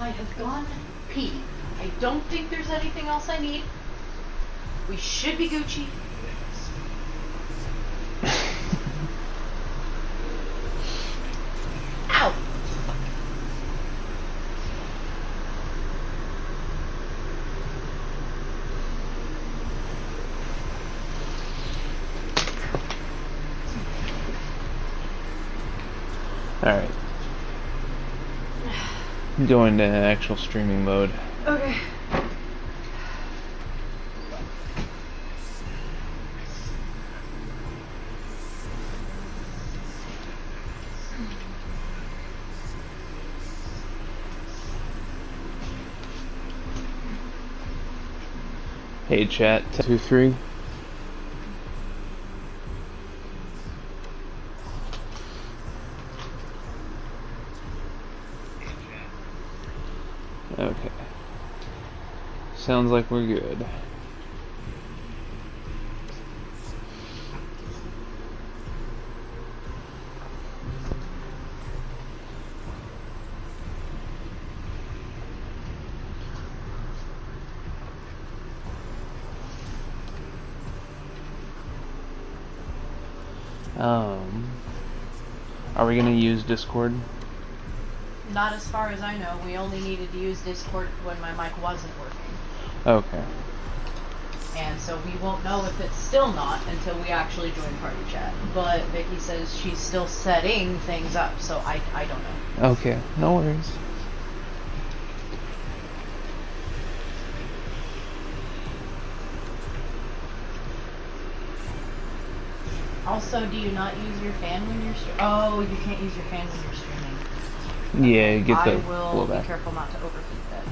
I have gone pee. I don't think there's anything else I need. We should be Gucci. Ow! Alright. Go into actual streaming mode. Okay. Hey chat, 2, 3. Okay. Sounds like we're good. Are we gonna use Discord? Not as far as I know. We only needed to use Discord when my mic wasn't working. Okay. And so we won't know if it's still not until we actually join party chat. But Vicky says she's still setting things up, so I don't know. Okay, no worries. Also, do you not use your fan when you're Oh, you can't use your fan when you're streaming. Yeah, you get the I will blowback. be careful not to overheat then.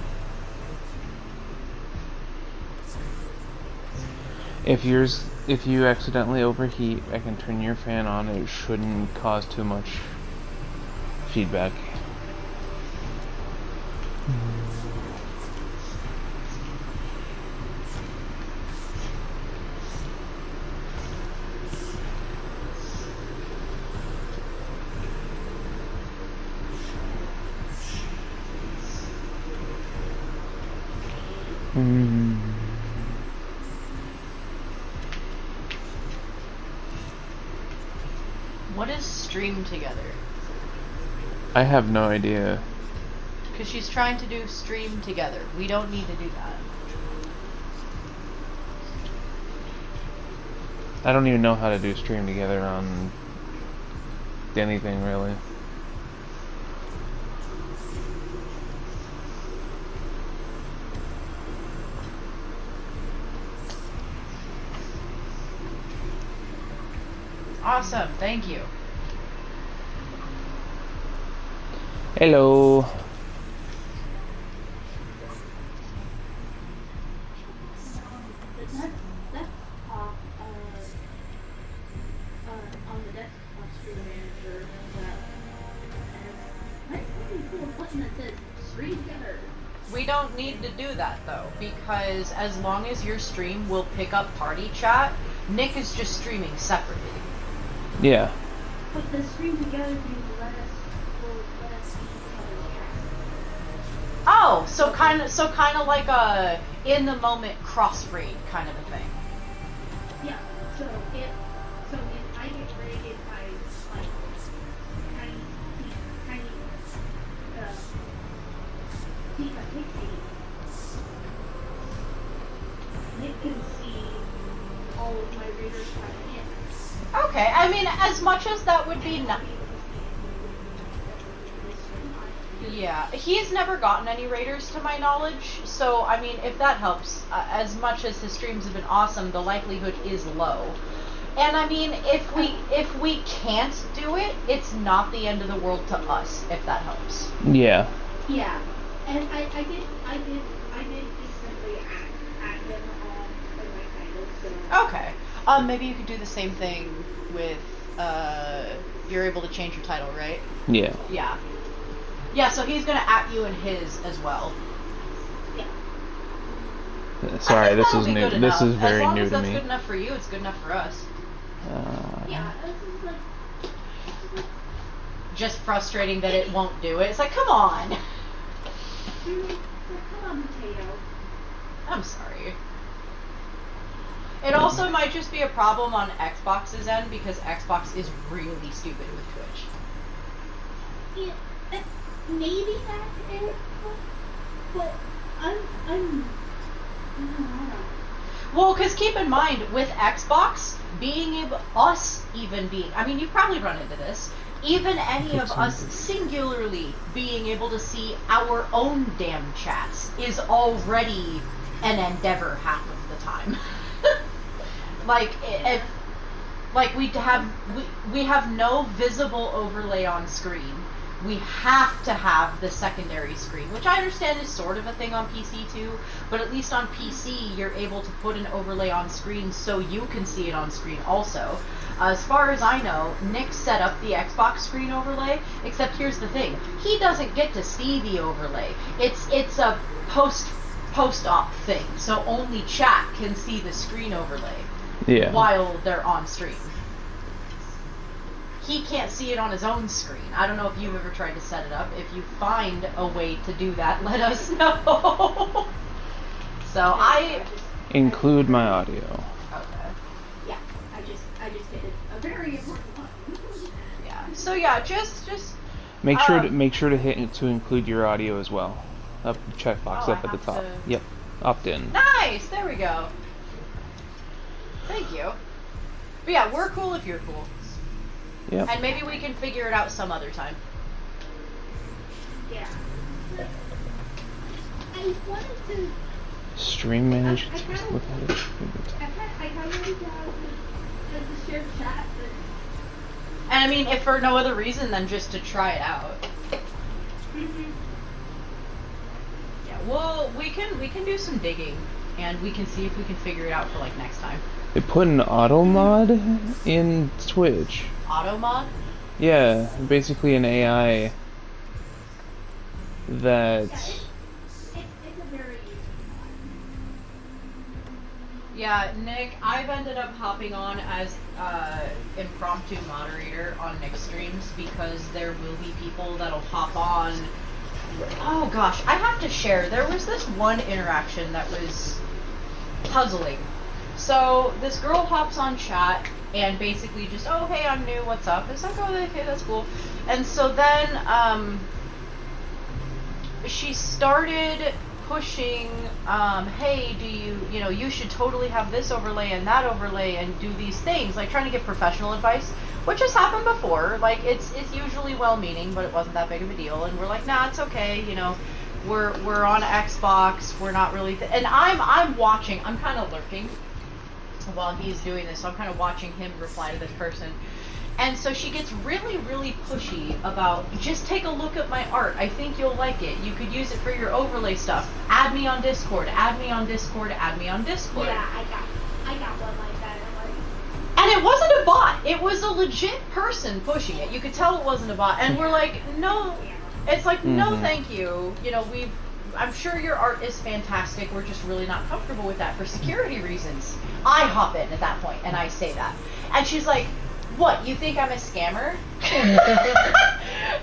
If you accidentally overheat, I can turn your fan on. It shouldn't cause too much feedback. What is stream together? I have no idea. Because she's trying to do stream together. We don't need to do that. I don't even know how to do stream together on anything really. Awesome, thank you. Hello. On the desktop stream manager that button that says stream together. We don't need to do that though, because as long as your stream will pick up party chat, Nick is just streaming separately. Yeah. But the stream together thing will let us see each other's chat. Oh, so kind of like a in the moment cross raid kind of a thing. Yeah. So if I get raided by like tiny Nick can see all of my raiders coming in. Okay, I mean, as much as that would be nice. Yeah, he's never gotten any raiders to my knowledge, so I mean, if that helps, as much as his streams have been awesome, the likelihood is low. And I mean, if we can't do it, it's not the end of the world to us, if that helps. Yeah. Yeah, and I did recently add them on my title, so. Okay. Maybe you could do the same thing with, you're able to change your title, right? Yeah. Yeah. Yeah, so he's gonna at you in his as well. Yeah. Sorry, this is That'll be new. good This enough. is very as long new as to that's me. good enough for you, it's good enough for us. Yeah, this is like... Just frustrating that it won't do it. It's like, come on! Come on, potato. I'm sorry. It also might just be a problem on Xbox's end because Xbox is really stupid with Twitch. Yeah, maybe that's it. But I don't know. Well, because keep in mind, with Xbox, I mean, you've probably run into this, even any of us singularly being able to see our own damn chats is already an endeavor half of the time. We have no visible overlay on screen. We have to have the secondary screen, which I understand is sort of a thing on PC too, but at least on PC you're able to put an overlay on screen so you can see it on screen also. As far as I know, Nick set up the Xbox screen overlay, except here's the thing, he doesn't get to see the overlay. It's a post-op thing, so only chat can see the screen overlay while they're on stream. He can't see it on his own screen. I don't know if you've ever tried to set it up. If you find a way to do that, let us know. So include my audio. Okay. Yeah, I just did a very important one. Yeah. So yeah, just make sure to hit to include your audio as well. Up checkbox up at the top. Yep. Opt in. Nice. There we go. Thank you. But yeah, we're cool if you're cool. Yep. And maybe we can figure it out some other time. Yeah. I wanted to... Stream manager. I kind of wanted to share chat, but... And I mean, if for no other reason than just to try it out. Yeah, well, we can do some digging, and we can see if we can figure it out for like next time. They put an auto mod in Twitch. Auto mod? Yeah, basically an AI that... It's a very useful mod. Yeah, Nick, I've ended up hopping on as impromptu moderator on Nick's streams because there will be people that'll hop on. Oh gosh, I have to share. There was this one interaction that was puzzling. So this girl hops on chat and basically just, oh hey, I'm new, what's up? It's like, oh okay, that's cool. And so then she started pushing, hey, do you should totally have this overlay and that overlay and do these things, like trying to give professional advice, which has happened before. Like it's usually well-meaning, but it wasn't that big of a deal. And we're like, nah, it's okay, we're on Xbox, we're not really, and I'm watching, I'm kind of lurking while he's doing this, so I'm kind of watching him reply to this person. And so she gets really, really pushy about, just take a look at my art. I think you'll like it. You could use it for your overlay stuff. Add me on Discord. Add me on Discord. Add me on Discord. Yeah, I got one like that. And it wasn't a bot. It was a legit person pushing it. You could tell it wasn't a bot. And we're like, no. It's like, no, thank you. I'm sure your art is fantastic. We're just really not comfortable with that for security reasons. I hop in at that point and I say that. And she's like, what, you think I'm a scammer?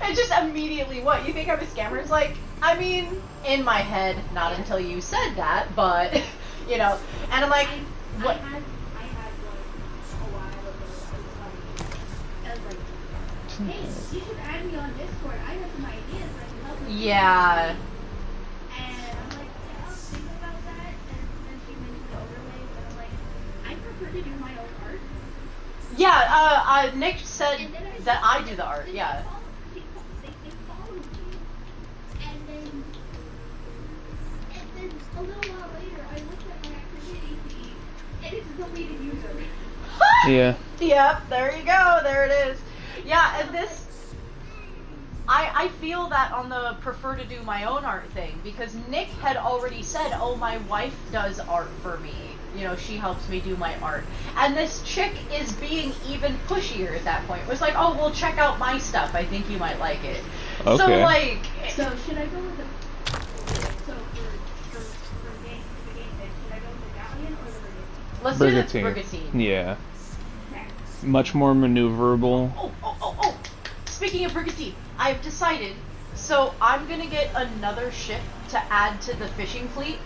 And just immediately, what, you think I'm a scammer? It's like, I mean, in my head, not until you said that, but, and I'm like, what? I had one a while ago. I was like, hey, you should add me on Discord. I have some ideas I can help you. Yeah. And I'm like, yeah, I'll think about that. And then she mentioned the overlays, and I'm like, I prefer to do my own art. Yeah, Nick said that I do the art, yeah. They followed me. And then a little while later, I looked at my activity feed, and it's deleted user. Yeah. Yep, there you go, there it is. Yeah, and this, I feel that on the prefer to do my own art thing, because Nick had already said, oh, my wife does art for me. She helps me do my art. And this chick is being even pushier at that point. It was like, oh, well, check out my stuff. I think you might like it. Okay. So, like... So, should I go with the... So, for game fit, should I go with the Galleon or the Brigantine? Let's do the Brigantine. Yeah. Okay. Much more maneuverable. Oh. Speaking of Brigantine, I've decided, so I'm going to get another ship to add to the fishing fleet,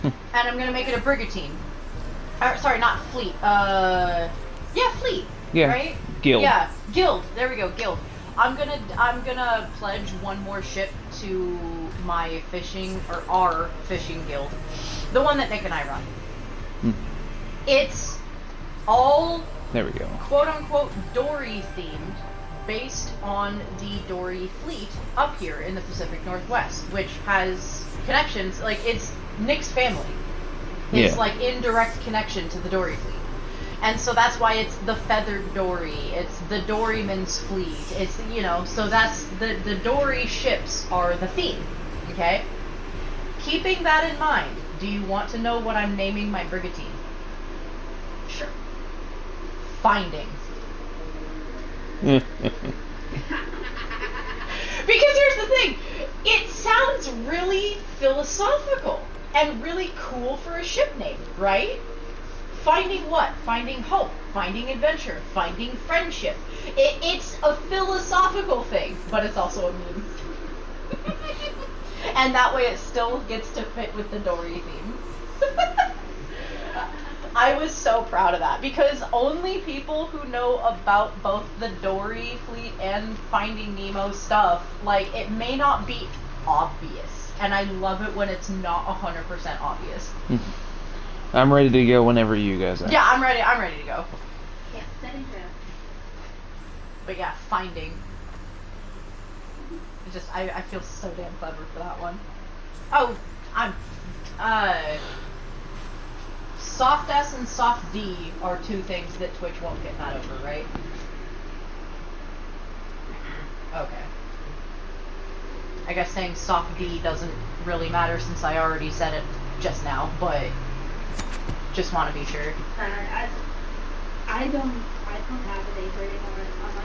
and I'm gonna make it a brigantine. Sorry, not fleet. Yeah, fleet. Yeah. Right? Guild. Yeah, guild. There we go, guild. I'm gonna pledge one more ship to my fishing, or our fishing guild, the one that Nick and I run. It's all There we go. quote unquote Dory themed, based on the Dory fleet up here in the Pacific Northwest, which has connections. Like, it's Nick's family. It's Yeah. like indirect connection to the Dory fleet. And so that's why it's the Feathered Dory, it's the Doryman's fleet, it's, you know, so that's, the Dory ships are the theme, okay? Keeping that in mind, do you want to know what I'm naming my brigantine? Sure. Finding. Because here's the thing, it sounds really philosophical and really cool for a ship name, right? Finding what? Finding hope, finding adventure, finding friendship. It's a philosophical thing, but it's also a meme. And that way it still gets to fit with the Dory theme. I was so proud of that, because only people who know about both the Dory fleet and Finding Nemo stuff, like, it may not be obvious. And I love it when it's not 100% obvious. I'm ready to go whenever you guys are. Yeah, I'm ready to go. Yeah, setting down. But yeah, Finding. It's just, I feel so damn clever for that one. Oh, Soft S and Soft D are two things that Twitch won't get that over, right? Okay. I guess saying Soft D doesn't really matter since I already said it just now, but just want to be sure. I don't have an age rating on my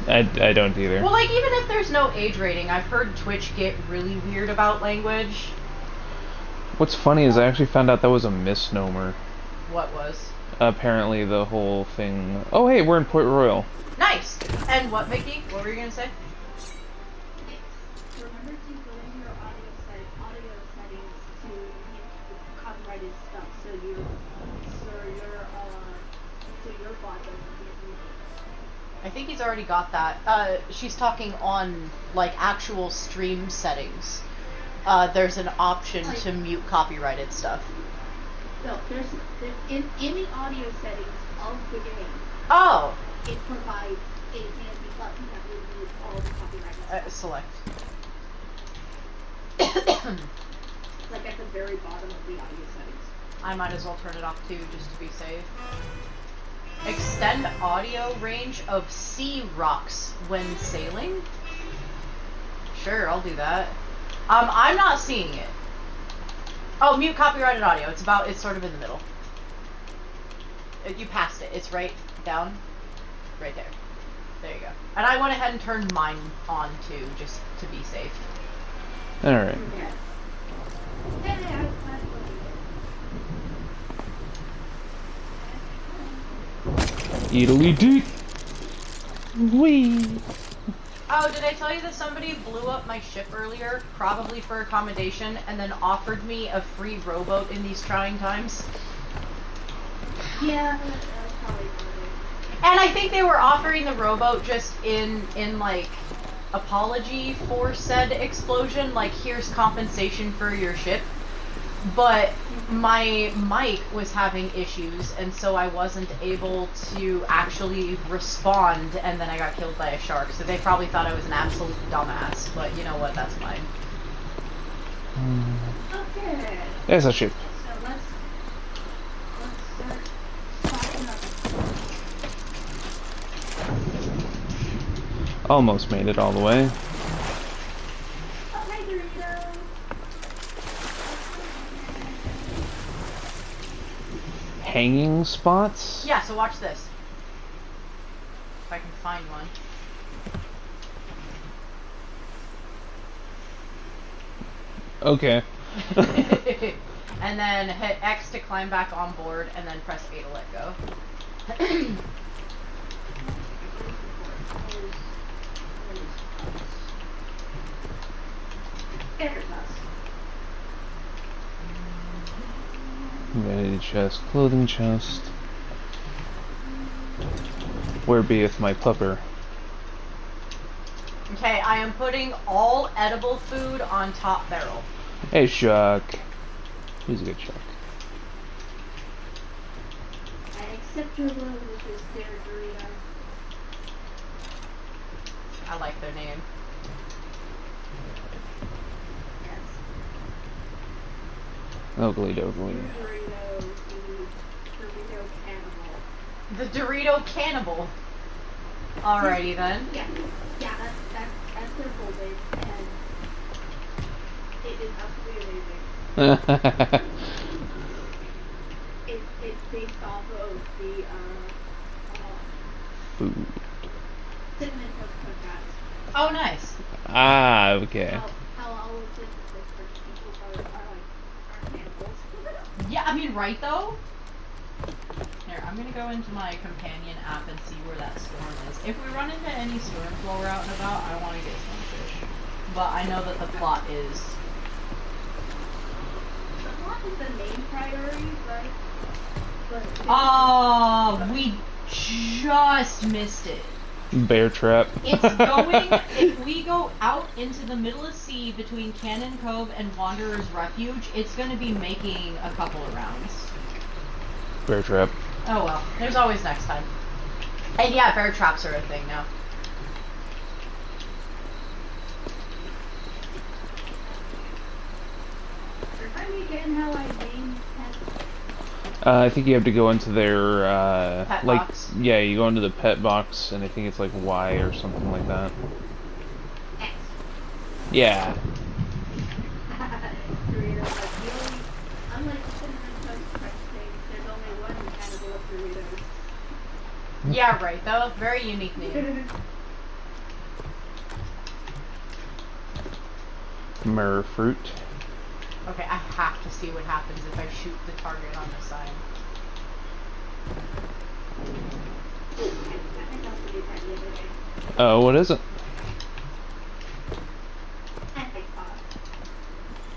side. I don't either. Well, like, even if there's no age rating, I've heard Twitch get really weird about language. What's funny is I actually found out that was a misnomer. What was? Apparently the whole thing... Oh, hey, we're in Port Royal. Nice! And what, Mickey? What were you gonna say? Remember to go into your audio settings to mute copyrighted stuff, so your bot doesn't get muted. I think he's already got that. She's talking on, like, actual stream settings. There's an option to mute copyrighted stuff. No, there's in the audio settings of the game, Oh! it provides a handy button that will mute all the copyrighted stuff. Select. Like at the very bottom of the audio settings. I might as well turn it off too, just to be safe. Extend audio range of sea rocks when sailing? Sure, I'll do that. I'm not seeing it. Oh, mute copyrighted audio. It's sort of in the middle. You passed it. It's right down. Right there. There you go. And I went ahead and turned mine on too, just to be safe. Alright. Yeah. Yeah, Italy deep. Wee. Oh, did I tell you that somebody blew up my ship earlier, probably for accommodation, and then offered me a free rowboat in these trying times? yeah, that's probably what it is. And I think they were offering the rowboat just in like, apology for said explosion, like, here's compensation for your ship. But my mic was having issues, and so I wasn't able to actually respond, and then I got killed by a shark. So they probably thought I was an absolute dumbass, but you know what, that's fine. Okay. There's a ship. So let's start talking about. Almost made it all the way. Oh, hi, Dorito. Hanging spots? Yeah, so watch this. If I can find one. Okay. And then hit X to climb back on board, and then press A to let go. There's us. Vanity chest, clothing chest. Where beeth my pupper? Okay, I am putting all edible food on top barrel. Hey, Shuck. He's a good Shuck. I accept your will, which is their Dorito. I like their name. Yes. Ugly dougly. Your Dorito, the Dorito cannibal. The Dorito Cannibal. Alrighty then. Yeah, that's their full name, and it is absolutely amazing. It's based off of the Food. cinnamon toast crunch. Oh, nice. Ah, okay. How all of the people are cannibals. Yeah, I mean, right though? Here, I'm gonna go into my companion app and see where that storm is. If we run into any storms while we're out and about, I want to get some fish. But I know that the plot is... The plot is the main priority, right? But Oh, we just missed it. Bear trap. It's going, if we go out into the middle of sea between Cannon Cove and Wanderer's Refuge, it's going to be making a couple of rounds. Bear trap. Oh well, there's always next time. And yeah, bear traps are a thing now. remind me again how I named pets. I think you have to go into their, Pet like, box. yeah, you go into the pet box, and I think it's like Y or something like that. X. Yeah. Doritos, but the only, unlike the cinnamon toast crunch thing, there's only one cannibal of Doritos. Yeah, right though. Very unique name. Mirror fruit. Okay, I have to see what happens if I shoot the target on the sign. I think I'll do that the other day. Oh, what is it?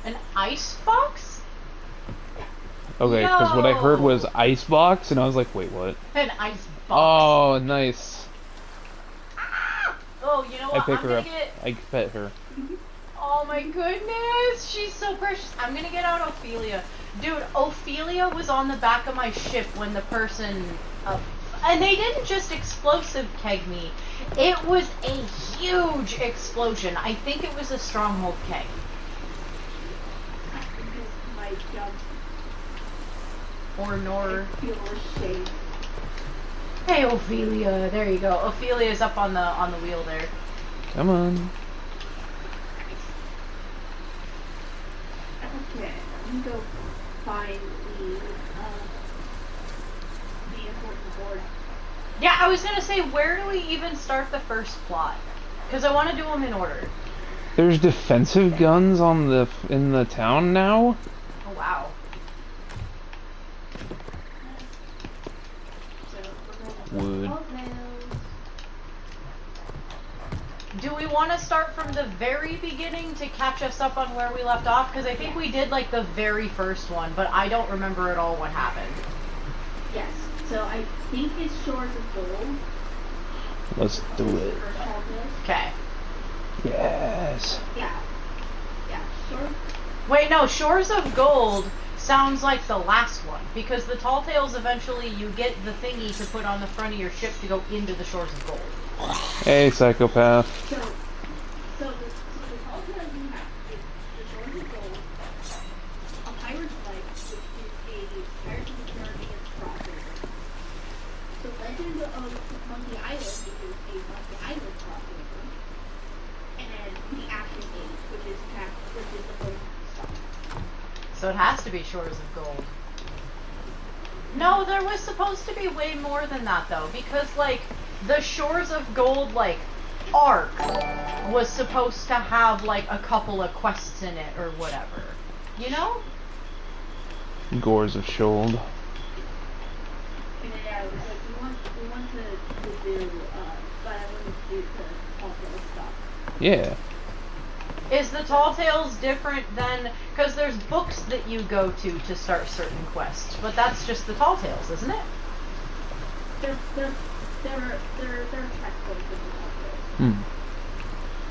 An ice box? Okay, because what I heard Yo! was icebox, and I was like, wait, what? An ice box. Oh, nice. Oh, you know I what? pick I'm her gonna up. get... I pet her. Oh my goodness, she's so precious. I'm gonna get out Ophelia. Dude, Ophelia was on the back of my ship when the person... and they didn't just explosive keg me. It was a huge explosion. I think it was a stronghold keg. My jump Or nor... feel shade. Hey Ophelia, there you go. Ophelia's up on the wheel there. Come on. Okay, I'm gonna go find the important board. Yeah, I was gonna say, where do we even start the first plot? Because I want to do them in order. There's defensive guns on in the town now? Oh wow. So we're going Wood. to Do we want to start from the very beginning to catch us up on where we left off? Because I think we did like the very first one, but I don't remember at all what happened. Yes. So I think it's Shores of Gold. Let's do it. First called this. Okay. Yes. Yeah. Yeah. Shores. Wait, no, Shores of Gold sounds like the last one, because the Tall Tales eventually you get the thingy to put on the front of your ship to go into the Shores of Gold. Hey, psychopath. So the Tall Tales you have is the Shores of Gold, a Pirate's Life, which is a Pirates of the Caribbean crossover. The Legend of Monkey Island, which is a Monkey Island crossover, and the Action Age, which is the Poison Star. So it has to be Shores of Gold. No, there was supposed to be way more than that though, because like the Shores of Gold like arc was supposed to have like a couple of quests in it or whatever. You know? Gores of Shold. And yeah, it was like we want to do but I wanted to do the Tall Tales stuff. Yeah. Is the Tall Tales different than, because there's books that you go to start certain quests, but that's just the Tall Tales, isn't it? They're checkpoints in the process. Hmm.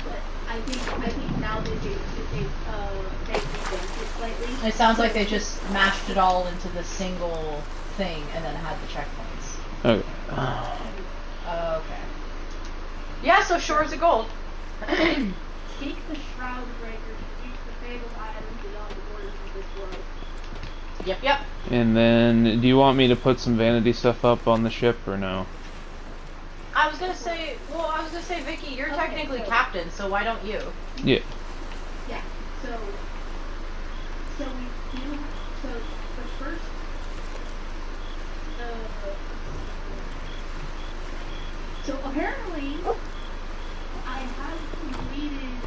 But I think now that they've revamped it slightly. It sounds like they just mashed it all into the single thing and then had the checkpoints. Okay. Okay. Yeah, so Shores of Gold. Seek the Shroud Breakers to reach the fabled islands beyond the borders of this world. Yep. And then, do you want me to put some vanity stuff up on the ship or no? I was gonna say, Vicky, you're technically captain, so why don't you? Yeah. Yeah. So the first so apparently I have completed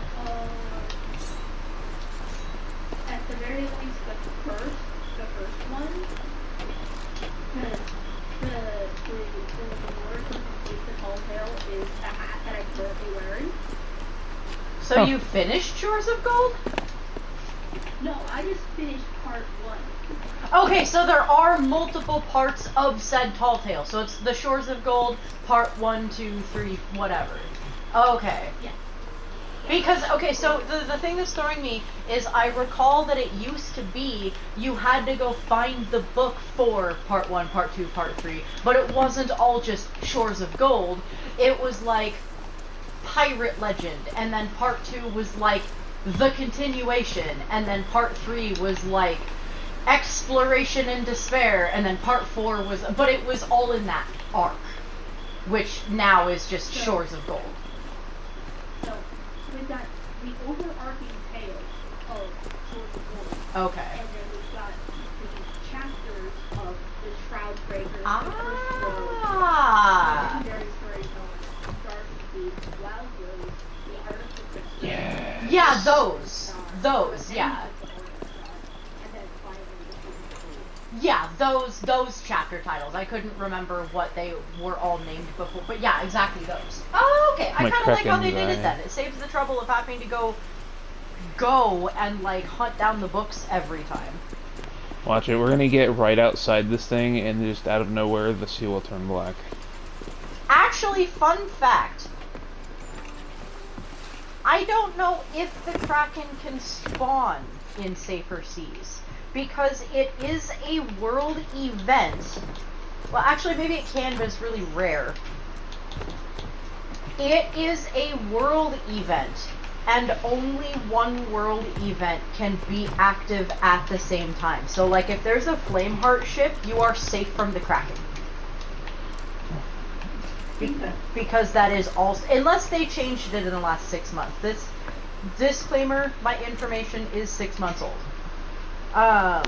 at the very least the first one. The reward to complete the tall tale is a hat that I'm currently wearing. So Oh. you finished Shores of Gold? No, I just finished part 1. Okay, so there are multiple parts of said Tall Tale. So it's the Shores of Gold, part 1, 2, 3, whatever. Okay. Yeah. Because, okay, so the thing that's throwing me is I recall that it used to be you had to go find the book for part 1, part 2, part 3, but it wasn't all just Shores of Gold. It was like Pirate Legend, and then part 2 was like the continuation, and then part 3 was like Exploration and Despair, and then part 4 was, but it was all in that arc, which now is just Shores of Gold. So we've got the overarching tale of Swords of Gold. Okay. And then we've got the chapters of the Shroud Breakers, the First World, Legendary Storytelling, Stars and Seeds, Wild Rose, the Art of the Crystal. Yeah, those, yeah. And then finally the Swords of Gold. Yeah, those chapter titles. I couldn't remember what they were all named before, but yeah, exactly those. Oh, okay. I My kind of like how they Kraken's did it eye. then. It saves the trouble of having to go and like hunt down the books every time. Watch it, we're gonna get right outside this thing, and just out of nowhere, the sea will turn black. Actually, fun fact. I don't know if the Kraken can spawn in safer seas, because it is a world event. Well, actually, maybe it can, but it's really rare. It is a world event, and only one world event can be active at the same time. So, like, if there's a Flameheart ship, you are safe from the Kraken. Because that is also, unless they changed it in the last 6 months. This disclaimer, my information is 6 months old. Yeah.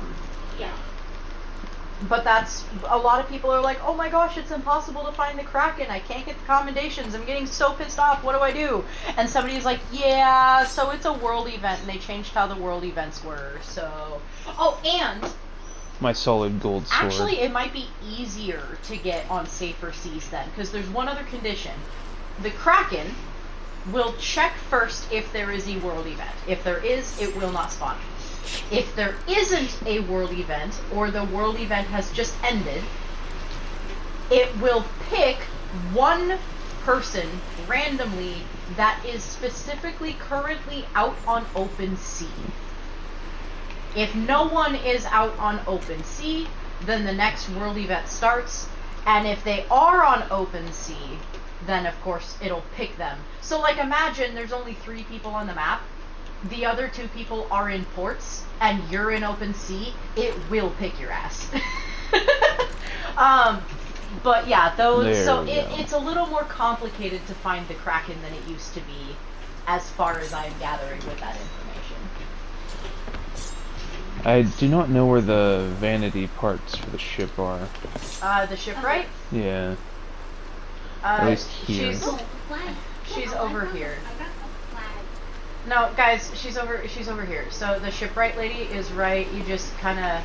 But that's, a lot of people are like, oh my gosh, it's impossible to find the Kraken. I can't get the commendations. I'm getting so pissed off. What do I do? And somebody's like, yeah, so it's a world event, and they changed how the world events were. So, oh, and My solid gold sword. actually, it might be easier to get on safer seas then, because there's one other condition. The Kraken will check first if there is a world event. If there is, it will not spawn. If there isn't a world event, or the world event has just ended, it will pick one person randomly that is specifically currently out on open sea. If no one is out on open sea, then the next world event starts, and if they are on open sea, then of course it'll pick them. So like, imagine there's only 3 people on the map, the other 2 people are in ports, and you're in open sea, it will pick your ass. But yeah, those, There so we go. it's a little more complicated to find the Kraken than it used to be, as far as I'm gathering with that information. I do not know where the vanity parts for the ship are. The shipwright? Yeah. At least here. She's She's over here. I got a flag. No, guys, she's over here. So the shipwright lady is right. You just kind of,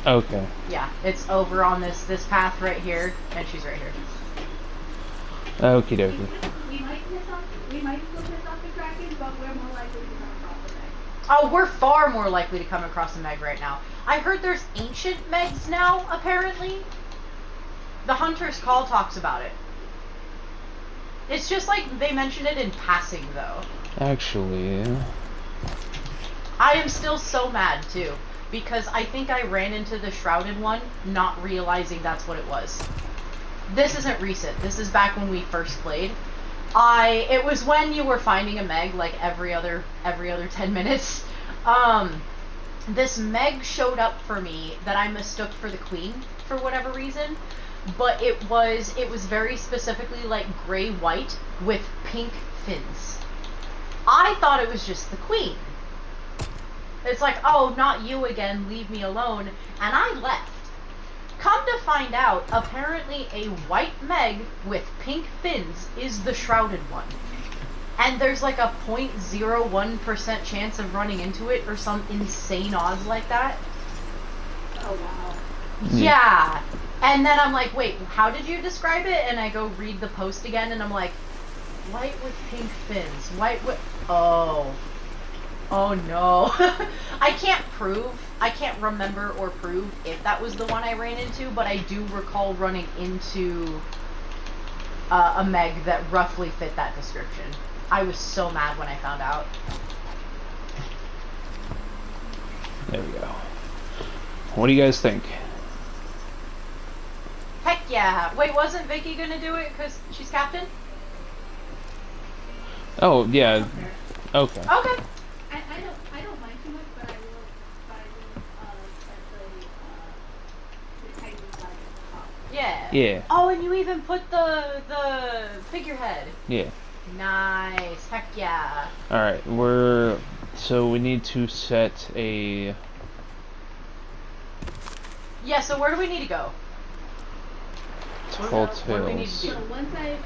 Okay. yeah, it's over on this path right here, and she's right here. Okie dokie. We might still piss off the Kraken, but we're more likely to come across it. Oh, we're far more likely to come across a Meg right now. I heard there's ancient Megs now, apparently. The Hunter's Call talks about it. It's just like they mention it in passing, though. Actually, I am still so mad, too, because I think I ran into the Shrouded one, not realizing that's what it was. This isn't recent. This is back when we first played. It was when you were finding a Meg, like, every other 10 minutes. This Meg showed up for me that I mistook for the Queen, for whatever reason. But it was very specifically, like, gray-white with pink fins. I thought it was just the Queen. It's like, oh, not you again, leave me alone, and I left. Come to find out, apparently a white Meg with pink fins is the Shrouded one. And there's like a 0.01% chance of running into it, or some insane odds like that. Oh, wow. Yeah. And then I'm like, wait, how did you describe it? And I go read the post again, and I'm like, white with pink fins. White with... Oh. Oh, no. I can't remember or prove if that was the one I ran into, but I do recall running into a Meg that roughly fit that description. I was so mad when I found out. there we go. What do you guys think? Heck yeah. Wait, wasn't Vicky gonna do it because she's captain? Oh, yeah. Okay. Okay. I don't mind too much, but I will set the Titan flag at the top. Yeah. Yeah. Oh, and you even put the figurehead. Yeah. Nice. Heck yeah. Alright, so we need to set a... Yeah, so where do we need to go? Tall What do we need to Tales. do? So once I...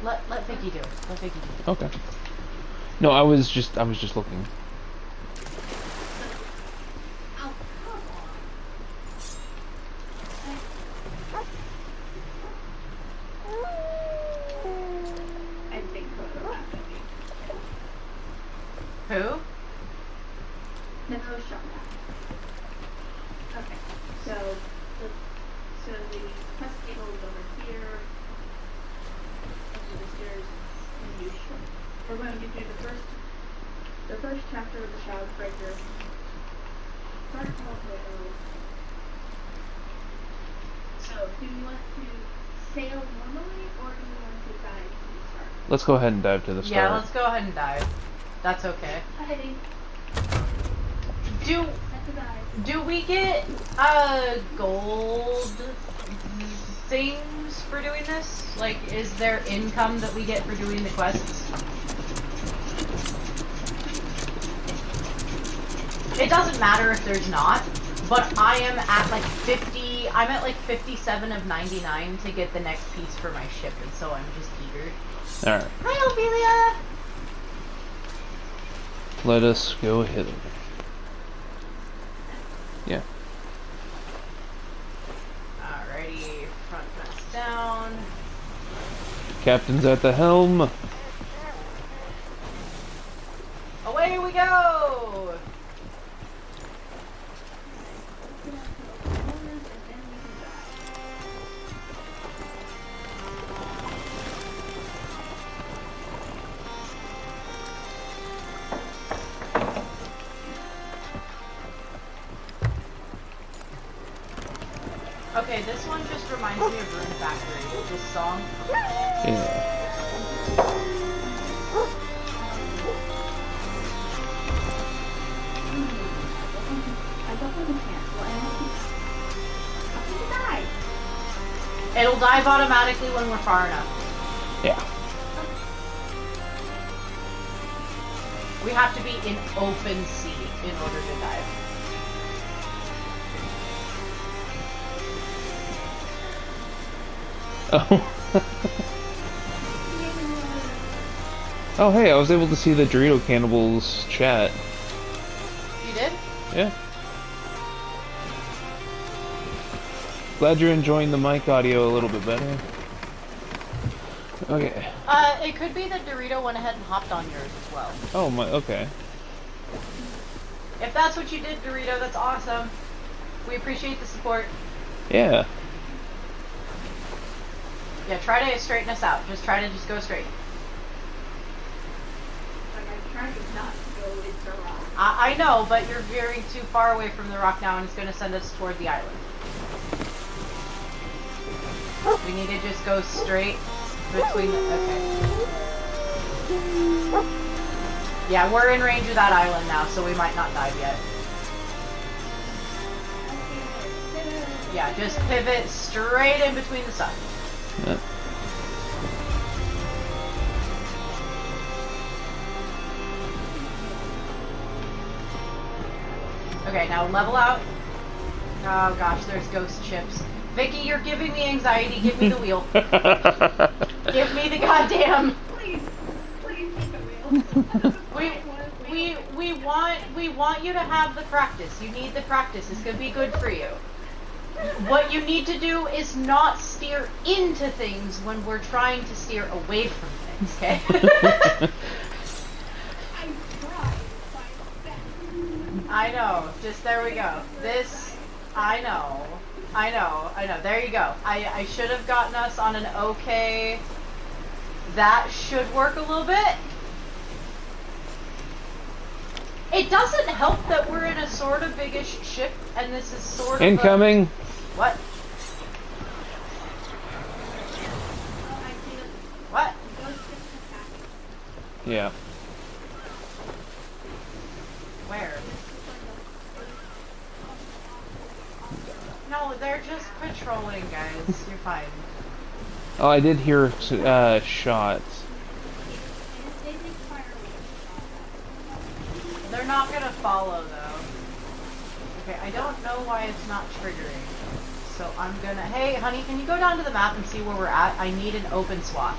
Let Vicky do it. Let Vicky do it. Okay. No, I was just looking. Oh, come on. I think Coco laughed at me. Who? The host shot that. Okay, so the quest table is over here. The stairs and you we're going to do the first chapter of the Shroudbreaker. Start Tall Tales. So, do you want to sail normally, or do you want to dive to the start? Let's go ahead and dive to the start. Yeah, let's go ahead and dive. That's okay. Heading. Do Set to dive. do we get gold things for doing this? Like, is there income that we get for doing the quests? It doesn't matter if there's not, but I am at like 50, I'm at like 57 of 99 to get the next piece for my ship, and so I'm just eager. Alright, Hi, Ophelia! let us go hither. Yeah. Alrighty, front mast down. Captain's at the helm. Away we go! Okay, this one just reminds me of Rune Factory, this song. Yeah. I don't want to cancel and I'm gonna die. It'll dive automatically when we're far enough. Yeah. We have to be in open sea in order to dive. Oh. Oh, hey, I was able to see the Dorito Cannibals chat. You did? Yeah. Glad you're enjoying the mic audio a little bit better. Okay. It could be that Dorito went ahead and hopped on yours as well. Oh my. Okay. If that's what you did, Dorito, that's awesome. We appreciate the support. Yeah. Yeah, try to straighten us out. Just try to go straight. Like, I'm trying to not go into the rock. I know, but you're veering too far away from the rock now, and it's going to send us toward the island. We need to just go straight between the... Okay. Yeah, we're in range of that island now, so we might not dive yet. Yeah, just pivot straight in between the sun. Yeah. Okay, now level out. Oh gosh, there's ghost chips. Vicky, you're giving me anxiety. Give me the wheel. Give me the goddamn. Please take the wheel. We want you to have the practice. You need the practice. It's gonna be good for you. What you need to do is not steer into things when we're trying to steer away from things, okay? I tried my best. I know. Just there we go. This, I know. There you go. I should have gotten us on an okay. That should work a little bit. It doesn't help that we're in a sort of biggish ship, and this is sort of Incoming. What? Oh, I see What? the ghost ships attacking. Yeah. Where? No, they're just patrolling, guys. You're fine. Oh, I did hear shots. They take fire away. They're not gonna follow, though. Okay, I don't know why it's not triggering. So I'm gonna... Hey, honey, can you go down to the map and see where we're at? I need an open swath.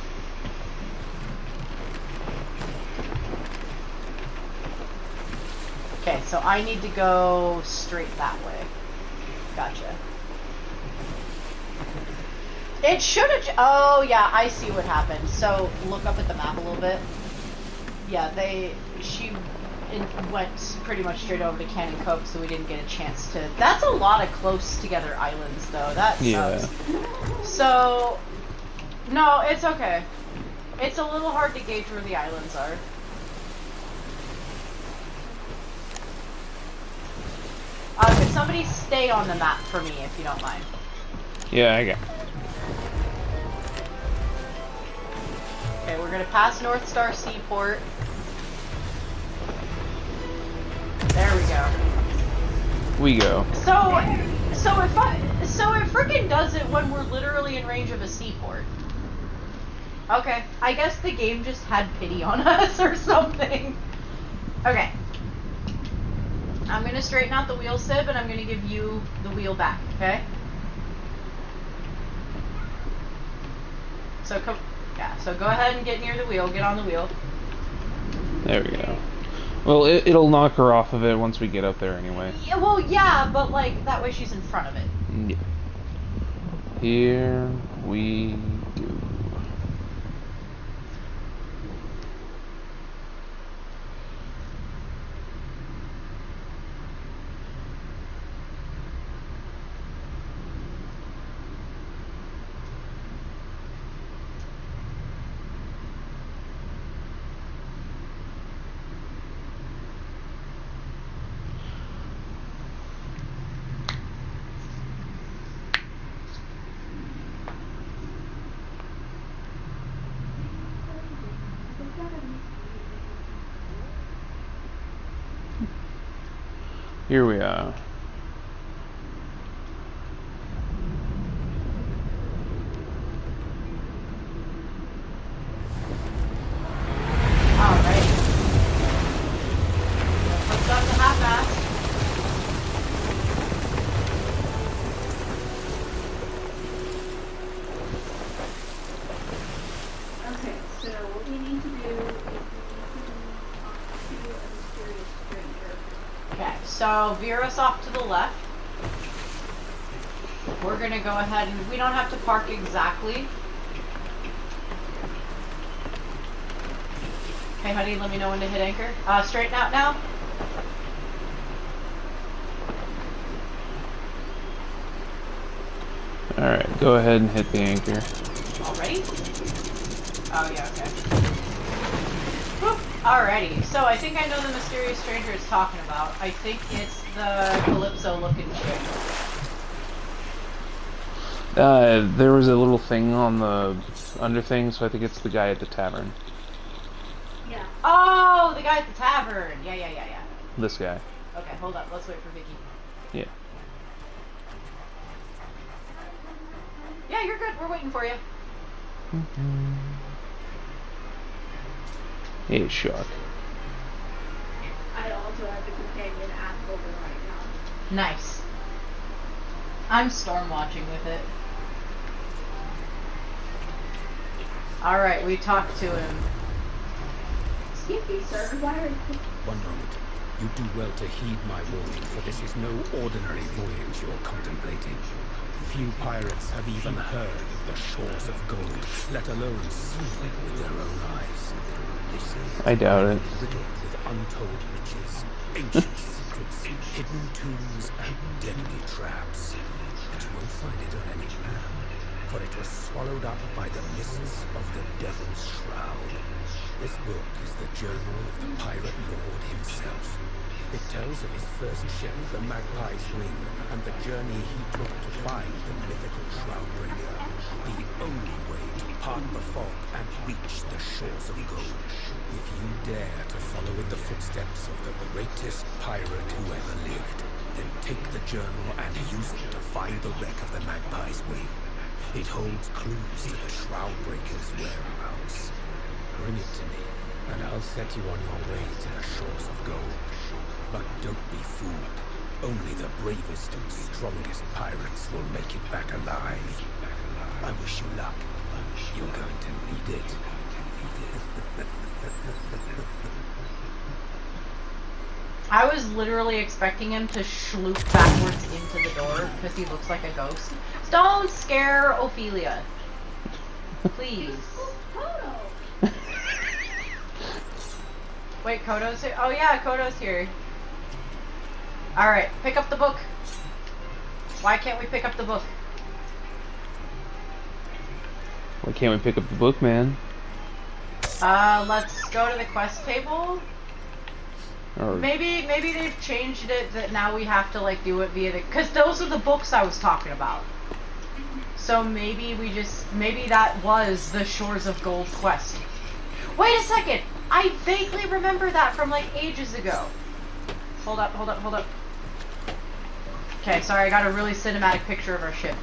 Okay, so I need to go straight that way. Gotcha. It should have... Oh, yeah, I see what happened. So, look up at the map a little bit. Yeah, she went pretty much straight over to Cannon Cove, so we didn't get a chance to... That's a lot of close together islands, though. That sucks. Yeah. So, no, it's okay. It's a little hard to gauge where the islands are. Could somebody stay on the map for me, if you don't mind? Yeah, I got. Okay, we're gonna pass North Star Seaport. There we go. We go. So it frickin' does it when we're literally in range of a seaport. Okay, I guess the game just had pity on us or something. Okay. I'm gonna straighten out the wheel sib and I'm gonna give you the wheel back, okay? So so go ahead and get near the wheel, get on the wheel. There we go. Well, it'll knock her off of it once we get up there anyway. Yeah, well, yeah, but like, that way she's in front of it. Yeah. Here we go. Here we are. Alright. Hooked up to half-mast. Okay, so what we need to do is we need to talk to a mysterious stranger. Okay, so veer us off to the left. We're gonna go ahead and we don't have to park exactly. Okay, honey, let me know when to hit anchor. Straighten out now. Alright, go ahead and hit the anchor. Already? Oh, yeah, okay. Whew. Alrighty, so I think I know the mysterious stranger it's talking about. I think it's the Calypso-looking chick. There was a little thing on the under thing, so I think it's the guy at the tavern. Yeah. Oh, the guy at the tavern. Yeah. This guy. Okay, hold up. Let's wait for Vicky. Yeah. Yeah, you're good. We're waiting for you. Hey, shark. I also have the companion app open right now. Nice. I'm storm watching with it. Alright, we talked to him. Excuse me, sir. Why are you... One moment. You do well to heed my warning, for this is no ordinary voyage you're contemplating. Few pirates have even heard of the shores of gold, let alone seen it with their own eyes. This is I doubt it. riddled with untold riches, ancient secrets, hidden tombs, and deadly traps. But you won't find it on any map, for it was swallowed up by the mists of the Devil's Shroud. This book is the journal of the pirate lord himself. It tells of his first ship, the Magpie's Wing, and the journey he took to find the mythical Shroudbreaker, the only way to part the fog and reach the shores of gold. If you dare to follow in the footsteps of the greatest pirate who ever lived, then take the journal and use it to find the wreck of the Magpie's Wing. It holds clues to the Shroudbreaker's whereabouts. Bring it to me, and I'll set you on your way to the shores of gold. But don't be fooled. Only the bravest and strongest pirates will make it back alive. I wish you luck. You're going to need it. I was literally expecting him to schloop backwards into the door because he looks like a ghost. Don't scare Ophelia. Please. Kodo! Wait, Kodo's here? Oh yeah, Kodo's here. Alright, pick up the book. Why can't we pick up the book? Why can't we pick up the book, man? Let's go to the quest table. Or Maybe they've changed it that now we have to like do it via the... Because those are the books I was talking about. So maybe that was the Shores of Gold quest. Wait a second! I vaguely remember that from like ages ago. Hold up. Okay, sorry, I got a really cinematic picture of our ship.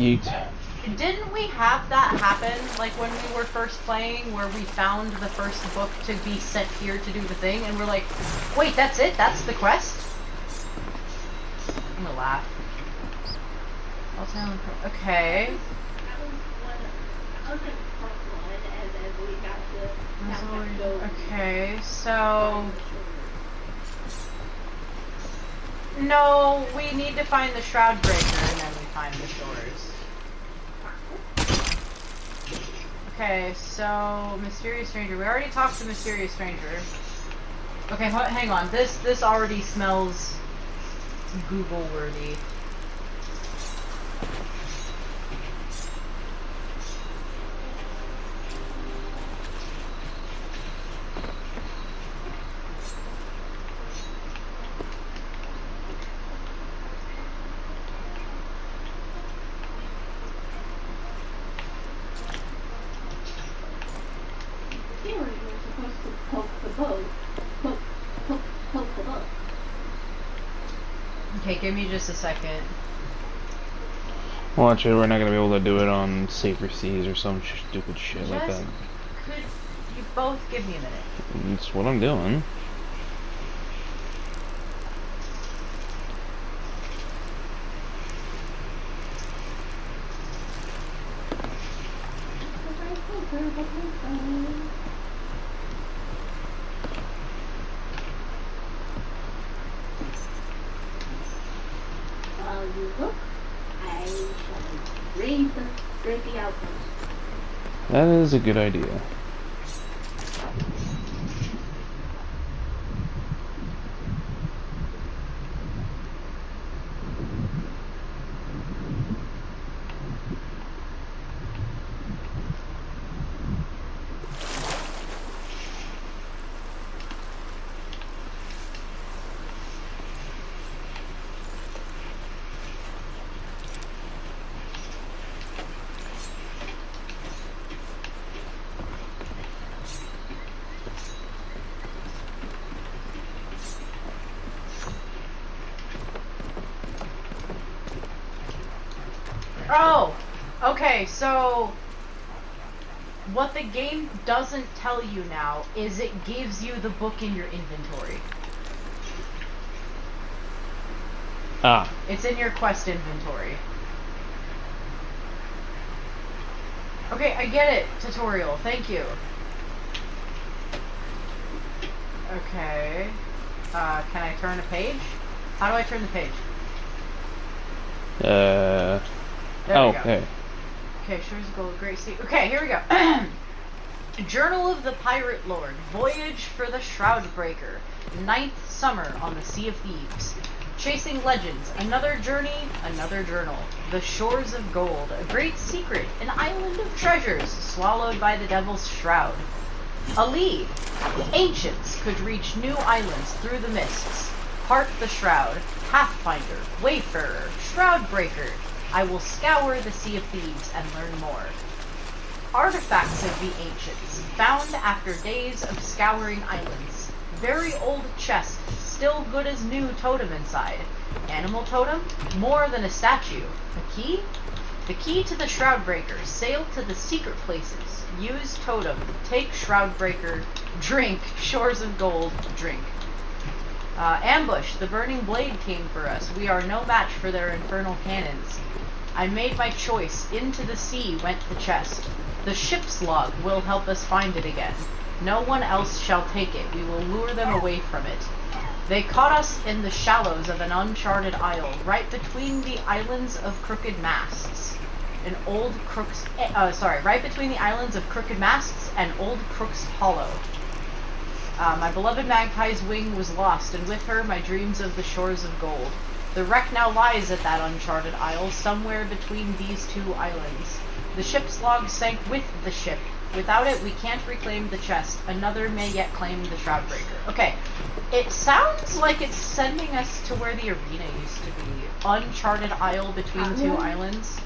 yeet. Didn't we have that happen, like when we were first playing, where we found the first book to be sent here to do the thing, and we're like, wait, that's it? That's the quest? I'm gonna laugh. Okay. That was like part one, and then we got to go. Okay, so... No, we need to find the Shroudbreaker, and then we find the shores. Okay, so Mysterious Stranger. We already talked to Mysterious Stranger. Okay, hang on. This already smells Google worthy. Here we were supposed to poke the boat. Poke the boat. Okay, give me just a second. Watch it, we're not gonna be able to do it on safer seas or some stupid shit like that. Could you both give me a minute? That's what I'm doing. While you look, I shall read the Raid the outpost. That is a good idea. Oh, okay, so what the game doesn't tell you now is it gives you the book in your inventory. Ah, It's in your quest inventory. Okay, I get it, tutorial, thank you. Okay, can I turn a page? How do I turn the page? There we go. okay. Okay, Shores of Gold, Great Sea. Okay, here we go. Journal of the Pirate Lord. Voyage for the Shroudbreaker. 9th summer on the Sea of Thieves. Chasing legends. Another journey, another journal. The Shores of Gold. A great secret. An island of treasures swallowed by the Devil's Shroud. A lead. The ancients could reach new islands through the mists. Part the Shroud. Pathfinder. Wayfarer. Shroudbreaker. I will scour the Sea of Thieves and learn more. Artifacts of the ancients, found after days of scouring islands. Very old chest, still good as new totem inside. Animal totem, more than a statue. A key? The key to the Shroudbreaker. Sail to the secret places. Use totem. Take Shroudbreaker. Drink. Shores of Gold. Drink. Ambush. The Burning Blade came for us. We are no match for their infernal cannons. I made my choice. Into the sea went the chest. The ship's log will help us find it again. No one else shall take it. We will lure them away from it. They caught us in the shallows of an uncharted isle, right between the islands of Crooked Masts. Right between the islands of Crooked Masts and Old Crook's Hollow. My beloved magpie's wing was lost, and with her my dreams of the Shores of Gold. The wreck now lies at that uncharted isle, somewhere between these two islands. The ship's log sank with the ship. Without it, we can't reclaim the chest. Another may yet claim the Shroudbreaker. Okay, it sounds like it's sending us to where the arena used to be. Uncharted isle between two islands.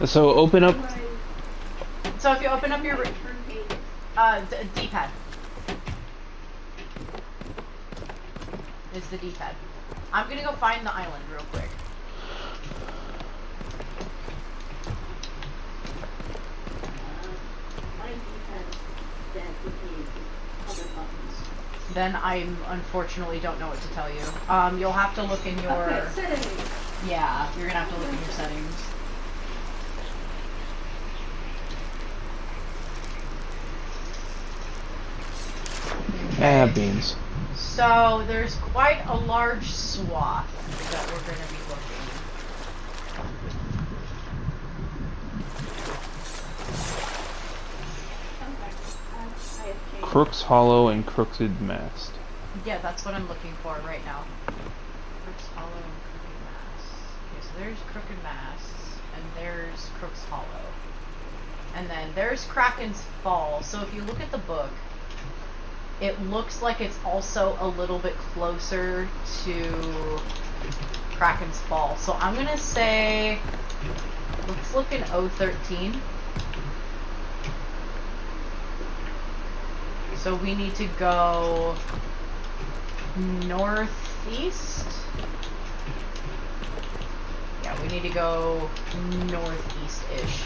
So open up. So if you open up your D-pad. Is the D-pad. I'm gonna go find the island real quick. Then I unfortunately don't know what to tell you. You'll have to look in your... Settings. Yeah, you're gonna have to look in your settings. Beans. So there's quite a large swath that we're going to be looking. Crook's Hollow and Crooked Mast. Yeah, that's what I'm looking for right now. Crook's Hollow and Crooked Masts. Okay, so there's Crooked Masts, and there's Crook's Hollow. And then there's Kraken's Fall. So if you look at the book, it looks like it's also a little bit closer to Kraken's Fall. So I'm going to say, let's look in 013. So we need to go northeast. Yeah, we need to go northeast-ish.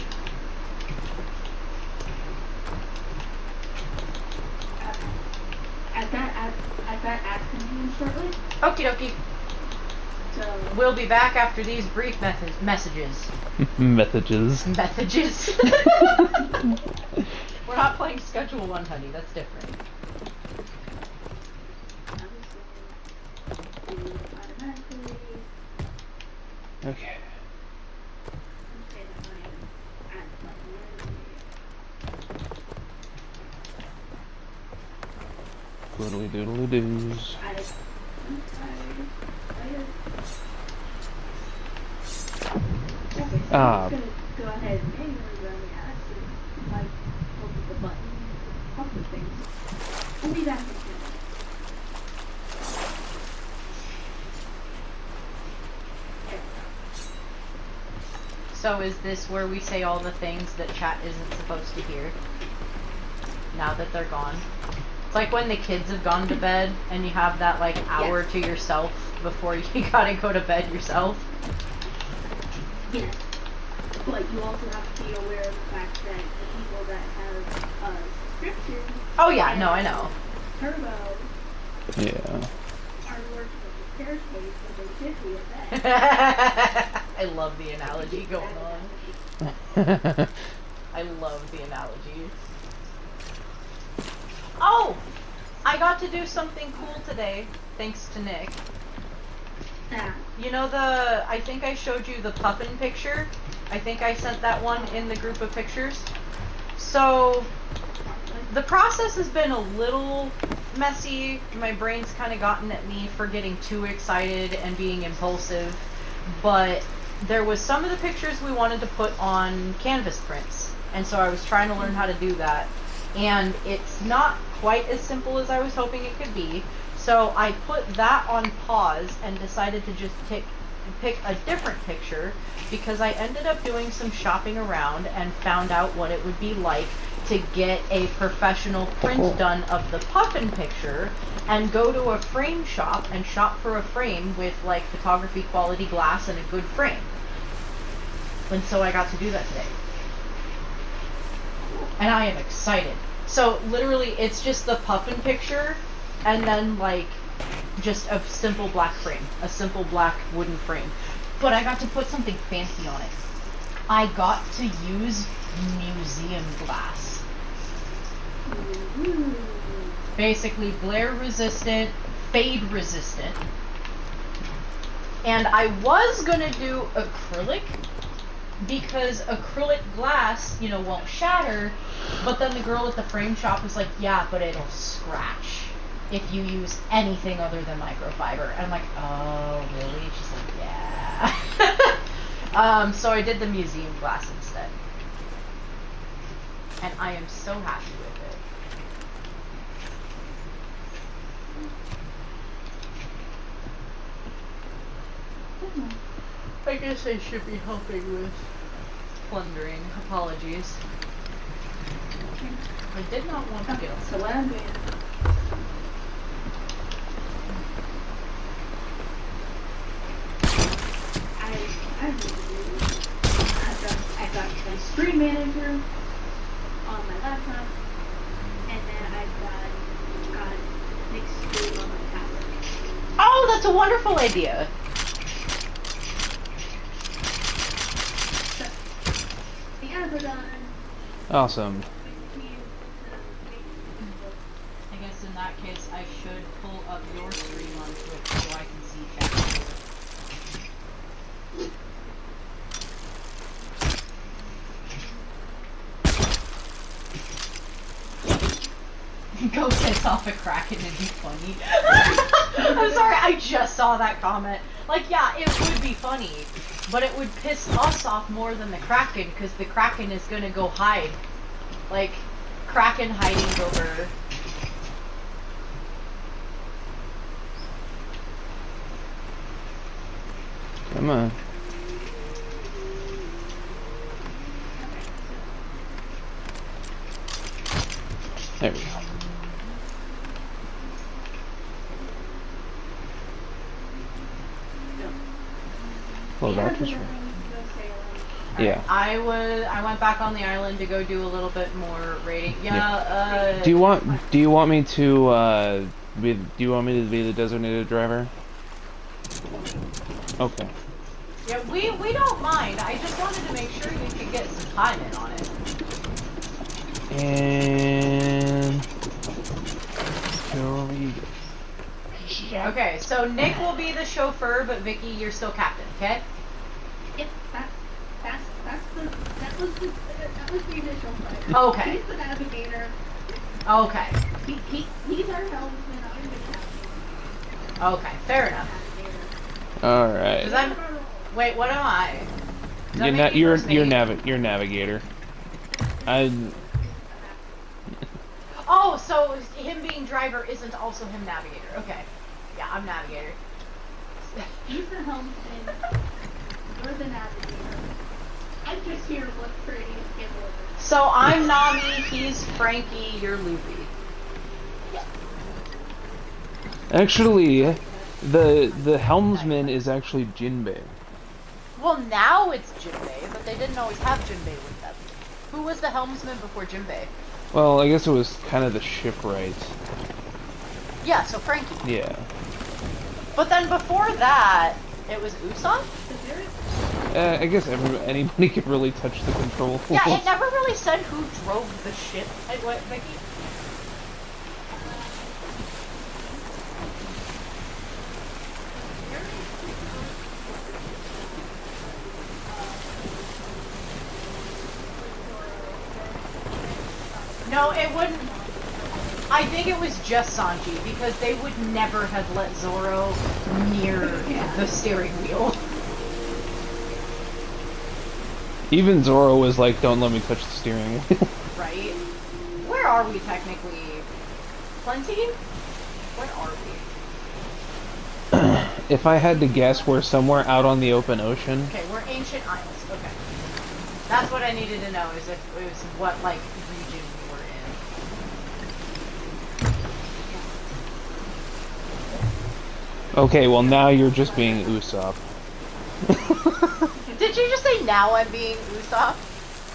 At that afternoon shortly. Okie dokie. So We'll be back after these brief messages. Messages. Messages. We're not playing Schedule 1, honey. That's different. automatically Okay. say that Twiddly doodly doos. Okay, so Ah. I'm just gonna go ahead and manually run the ads and like open the button, pump the things. I'll be back in a minute. So is this where we say all the things that chat isn't supposed to hear? Now that they're gone? It's like when the kids have gone to bed and you have that like hour to yourself before you gotta go to bed yourself. Yes. But you also have to be aware of the fact that the people that have subscriptions Oh yeah, no, I know. Turbo Yeah. are working with the staircase so they should be at bed. I love the analogy going on. I love the analogy. Oh! I got to do something cool today, thanks to Nick. Yeah. You know I think I showed you the puffin picture? I think I sent that one in the group of pictures. So, the process has been a little messy. My brain's kind of gotten at me for getting too excited and being impulsive. But there was some of the pictures we wanted to put on canvas prints. And so I was trying to learn how to do that. And it's not quite as simple as I was hoping it could be. So I put that on pause and decided to just pick a different picture because I ended up doing some shopping around and found out what it would be like to get a professional print done of the puffin picture and go to a frame shop and shop for a frame with like photography quality glass and a good frame. And so I got to do that today. And I am excited. So literally it's just the puffin picture and then like just a simple black frame, a simple black wooden frame. But I got to put something fancy on it. I got to use museum glass. Basically glare resistant, fade resistant. And I was gonna do acrylic because acrylic glass, won't shatter. But then the girl at the frame shop was like, yeah, but it'll scratch if you use anything other than microfiber. And I'm like, oh, really? She's like, yeah. So I did the museum glass instead. And I am so happy with it. I guess I should be helping with plundering. Apologies. I did not want to kill. So what I'm doing, I've got my Stream Manager on my laptop, and then I've got Nick's Stream on my tablet. Oh, that's a wonderful idea. So, the ads are done. Awesome. I guess in that case, I should pull up your stream on Twitch so I can see chat. Go piss off a Kraken and be funny. I'm sorry, I just saw that comment. Like, yeah, it would be funny, but it would piss us off more than the Kraken, because the Kraken is gonna go hide. Like, Kraken hiding over... Come on. There we go. Well, that was right. Yeah. I went back on the island to go do a little bit more raiding. Yeah. Do you want me to be the designated driver? Okay. Yeah, we don't mind. I just wanted to make sure you could get some time in on it. And here we go. Okay, so Nick will be the chauffeur, but Vicky, you're still captain, okay? Yep, that was the initial fight. Okay. He's the navigator. Okay. He's our helmsman. Okay, fair enough. Alright. Cause I'm. Wait, what am I? Does that make me You're first mate? navigator. Oh, so him being driver isn't also him navigator. Okay. Yeah, I'm navigator. He's the helmsman. You're the navigator. I'm just here with pretty and So I'm Nami, he's Frankie, you're Loopy. Actually, the helmsman is actually Jinbei. Well, now it's Jinbei, but they didn't always have Jinbei with them. Who was the helmsman before Jinbei? Well, I guess it was kind of the shipwright. Yeah, so Frankie. Yeah. But then before that, it was Usopp? I guess anybody could really touch the controls. Yeah, it never really said who drove the ship. What, Mickey? No, it wouldn't. I think it was just Sanji, because they would never have let Zoro near the steering wheel. Even Zoro was like, "Don't let me touch the steering wheel." Right? Where are we technically? Plenty? Where are we? If I had to guess, we're somewhere out on the open ocean. Okay, we're Ancient Isles. Okay. That's what I needed to know, is if it was what, like, region we were in. Okay, well now you're just being Usopp. Did you just say now I'm being Usopp?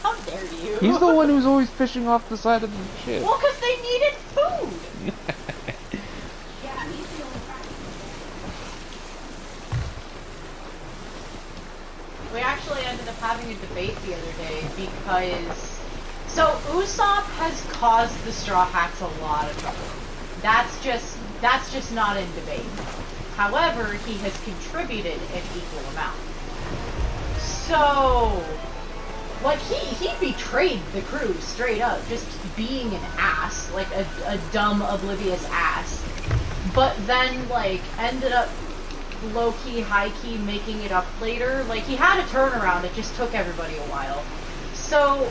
How dare you? He's the one who's always fishing off the side of the ship. Well, because they needed food! yeah, he's the only practical. We actually ended up having a debate the other day because... So, Usopp has caused the Straw Hats a lot of trouble. That's just not in debate. However, he has contributed an equal amount. So... Like, he betrayed the crew straight up, just being an ass, like a dumb, oblivious ass. But then, like, ended up low-key, high-key making it up later. Like, he had a turnaround, it just took everybody a while. So,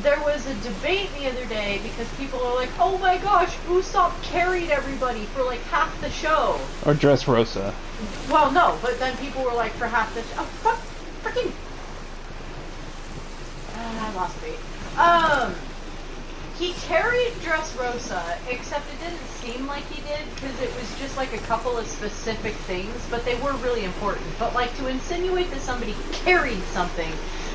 there was a debate the other day because people are like, oh my gosh, Usopp carried everybody for like half the show. Or Dressrosa. Well, no, but then people were like, for half the show. Oh, fuck, freaking... I lost weight. He carried Dressrosa, except it didn't seem like he did, because it was just like a couple of specific things, but they were really important. But like, to insinuate that somebody carried something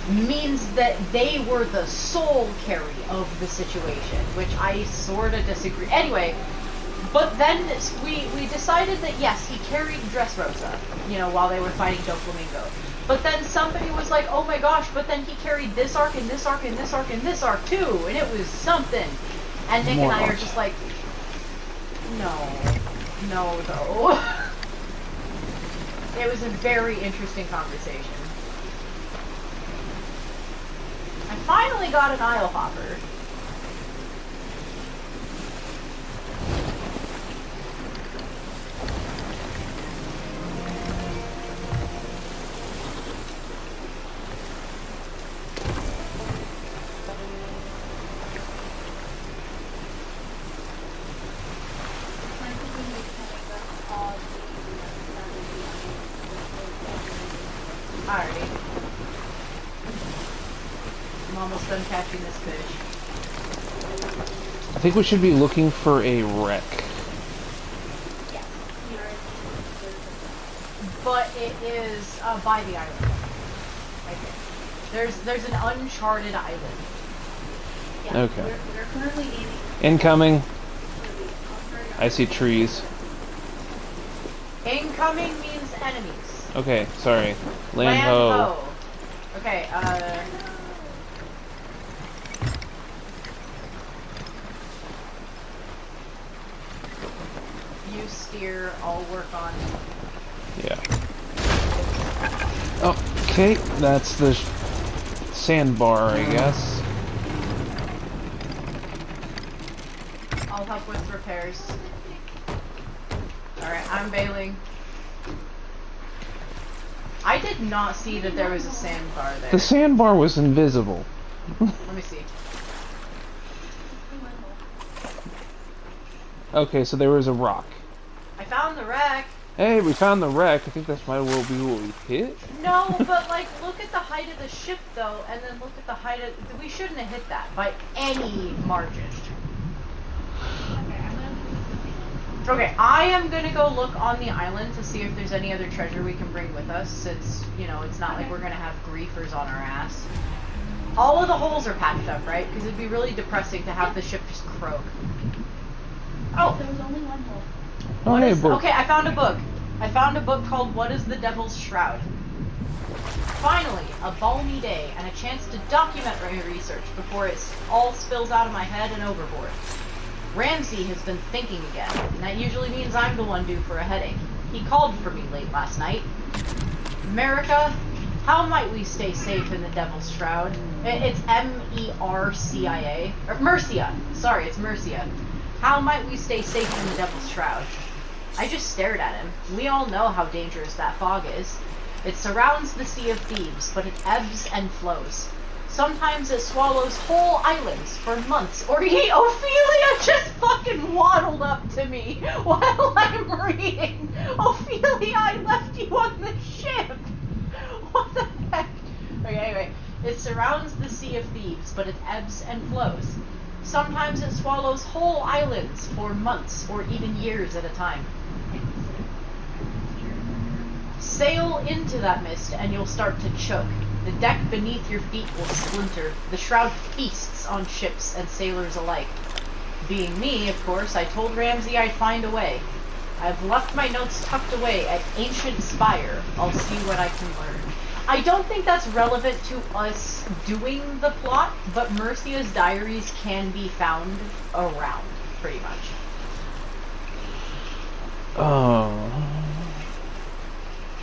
means that they were the sole carry of the situation, which I sort of disagree. Anyway, but then we decided that yes, he carried Dressrosa, you know, while they were fighting Doflamingo. But then somebody was like, oh my gosh, but then he carried this arc and this arc and this arc and this arc too, and it was something. And Nick and I are just like, no though. It was a very interesting conversation. I finally got an Isle Hopper. Alrighty. I'm almost done catching this fish. I think we should be looking for a wreck. Yes, we are. But it is by the island. Right there. There's an uncharted island. Yeah, Okay. We're currently aiming Incoming. for the uncharted I see trees. Incoming means enemies. Okay, sorry. Land ho. Okay, you steer, I'll work on... Yeah. Okay, that's the sandbar, I guess. I'll help with repairs. Alright, I'm bailing. I did not see that there was a sandbar there. The sandbar was invisible. Let me see. Okay, so there was a rock. I found the wreck. Hey, we found the wreck. I think that's might well be what we hit. No, but like, look at the height of the ship though, and then look at the height of. We shouldn't have hit that by any margin. Okay, I am gonna go look on the island to see if there's any other treasure we can bring with us, since, you know, it's not like we're gonna have griefers on our ass. All of the holes are patched up, right? Because it'd be really depressing to have the ship just croak. Oh! There was only one hole. Oh, hey, book. Okay, I found a book. I found a book called What is the Devil's Shroud? Finally, a balmy day and a chance to document my research before it all spills out of my head and overboard. Ramsey has been thinking again, and that usually means I'm the one due for a headache. He called for me late last night. America, how might we stay safe in the Devil's Shroud? It's M-E-R-C-I-A. Or Mercia. Sorry, it's Mercia. How might we stay safe in the Devil's Shroud? I just stared at him. We all know how dangerous that fog is. It surrounds the Sea of Thieves, but it ebbs and flows. Sometimes it swallows whole islands for months, or Ophelia just fucking waddled up to me while I'm reading. Ophelia, I left you on the ship. What the heck? Okay, anyway. It surrounds the Sea of Thieves, but it ebbs and flows. Sometimes it swallows whole islands for months, or even years at a time. Sail into that mist and you'll start to choke. The deck beneath your feet will splinter. The shroud feasts on ships and sailors alike. Being me, of course, I told Ramsey I'd find a way. I've left my notes tucked away at Ancient Spire. I'll see what I can learn. I don't think that's relevant to us doing the plot, but Mercia's diaries can be found around, pretty much. Oh.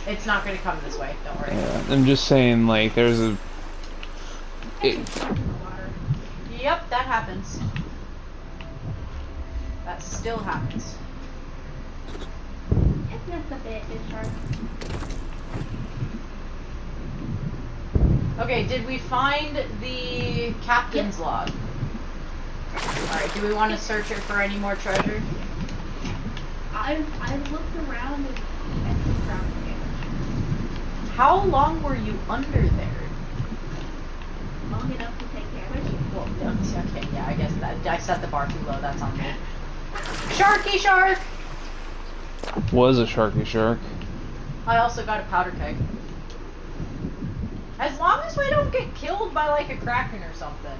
It's not going to come this way, don't worry. Yeah, I'm just saying, like, there's a... Yep, that happens. That still happens. It's just a bit, it's hard. Okay, did we find the captain's log? Alright, do we want to search it for any more treasure? I looked around and found it. How long were you under there? Long enough to take damage. Well, okay, yeah, I guess that I set the bar too low, that's on me. Sharky shark! Was a sharky shark. I also got a powder keg. As long as we don't get killed by like a kraken or something.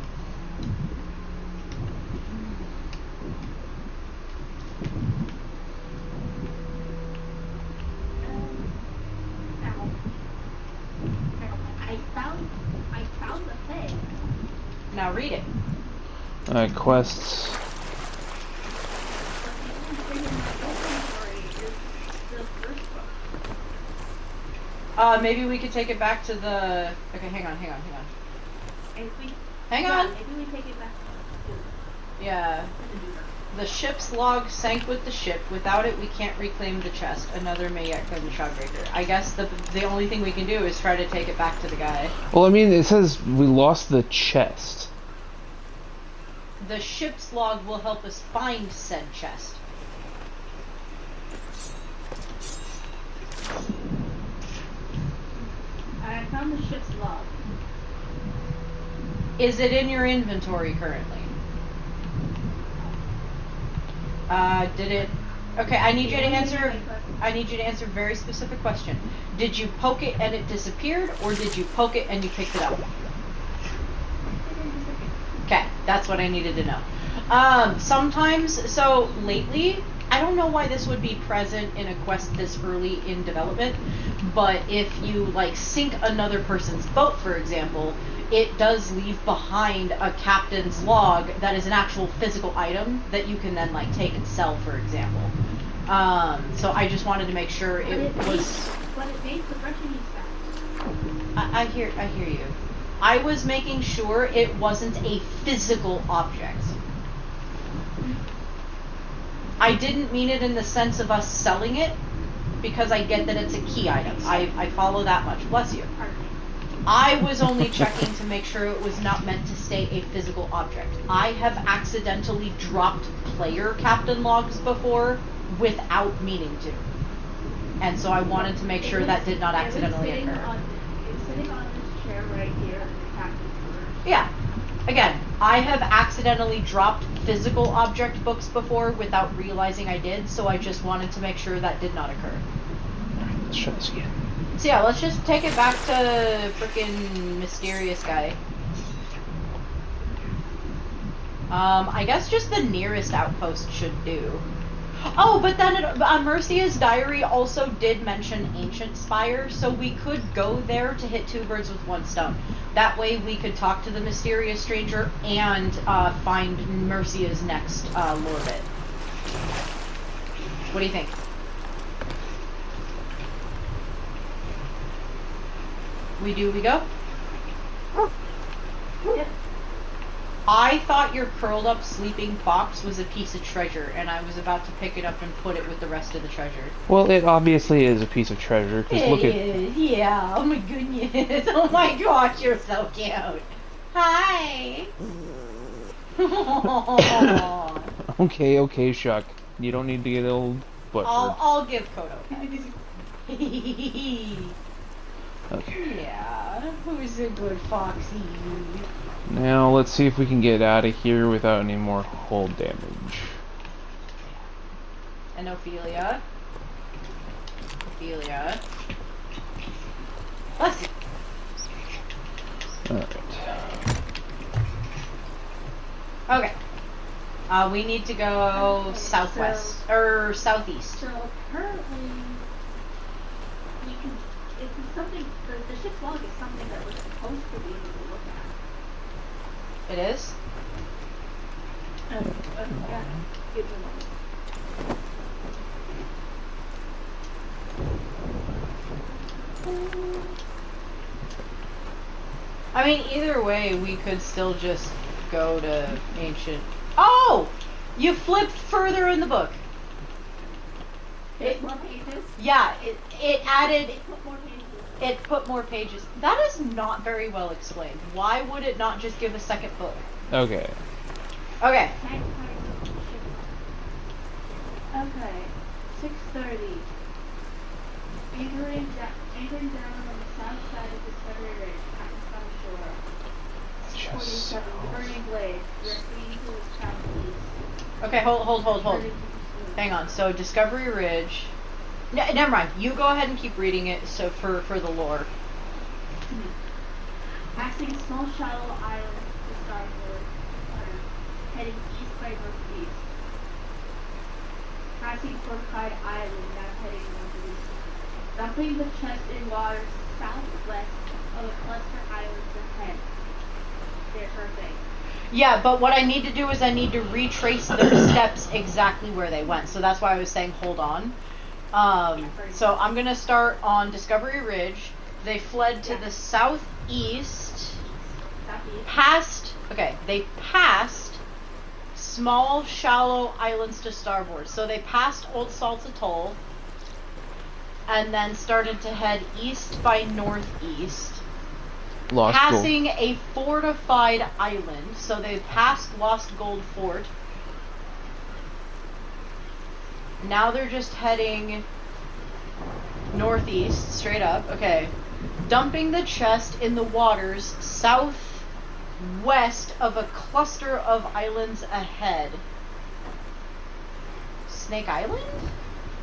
I found the thing. Now read it. Quests. The only thing in my inventory is the first book. Maybe we could take it back to the... Okay, hang on. And if we, Hang on. maybe we take it back to Yeah. the Duber. The ship's log sank with the ship. Without it, we can't reclaim the chest. Another may yet claim the Shroudbreaker. I guess the only thing we can do is try to take it back to the guy. Well, I mean, it says we lost the chest. The ship's log will help us find said chest. I found the ship's log. Is it in your inventory currently? Did it... Okay, I need you to answer... I need you to answer a very specific question. Did you poke it and it disappeared, or did you poke it and you picked it up? Okay, that's what I needed to know. Sometimes, so lately, I don't know why this would be present in a quest this early in development, but if you, like, sink another person's boat, for example, it does leave behind a captain's log that is an actual physical item that you can then, like, take and sell, for example. So I just wanted to make sure it was... But it made the reckoning fast. I hear you. I was making sure it wasn't a physical object. I didn't mean it in the sense of us selling it, because I get that it's a key item. I follow that much. Bless you. Pardon me. I was only checking to make sure it was not meant to stay a physical object. I have accidentally dropped player captain logs before without meaning to. And so I wanted to make sure that did not accidentally It was occur. sitting on this chair right here in the captain's quarters. Yeah. Again, I have accidentally dropped physical object books before without realizing I did, so I just wanted to make sure that did not occur. Let's try this again. So yeah, let's just take it back to frickin' mysterious guy. I guess just the nearest outpost should do. Oh, but then Mercia's diary also did mention Ancient Spire, so we could go there to hit two birds with one stone. That way we could talk to the mysterious stranger and find Mercia's next lore bit. What do you think? We do, we go? Yep. I thought your curled up sleeping fox was a piece of treasure, and I was about to pick it up and put it with the rest of the treasure. Well, it obviously is a piece of treasure, because look at... Yeah, oh my goodness. Oh my gosh, you're so cute. Hi. Aw. Okay, Shuck. You don't need to get old buttered. I'll give Kodo pets. Okay. Yeah, who's a good foxy? Now, let's see if we can get out of here without any more hull damage. And Ophelia. Bless you. Alright. Okay. We need to go southwest, or southeast. So apparently, we can. It's something. The ship's log is something that we're supposed to be able to look at. It is? Yeah. Give me a moment. I mean, either way, we could still just go to ancient. Oh! You flipped further in the book. There's more pages. Yeah, it added. Put more pages. It put more pages. That is not very well explained. Why would it not just give a second book? Okay. Okay. Okay. 6:30. Anchoring down on the south side of Discovery Ridge, Pakistan shore. 47. The burning blade. Directly to the southeast. Okay, hold. Burning to the east. Hang on. So Discovery Ridge. Never mind. You go ahead and keep reading it. So for the lore. Passing small shallow islands to starboard, heading east by northeast. Passing fortified island, now heading northeast. Dumping the chest in waters southwest of a cluster islands ahead. There's her thing. Yeah, but what I need to do is I need to retrace their steps exactly where they went. So that's why I was saying hold on. So I'm gonna start on Discovery Ridge. They fled to the southeast. Southeast. They passed small, shallow islands to starboard. So they passed Old Salts Atoll and then started to head east by northeast. Lost Passing a fortified island. So they passed Lost Gold Fort. Now they're just heading northeast, straight up. Okay. Dumping the chest in the waters southwest of a cluster of islands ahead. Snake Island?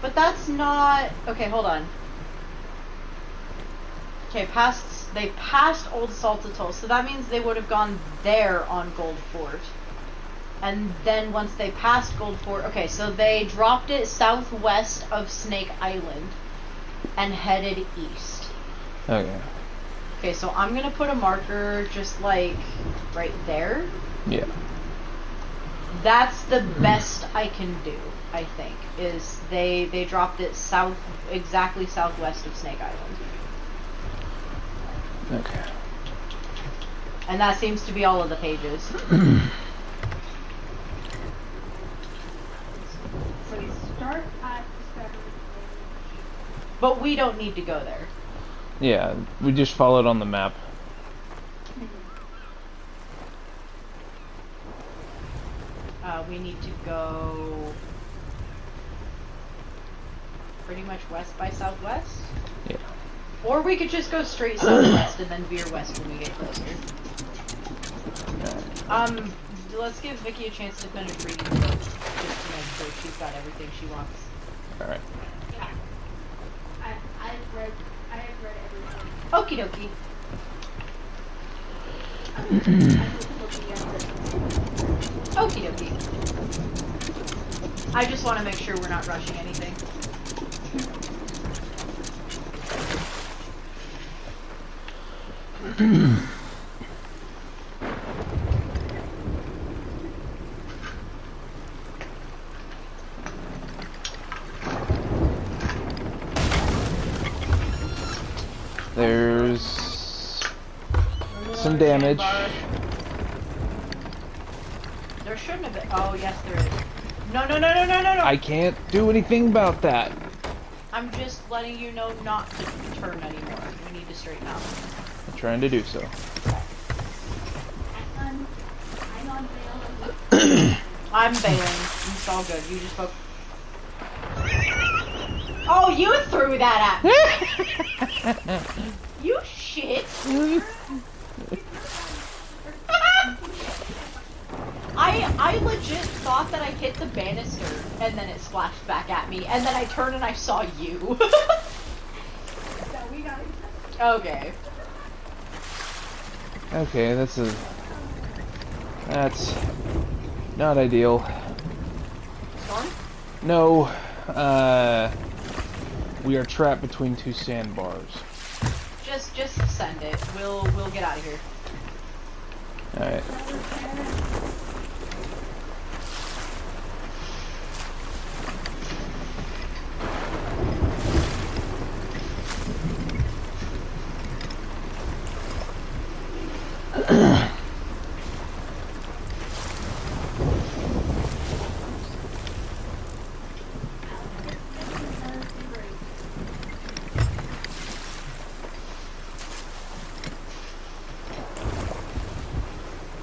But that's not... Okay, hold on. Okay, they passed Old Salt Atoll, so that means they would have gone there on Gold Fort. And then once they passed Gold Fort... Okay, so they dropped it southwest of Snake Island and headed east. Okay. Okay, so I'm gonna put a marker just like right there. Yeah. That's the best I can do, I think, is they dropped it exactly southwest of Snake Island. Okay. And that seems to be all of the pages. So we don't need to go there. Yeah, we just followed on the map. We need to go pretty much west by southwest. Yeah. Or we could just go straight southwest and then veer west when we get closer. Let's give Vicky a chance to finish reading the book, just to make sure she's got everything she wants. Alright. Yeah. I've read everything. Okie dokie. I'm just looking at this. Okie dokie. I just want to make sure we're not rushing anything. There's some damage. There shouldn't have been. Oh, yes, there is. No, no, no, no, no, no, no. I can't do anything about that. I'm just letting you know not to turn anymore. We need to straighten out. I'm trying to do so. I'm on bail. I'm bailing. It's all good. You just focus. Oh, you threw that at me! You shit! I legit thought that I hit the banister and then it splashed back at me, and then I turned and I saw you. So we got it. Okay. Okay, that's not ideal. Storm? No, we are trapped between two sandbars. Just send it. We'll get out of here. Alright.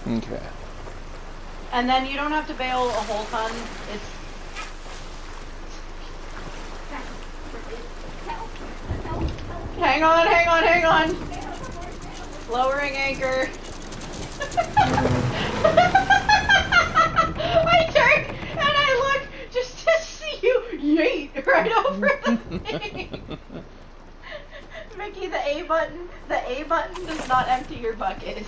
Okay. And then you don't have to bail a whole ton. It's hang on, hang on, hang on. Lowering anchor. I turn and I look just to see you yeet right over the thing. Mickey, the A button does not empty your bucket.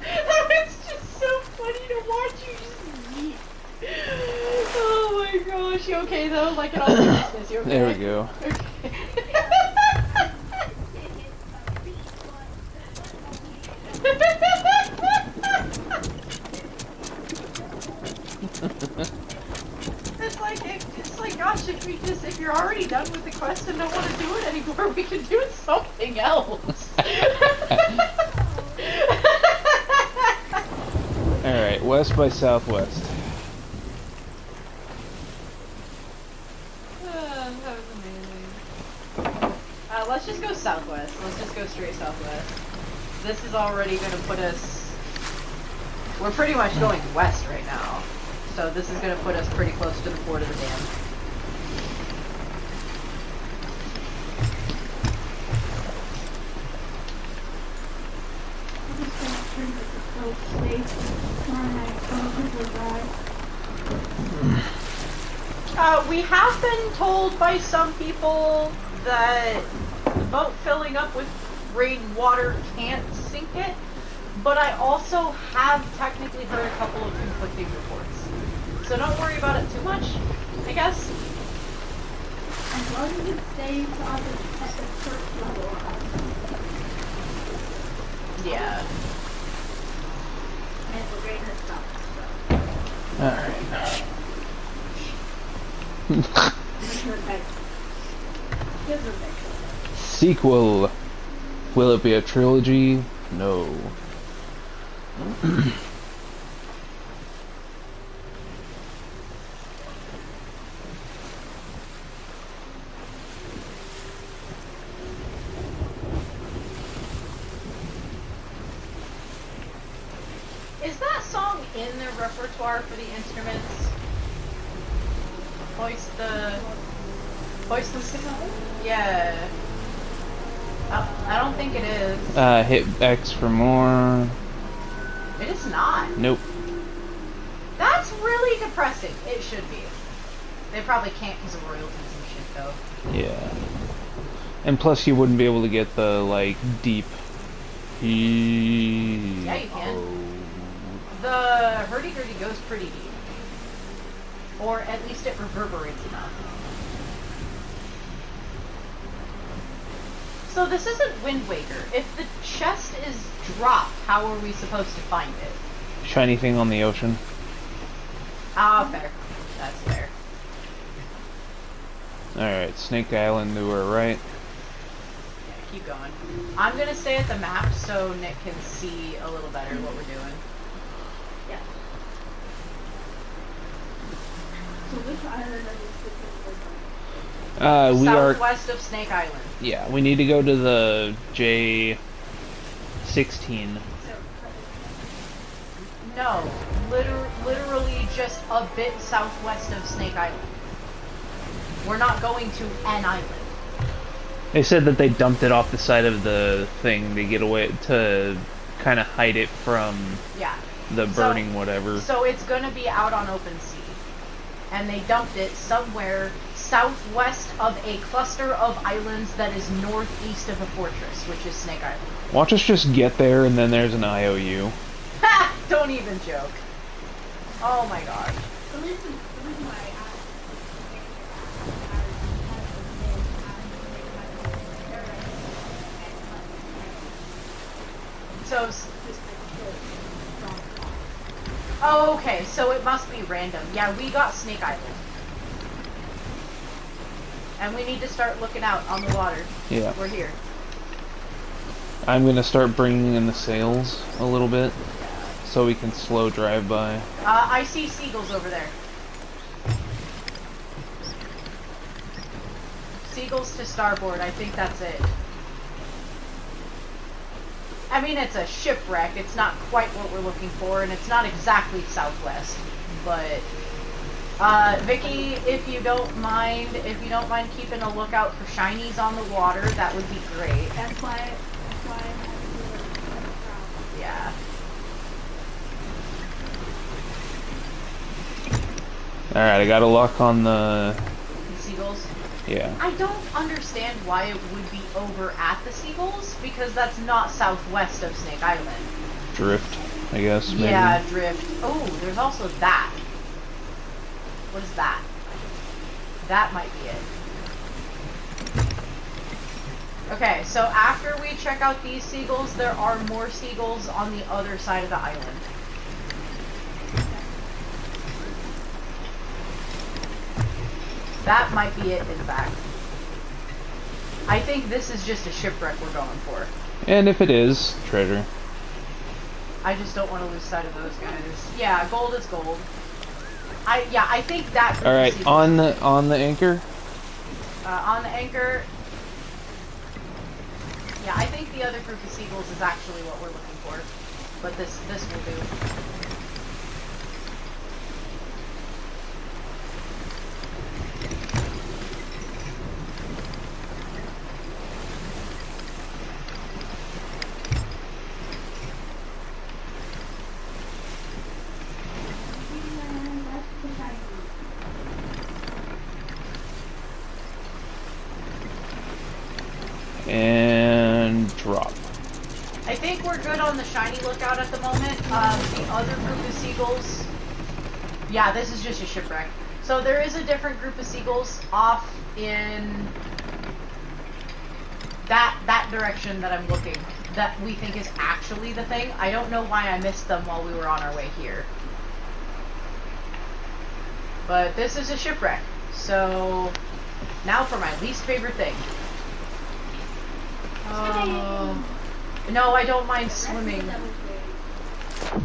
That was just so funny to watch you just yeet. Oh my gosh, you okay though? Like in all seriousness, you okay? There we go. Okay. It's like, gosh, if you're already done with the quest and don't want to do it anymore, we can do something else. Alright, west by southwest. That was amazing. Let's just go southwest. Let's just go straight southwest. This is already going to put us... We're pretty much going west right now. So this is going to put us pretty close to the port of the dam. We have been told by some people that the boat filling up with rainwater can't sink it, but I also have technically heard a couple of conflicting reports. So don't worry about it too much, I guess. As long as it stays on the first level. Yeah. And the rain has stopped. Alright. Sequel. Will it be a trilogy? No. in their repertoire for the instruments. Hoist the signal? Yeah. I don't think it is. Hit X for more. It is not. Nope. That's really depressing. It should be. They probably can't because of royalties and shit, though. Yeah. And plus, you wouldn't be able to get the, like, deep. Yeah, you can. The hurdy-gurdy goes pretty deep. Or at least it reverberates enough. So this isn't Wind Waker. If the chest is dropped, how are we supposed to find it? Shiny thing on the ocean. Ah, fair. That's fair. Alright, Snake Island to our right. Yeah, keep going. I'm gonna stay at the map so Nick can see a little better what we're doing. Yeah. So which island are we specifically going? Southwest of Snake Island. Yeah, we need to go to the J16. No, literally just a bit southwest of Snake Island. We're not going to an island. They said that they dumped it off the side of the thing to get away, to kind of hide it from the burning whatever. So it's going to be out on open sea. And they dumped it somewhere southwest of a cluster of islands that is northeast of a fortress, which is Snake Island. Watch us just get there and then there's an IOU. Ha! Don't even joke. Oh my god. The reason why I So, oh, okay, so it must be random. Yeah, we got Snake Island. And we need to start looking out on the water. Yeah. We're here. I'm gonna start bringing in the sails a little bit, so we can slow drive by. I see seagulls over there. Seagulls to starboard, I think that's it. I mean, it's a shipwreck. It's not quite what we're looking for, and it's not exactly southwest. But, Vicky, if you don't mind keeping a lookout for shinies on the water, that would be great. That's why I had to do it. Yeah. Alright, I got a lock on the... Seagulls? Yeah. I don't understand why it would be over at the Seagulls, because that's not southwest of Snake Island. Drift, I guess, maybe. Yeah, drift. Oh, there's also that. What is that? That might be it. Okay, so after we check out these seagulls, there are more seagulls on the other side of the island. That might be it, in fact. I think this is just a shipwreck we're going for. And if it is, treasure. I just don't want to lose sight of those guys. Yeah, gold is gold. I think that. All right, on the anchor. On the anchor. Yeah, I think the other group of seagulls is actually what we're looking for, but this will do. And drop. I think we're good on the shiny lookout at the moment. The other group of seagulls... Yeah, this is just a shipwreck. So there is a different group of seagulls off in that direction that I'm looking, that we think is actually the thing. I don't know why I missed them while we were on our way here. But this is a shipwreck. So now for my least favorite thing. No, I don't mind swimming.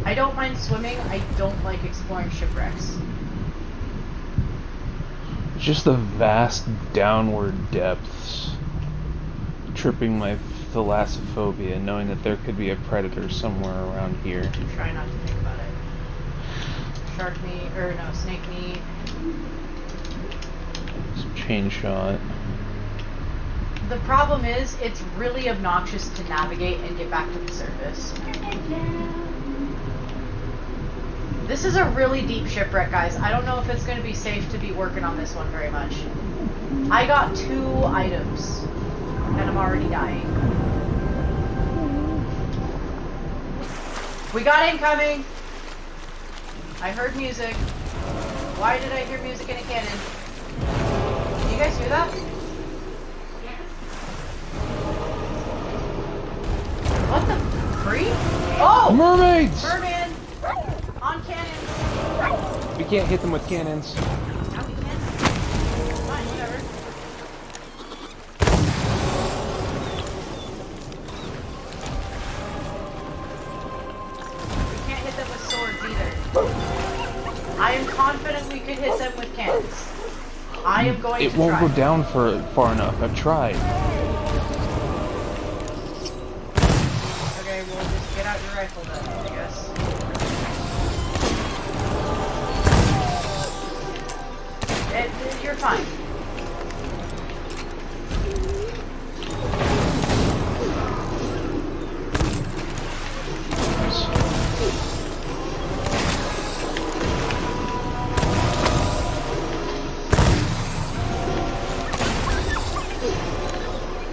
I don't mind swimming. I don't like exploring shipwrecks. Just the vast downward depths. Tripping my thalassophobia, knowing that there could be a predator somewhere around here. Try not to think about it. shark meat, or no, snake meat. Some chain shot. The problem is, it's really obnoxious to navigate and get back to the surface. This is a really deep shipwreck, guys. I don't know if it's going to be safe to be working on this one very much. I got 2 items, and I'm already dying. We got incoming! I heard music. Why did I hear music in a cannon? Can you guys hear that? What the freak? Oh! Mermaids! Merman! On cannons! We can't hit them with cannons. Now we can. Fine, whatever. We can't hit them with swords either. I am confident we could hit them with cannons. I am going to try. It won't go down for far enough. I've tried. Okay, well, just get out your rifle then, I guess. You're fine.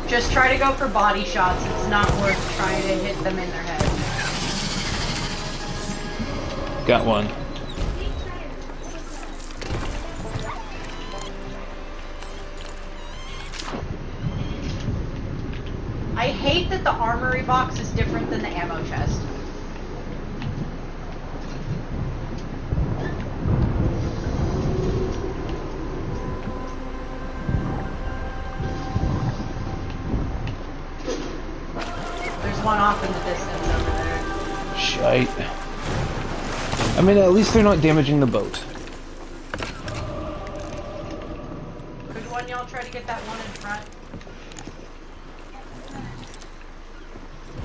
Just try to go for body shots. It's not worth trying to hit them in their head. Got one. I hate that the armory box is different than the ammo chest. There's one off in the distance over there. Shite. I mean, at least they're not damaging the boat. Could one of y'all try to get that one in front?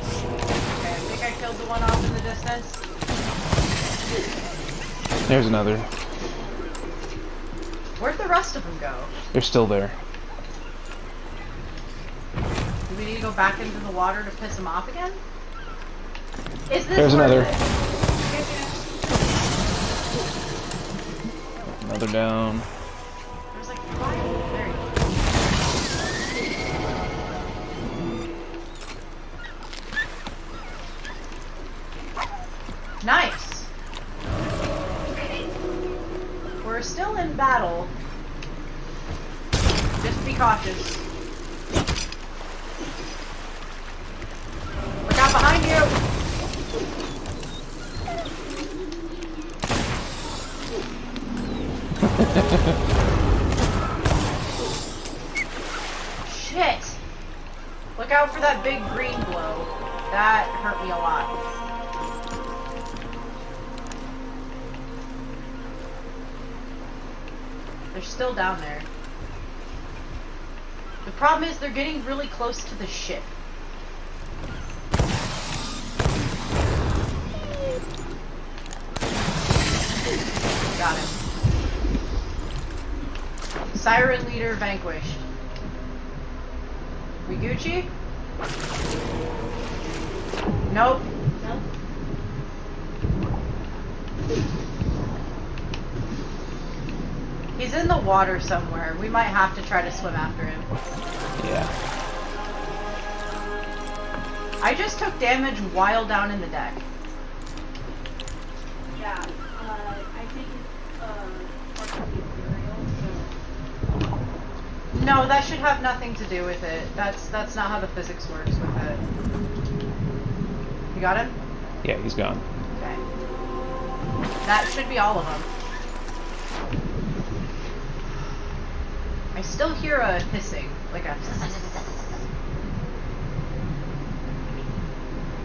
Okay, I think I killed the one off in the distance. There's another. Where'd the rest of them go? They're still there. Do we need to go back into the water to piss them off again? Is this There's worth another. it? Another down. There's like 5. There you go. Nice. We're still in battle. Just be cautious. Look out behind you! Shit! Look out for that big green glow. That hurt me a lot. They're still down there. The problem is they're getting really close to the ship. Got him. Siren leader vanquished. We Gucci? Nope. Nope. He's in the water somewhere. We might have to try to swim after him. Yeah. I just took damage while down in the deck. Yeah, I think it's part of the material, so... No, that should have nothing to do with it. That's not how the physics works with it. You got him? Yeah, he's gone. Okay. That should be all of them. I still hear a hissing, like a... I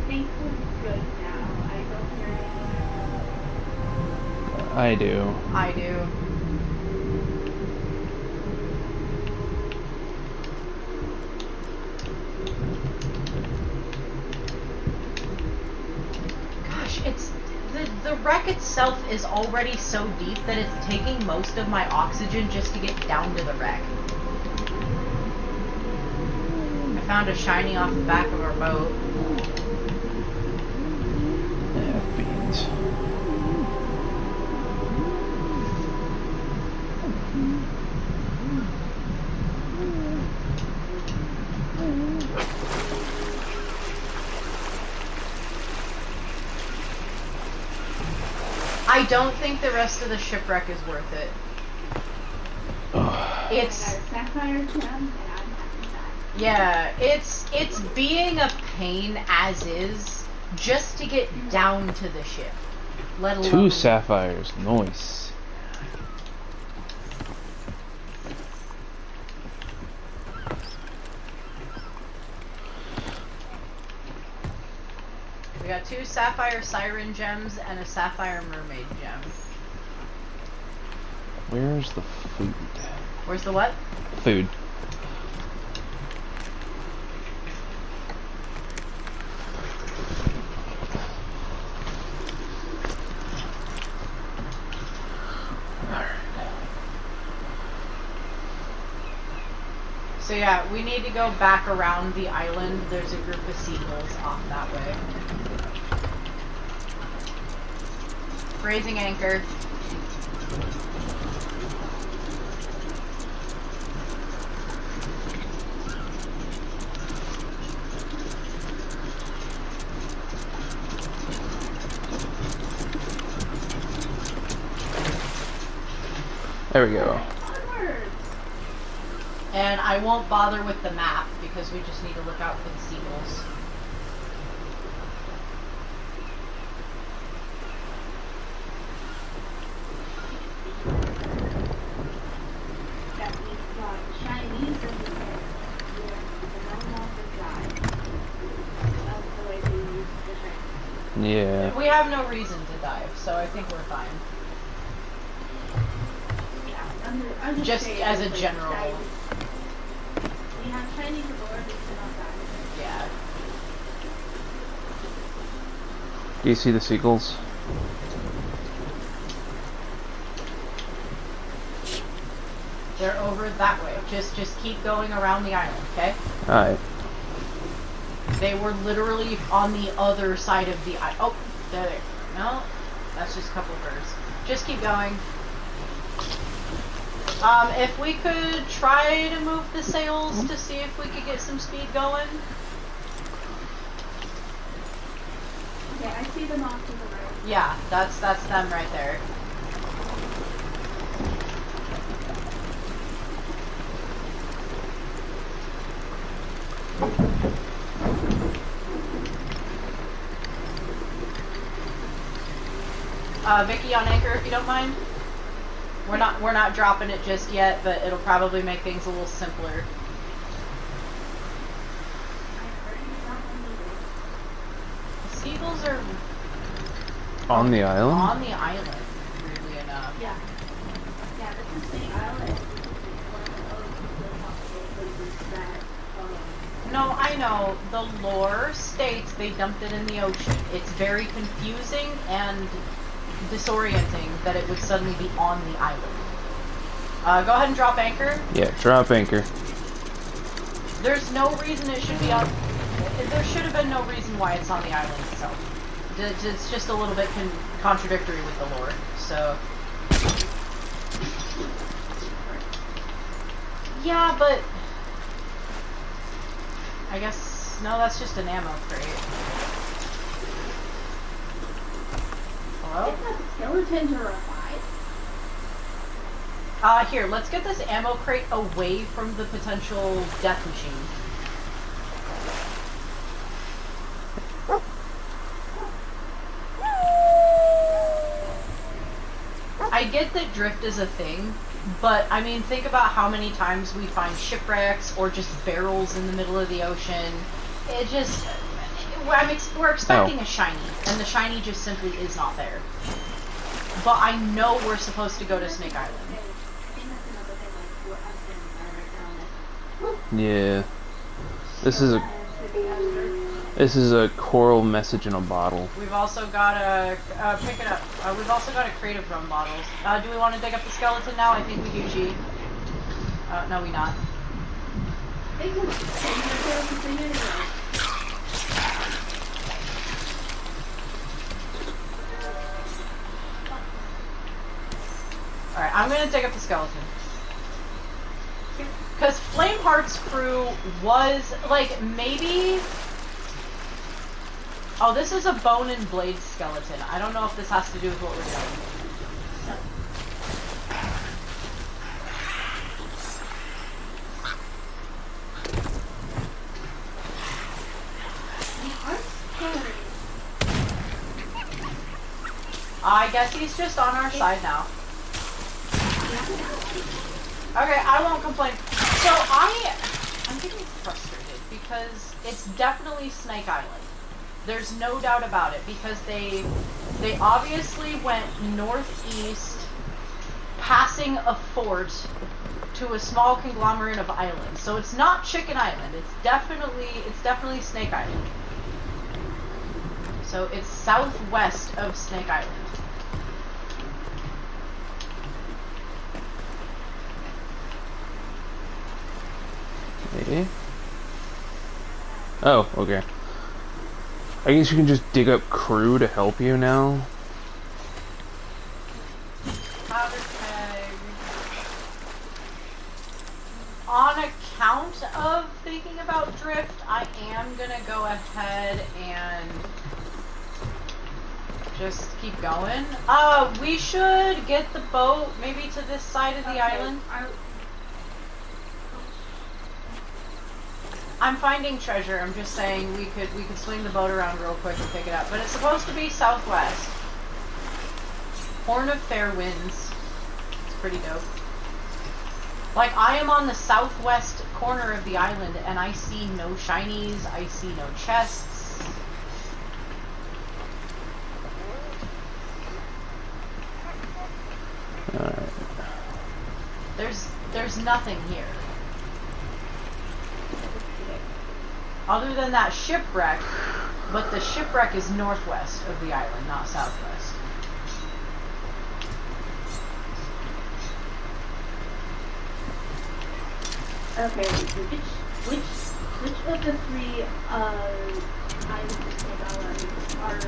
think we're good now. I don't hear anything. I do. I do. Gosh, it's the wreck itself is already so deep that it's taking most of my oxygen just to get down to the wreck. I found a shiny off the back of our boat. Yeah, beans. I don't think the rest of the shipwreck is worth it. It's Sapphire gem, and I'm happy that. yeah, it's being a pain as is just to get down to the ship. Let alone 2 sapphires, nice. We got 2 sapphire siren gems and a sapphire mermaid gem. Where's the food? Where's the what? Food. So yeah, we need to go back around the island. There's a group of seagulls off that way. Raising anchor. There we go. And I won't bother with the map because we just need to look out for the seagulls. That we've got Chinese in the air. Yeah, the no longer die. That's the way we use the Chinese. Yeah. We have no reason to dive, so I think we're fine. Yeah, I'm Just saying, as a like, general. Chinese. We have Chinese aboard, we cannot die. Yeah. Do you see the seagulls? They're over that way. Just keep going around the island, okay? Alright. They were literally on the other side of the island. Oh, there. No, that's just a couple of birds. Just keep going. If we could try to move the sails to see if we could get some speed going. Okay, I see them off to the right. Yeah, that's them right there. Vicky on anchor if you don't mind. We're not dropping it just yet, but it'll probably make things a little simpler. The seagulls are On the island? on the island, weirdly enough. Yeah. Yeah, this is the island. This is one of the possible places that, No, I know. The lore states they dumped it in the ocean. It's very confusing and disorienting that it would suddenly be on the island. Go ahead and drop anchor. Yeah, drop anchor. There's no reason it should be on. There should have been no reason why it's on the island itself. It's just a little bit contradictory with the lore. So. Yeah, but. I guess. No, that's just an ammo crate. Hello? if the skeletons are alive, Here, let's get this ammo crate away from the potential death machine. I get that drift is a thing, but I mean, think about how many times we find shipwrecks or just barrels in the middle of the ocean. It just, we're expecting a shiny, and the shiny just simply is not there. But I know we're supposed to go to Snake Island. I think that's another thing, like, what I'm saying right now. Yeah. This is a... This is a coral message in a bottle. We've also got a pick it up. We've also got a crate of rum bottles. Do we want to dig up the skeleton now? I think we do, G. No, we not. Alright, I'm gonna dig up the skeleton. Because Flameheart's crew was, like, maybe... Oh, this is a bone and blade skeleton. I don't know if this has to do with what we're doing. I guess he's just on our side now. Okay, I won't complain. So I'm getting frustrated because it's definitely Snake Island. There's no doubt about it because they obviously went northeast, passing a fort to a small conglomerate of islands. So it's not Chicken Island. It's definitely Snake Island. So it's southwest of Snake Island. Okay. Oh, okay. I guess you can just dig up crew to help you now. Powder keg. On account of thinking about drift, I am gonna go ahead and just keep going. We should get the boat maybe to this side of the island. I'm finding treasure. I'm just saying we could swing the boat around real quick and pick it up. But it's supposed to be southwest. Horn of Fair Winds. It's pretty dope. Like, I am on the southwest corner of the island and I see no shinies. I see no chests. Alright. There's nothing here. Other than that shipwreck, but the shipwreck is northwest of the island, not southwest. Okay, which of the three islands in Snake Island are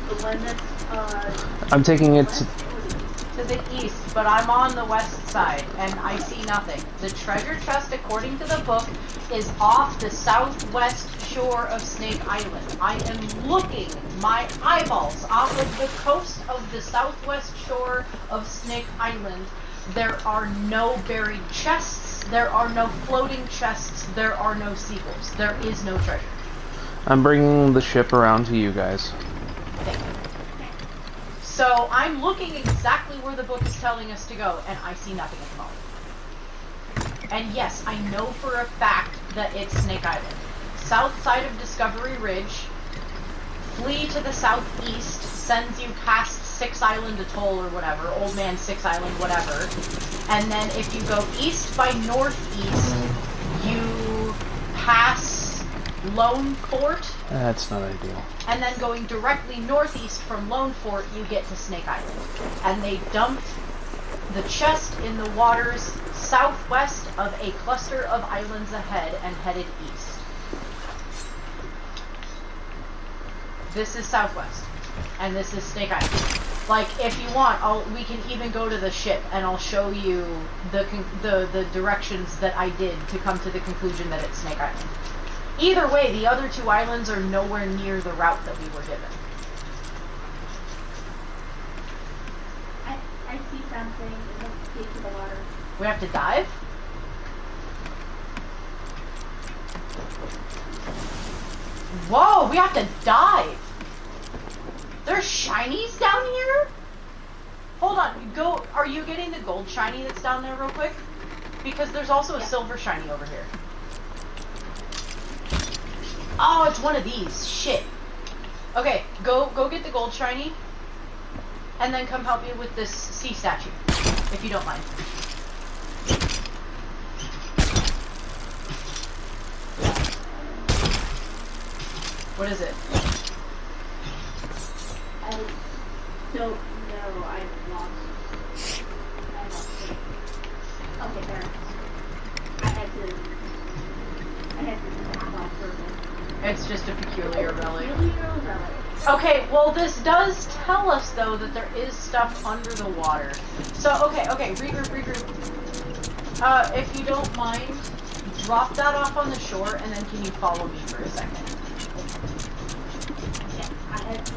the one that's I'm taking it to the east, but I'm on the west side, and I see nothing. The treasure chest, according to the book, is off the southwest shore of Snake Island. I am looking my eyeballs off of the coast of the southwest shore of Snake Island. There are no buried chests. There are no floating chests. There are no seagulls. There is no treasure. I'm bringing the ship around to you guys. Thank you. So I'm looking exactly where the book is telling us to go, and I see nothing at the moment. And yes, I know for a fact that it's Snake Island. South side of Discovery Ridge. Flee to the southeast, sends you past Six Island Atoll or whatever, Old Man Six Island, whatever. And then if you go east by northeast, you pass Lone Fort. That's not ideal. And then going directly northeast from Lone Fort, you get to Snake Island. And they dumped the chest in the waters southwest of a cluster of islands ahead and headed east. This is southwest. And this is Snake Island. Like, if you want, we can even go to the ship and I'll show you the directions that I did to come to the conclusion that it's Snake Island. Either way, the other two islands are nowhere near the route that we were given. I see something in the deep of the water. We have to dive? Whoa, we have to dive! There's shinies down here? Hold on, are you getting the gold shiny that's down there real quick? Because there's also a silver shiny over here. Oh, it's one of these. Shit. Okay, go get the gold shiny. And then come help me with this sea statue. If you don't mind. What is it? I don't know. I lost it. Okay, there. I had to tap off purpose. It's just a peculiar relic. Peculiar relic. Okay, well this does tell us though that there is stuff under the water. So okay, regroup. If you don't mind, drop that off on the shore and then can you follow me for a second? Yeah, I had to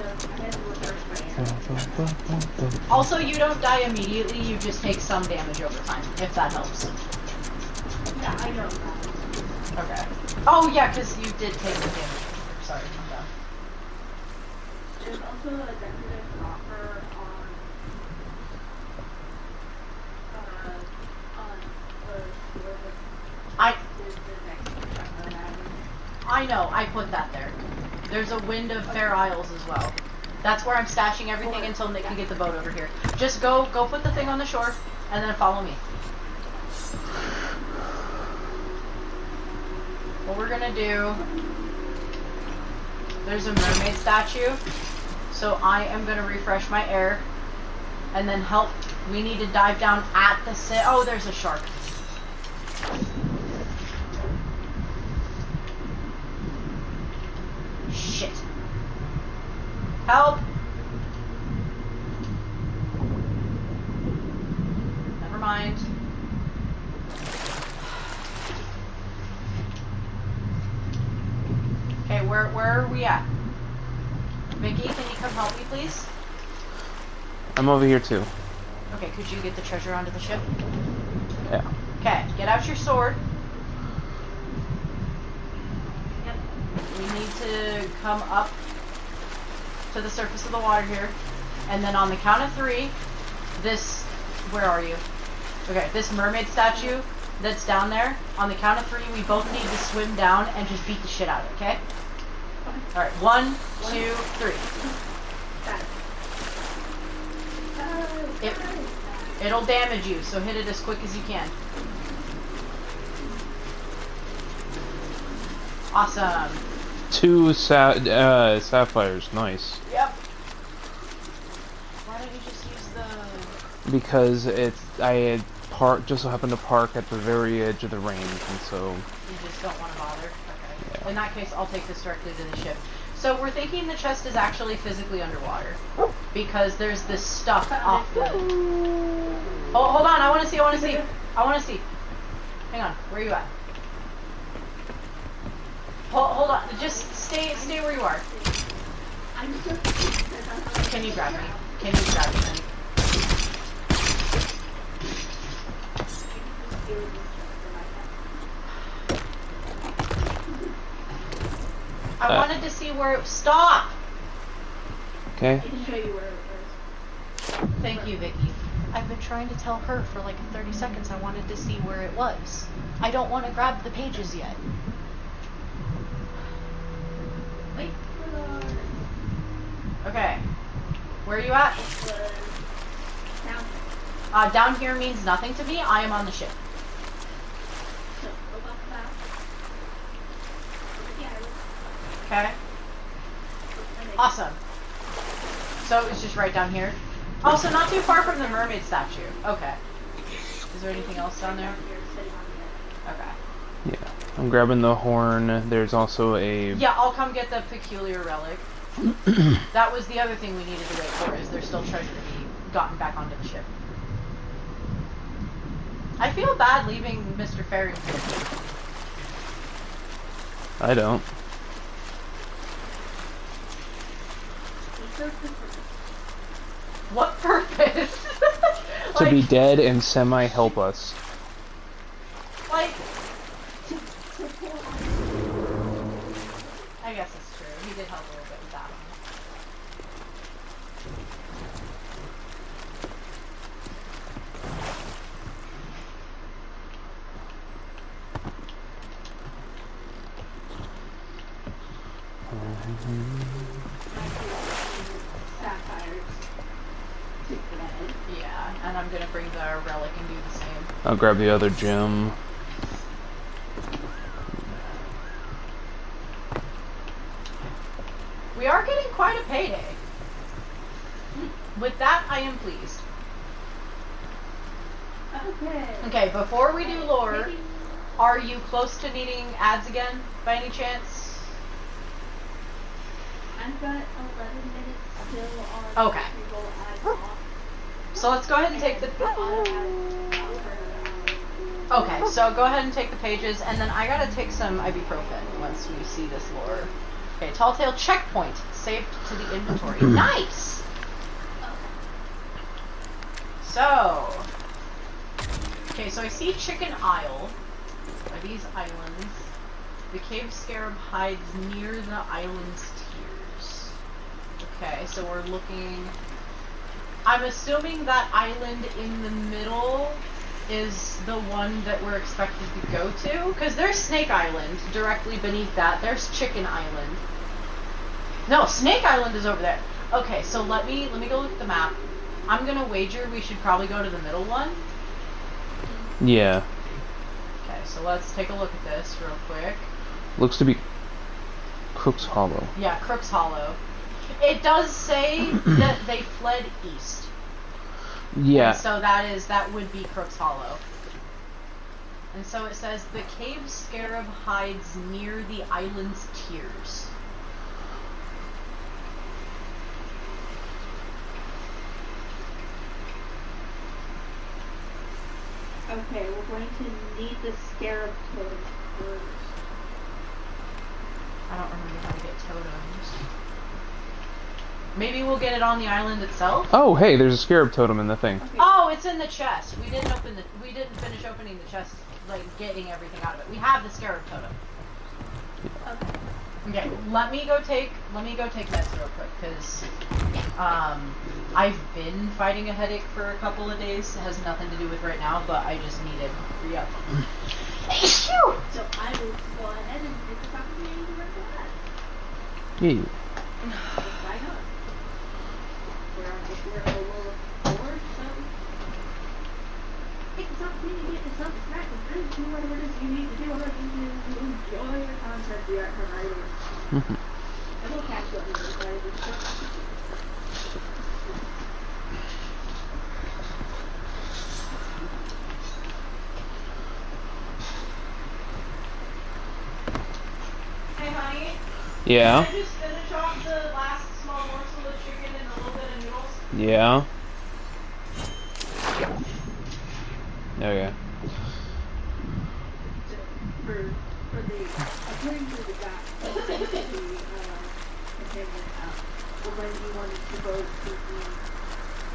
reverse my arrow. Also, you don't die immediately, you just take some damage over time, if that helps. Yeah, I know that. Okay. Oh yeah, because you did take the damage. Sorry, I'm done. There's also a decorative rocker on the shore I know, I put that there. There's a Wind of Fair Isles as well. That's where I'm stashing everything until Nick can get the boat over here. Just go put the thing on the shore, and then follow me. What we're gonna do... There's a mermaid statue, so I am gonna refresh my air, and then help. We need to dive down at the oh, there's a shark. Shit. Help! Never mind. Okay, where are we at? Vicky, can you come help me, please? I'm over here too. Okay, could you get the treasure onto the ship? Yeah. Okay, get out your sword. Yep. We need to come up to the surface of the water here. And then on the count of 3, this... Where are you? Okay, this mermaid statue that's down there, on the count of 3, we both need to swim down and just beat the shit out of it, okay? Alright, 1, 2, 3. It'll damage you, so hit it as quick as you can. Awesome. 2 sapphires, nice. Yep. Why don't you just use the... Because I had just so happened to park at the very edge of the range, and so... You just don't want to bother? Okay. Yeah. In that case, I'll take this directly to the ship. So we're thinking the chest is actually physically underwater. Because there's this stuff off the... Oh, hold on, I want to see. Hang on, where are you at? Hold on, just stay where you are. Can you grab me? I wanted to see where stop! Okay. I can show you where it was. Thank you, Vicky. I've been trying to tell her for like 30 seconds I wanted to see where it was. I don't want to grab the pages yet. Wait for the... Okay. Where are you at? Down. Down here means nothing to me. I am on the ship. So, look up that. Okay. Awesome. So it's just right down here. Also, not too far from the mermaid statue. Okay. Is there anything else down there? Okay. Yeah. I'm grabbing the horn. There's also a... Yeah, I'll come get the peculiar relic. That was the other thing we needed to wait for, is there's still treasure to be gotten back onto the ship. I feel bad leaving Mr. Farrington. I don't. What purpose? To be dead and semi-help us. Like... I guess it's true. He did help a little bit with that one. Yeah, and I'm gonna bring the relic and do the same. I'll grab the other gem. payday. With that, I am pleased. Okay. Okay, before we do lore, are you close to needing ads again, by any chance? I've got 11 minutes still on Okay. roll ads off. So let's go ahead and take the... Okay, so go ahead and take the pages, and then I gotta take some ibuprofen once we see this lore. Okay, Tall Tale checkpoint, saved to the inventory. Nice! So... Okay, so I see Chicken Isle. Are these islands? The cave scarab hides near the island's tiers. Okay, so we're looking... I'm assuming that island in the middle is the one that we're expected to go to, because there's Snake Island directly beneath that. There's Chicken Island. No, Snake Island is over there. Okay, so let me go look at the map. I'm gonna wager we should probably go to the middle one. Yeah. Okay, so let's take a look at this real quick. Looks to be Crook's Hollow. Yeah, Crook's Hollow. It does say that they fled east. Yeah. And so that would be Crook's Hollow. And so it says the cave scarab hides near the island's tiers. Okay, we're going to need the scarab totem first. I don't remember how to get totems. Maybe we'll get it on the island itself? Oh, hey, there's a scarab totem in the thing. Okay. Oh, it's in the chest. We didn't finish opening the chest, like getting everything out of it. We have the scarab totem. Okay. Okay, let me go take meds real quick, because I've been fighting a headache for a couple of days. It has nothing to do with right now, but I just needed re-up. So I will go ahead and take the opportunity to work on that. Yeah. Why not? We're a little bored, so take this opportunity to get yourself a snack and do whatever it is you need to do in order to enjoy the content we are providing. And we'll catch you on the other side of this. Hey, honey. Yeah. Can I just finish off the last small morsel of chicken and a little bit of noodles? Yeah. Okay. For the according to the doc, the containment, we're going to be wanting to go to the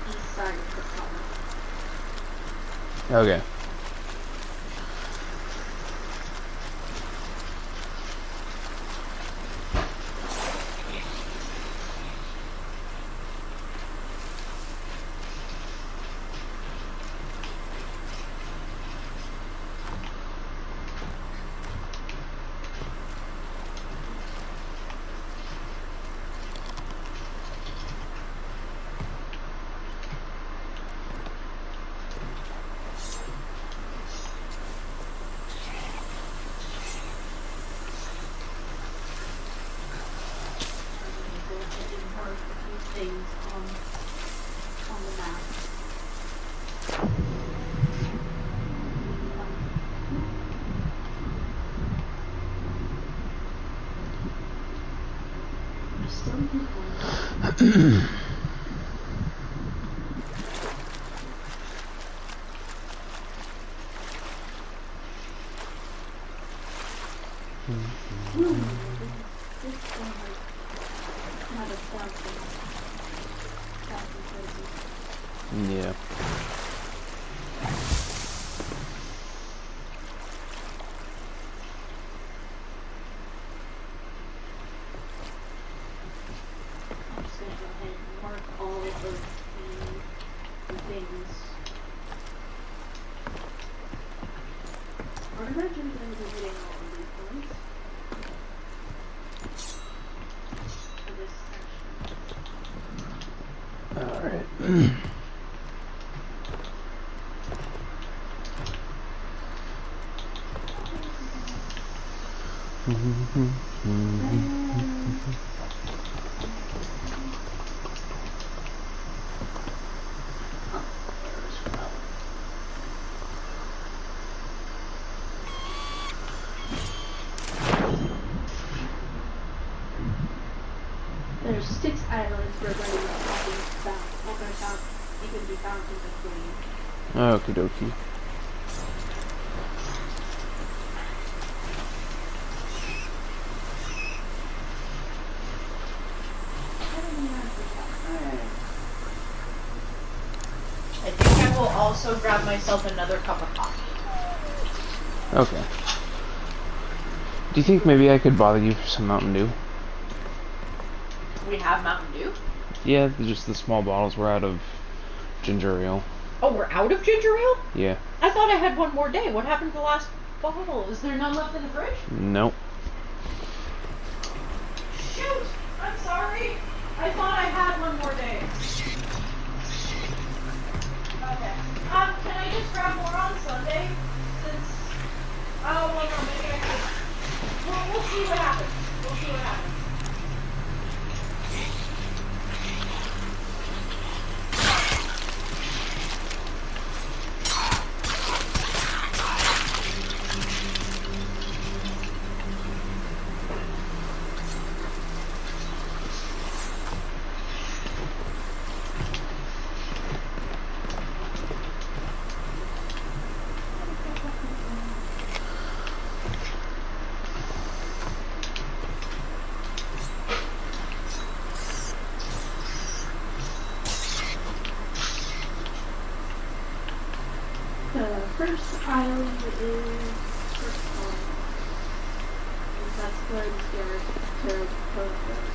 east side of the tunnel. Okay. Things on the map. Yeah. I'm just going to go ahead and mark all of the things. We're eventually going to be hitting all of these points. For this section. Alright. There's 6 islands where money can be found. You can be found in the queen. Okie dokie. I think I will also grab myself another cup of coffee. Okay. Do you think maybe I could bother you for some Mountain Dew? We have Mountain Dew? Yeah, just the small bottles. We're out of ginger ale. Oh, we're out of ginger ale? Yeah. I thought I had one more day. What happened to the last bottle? Is there none left in the fridge? Nope. Shoot! I'm sorry. I thought I had one more day. Okay. Can I just grab more on Sunday? Since... Oh, well, no, maybe I could... We'll see what happens. We'll see what happens. The first island is Krystal. And that's where the Scarab Cove goes.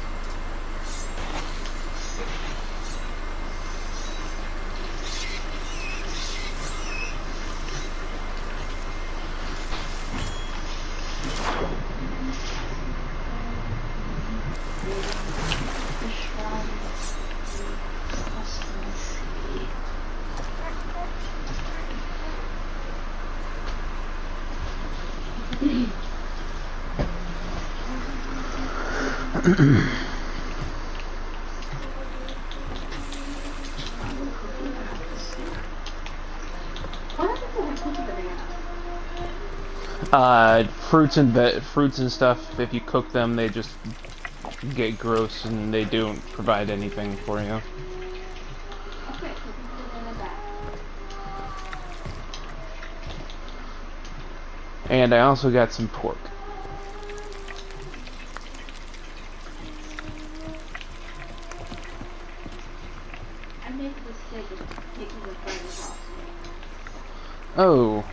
The shrine Fruits and stuff. If you cook them, they just get gross and they don't provide anything for you. Okay, so we can put in a bag. And I also got some pork. I made the mistake of taking the burgers off. Oh.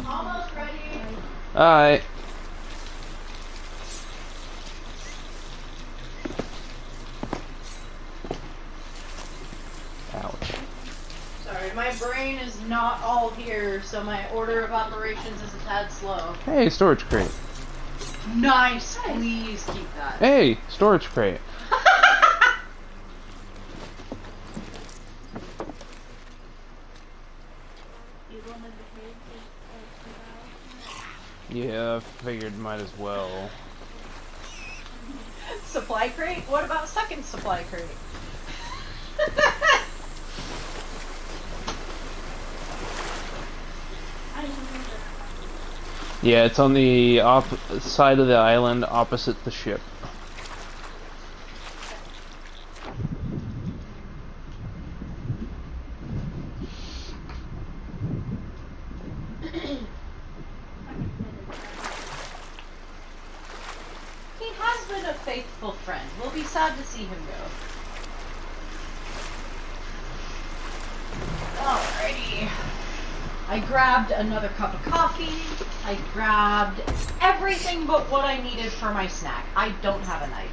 Almost ready. Alright. Ouch. Sorry, my brain is not all here, so my order of operations is a tad slow. Hey, storage crate. Nice. Please keep that. Hey, storage crate. Yeah, I figured might as well. Supply crate? What about second supply crate? Yeah, it's on the side of the island opposite the ship. He has been a faithful friend. We'll be sad to see him go. Alrighty. I grabbed another cup of coffee. I grabbed everything but what I needed for my snack. I don't have a knife.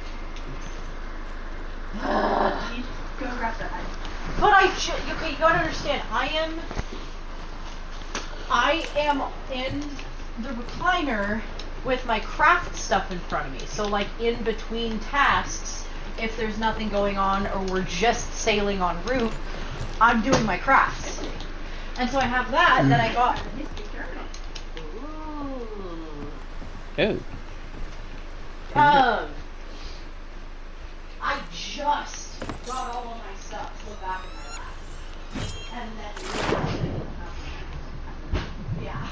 You go grab the knife. But okay, you gotta understand, I am in the recliner with my craft stuff in front of me. So like in between tasks, if there's nothing going on or we're just sailing en route, I'm doing my crafts. And so I have that, then I got... Oh. I just got all of my stuff put back in my lap. And then... Yeah.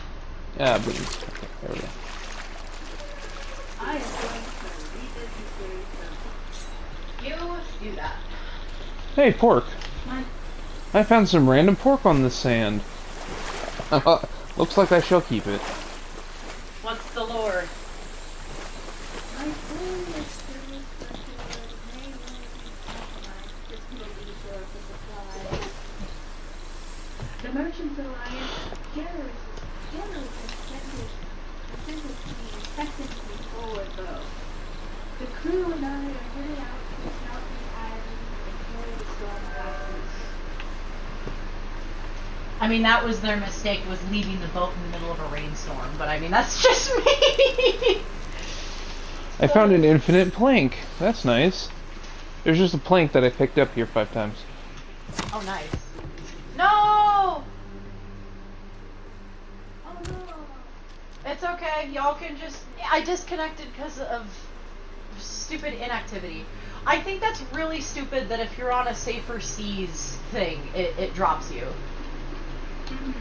Yeah, but there we go. I am going to read this very simple. You do that. Hey, pork. My I found some random pork on the sand. Looks like I shall keep it. What's the lore? My food is still circular, may well be compromised, just to a resource of supply. The Merchants Alliance generally incentive to be effectively forward though. The crew and I are heading out to scout these islands and explore the storm passes. I mean, that was their mistake, was leaving the boat in the middle of a rainstorm. But I mean, that's just me. I found an infinite plank. That's nice. There's just a plank that I picked up here 5 times. Oh, nice. No! Oh no! It's okay. Y'all can just... I disconnected because of stupid inactivity. I think that's really stupid that if you're on a safer seas thing, it drops you.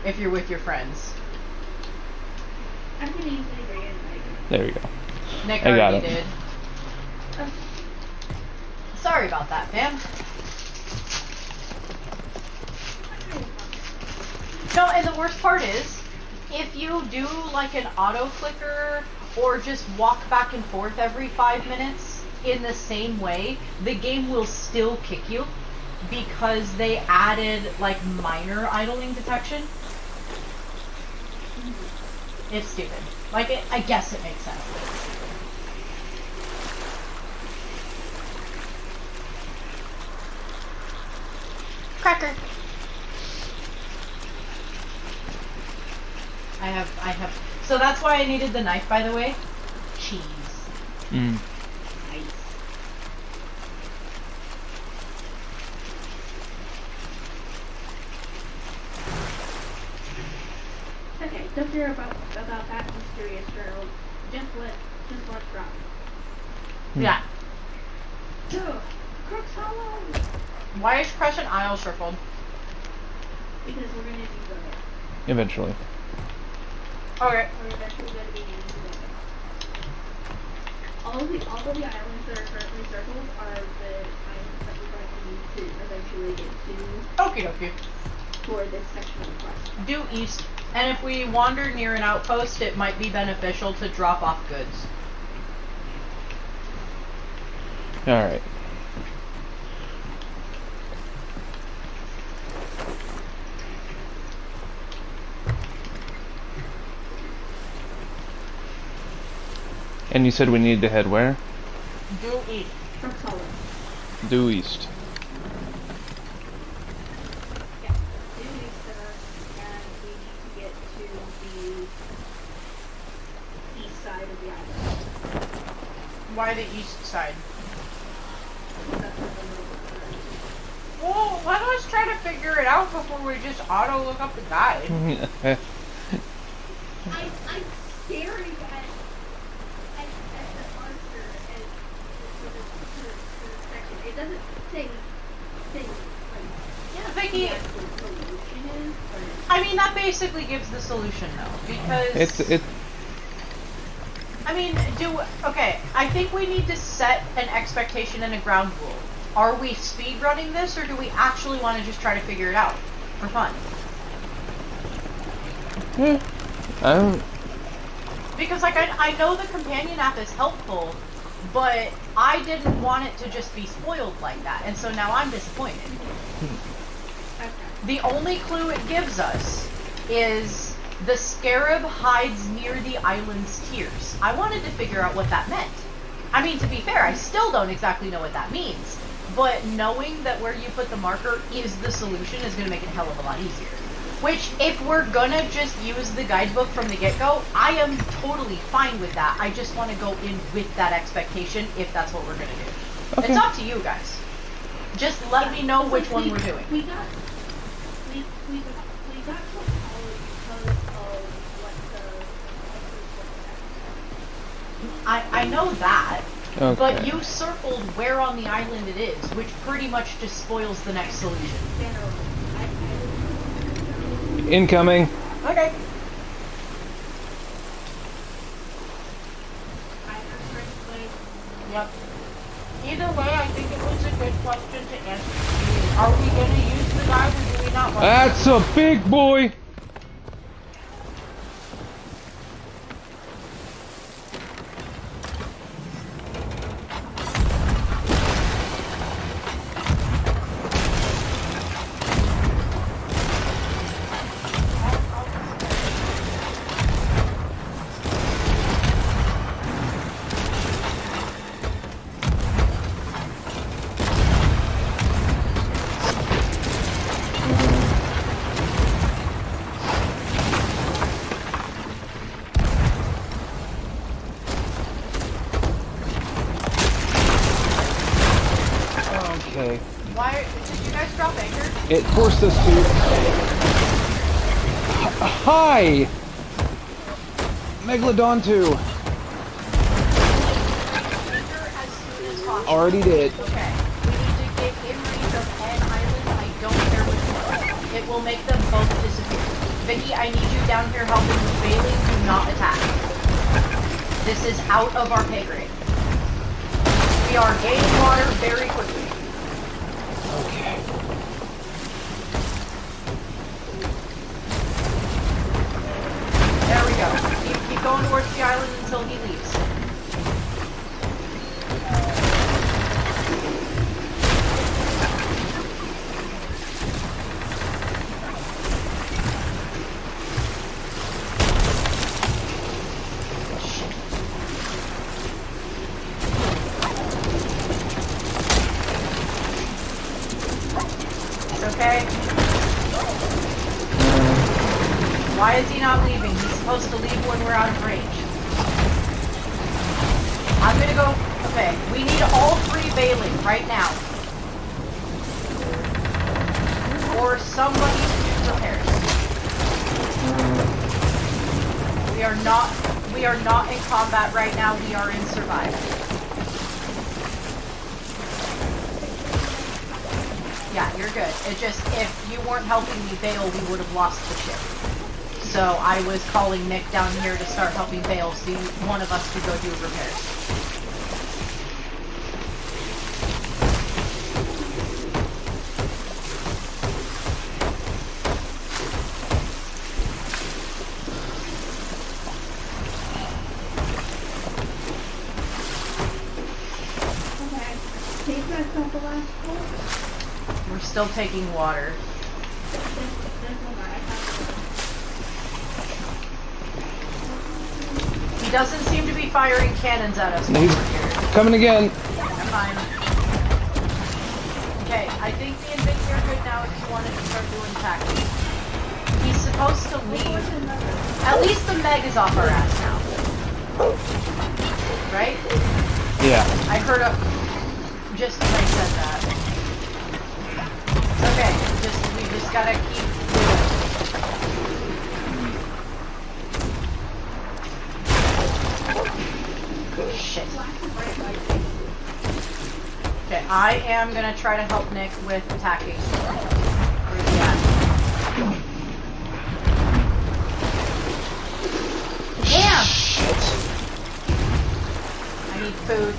If you're with your friends. I'm gonna use my grand There you go. Nick I got already it. did. Sorry about that, fam. No, and the worst part is, if you do like an auto clicker or just walk back and forth every 5 minutes in the same way, the game will still kick you because they added like minor idling detection. It's stupid. Like, I guess it makes sense. But it's stupid. Cracker. I have. So that's why I needed the knife, by the way. Cheese. Mm. Nice. Okay, don't care about that mysterious journal. Just let it drop. Yeah. So, Crook's Hollow! Why is Crescent Isle circled? Because we're gonna do that. Eventually. Okay. We're eventually gonna be needing to go. All of the islands that are currently circled are the islands that we're going to need to eventually get to Okie dokie. for this section of the quest. Due east. And if we wander near an outpost, it might be beneficial to drop off goods. Alright. And you said we needed to head where? Due east. Crook's Hollow. Due east. Yeah. Due east of us, and we need to get to the east side of the island. Why the east side? That's where the little Well, let us try to figure it out before we just auto look up the guide. I'm staring at the answer and to the section. It doesn't say like Vicky, the actual solution is, but I mean, that basically gives the solution, though, because... mean, okay, I think we need to set an expectation and a ground rule. Are we speed running this, or do we actually want to just try to figure it out for fun? I don't... Because, like, I know the companion app is helpful, but I didn't want it to just be spoiled like that, and so now I'm disappointed. The only clue it gives us is the scarab hides near the island's tiers. I wanted to figure out what that meant. I mean, to be fair, I still don't exactly know what that means, but knowing that where you put the marker is the solution is going to make it a hell of a lot easier. Which, if we're gonna just use the guidebook from the get-go, I am totally fine with that. I just want to go in with that expectation if that's what we're gonna do. Okay. It's up to you guys. Just let me know which one we're doing. We got to Collab because of what the I know that, Okay. but you circled where on the island it is, which pretty much just spoils the next solution. Incoming. Okay. Yep. Either way, I think it was a good question to answer. Are we going to use the guide or do we not want to? That's a big boy. Okay. Why did you guys drop anchor? It forced us to... Hi! Megalodon 2. Anchor as soon as possible. Already did. Okay. We need to get in range of N Island. I don't care which one. It will make them both disappear. Vicky, I need you down here helping with Bailey. Do not attack. This is out of our pay grade. We are gaining water very quickly. Okay. There we go. Keep going towards the island until he leaves. Okay. Why is he not leaving? He's supposed to leave when we're out of range. I'm gonna go... Okay, we need all three bailing right now. Or somebody to do repairs. We are not in combat right now, we are in survival. Yeah, you're good. It just, if you weren't helping me bail, we would have lost the ship. So I was calling Nick down here to start helping bail, so one of us could go do repairs. Okay. Take that off the last one. We're still taking water. He doesn't seem to be firing cannons at us. He's coming again. I'm fine. Okay, I think me and Vicky are good now if you wanted to start doing tactics. He's supposed to leave. At least the Meg is off our ass now. Right? Yeah. I heard a... Just as I said that. Okay, we just gotta keep moving. Shit. Okay, I am gonna try to help Nick with attacking. Where's he at? Damn! Shit. need food.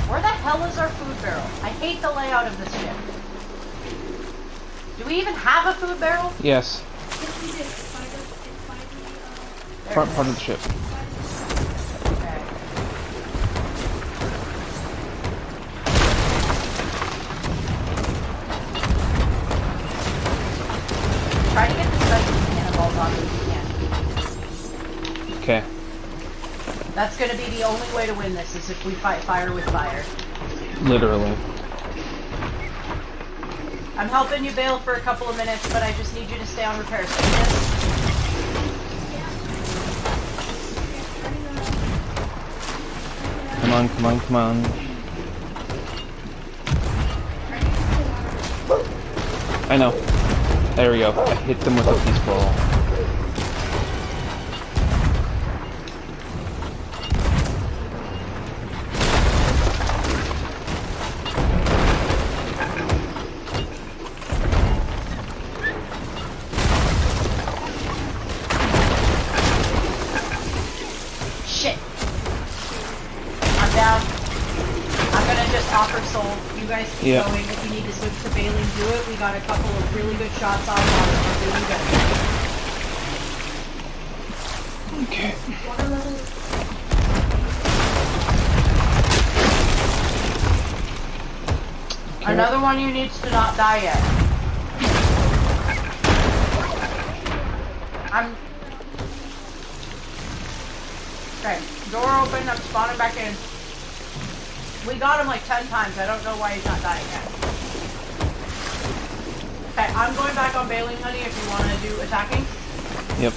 Where the hell is our food barrel? I hate the layout of this ship. Do we even have a food barrel? Yes. Yes, we did. It's Part of the ship. Okay. Try to get this guy's cannonballs on if you can. Okay. That's gonna be the only way to win this, is if we fight fire with fire. Literally. I'm helping you bail for a couple of minutes, but I just need you to stay on repair status. Come on, come on, come on. I know. There we go. I hit them with a peace ball. Shit. I'm down. I'm gonna just offer soul. You guys keep going. If you need to switch to bailing, do it. We got a couple of really good shots on them. We're doing good. Okay. water level. Okay. Another one who needs to not die yet. Okay, door open, I'm spawning back in. We got him like 10 times, I don't know why he's not dying yet. Okay, I'm going back on bailing, honey, if you want to do attacking. Yep.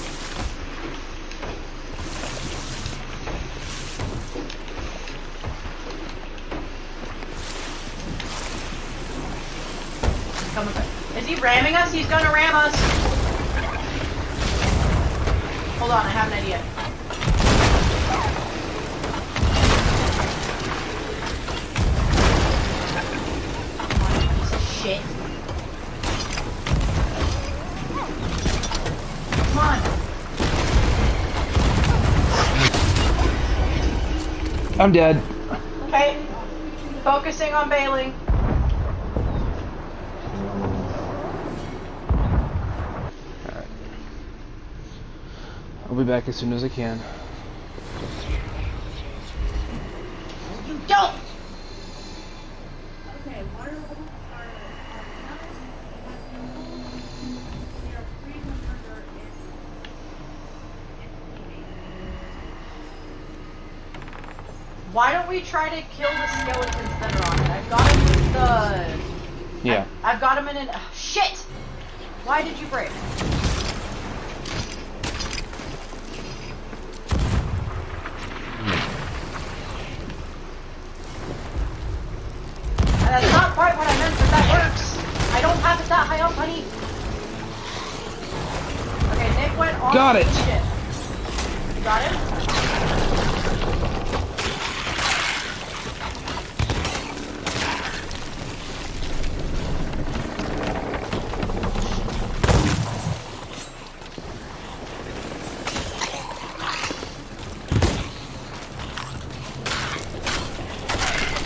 Come with it. Is he ramming us? He's gonna ram us! Hold on, I have an idea. Shit. Come on. I'm dead. Okay. Focusing on bailing. Alright. I'll be back as soon as I can. You don't! Okay, water levels are they are 300 Why don't we try to kill the skeletons that are on it? I've got him with the... Yeah. I've got him in an... shit! Why did you break? That's not quite what I meant, but that works. I don't have it that high up, honey. Okay, Nick went on Got it. Shit. You got it?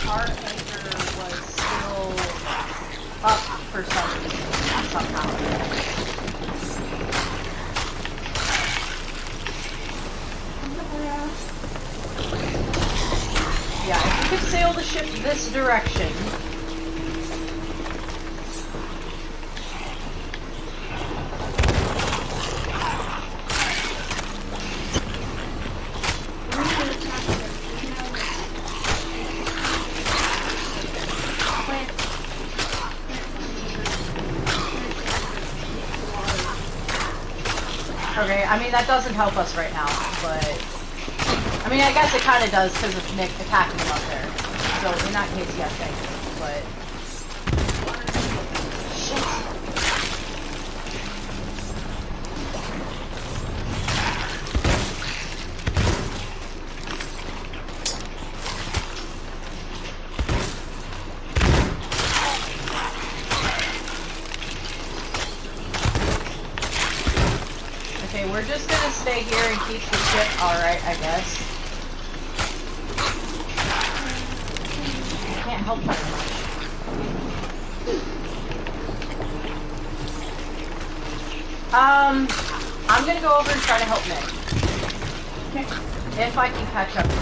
Our anchor was still up for some reason, somehow. Yeah, if we could sail the ship this direction. Okay, I mean, that doesn't help us right now, but... I mean, I guess it kind of does because of Nick attacking him up there. So, in that case, yes, thank you, but... Shit. Okay, we're just gonna stay here and keep the ship ship, alright, I guess. Can't help very much. I'm gonna go over and try to help Nick. If I can catch up to you.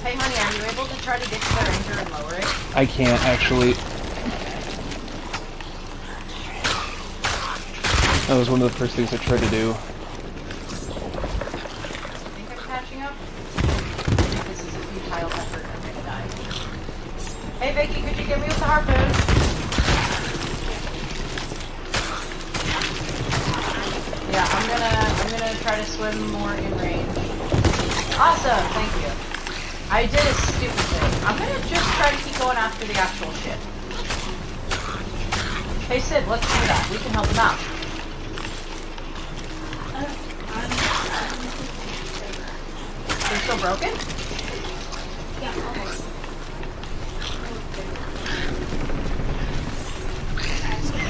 Hey honey, are you able to try to get to their anchor and lower it? I can't, actually. That was one of the first things I tried to do. Think I'm catching up? This is a futile effort. I'm gonna die. Hey Vicky, could you get me with the harpoon? Yeah, I'm gonna try to swim more in range. Awesome, thank you. I did a stupid thing. I'm gonna just try to keep going after the actual ship. Hey Sid, let's do that. We can help him out. They're still broken? Yeah, almost.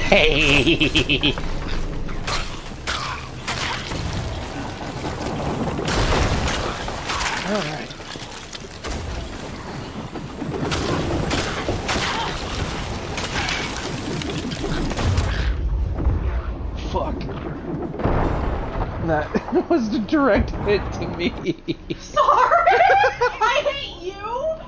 Hey! Alright. Fuck. That was a direct hit to me. Sorry! I hit you?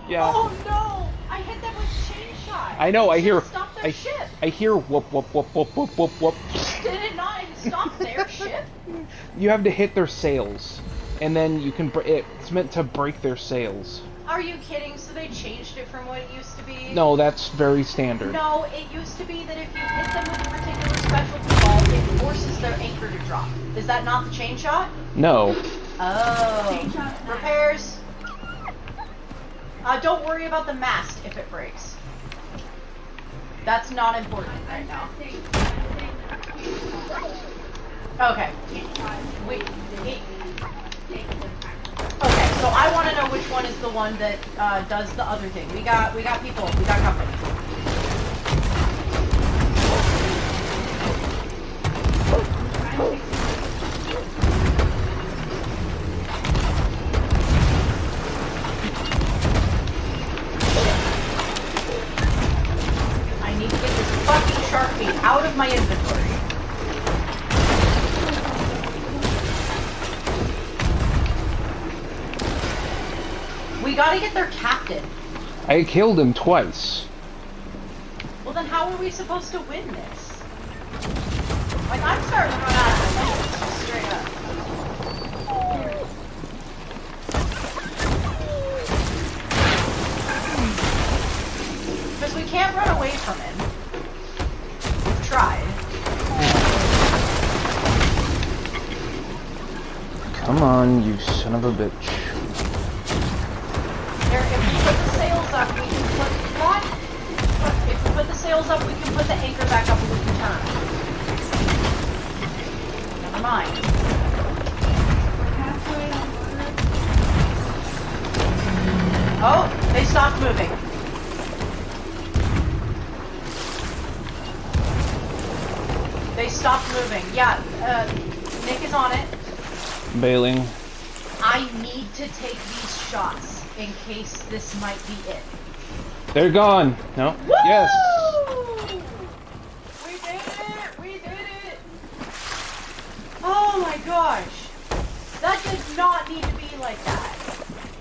Yeah. Oh no! I hit them with chain shot. I know, I hear... Stop their ship. I hear whoop whoop whoop whoop whoop whoop whoop. Did it not stop their ship? You have to hit their sails. And then you can... It's meant to break their sails. Are you kidding? So they changed it from what it used to be? No, that's very standard. No, it used to be that if you hit them with a particular specialty ball, it forces their anchor to drop. Is that not the chain shot? No. Oh. Chain shot. Repairs. Don't worry about the mast if it breaks. That's not important right now. Okay. Okay, so I want to know which one is the one that does the other thing. We got people. We got company. I need to get this fucking shark meat out of my inventory. We gotta get their captain. I killed him twice. Well then how are we supposed to win this? Like I'm starting to run out of ideas, straight up. Because we can't run away from him. We've tried. Come on, you son of a bitch. If we put the sails up, we can put what? If we put the sails up, we can put the anchor back up and we can turn. Never mind. Oh, they stopped moving. They stopped moving. Yeah, Nick is on it. Bailing. I need to take these shots in case this might be it. They're gone. No. Woo! Yes. We did it! We did it! Oh my gosh. That did not need to be like that.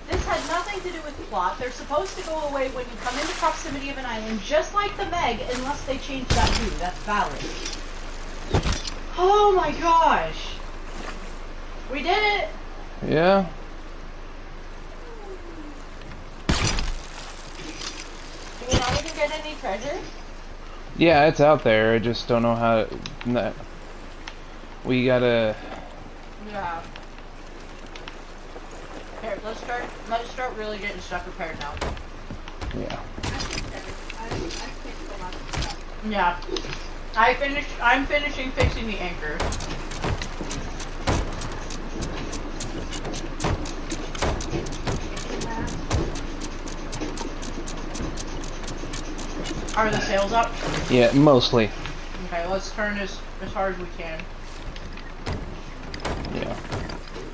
This had nothing to do with the plot. They're supposed to go away when you come into proximity of an island, just like the Meg, unless they change that too. That's valid. Oh my gosh. We did it! Yeah. Do we not even get any treasure? Yeah, it's out there. I just don't know how to... We gotta... Yeah. Here, let's start really getting stuff repaired now. Yeah. Yeah. I'm finishing fixing the anchor. Are the sails up? Yeah, mostly. Okay, let's turn as hard as we can. Yeah.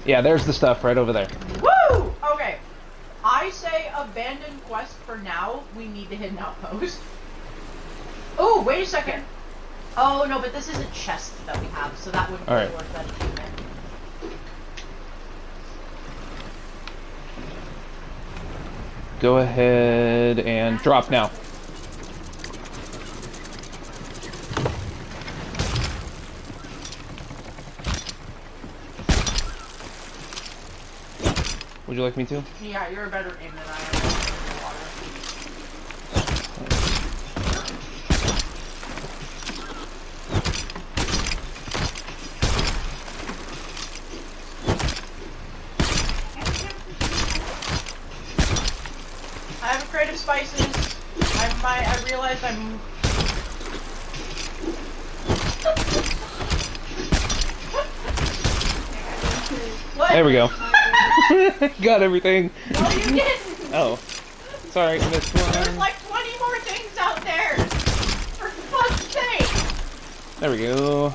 Yeah, there's the stuff right over there. Woo! Okay. I say abandon quest for now. We need to hit an outpost. Oh, wait a second. Oh, no, but this is a chest that we have, so that wouldn't really work that achievement. Go ahead and drop now. Would you like me to? Yeah, you're a better aim than I am. I have a crate of spices. I realized I'm... What? There we go. Got everything. No, you didn't. Oh. Sorry, missed one. There's like 20 more things out there. For fuck's sake. There we go.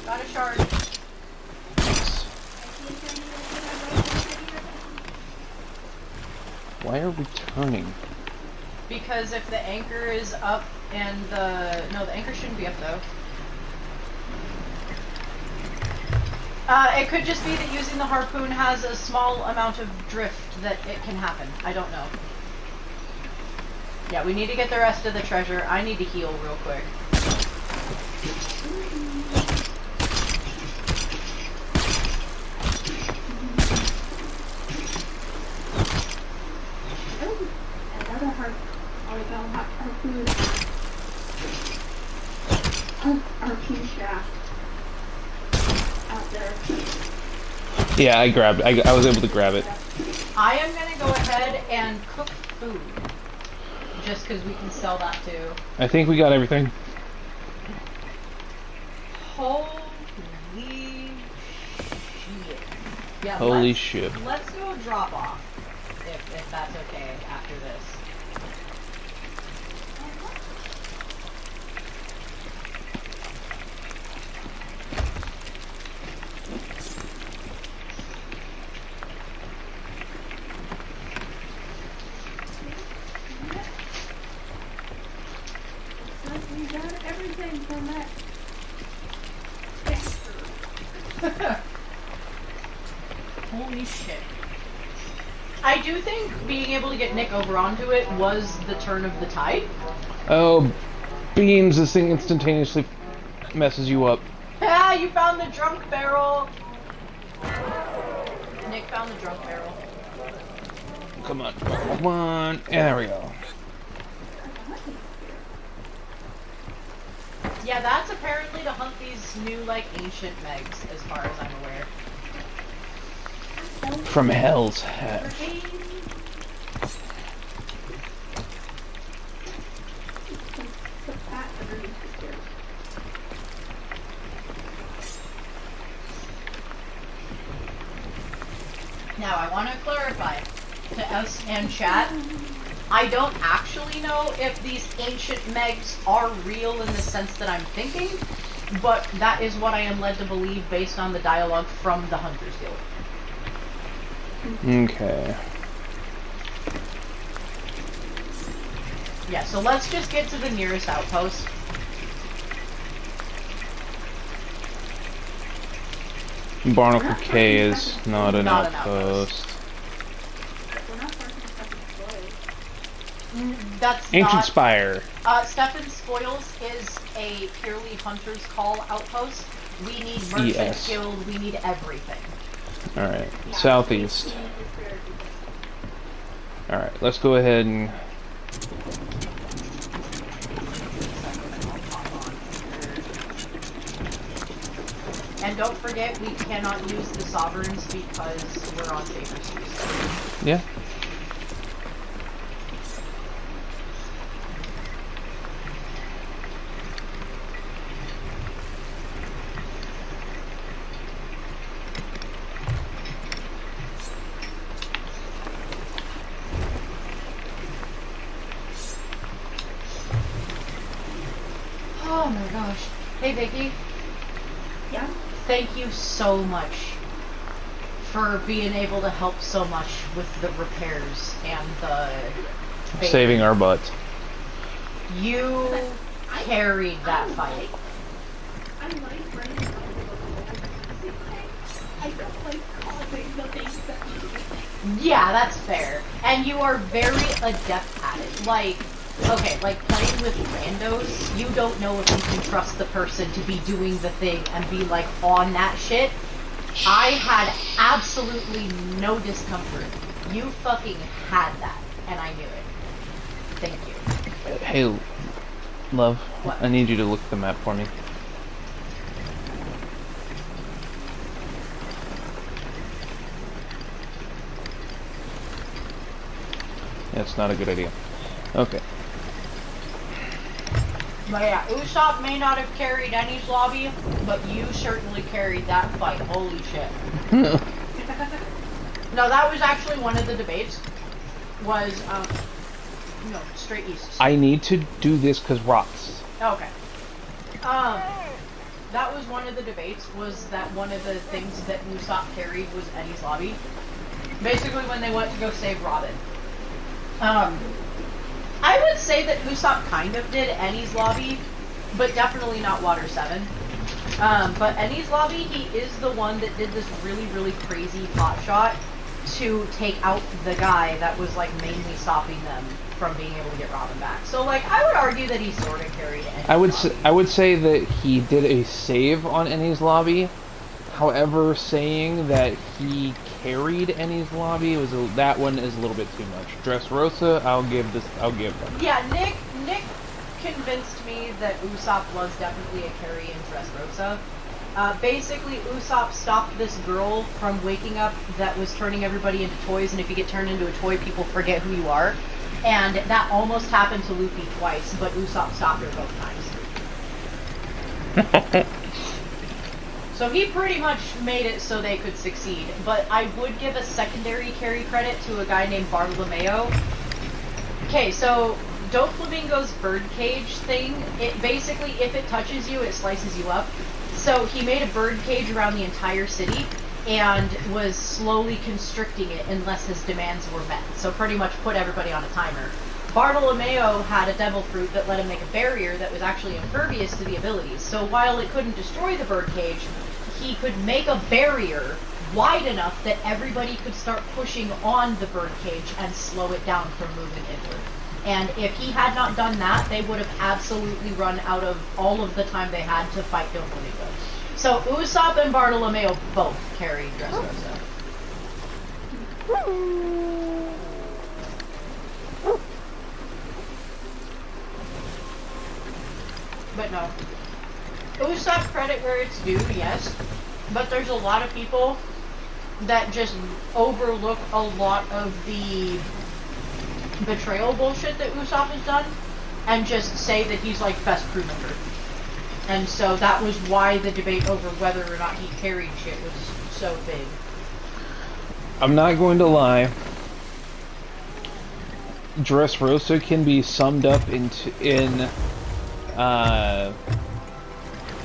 Got a shard. Nice. Why are we turning? Because if the anchor is up and the... No, the anchor shouldn't be up though. It could just be that using the harpoon has a small amount of drift that it can happen. I don't know. Yeah, we need to get the rest of the treasure. I need to heal real quick. Another harpoon shaft out there. Yeah, I was able to grab it. I am going to go ahead and cook food. Just because we can sell that too. I think we got everything. Holy shit. Yeah, Holy shit. Let's go drop off. If that's okay after this. We got everything from that. Holy shit. I do think being able to get Nick over onto it was the turn of the tide. Oh, beams, this thing instantaneously messes you up. Ah, you found the drunk barrel. Nick found the drunk barrel. Come on. Come on. There we go. Yeah, that's apparently to hunt these new, like, ancient megs, as far as I'm aware. From Hell's Hatch. Now, I want to clarify to us and chat, I don't actually know if these ancient megs are real in the sense that I'm thinking, but that is what I am led to believe based on the dialogue from the Hunters Guild. Okay. Yeah, so let's just get to the nearest outpost. Barnacle K is not an Not an outpost. We're not parking stuff in spoils. That's Ancient not... Spire. Stefan Spoils is a purely Hunter's Call outpost. We need Merchant Yes. Guild, we need everything. Alright, southeast. Alright, let's go ahead and... And don't forget, we cannot use the Sovereigns because we're on favor seas. Yeah. Hey, Vicky. Yeah. Thank you so much for being able to help so much with the repairs and the Saving our butts. You carried that fight. I like running around with I don't like causing the things that Yeah, that's fair. And you are very adept at it. Like, okay, like playing with randos, you don't know if you can trust the person to be doing the thing and be like on that shit. I had absolutely no discomfort. You fucking had that, and I knew it. Thank you. Hey, love. What? I need you to look at the map for me. That's not a good idea. Okay. But yeah, Usopp may not have carried Annie's lobby, but you certainly carried that fight. Holy shit. No, that was actually one of the debates. Was, no, straight east. I need to do this because rocks. Okay. That was one of the debates, was that one of the things that Usopp carried was Annie's lobby. Basically when they went to go save Robin. I would say that Usopp kind of did Annie's lobby, but definitely not Water 7. But Annie's lobby, he is the one that did this really, really crazy pot shot to take out the guy that was like mainly stopping them from being able to get Robin back. So like, I would argue that he sort of carried Annie's lobby. I would say that he did a save on Annie's lobby. However, saying that he carried Annie's lobby was that one is a little bit too much. Dressrosa, I'll give them. Yeah, Nick convinced me that Usopp was definitely a carry in Dressrosa. Basically, Usopp stopped this girl from waking up that was turning everybody into toys, and if you get turned into a toy, people forget who you are. And that almost happened to Luffy twice, but Usopp stopped her both times. So he pretty much made it so they could succeed. But I would give a secondary carry credit to a guy named Bartolomeo. Okay, so Doflamingo's birdcage thing, it basically, if it touches you, it slices you up. So he made a birdcage around the entire city and was slowly constricting it unless his demands were met. So pretty much put everybody on a timer. Bartolomeo had a devil fruit that let him make a barrier that was actually impervious to the abilities. So while it couldn't destroy the birdcage, he could make a barrier wide enough that everybody could start pushing on the birdcage and slow it down from moving inward. And if he had not done that, they would have absolutely run out of all of the time they had to fight Doflamingo. So Usopp and Bartolomeo both carried Dressrosa. But no. Usopp credit where it's due, yes. But there's a lot of people that just overlook a lot of the betrayal bullshit that Usopp has done and just say that he's like best crew member. And so that was why the debate over whether or not he carried shit was so big. I'm not going to lie. Dressrosa can be summed up in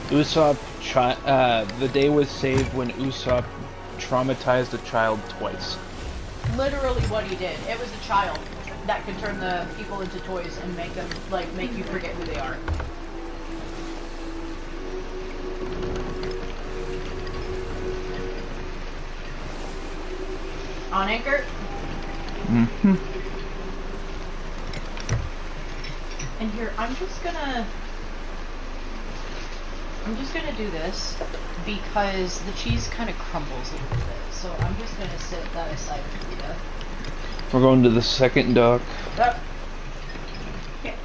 Usopp, the day was saved when Usopp traumatized a child twice. Literally what he did. It was a child that could turn the people into toys and make them, like, make you forget who they are. On anchor? Mm-hmm. And here, I'm just gonna do this because the cheese kind of crumbles a little bit. So I'm just gonna set that aside for you. We're going to the second dock. Yep. Okay.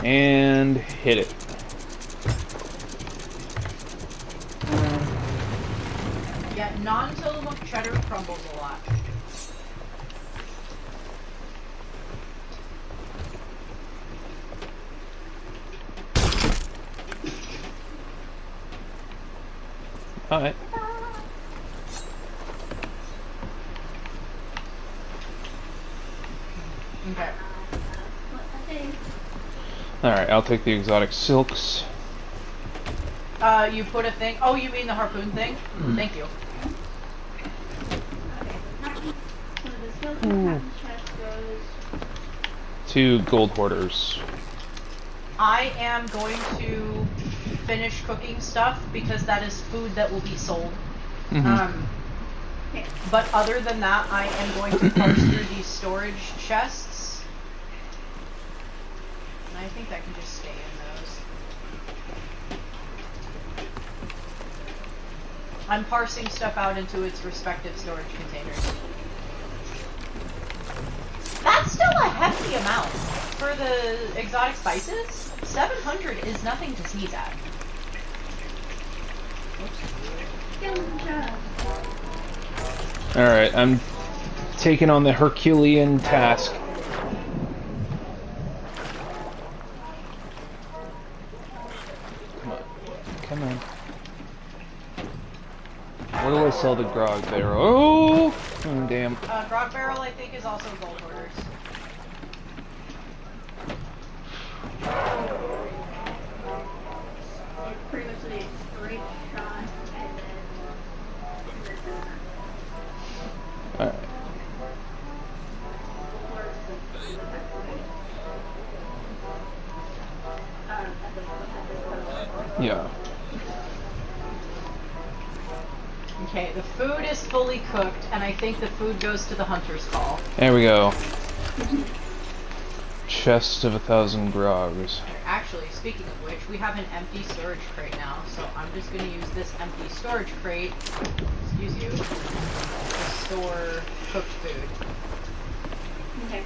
And hit it. Yeah, non-Tillamook cheddar crumbles a lot. Alright. Okay. Alright, I'll take the exotic silks. You put a thing. Oh, you mean the harpoon thing? Thank you. Okay, so the skeleton captain's chest goes. To gold hoarders. I am going to finish cooking stuff because that is food that will be sold. Okay. But other than that, I am going to parse through these storage chests. And I think that can just stay in those. I'm parsing stuff out into its respective storage containers. That's still a hefty amount for the exotic spices. 700 is nothing to sneeze at. Skeleton chest. Alright, I'm taking on the Herculean task. Come on. Come on. Where do I sell the grog barrel? Oh! Oh, damn. Grog barrel, I think, is also gold hoarders. It's pretty much a straight shot, and then this is Alright. Yeah. Okay, the food is fully cooked, and I think the food goes to the hunter's call. There we go. Chest of 1,000 grogs. Actually, speaking of which, we have an empty storage crate now, so I'm just going to use this empty storage crate, excuse you, to store cooked food. Okay.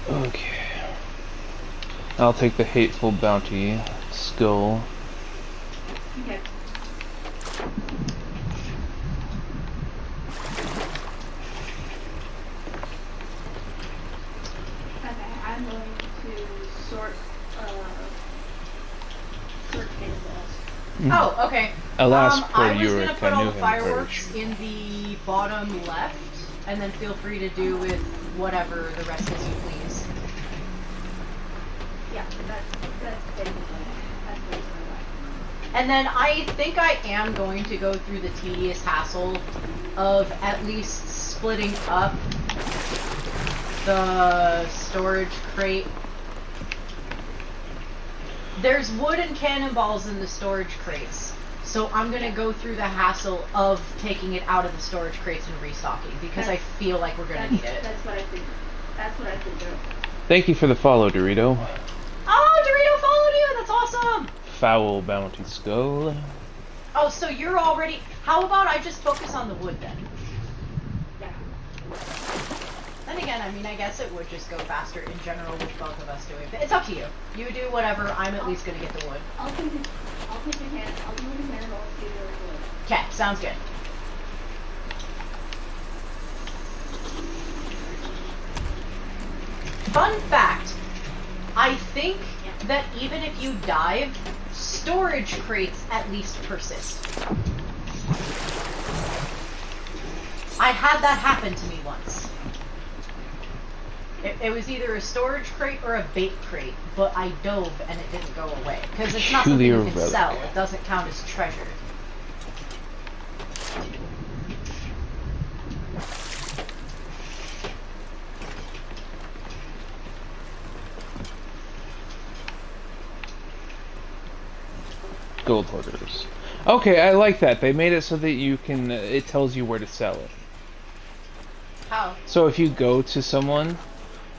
Okay. I'll take the hateful bounty skull. Okay. Okay, I'm going to sort cannonballs. Oh, okay. Alas, I poor was Yorick, gonna put I all knew the him fireworks first. in the bottom left, and then feel free to do with whatever the rest as you please. Yeah, that's basically right. And then I think I am going to go through the tedious hassle of at least splitting up the storage crate. There's wood and cannonballs in the storage crates, so I'm going to go through the hassle of taking it out of the storage crates and restocking, because I feel like we're going to need it. That's what I think. That's what I think. Thank you for the follow, Dorito. Oh, Dorito followed you! That's awesome! Foul bounty skull. Oh, so you're already... How about I just focus on the wood then? Yeah. Then again, I mean, I guess it would just go faster in general with both of us doing it. But it's up to you. You do whatever. I'm at least going to get the wood. I'll take the hand. I'll do the cannonballs. Do the wood. Okay, sounds good. Fun fact. I think that even if you dive, storage crates at least persist. I had that happen to me once. It was either a storage crate or a bait crate, but I dove and it didn't go away. Because it's not something you can Relic. sell. It doesn't count as treasure. Gold hoarders. Okay, I like that. They made it so that you can, it tells you where to sell it. How? So if you go to someone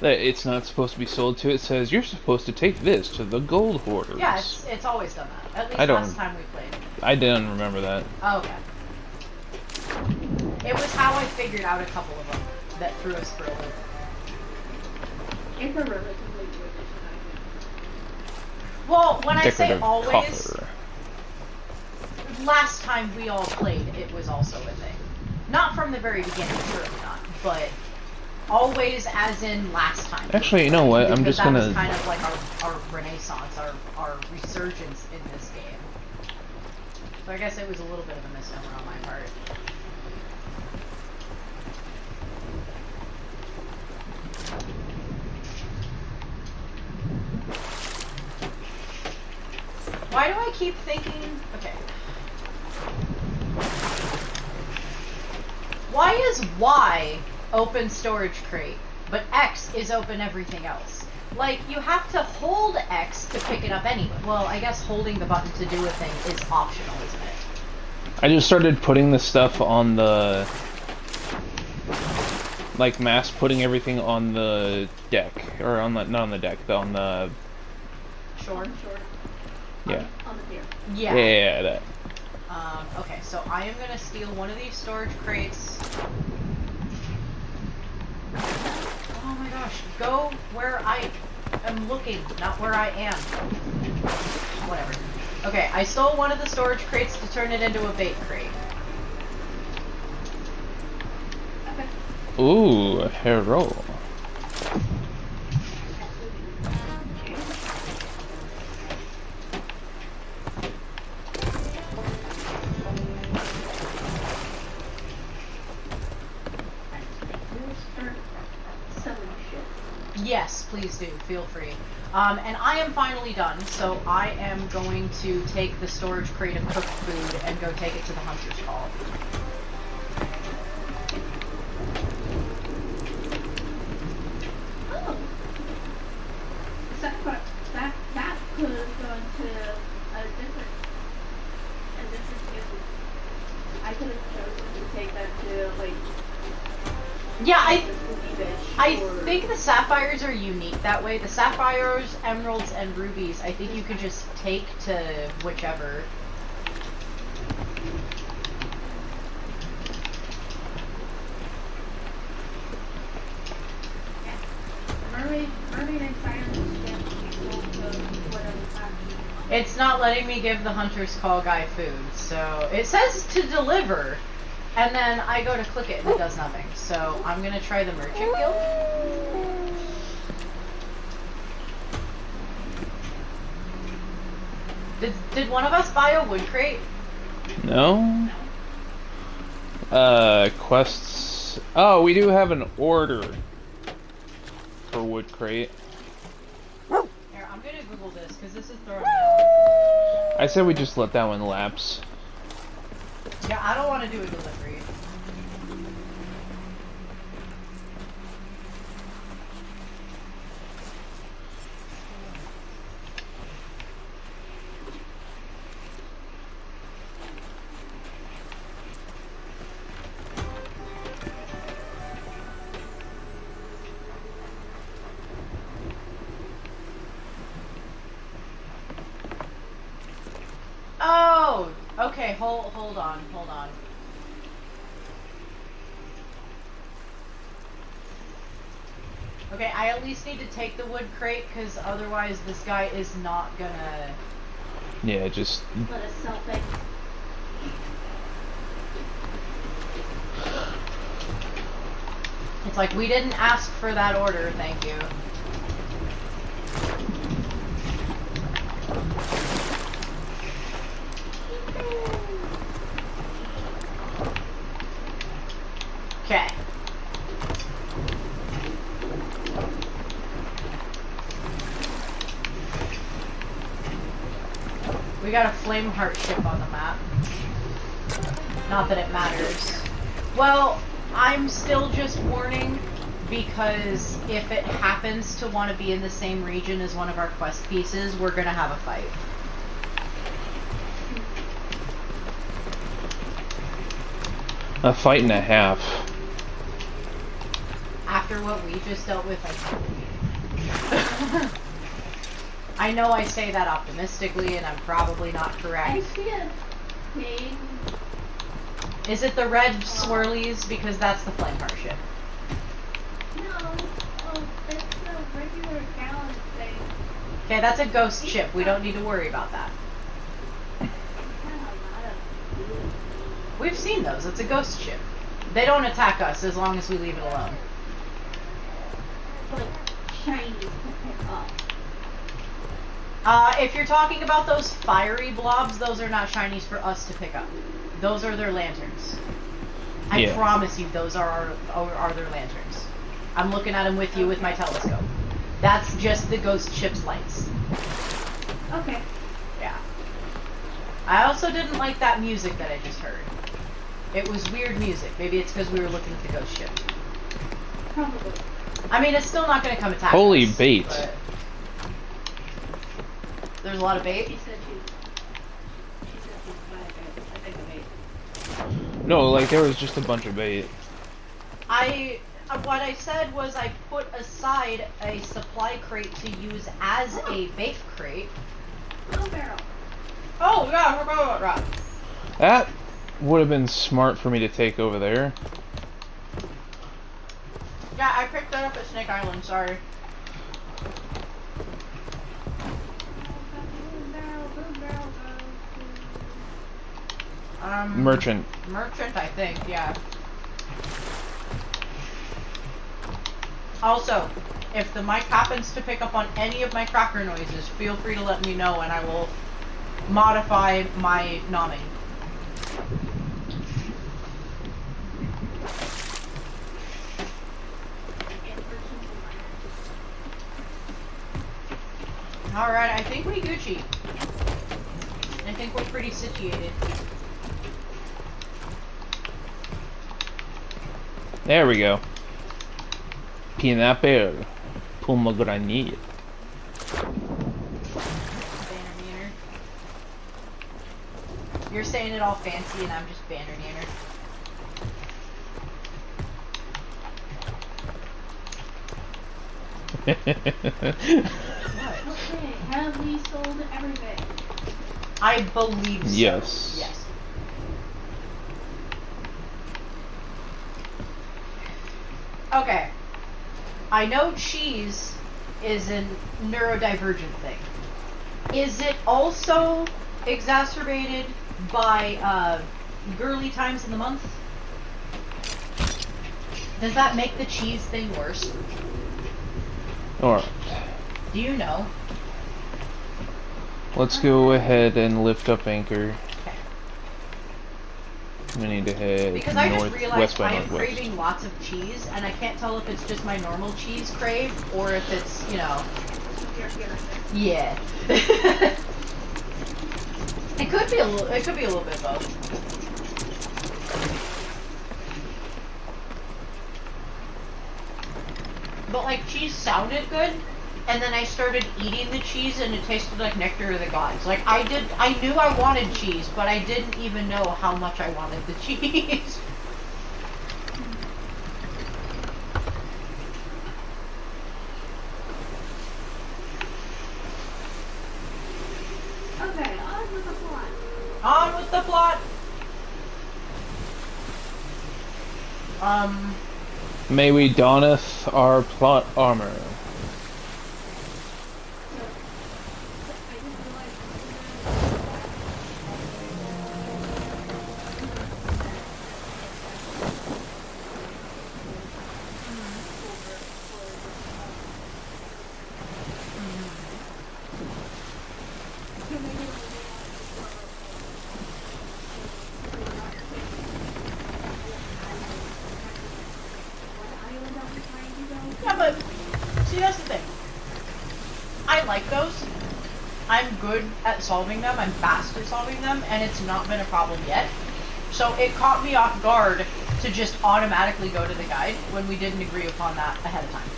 that it's not supposed to be sold to, it says you're supposed to take this to the gold hoarders. Yeah, it's always done that. At least I don't- last time we played. I didn't remember that. Oh, okay. It was how I figured out a couple of them that threw us for a loop. It's a relatively good addition, Well, when I say Decorative always, coffer. last time we all played, it was also a thing. Not from the very beginning, surely not, but always as in last time. Actually, you know what? I'm Because just that was gonna. kind of like our renaissance, our resurgence in this game. So I guess it was a little bit of a misnomer on my part. Why do I keep thinking... Okay. Why is Y open storage crate, but X is open everything else? Like, you have to hold X to pick it up anyway. Well, I guess holding the button to do a thing is optional, isn't it? I just started putting the stuff on the... Like, mass putting everything on the deck. Or on the... Not on the deck, but on the... Shore? Yeah. On the pier. Yeah. Yeah, that. Okay, so I am gonna steal one of these storage crates. Oh my gosh, go where I am looking, not where I am. Whatever. Okay, I stole one of the storage crates to turn it into a bait crate. Okay. Ooh, hero. Yes, please do. Feel free. And I am finally done, so I am going to take the storage crate of cooked food and go take it to the Hunter's Call. Oh. That could have gone to a different table. I could have chosen to take that to, like... Yeah, I or... think the sapphires are unique that way. The sapphires, emeralds, and rubies, I think you can just take to whichever. Mermaid and Silence can't equal to whatever faction. It's not letting me give the Hunter's Call guy food, so it says to deliver, and then I go to click it and it does nothing. So I'm gonna try the Merchant Guild. Did one of us buy a wood crate? No? Quests... Oh, we do have an order for wood crate. Here, I'm gonna Google this, because this is throwing me off. I said we just let that one lapse. Yeah, I don't want to do a delivery. Oh, okay, hold on. Okay, I at least need to take the wood crate, because otherwise this guy is not gonna... Yeah, just... Let us sell things. It's like, we didn't ask for that order, thank you. Okay. We got a Flameheart ship on the map. Not that it matters. Well, I'm still just warning, because if it happens to want to be in the same region as one of our quest pieces, we're gonna have a fight. A fight and a half. After what we just dealt with, I know I say that optimistically, and I'm probably not I correct. see a pig. Is it the red swirlies? Because that's the Flameheart ship. No. Oh, that's a regular gallon thing. Okay, that's a ghost ship. We don't need to worry about that. We've seen those. It's a ghost ship. They don't attack us as long as we leave it alone. But shiny to pick up. If you're talking about those fiery blobs, those are not shinies for us to pick up. Those are their lanterns. I Yeah. promise you, those are their lanterns. I'm looking at them with you with my telescope. That's just the ghost ship's lights. Okay. Yeah. I also didn't like that music that I just heard. It was weird music. Maybe it's because we were looking at the ghost ship. Probably. I mean, it's still not going to come attack Holy us. bait. But there's a lot of She bait. said she's bad at I think the bait. No, like there was just a bunch of bait. What I said was I put aside a supply crate to use as a bait crate. Little barrel. Oh, yeah, I forgot about that. That would have been smart for me to take over there. Yeah, I picked that up at Snake Island, sorry. Merchant. Merchant, I think, yeah. Also, if the mic happens to pick up on any of my cracker noises, feel free to let me know and I will modify my nomming. Alright, I think we Gucci. I think we're pretty situated. There we go. Pineapple. Pomegranate. Banner Neaner. You're saying it all fancy and I'm just Banner Neaner. Okay, have we sold everything? I believe so. Yes. Yes. Okay. I know cheese is a neurodivergent thing. Is it also exacerbated by girly times in the month? Does that make the cheese thing worse? Alright. Do you know? Let's go ahead and lift up anchor. Okay. We need to head Because I just realized west by I am northwest. craving lots of cheese, and I can't tell if it's just my normal cheese crave or if it's, you know, yeah. It could be a little. It could be a little bit both. But like cheese sounded good, and then I started eating the cheese, and it tasted like nectar of the gods. Like I knew I wanted cheese, but I didn't even know how much I wanted the cheese. Okay, on with the plot. On with the plot. May we donneth our plot armor. I didn't realize Yeah, but see, that's the thing. I like those. I'm good at solving them. I'm fast at solving them, and it's not been a problem yet. So it caught me off guard to just automatically go to the guide when we didn't agree upon that ahead of time.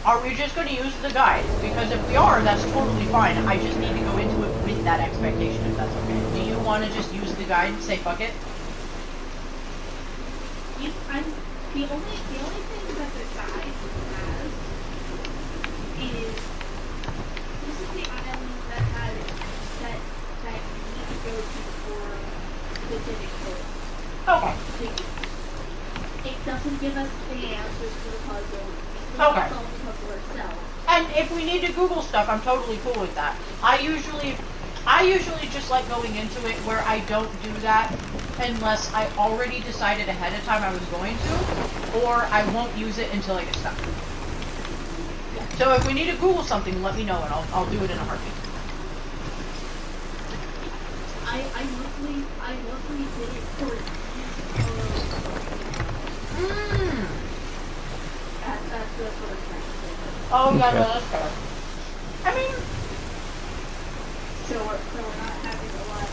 Are we just going to use the guide? Because if we are, that's totally fine. I just need to go into it with that expectation, if that's okay. Do you want to just use the guide and say fuck it? the only thing that the guide has is this is the island that had that you need to go to for specific goals. Okay. It doesn't give us the answers to the puzzle. We Okay. solve the puzzle ourselves. And if we need to Google stuff, I'm totally cool with that. I usually just like going into it where I don't do that unless I already decided ahead of time I was going to, or I won't use it until I get stuck. So if we need to Google something, let me know and I'll do it in a heartbeat. I luckily did it for that's what I'm trying to say. Oh, yeah, Okay. no, that's fair. I mean, So we're not having a lot of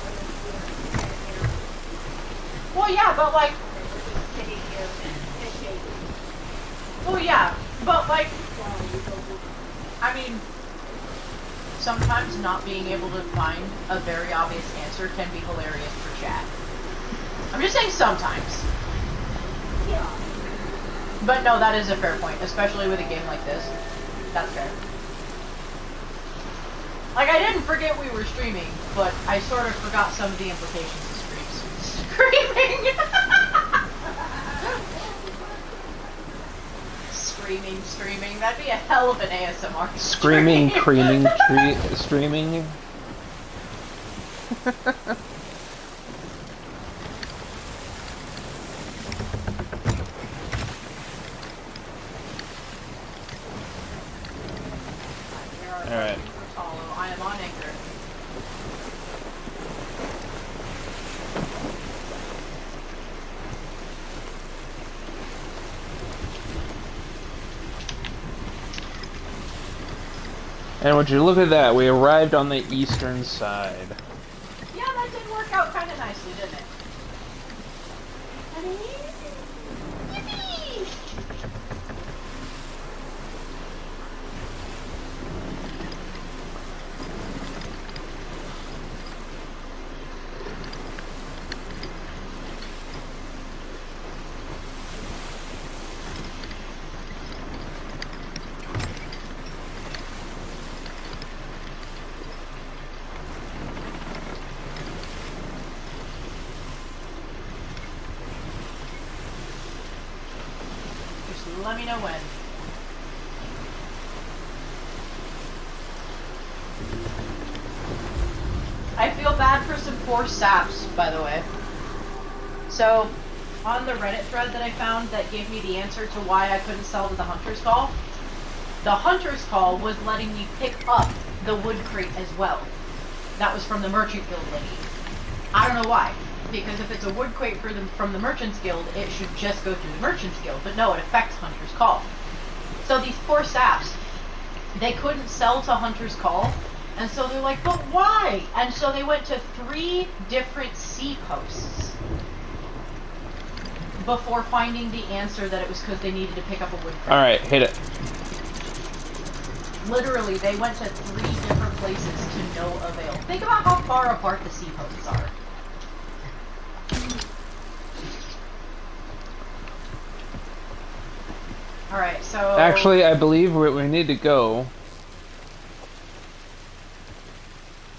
Well, yeah, but like, Sitting here and shaking well, yeah, but like, while you go over. I mean, sometimes not being able to find a very obvious answer can be hilarious for chat. I'm just saying sometimes. Yeah. But no, that is a fair point, especially with a game like this. That's fair. Like, I didn't forget we were streaming, but I sort of forgot some of the implications of screaming. Screaming. That'd be a hell of an ASMR Screaming, stream. creaming, streaming. Alright. I am on anchor. And would you look at that, we arrived on the eastern side. Yeah, that did work out kind of nicely, didn't it? Yippee! Just let me know when. I feel bad for some poor saps, by the way. So, on the Reddit thread that I found that gave me the answer to why I couldn't sell to the Hunter's Call, the Hunter's Call was letting me pick up the wood crate as well. That was from the Merchant Guild lady. I don't know why. Because if it's a wood crate from the Merchant's Guild, it should just go through the Merchant's Guild. But no, it affects Hunter's Call. So these poor saps, they couldn't sell to Hunter's Call. And so they're like, but why? And so they went to 3 different sea posts before finding the answer that it was because they needed to pick up a wood crate. Alright, hit it. Literally, they went to 3 different places to no avail. Think about how far apart the sea posts are. Alright, so... Actually, I believe where we need to go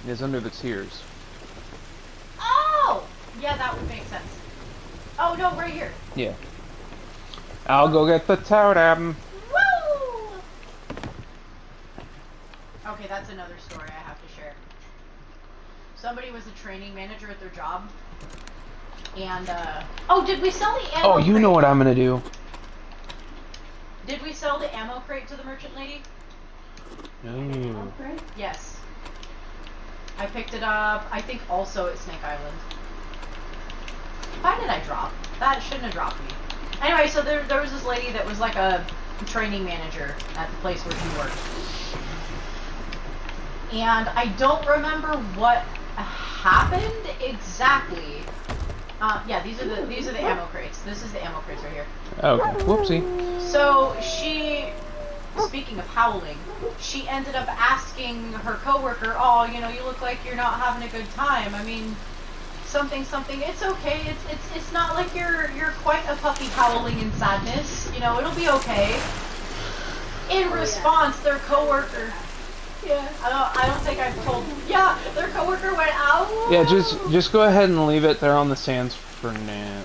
is under the tiers. Oh! Yeah, that would make sense. Oh, no, right here. Yeah. I'll go get the totem. Woo! Okay, that's another story I have to share. Somebody was a training manager at their job. And, oh, did we sell the ammo Oh, you crate? know what I'm gonna do. Did we sell the ammo crate to the merchant lady? No. Okay. Yes. I picked it up, I think also at Snake Island. Why did I drop? That shouldn't have dropped me. Anyway, so there was this lady that was like a training manager at the place where she worked. And I don't remember what happened exactly. Yeah, these are the ammo crates. This is the ammo crates right here. Okay. Whoopsie. So she, speaking of howling, she ended up asking her coworker, "Oh, you know, you look like you're not having a good time. I mean, something. It's okay. It's not like you're quite a puppy howling in sadness. You know, it'll be okay." In response, their coworker. Yeah, I don't think I've told. Yeah, their coworker went out. Yeah, just go ahead and leave it there on the sands for now.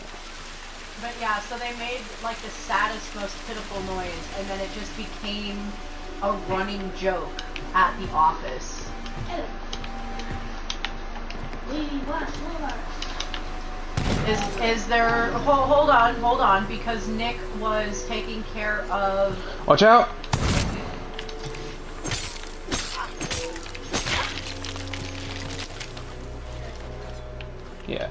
But yeah, so they made like the saddest, most pitiful noise, and then it just became a running joke at the office. Is there? Hold on, because Nick was taking care of. Watch out! Yeah.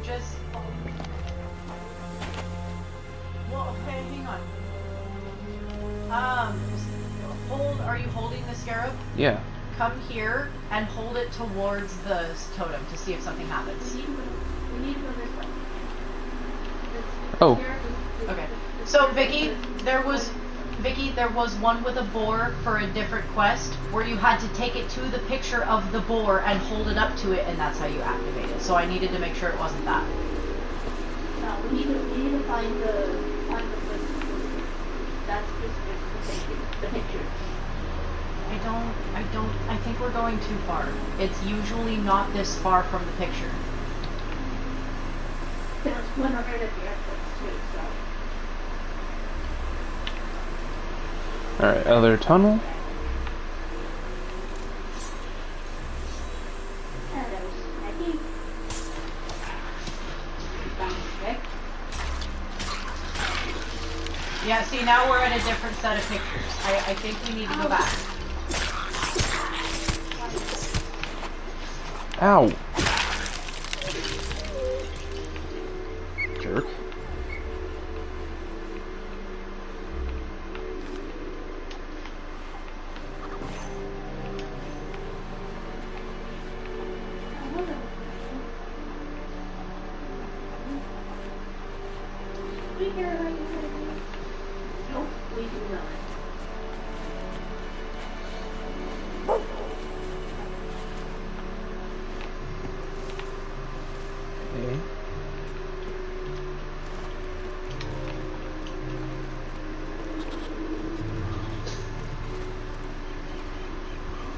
Just. Well, okay, hang on. Are you holding the scarab? Yeah. come here and hold it towards the totem to see if something happens. We need to go this way. Oh. Okay. So Vicky, there was one with a boar for a different quest where you had to take it to the picture of the boar and hold it up to it, and that's how you activate it. So I needed to make sure it wasn't that. No, we need to find the that's the picture. I think we're going too far. It's usually not this far from the picture. There's one right at the entrance too, so. Alright, other tunnel. Yeah, see, now we're at a different set of pictures. I think we need to go back. Ow! Jerk. Nope, we do not. Okay.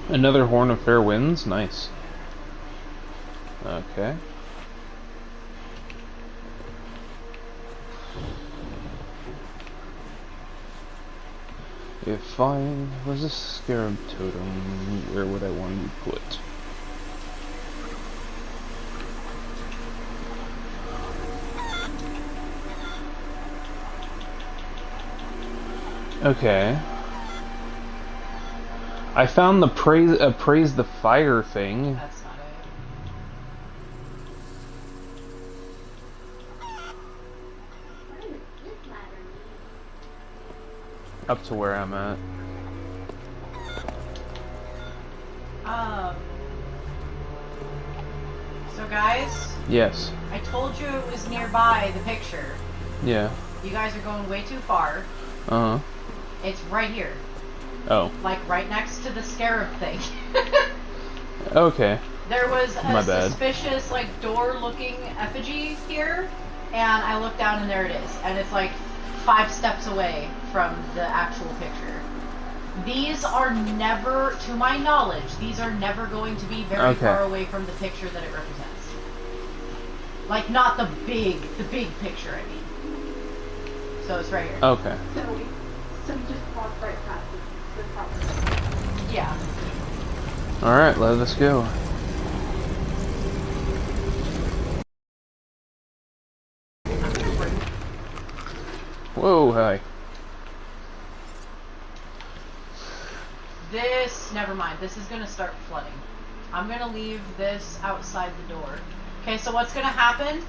Another Horn of Fair Winds? Nice. Okay. If I was a scarab totem, where would I want to be put? Okay. I found the praise the fire thing. That's not it. Up to where I'm at. So guys, Yes. I told you it was nearby the picture. Yeah. You guys are going way too far. Uh-huh. It's right here. Oh. Like right next to the scarab thing. Okay. There was My a bad. suspicious, like, door-looking effigy here, and I looked down and there it is. And it's like 5 steps away from the actual picture. These are never, to my knowledge, these are never going to be very Okay. far away from the picture that it represents. Like, not the big picture, I mean. So it's right here. Okay. So we just walk right past the property. Yeah. Alright, let us go. Whoa, hi. This, never mind, this is going to start flooding. I'm going to leave this outside the door. Okay, so what's going to happen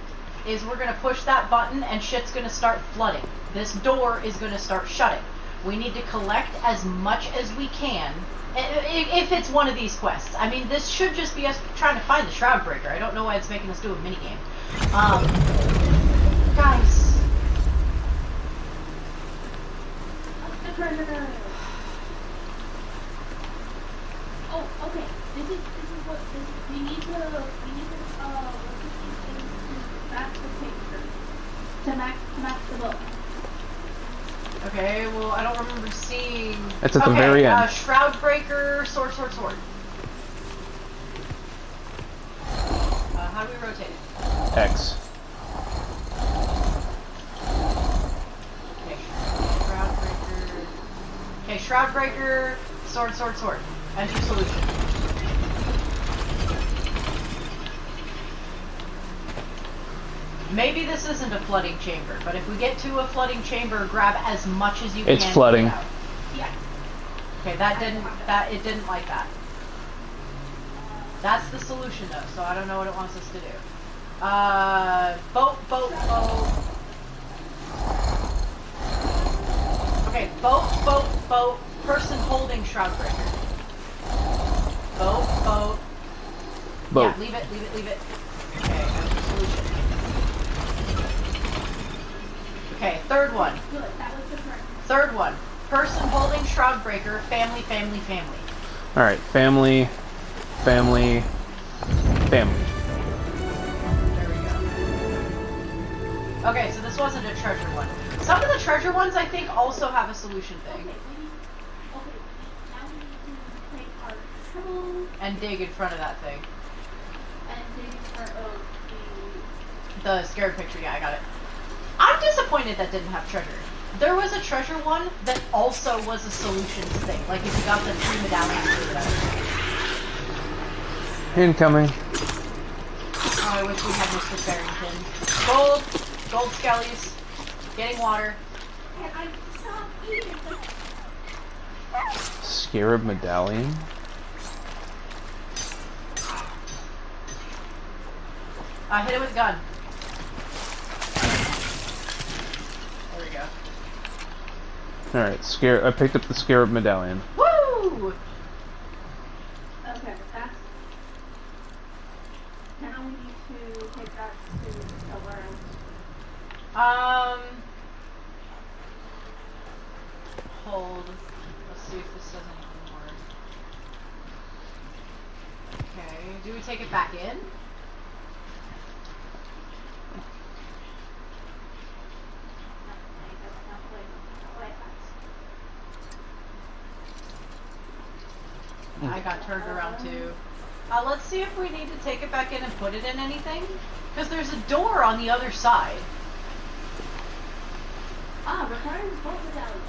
is we're going to push that button and shit's going to start flooding. This door is going to start shutting. We need to collect as much as we can, if it's one of these quests. I mean, this should just be us trying to find the Shroud Breaker. I don't know why it's making us do a minigame. Guys. Oh, okay. This is what we need to look at these things to match the picture. To match the book. Okay, well, I don't remember seeing... It's at the very end. Shroud Breaker, sword. How do we rotate it? X. Okay, Shroud Breaker... Okay, Shroud Breaker, sword. Enter solution. Maybe this isn't a flooding chamber, but if we get to a flooding chamber, grab as much as you can. It's flooding. Out. Yeah. Okay, it didn't like that. That's the solution though, so I don't know what it wants us to do. Boat. Okay, boat. Person holding Shroud Breaker. boat. Boat. Yeah, leave it. Okay, I have a solution. Okay, third one. Good, that was the correct one. Third one. Person holding shroud breaker, family. All right, family. There we go. Okay, so this wasn't a treasure one. Some of the treasure ones, I think, also have a solution thing. Now we need to take our shovel And dig in front of that thing. and dig in front of The scared picture, yeah, I got it. I'm disappointed that didn't have treasure. There was a treasure one that also was a solutions thing. Like if you got the 3 medallions or whatever. Incoming. Oh, I wish we had Mr. Farrington. Gold skellies. Getting water. Can I stop eating the Scarab medallion. Hit it with a gun. There we go. All right, I picked up the scarab medallion. Woo! Okay, that's... Now we need to take that to somewhere else. Hold. Let's see if this does anything more. Okay, do we take it back in? I got turned around too. Let's see if we need to take it back in and put it in anything. Because there's a door on the other side. Requires both medallions.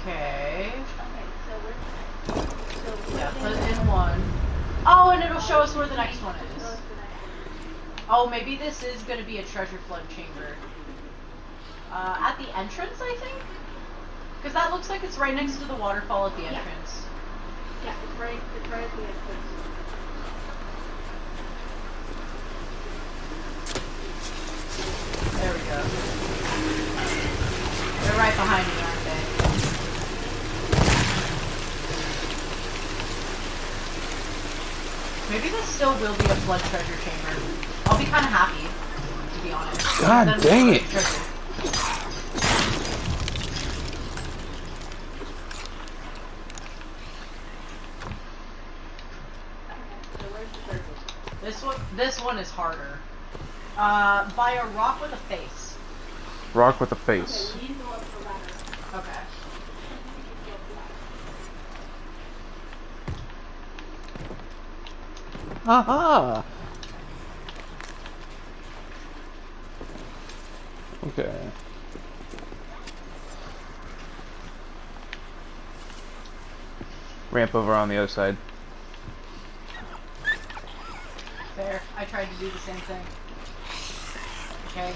Okay. Okay, so we're... Yeah, put it in one. Oh, and it'll show us where the next one is. Oh, maybe this is going to be a treasure flood chamber. At the entrance, I think? Because that looks like it's right next to the waterfall at the entrance. Yeah, it's right at the entrance. There we go. They're right behind me, aren't they? Maybe this still will be a flood treasure chamber. I'll be kind of happy, to be honest. God Then dang we'll it. get treasure. Okay, so where's the third one? This one is harder. By a rock with a face. Rock with a face. Okay, we need to go up the ladder. Okay. Aha! Okay. Ramp over on the other side. There. I tried to do the same thing. Okay.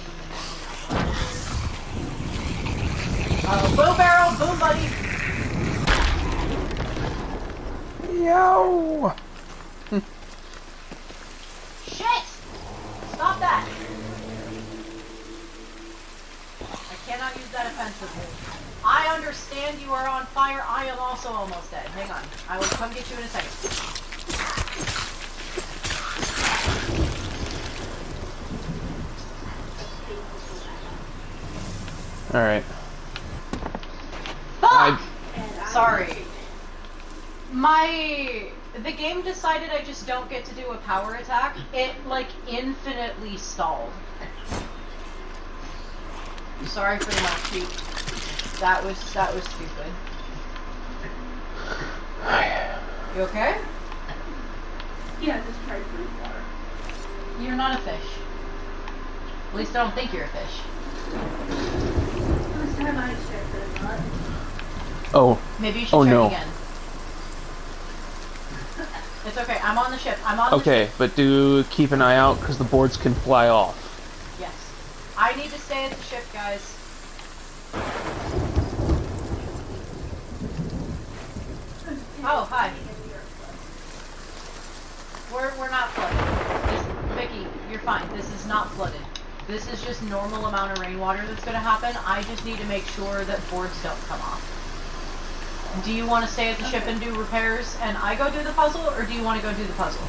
Boom barrel, boom buddy. Yo! Shit! Stop that! I cannot use that offensively. I understand you are on fire. I am also almost dead. Hang on. I will come get you in a second. Alright. Fuck! Sorry. The game decided I just don't get to do a power attack. It, like, infinitely stalled. Sorry for the mouthpeak. That was stupid. You okay? Yeah, just try to drink water. You're not a fish. At least I don't think you're a fish. This time I checked it, not. Oh. Maybe you should Oh, check no. again. It's okay. I'm on the ship. I'm on the ship. Okay, but do keep an eye out because the boards can fly off. Yes. I need to stay at the ship, guys. Oh, hi. We're not flooded. Vicky, you're fine. This is not flooded. This is just normal amount of rainwater that's going to happen. I just need to make sure that boards don't come off. Do you want to stay at the ship and do repairs and I go do the puzzle, or do you want to go do the puzzle?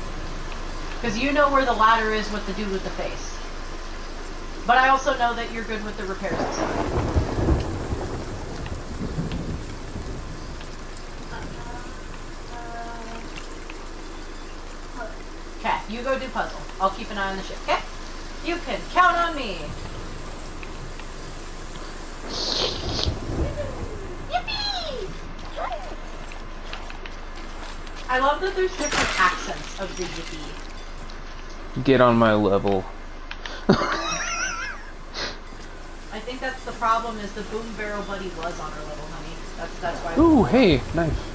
Because you know where the ladder is with the dude with the face. But I also know that you're good with the repairs and stuff. Okay, you go do puzzle. I'll keep an eye on the ship, okay? You can count on me. Yippee! I love that there's different accents of the yippee. Get on my level. I think that's the problem, is the boom barrel buddy was on our level, honey. That's why. Ooh, hey, knife.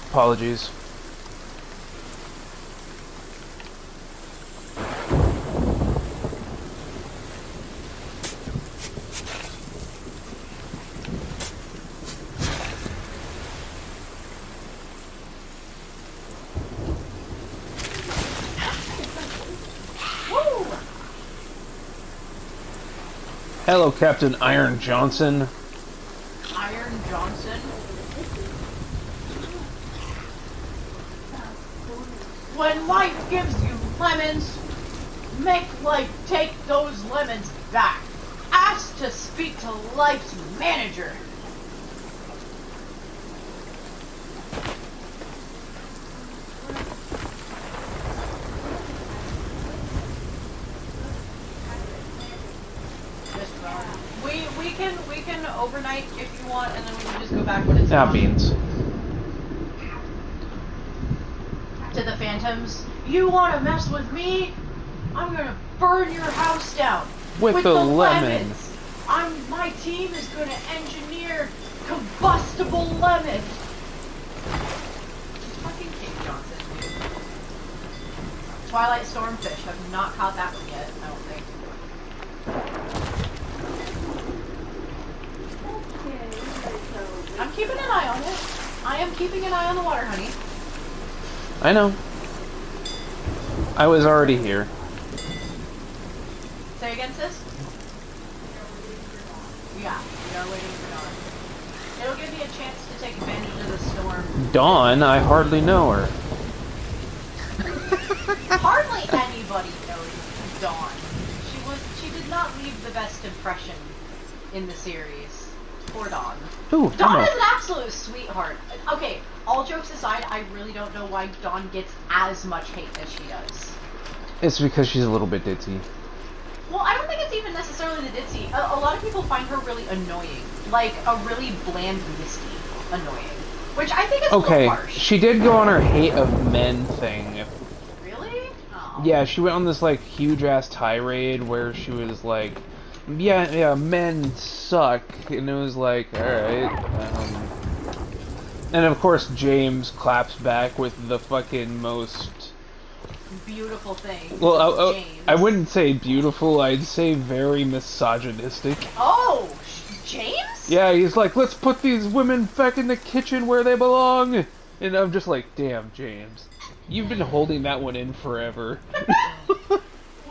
Apologies. Woo! Hello, Captain Iron Johnson. Iron Johnson. When life gives you lemons, make life take those lemons back. Ask to speak to life's manager. Just run. We can overnight if you want, and then we can just go back when it's Ah, gone. beans. To the phantoms, you want to mess with me? I'm gonna burn your house down With the lemons. My team is gonna engineer combustible lemons. Fucking King Johnson, dude. Twilight Stormfish. Have not caught that one yet, I don't think. I'm keeping an eye on it. I am keeping an eye on the water, honey. I know. I was already here. Say again, sis? Yeah, we are waiting for dawn. It'll give you a chance to take advantage of the storm. Dawn? I hardly know her. Hardly anybody knows Dawn. She did not leave the best impression in the series. Poor Dawn. Ooh, Dawn ammo. is an absolute sweetheart. Okay, all jokes aside, I really don't know why Dawn gets as much hate as she does. It's because she's a little bit ditzy. Well, I don't think it's even necessarily the ditzy. A lot of people find her really annoying. Like, a really bland Misty annoying. Which I think is a Okay, little harsh. she did go on her hate of men thing. Really? Oh. Yeah, she went on this like huge ass tirade where she was like, yeah, men suck, and it was like, alright. And of course James claps back with the fucking most... Beautiful thing. Well, James. I wouldn't say beautiful, I'd say very misogynistic. Oh, James? Yeah, he's like, let's put these women back in the kitchen where they belong! And I'm just like, damn, James. You've been holding that one in forever. Well,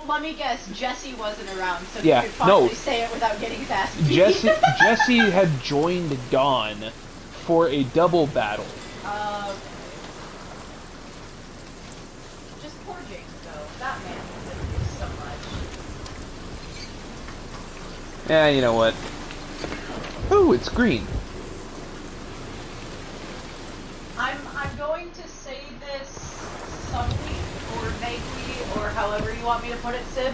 let me guess, Jesse wasn't around, so Yeah, you could finally no. say it without getting his ass beat. Jesse had joined Dawn for a double battle. Just poor James, though. That man has been through so much. Yeah, you know what? Ooh, it's green. I'm going to say this subtly, or vaguely, or however you want me to put it, Sib,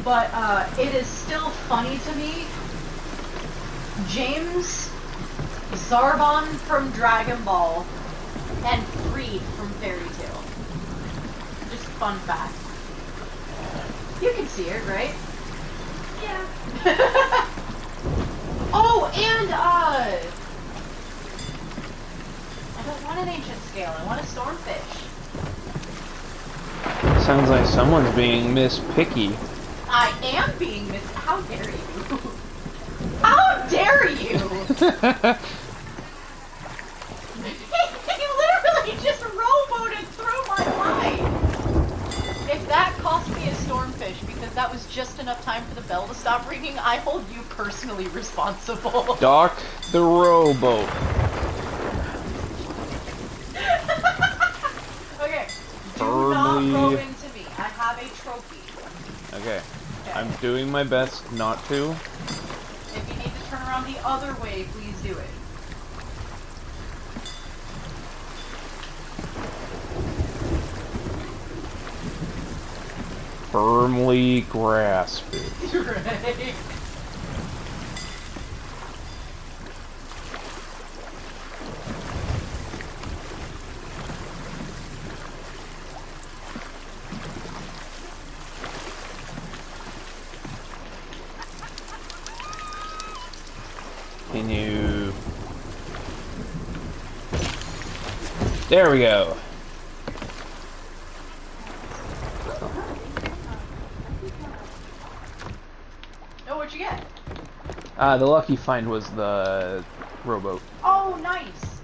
but it is still funny to me. James, Zarbon from Dragon Ball, and Freed from Fairy Tail. Just fun fact. You can see it, right? Yeah. Oh, and I don't want an ancient scale. I want a stormfish. Sounds like someone's being Miss Picky. I am being mis. How dare you? How dare you? He literally just rowboated through my line. If that cost me a stormfish because that was just enough time for the bell to stop ringing, I hold you personally responsible. Dock the rowboat. Okay. Do Firmly- not row into me. I have a trophy. Okay. Okay. I'm doing my best not to. If you need to turn around the other way, please do it. Firmly grasp it. Right. Can you... There we go. Oh, what'd you get? The lucky find was the rowboat. Oh, nice.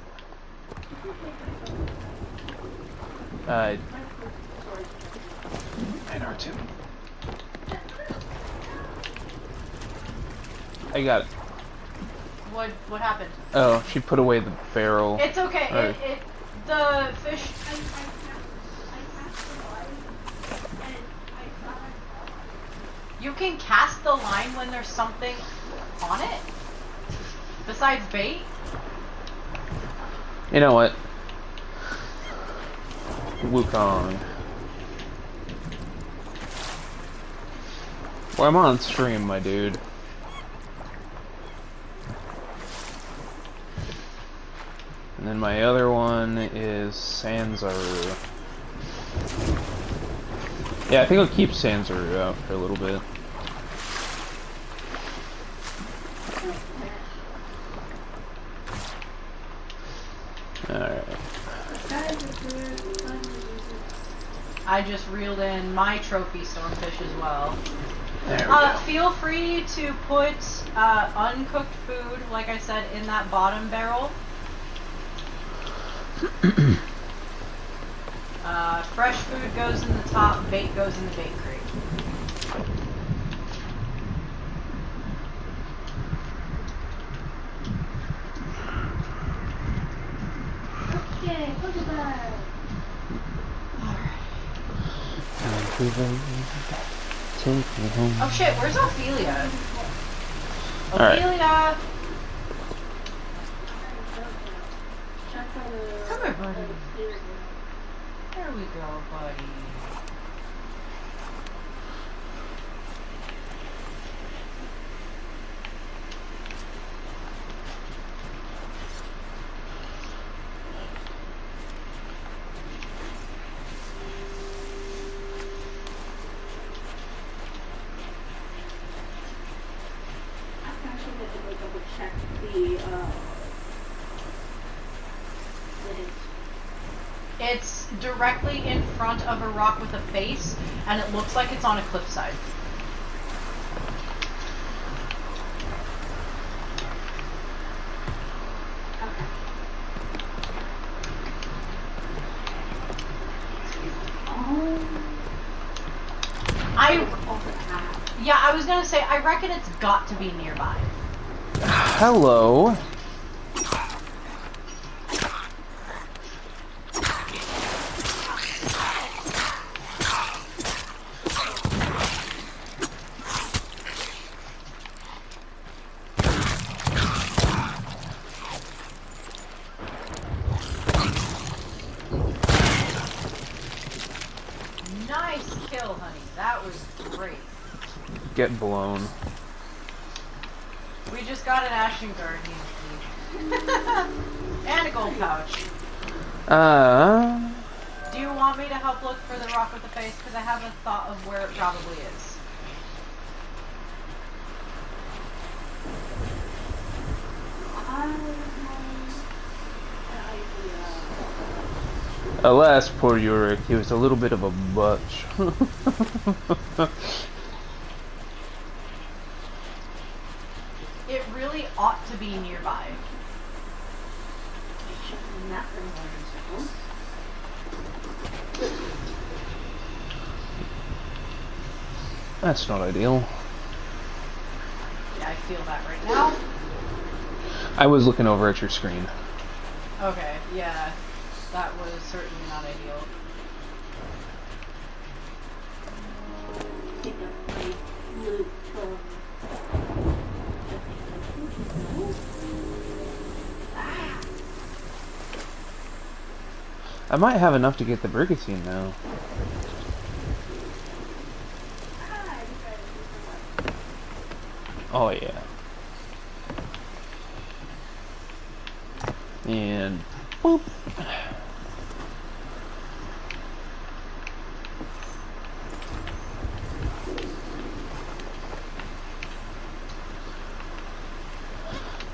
I know too. I got it. What happened? Oh, she put away the barrel. It's okay. Alright. The fish. I cast the line, and I thought I saw it. You can cast the line when there's something on it besides bait. You know what? Wukong. Well, I'm on stream, my dude. And then my other one is Sanzaru. Yeah, I think I'll keep Sanzaru out for a little bit. Alright. I just reeled in my trophy stormfish as well. There we go. Feel free to put uncooked food, like I said, in that bottom barrel. Fresh food goes in the top, bait goes in the bait crate. Okay, look at that. Take me home. Oh shit, where's Ophelia? Alright. Ophelia! Check out the. Come here, buddy. There we go, buddy. I'm actually going to go double check the It's directly in front of a rock with a face, and it looks like it's on a cliffside. Yeah, I was gonna say, I reckon it's got to be nearby. Hello. Nice kill, honey. That was great. Get blown. We just got an Ashen Guardian and a gold pouch. Do you want me to help look for the rock with the face? Because I have a thought of where it probably is. Alas, poor Yurik, he was a little bit of a butch. It really ought to be nearby. That's not ideal. Yeah, I feel that right now. I was looking over at your screen. Okay, yeah. That was certainly not ideal. I might have enough to get the brigantine now. Oh yeah. And boop.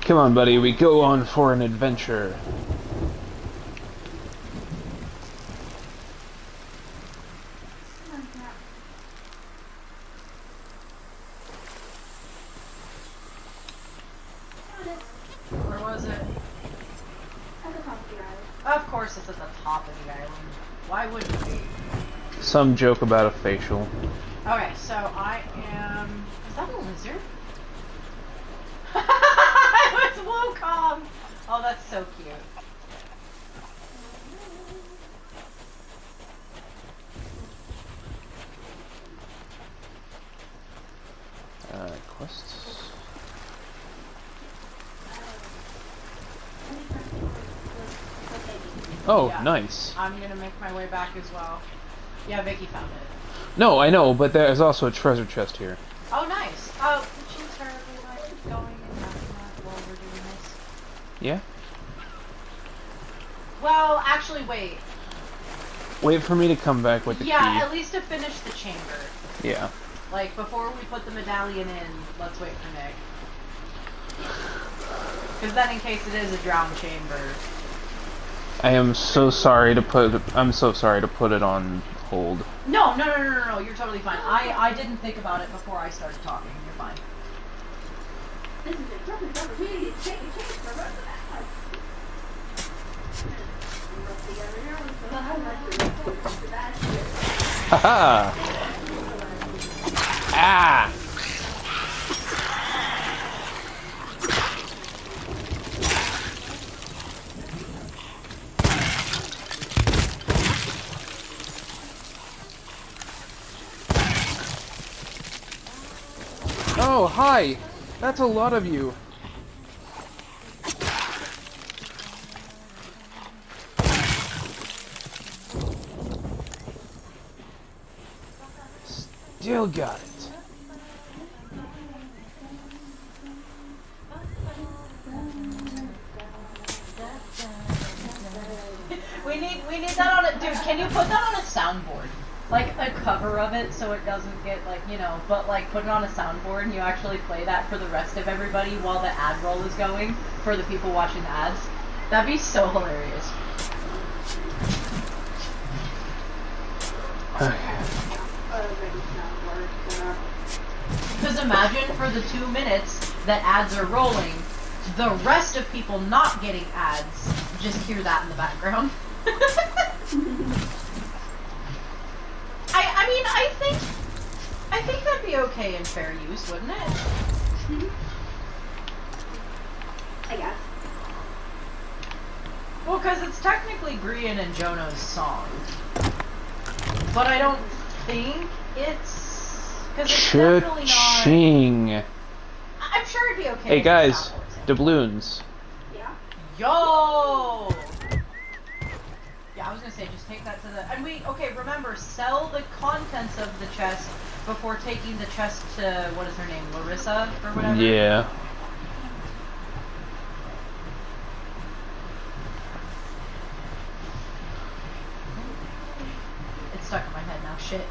Come on, buddy, we go on for an adventure. Where was it? Of course it's at the top of the island. Why wouldn't it be? Some joke about a facial. Okay, so I am... Is that a lizard? It's Wukong! Oh, that's so cute. Quests. Oh, Yeah. nice. I'm gonna make my way back as well. Yeah, Vicky found it. No, I know, but there's also a treasure chest here. Oh, nice. Oh, would you terribly like going and having that while we're doing this? Yeah? Well, actually, wait. Wait for me to come back with the Yeah, key. at least to finish the chamber. Yeah. Like, before we put the medallion in, let's wait for Nick. Because then in case it is a drowned chamber. I am so sorry to put. I'm so sorry to put it on hold. No, you're totally fine. I didn't think about it before I started talking. You're fine. This is a perfect opportunity to take a chance for the rest of that house. Haha! Ah! Oh, hi! That's a lot of you. Still got it. We need that on it, dude. Can you put that on a soundboard? Like a cover of it, so it doesn't get like, you know, but like put it on a soundboard and you actually play that for the rest of everybody while the ad roll is going for the people watching the ads. That'd be so hilarious. Because imagine for the 2 minutes that ads are rolling, the rest of people not getting ads just hear that in the background. I think that'd be okay in fair use, wouldn't it? I guess. Well, because it's technically Grian and Jono's song. But I don't think it's... Because it's definitely not... Cha-ching! I'm sure it'd be okay. Hey if guys, the sound was in. doubloons. Yeah. Yo! Yeah, I was gonna say, just take that to the... And okay, remember, sell the contents of the chest before taking the chest to, what is her name, Larissa, or whatever? Yeah. It's stuck in my head now, shit.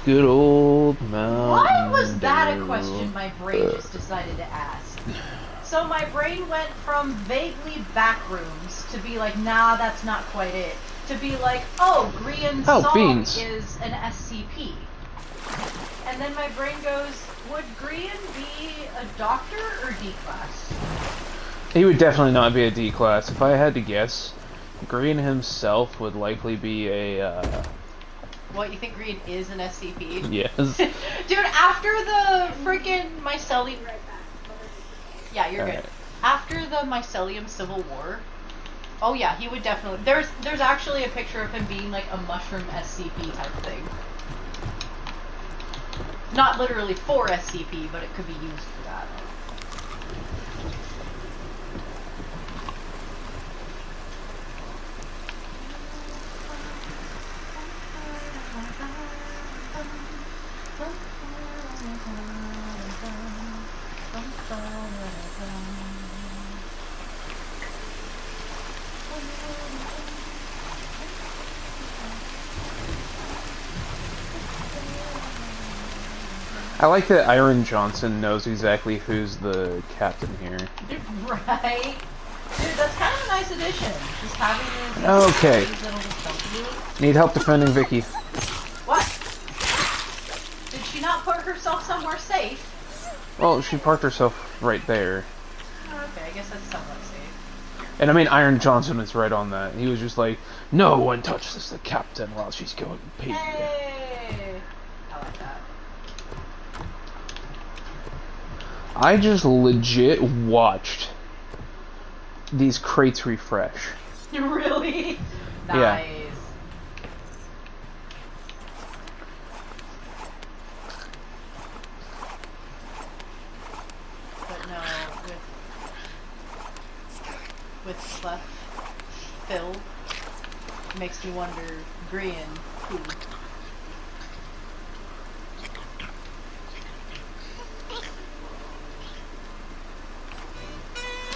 Good old Mountain Why was that a Dew. question my brain just decided to ask? So my brain went from vaguely back rooms to be like, nah, that's not quite it. To be like, oh, Grian's song beans. is an SCP. And then my brain goes, would Grian be a doctor or D-class? He would definitely not be a D class. If I had to guess, Green himself would likely be a, What, you think Grian is an SCP? yes. Dude, after the freaking mycelium... Right back. Yeah, you're good. Alright. After the mycelium civil war, oh yeah, he would definitely... There's actually a picture of him being like a mushroom SCP type thing. Not literally for SCP, but it could be used for that. I like that Iron Johnson knows exactly who's the captain here. Right? Dude, that's kind of a nice addition. Just having these Okay. that'll just help you. Need help defending Vicky. What? Did she not put herself somewhere safe? Well, she parked herself right there. Okay, I guess that's somewhat safe. And I mean, Iron Johnson was right on that. He was just like, no one touches the captain while she's going pee. Hey! I like that. I just legit watched these crates refresh. Really? Yeah. Nice. But no, with Clef Phil, it makes me wonder, Grian, who?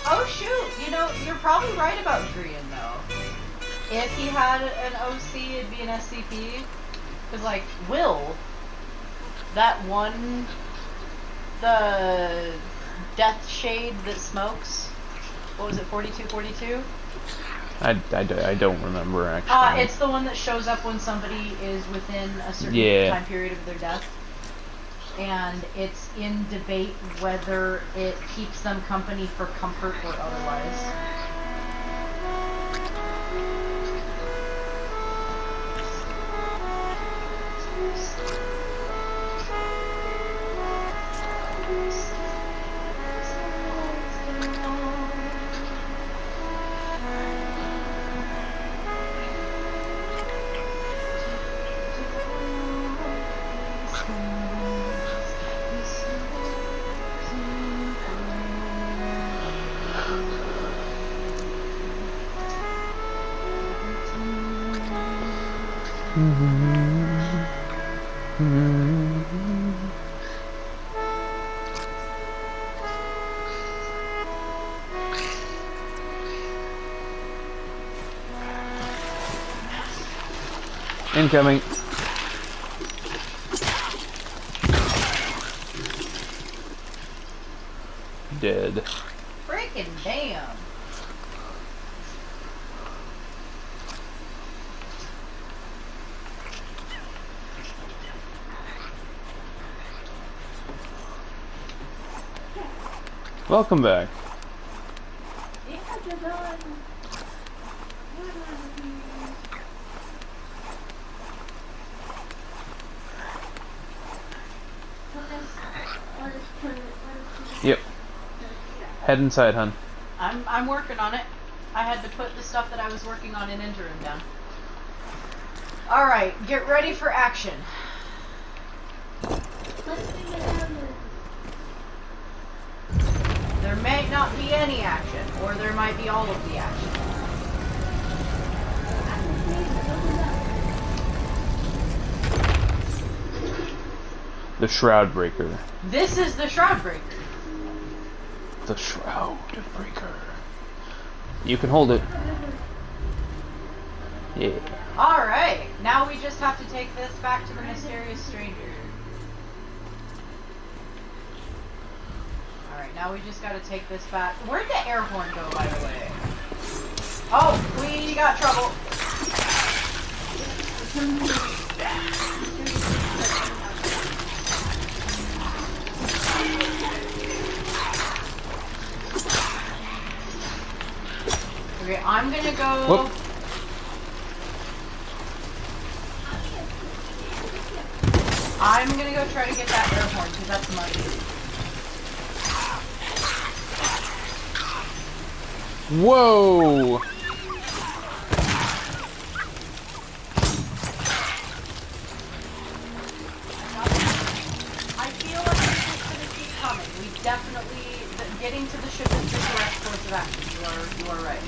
Oh shoot, you know, you're probably right about Grian though. If he had an OC, it'd be an SCP. Cause like, Will, that one, the death shade that smokes, what was it, 4242? I don't remember, actually. It's the one that shows up when somebody is within a certain Yeah. time period of their death. And it's in debate whether it keeps them company for comfort or otherwise. Incoming. Dead. Freaking damn. Welcome back. Yeah, they're done. Yep. Head inside, hun. I'm working on it. I had to put the stuff that I was working on in interim down. Alright, get ready for action. There may not be any action, or there might be all of the action. The Shroud Breaker. This is the Shroud Breaker. The Shroud Breaker. You can hold it. Yeah. Alright, now we just have to take this back to the mysterious stranger. Alright, now we just gotta take this back. Where'd the air horn go, by the way? Oh, we got trouble. Okay, I'm gonna go... Whoop. I'm gonna go try to get that air horn, because that's muddy. Whoa! I feel like this is gonna keep coming. We definitely... Getting to the ship is the correct course of action. You are right.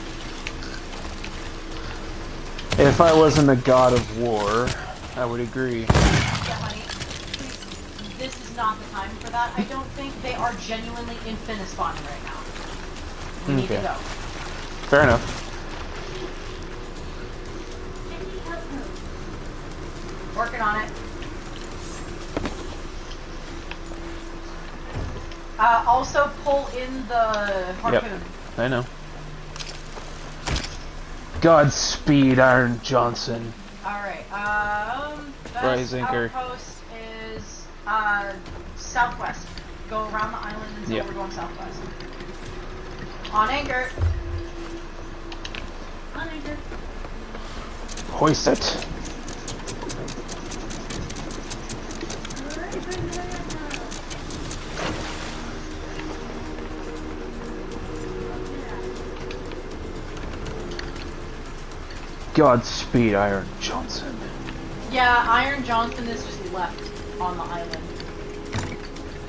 If I wasn't a god of war, I would agree. Yeah, honey. Please, this is not the time for that. I don't think they are genuinely spawning right now. We need to Okay. go. Fair enough. Working on it. Also pull in the harpoon. Yep. I know. Godspeed, Iron Johnson. Alright, best Rise anchor. outpost is, southwest. Go around the island until Yep. we're going southwest. On anchor. On anchor. Hoist it. Godspeed, Iron Johnson. Yeah, Iron Johnson is just left on the island.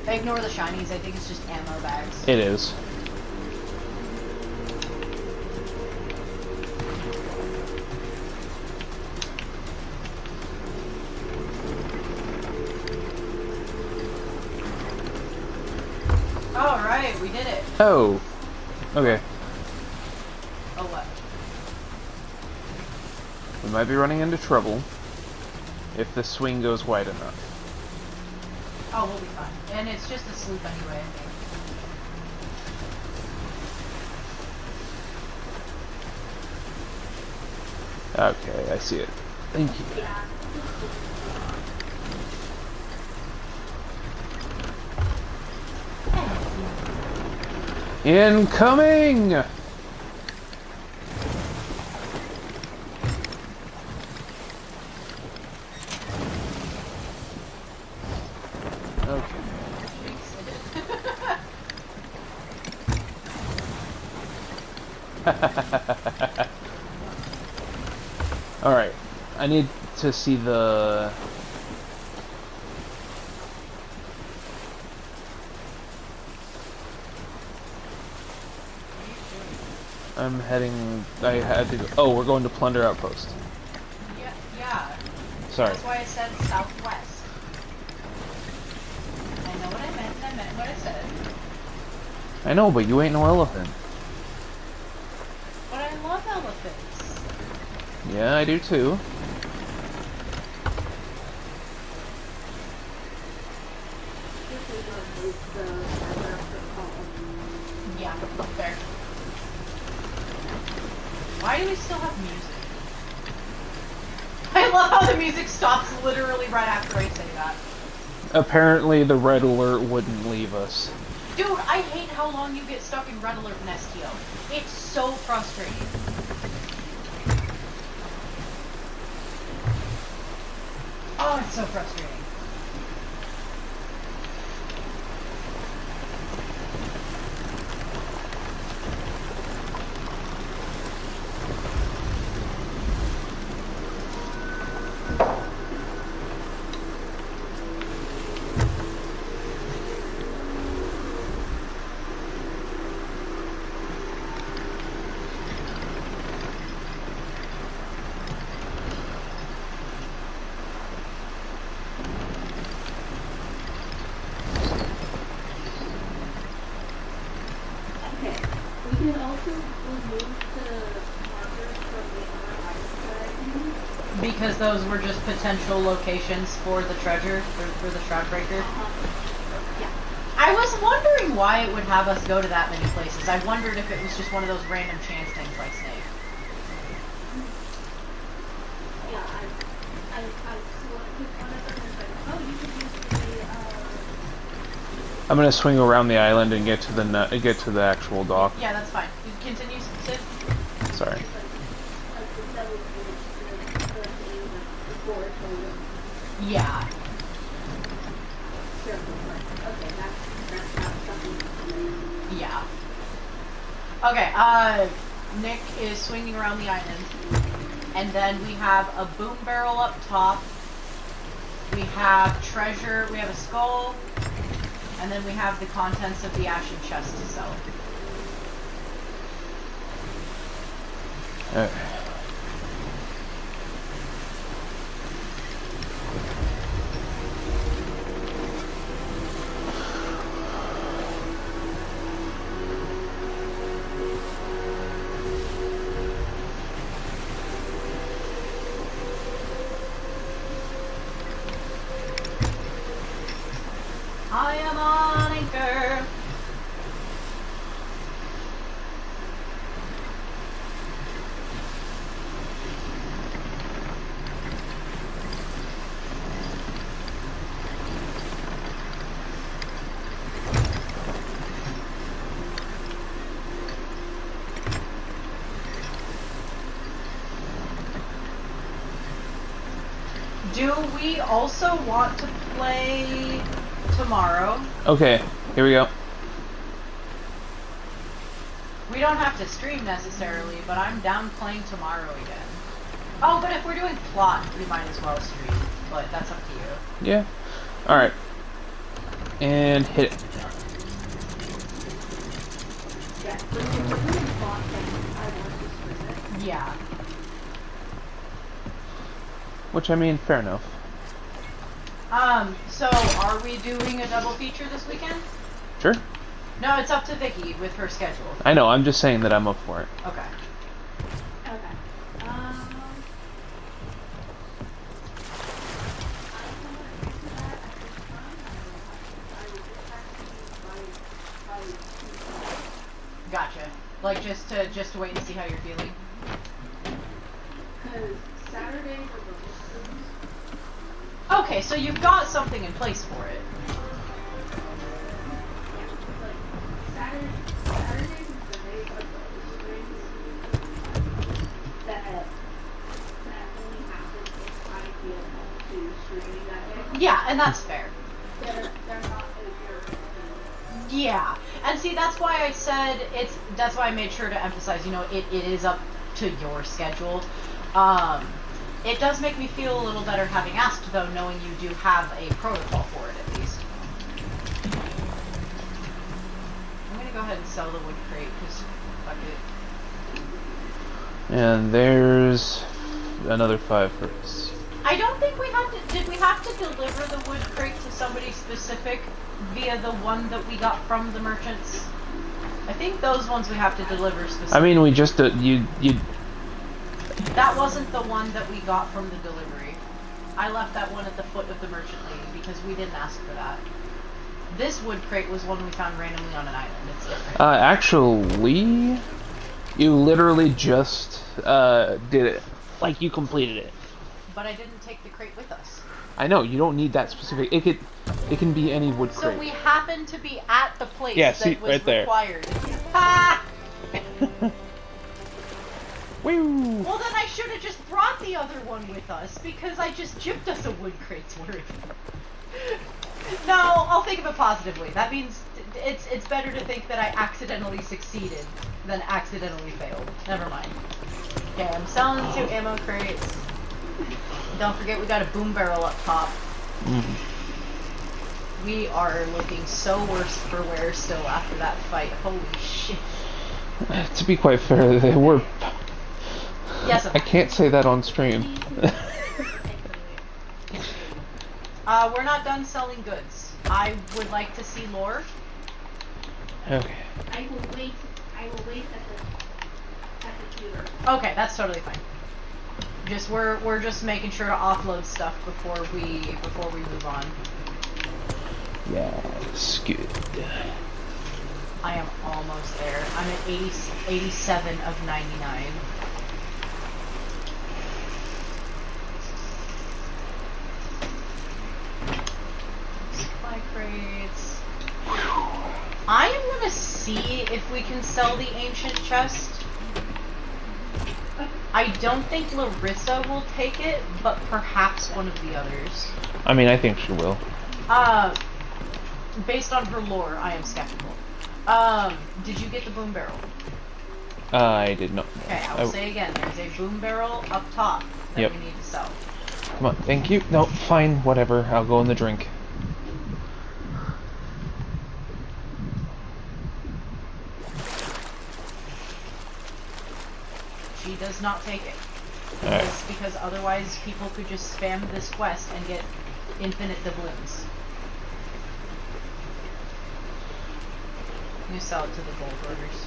Ignore the shinies, I think it's just ammo bags. It is. Alright, we did it. Oh. Okay. Oh, what? We might be running into trouble if the swing goes wide enough. Oh, we'll be fine. And it's just a sloop anyway, I think. Okay, I see it. Thank you. Incoming! Okay. Alright. I need to see the... I'm heading... I had to go... Oh, we're going to Plunder Outpost. Yeah. Sorry. That's why I said southwest. I know what I meant, and I meant what I said. I know, but you ain't no elephant. But I love elephants. Yeah, I do too. Yeah, fair. Why do we still have music? I love how the music stops literally right after I say that. Apparently the red alert wouldn't leave us. Dude, I hate how long you get stuck in red alert in STO. It's so frustrating. Oh, it's so frustrating. Okay. We can also remove the markers from the other items that I can Because those were just potential locations for the treasure, for the Shroudbreaker. Yeah. I was wondering why it would have us go to that many places. I wondered if it was just one of those random chance things like Snake. Yeah, I selected one of them and was like, oh, you could use the, I'm gonna swing around the island and get to the actual dock. Yeah, that's fine. You continue, Sid? Sorry. the double before total. Yeah. Sure. Okay, that's not something. Yeah. Okay, Nick is swinging around the island. And then we have a boom barrel up top. We have treasure, we have a skull. And then we have the contents of the ashen chest to sell. Okay. I am on anchor. Do we also want to play tomorrow? Okay, here we go. We don't have to stream necessarily, but I'm down playing tomorrow again. Oh, but if we're doing plot, we might as well stream. But that's up to you. Yeah. Alright. And hit it. Yeah, but if we're doing plot, then I want to stream it. Yeah. Which, I mean, fair enough. So are we doing a double feature this weekend? Sure. No, it's up to Vicky with her schedule. I know, I'm just saying that I'm up for it. Okay. Okay. Gotcha. Like just to wait and see how you're feeling. Because Saturdays are the listens. Okay, so you've got something in place for it. Like, Saturdays and Sundays are the streams that only happen if I feel to streaming that day. Yeah, and that's fair. They're not a year. Yeah, and see, that's why I said that's why I made sure to emphasize, it is up to your schedule. It does make me feel a little better having asked, though, knowing you do have a protocol for it, at least. I'm gonna go ahead and sell the wood crate, because fuck it. And there's another 5 for us. I don't think did we have to deliver the wood crate to somebody specific via the one that we got from the merchants? I think those ones we have to deliver specifically. I mean, we just, you That wasn't the one that we got from the delivery. I left that one at the foot of the merchant lady because we didn't ask for that. This wood crate was one we found randomly on an island. It's different. actually, you literally just, did it. Like, you completed it. But I didn't take the crate with us. I know, you don't need that specific, it can be any wood crate. So we happened to be at the place Yeah, that see, was right there. required. Ah! Woo! Well, then I should have just brought the other one with us, because I just gypped us a wood crate's worth. No, I'll think of it positively. That means it's better to think that I accidentally succeeded than accidentally failed. Never mind. Okay, I'm selling 2 ammo crates. Don't forget we got a boom barrel up top. We are looking so worse for wear still after that fight. Holy shit. To be quite fair, they were... Yes, I can't say that on stream. we're not done selling goods. I would like to see lore. Okay. I will wait at the computer. Okay, that's totally fine. Just we're just making sure to offload stuff before we move on. Yeah, it's good. I am almost there. I'm at 87 of 99. Supply crates. I am gonna see if we can sell the ancient chest. I don't think Larissa will take it, but perhaps one of the others. I mean, I think she will. Based on her lore, I am skeptical. Did you get the boom barrel? I did not. Okay, I will say again, there's a boom barrel up top that we need to sell. Come on, thank you. No, fine, whatever. I'll go in the drink. She does not take it. Alright. Because otherwise people could just spam this quest and get infinite doubloons. You sell it to the gold orders.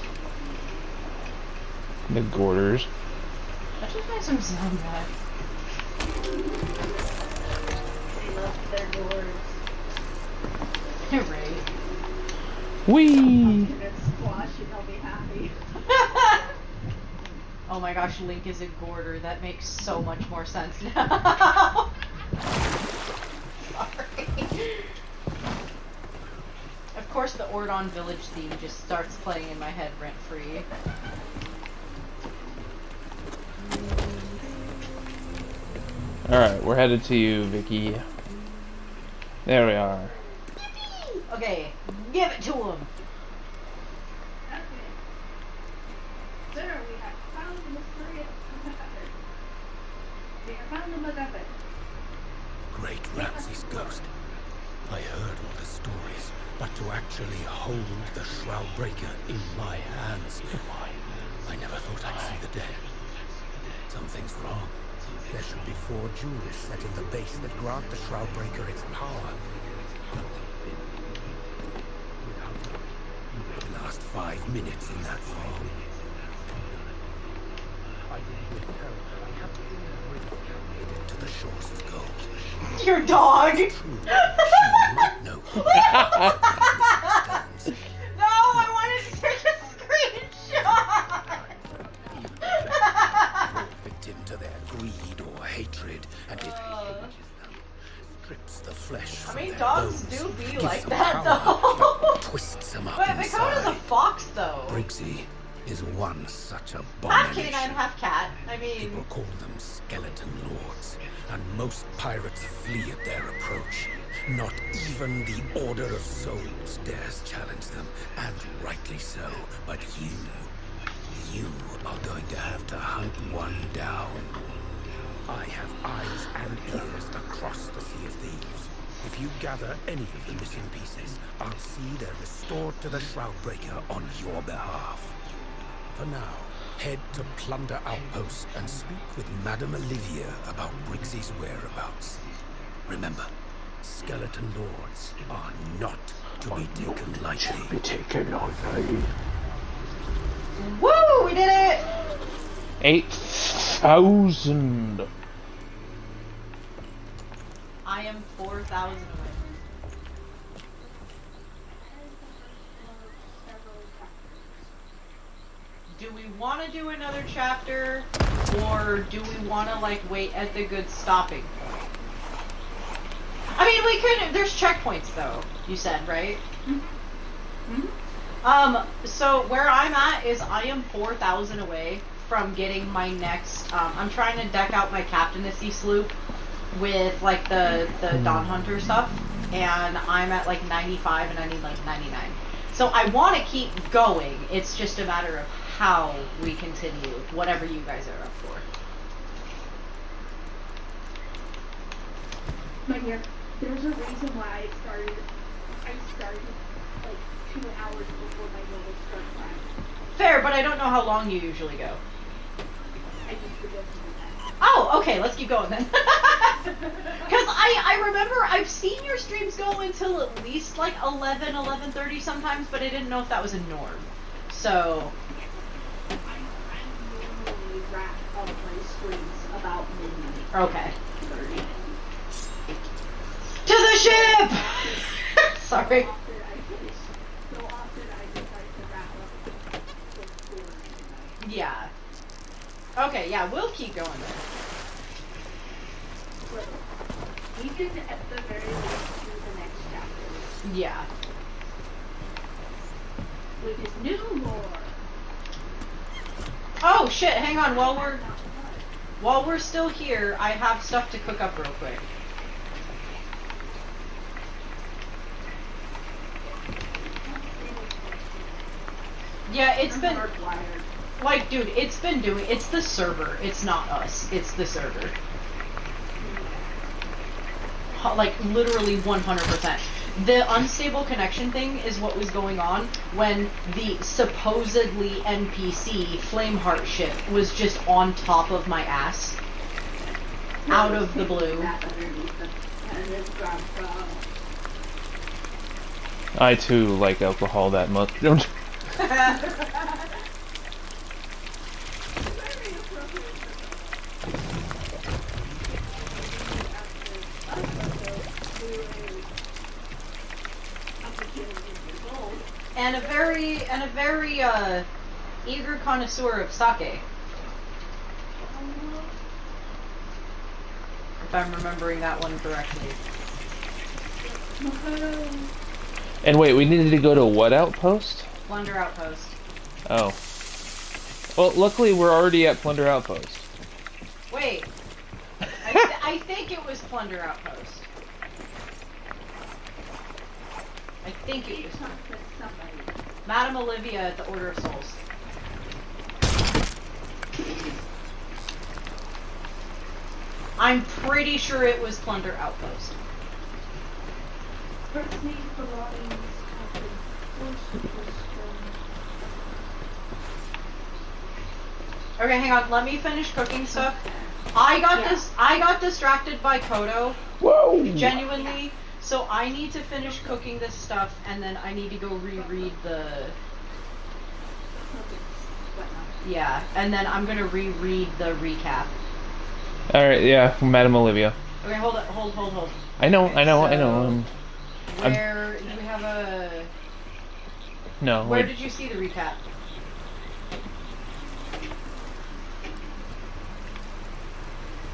The Gorders. That just makes them sound bad. They love their doors. You're right. Whee! I'm gonna squash and I'll be happy. Oh my gosh, Link is a Gorder. That makes so much more sense now. Sorry. Of course, the Ordon Village theme just starts playing in my head rent-free. Alright, we're headed to you, Vicky. There we are. Okay, give it to him. Okay. Sir, we have found the mysterious MacGuffin. We have found the MacGuffin. Great Ramses ghost. I heard all the stories, but to actually hold the Shroudbreaker in my hands, I never thought I'd see the day. Something's wrong. There should be 4 jewels set in the base that grant the Shroudbreaker its power. The last 5 minutes in that fog. I didn't tell her I have been to the shores of gold. Your dog! True, she might know. No, I wanted to take a screenshot! Victim to their greed or hatred, and it strips the flesh from I mean, their dogs bones, do be gives like them that, power, though. but twists them up But Dakota's a inside. fox, though. Briggsy is one such Half abomination. canine, half cat. I People mean, call them skeleton lords, and most pirates flee at their approach. Not even the Order of Souls dares challenge them, and rightly so. But you are going to have to hunt one down. I have eyes and ears across the Sea of Thieves. If you gather any of the missing pieces, I'll see they're restored to the Shroudbreaker on your behalf. For now, head to Plunder Outpost and speak with Madame Olivia about Briggsy's whereabouts. Remember, skeleton lords are not to be taken lightly. woo, we did it! 8,000. I am 4,000 away. Do we want to do another chapter, or do we want to, like, wait at the good stopping point? I mean, we could, there's checkpoints, though, you said, right? So where I'm at is I am 4,000 away from getting my next, I'm trying to deck out my captaincy sloop with, like, the Dawn Hunter stuff, and I'm at, like, 95, and I need, like, 99. So I want to keep going, it's just a matter of how we continue, whatever you guys are up for. My dear, there's a reason why I started like 2 hours before my normal start time. Fair, but I don't know how long you usually go. I just forget to do that. Oh, okay, let's keep going then. Because I remember I've seen your streams go until at least like 11, 11:30 sometimes, but I didn't know if that was a norm. So, I'm normally wrapped of my streams about midnight. Okay. 30. To the ship! Sorry. So often I decide to wrap up before midnight. Yeah. Okay, yeah, we'll keep going then. But we can at the very least do the next chapter, Yeah. which is new lore. Oh shit, hang on, Not much. while we're still here, I have stuff to cook up real quick. Yeah, it's been hardwired. like, dude, it's the server. It's not us. It's the server. Like, literally 100%. The unstable connection thing is what was going on when the supposedly NPC Flameheart ship was just on top of my ass. Out of the blue. I too like alcohol that much. Don't. And a very eager connoisseur of sake. If I'm remembering that one correctly. And wait, we needed to go to what outpost? Plunder Outpost. Oh. Well, luckily we're already at Plunder Outpost. Wait. I think it was Plunder Outpost. I think it was Madame Olivia at the Order of Souls. I'm pretty sure it was Plunder Outpost. Okay, hang on. Let me finish cooking stuff. I got distracted by Kodo. Whoa! Genuinely. So I need to finish cooking this stuff, and then I need to go reread the... Yeah, and then I'm gonna reread the recap. Alright, yeah, Madame Olivia. Okay, hold it, hold. I know. Where do we have a... No, Where wait. did you see the recap?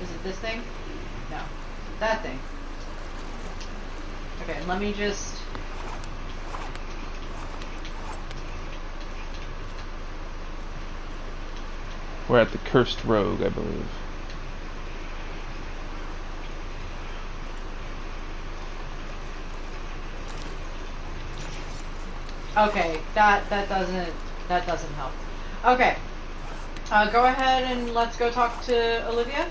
Is it this thing? No. That thing. Okay, let me just... We're at the Cursed Rogue, I believe. Okay, that doesn't help. Okay. Go ahead and let's go talk to Olivia.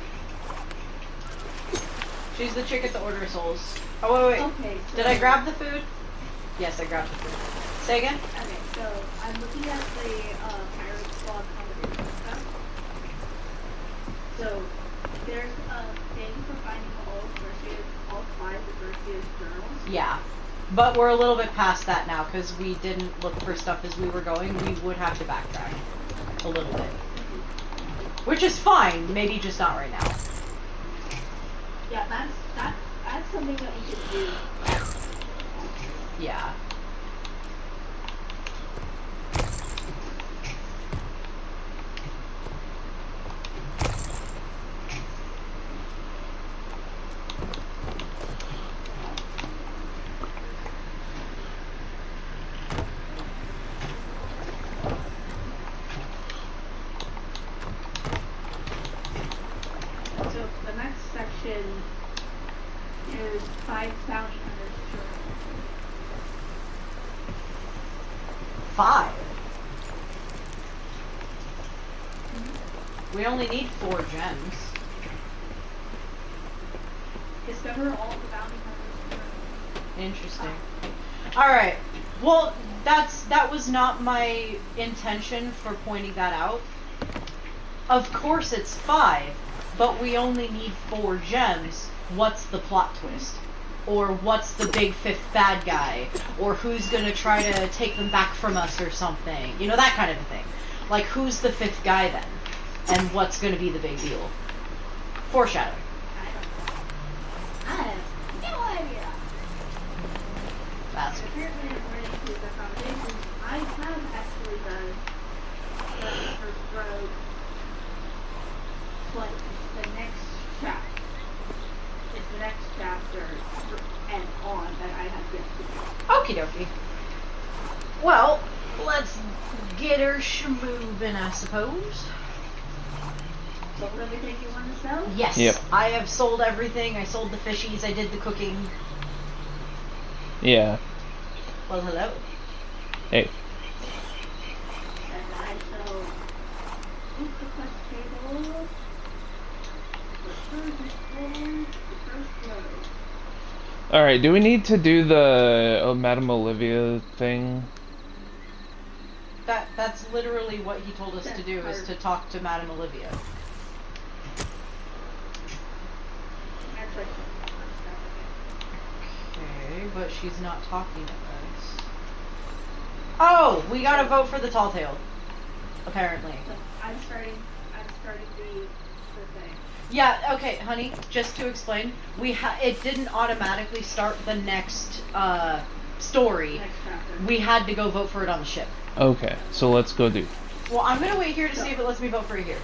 She's the chick at the Order of Souls. Oh, wait. Okay, so Did I grab the food? Yes, I grabbed the food. Say again? Okay, so I'm looking at the Pirate Squad combination stuff. So there's a thing for finding all 5 of Garcia's journals. Yeah. But we're a little bit past that now because we didn't look for stuff as we were going. We would have to backtrack a little bit. Which is fine, maybe just not right now. Yeah, that's something that we could do. Yeah. So the next section is 5 bounty hunters journal. 5. We only need 4 gems. Discover all the bounty hunters journals. Interesting. Alright. Well, that was not my intention for pointing that out. Of course it's 5, but we only need 4 gems. What's the plot twist? Or what's the big 5th bad guy? Or who's gonna try to take them back from us or something? You know, that kind of a thing. Like, who's the 5th guy then? and what's going to be the big deal. Foreshadowing. I have no idea. That's Apparently, according to the foundation, I have actually done the first road, but the next chapter. It's the next chapter and on that I have yet to do. okie dokie. Well, let's get her moving, I suppose. Sold everything you want to sell? Yes, Yep. I have sold everything. I sold the fishies. I did the cooking. Yeah. Well, hello. Hey. And I sold the quest table, the first road. Alright, do we need to do the Madame Olivia thing? That's literally what he told us to do, is to talk to Madame Olivia. Actually, Okay, but she's not talking to us. Oh, we gotta vote for the tall tale. Apparently. so I'm starting the thing. Yeah, okay, honey, just to explain, it didn't automatically start the next story. Next chapter. We had to go vote for it on the ship. Okay, so let's go do. Well, I'm gonna wait here to see if it lets me vote for it here.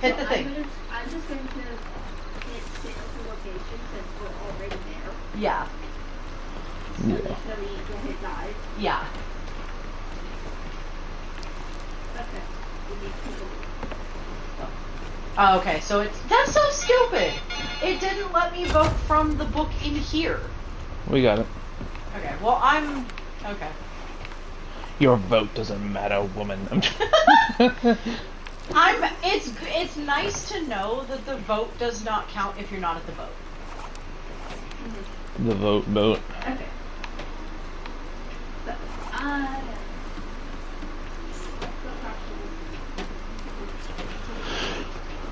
Hit the thing. I'm just going to hit sales to location since we're already there. Yeah, So Yeah. there's no need to hit dive. yeah. Okay. We need people. Oh, okay, so that's so stupid! It didn't let me vote from the book in here. We got it. Okay, well, okay. Your vote doesn't matter, woman. It's nice to know that the vote does not count if you're not at the vote. The vote. Okay. So,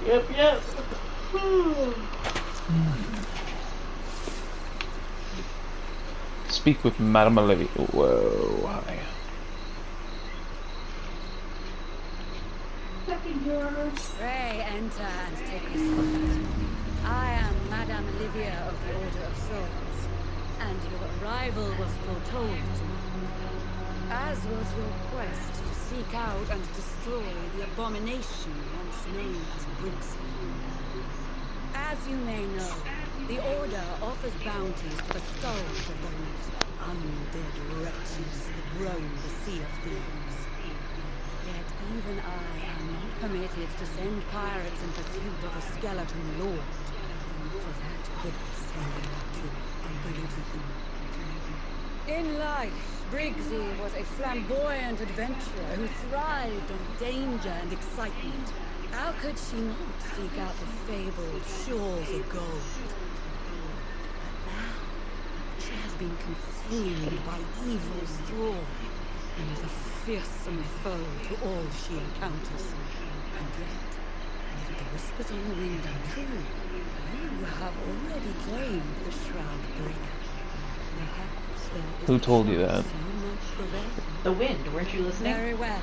Yep. Speak with Madame Olivia. Whoa, hi. second your Pray enter and take a seat. I am Madame Olivia of the Order of Souls, and your arrival was foretold to me. As was your quest to seek out and destroy the abomination once known as Brixton. As you may know, the Order offers bounties for the skulls of those undead wretches that roam the Sea of Thieves. Yet even I am not permitted to send pirates in pursuit of a skeleton lord, for that could send to oblivion. In life, Briggsy was a flamboyant adventurer who thrived on danger and excitement. How could she not seek out the fabled shores of gold? But now, she has been consumed by evil's thrall, and is a fearsome foe to all she encounters. And yet, if the whispers on the wind are true, you have already claimed the Shroud Breaker. Perhaps there is Who a told you chance that? you might prevail. The wind, weren't you listening? Very well.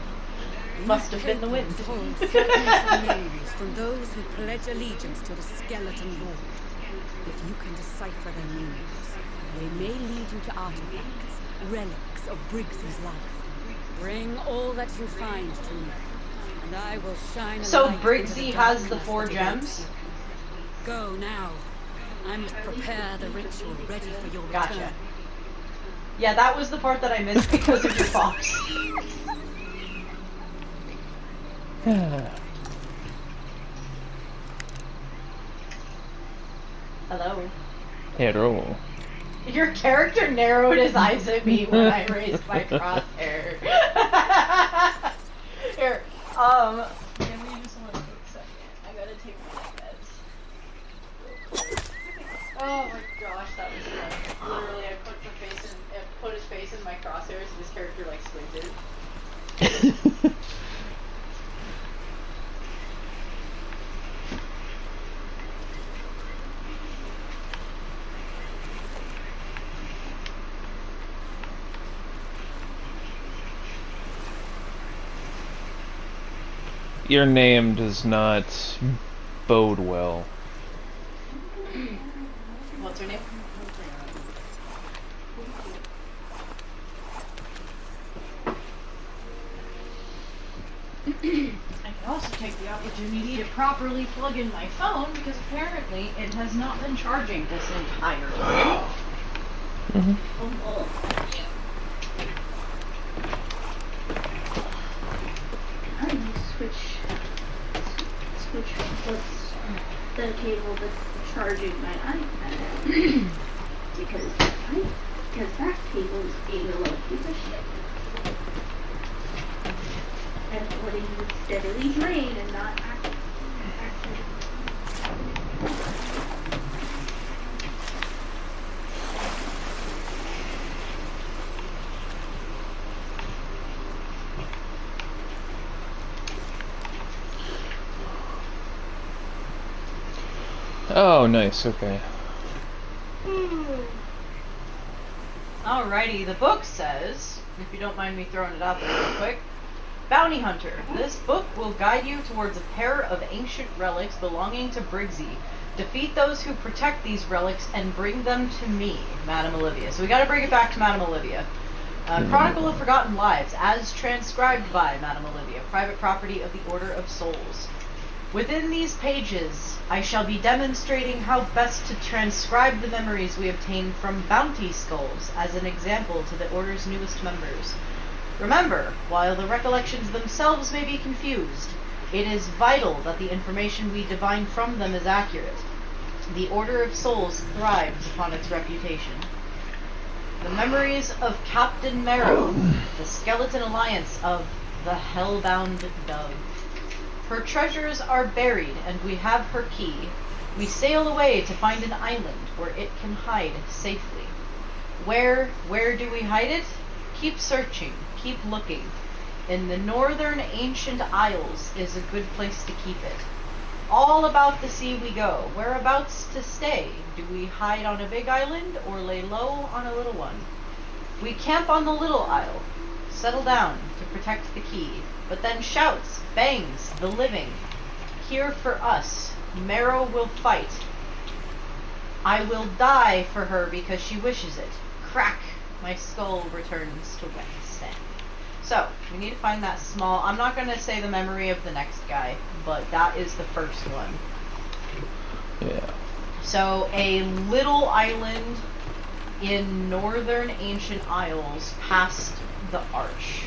Must have been the wind. These papers hold fragments of names from those who pledge allegiance to the Skeleton Lord. If you can decipher their names, they may lead you to artifacts, relics of Briggsy's life. Bring all that you find to me, and I will shine a So light Briggsy into has the darkness 4 that gems? awaits you. Go now. I must prepare the ritual ready for your Gotcha. return. Yeah, that was the part that I missed because of your fox. Hello. Hero. Your character narrowed his eyes at me when I raised my crosshair. Here, give me just 1 quick second. I gotta take my meds. Oh my gosh, that was fun. Literally, I put his face in my crosshairs, and his character like squinted. Your name does not bode well. What's her name? I can also take the opportunity to properly plug in my phone because apparently it has not been charging this entire time. I need to switch what's the cable that's charging my iPad because that cable is being a little piece of shit. And letting you steadily drain and not actually. Oh, nice. Okay. Alrighty, the book says, if you don't mind me throwing it out there real quick, Bounty Hunter. This book will guide you towards a pair of ancient relics belonging to Briggsy. Defeat those who protect these relics and bring them to me, Madame Olivia. So we gotta bring it back to Madame Olivia. Chronicle of Forgotten Lives, as transcribed by Madame Olivia, private property of the Order of Souls. Within these pages, I shall be demonstrating how best to transcribe the memories we obtain from bounty skulls as an example to the Order's newest members. Remember, while the recollections themselves may be confused, it is vital that the information we divine from them is accurate. The Order of Souls thrives upon its reputation. The memories of Captain Marrow, the skeleton alliance of the Hellbound Dove. Her treasures are buried, and we have her key. We sail away to find an island where it can hide safely. Where do we hide it? Keep searching, keep looking. In the northern ancient isles is a good place to keep it. All about the sea we go. Whereabouts to stay? Do we hide on a big island or lay low on a little one? We camp on the little isle. Settle down to protect the key. But then shouts, bangs, the living. Here for us. Marrow will fight. I will die for her because she wishes it. Crack. My skull returns to Wednesday. So, we need to find that small... I'm not going to say the memory of the next guy, but that is the first one. Yeah. So, a little island in northern ancient isles past the arch.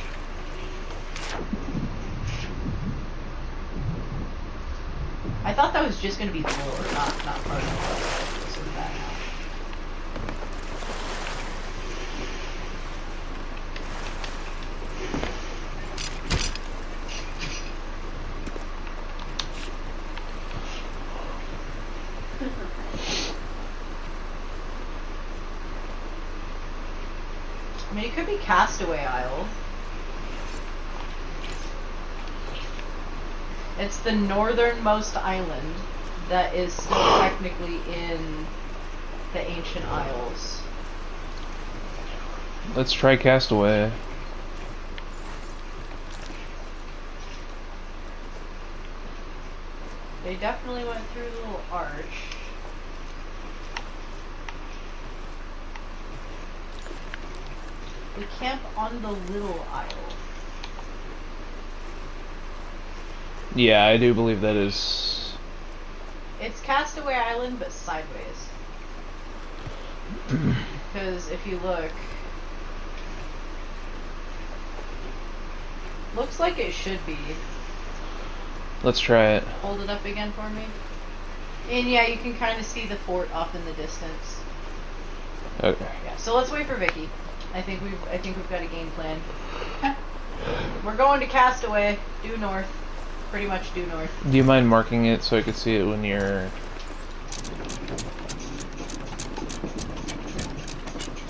I thought that was just going to be lore, not part of the quest. So that now. I mean, it could be Castaway Isle. It's the northernmost island that is still technically in the ancient isles. Let's try Castaway. They definitely went through the little arch. We camp on the little isle. Yeah, I do believe that is... It's Castaway Island, but sideways. Because if you look... Looks like it should be. Let's try it. Hold it up again for me. And yeah, you can kind of see the fort off in the distance. Okay. Yeah, so let's wait for Vicky. I think we've got a game plan. We're going to Castaway, due north. Pretty much due north. Do you mind marking it so I could see it when you're...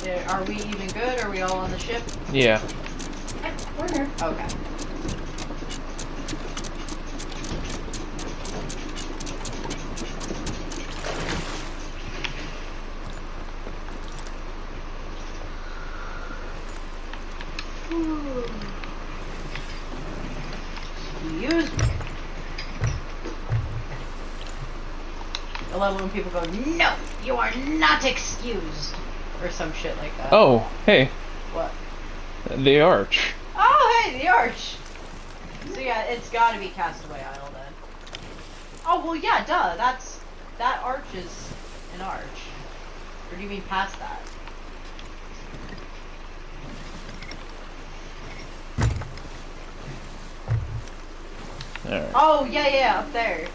Yeah, are we even good? Are we all on the ship? Yeah. We're here. Okay. Excuse me. love it when people go, no, you are not excused. Or some shit like that. Oh, hey. What? The arch. Oh, hey, the arch. So yeah, it's gotta be Castaway Isle then. Oh, well, yeah, duh. That arch is an arch. Or do you mean past that? Alright. Oh, yeah, up there.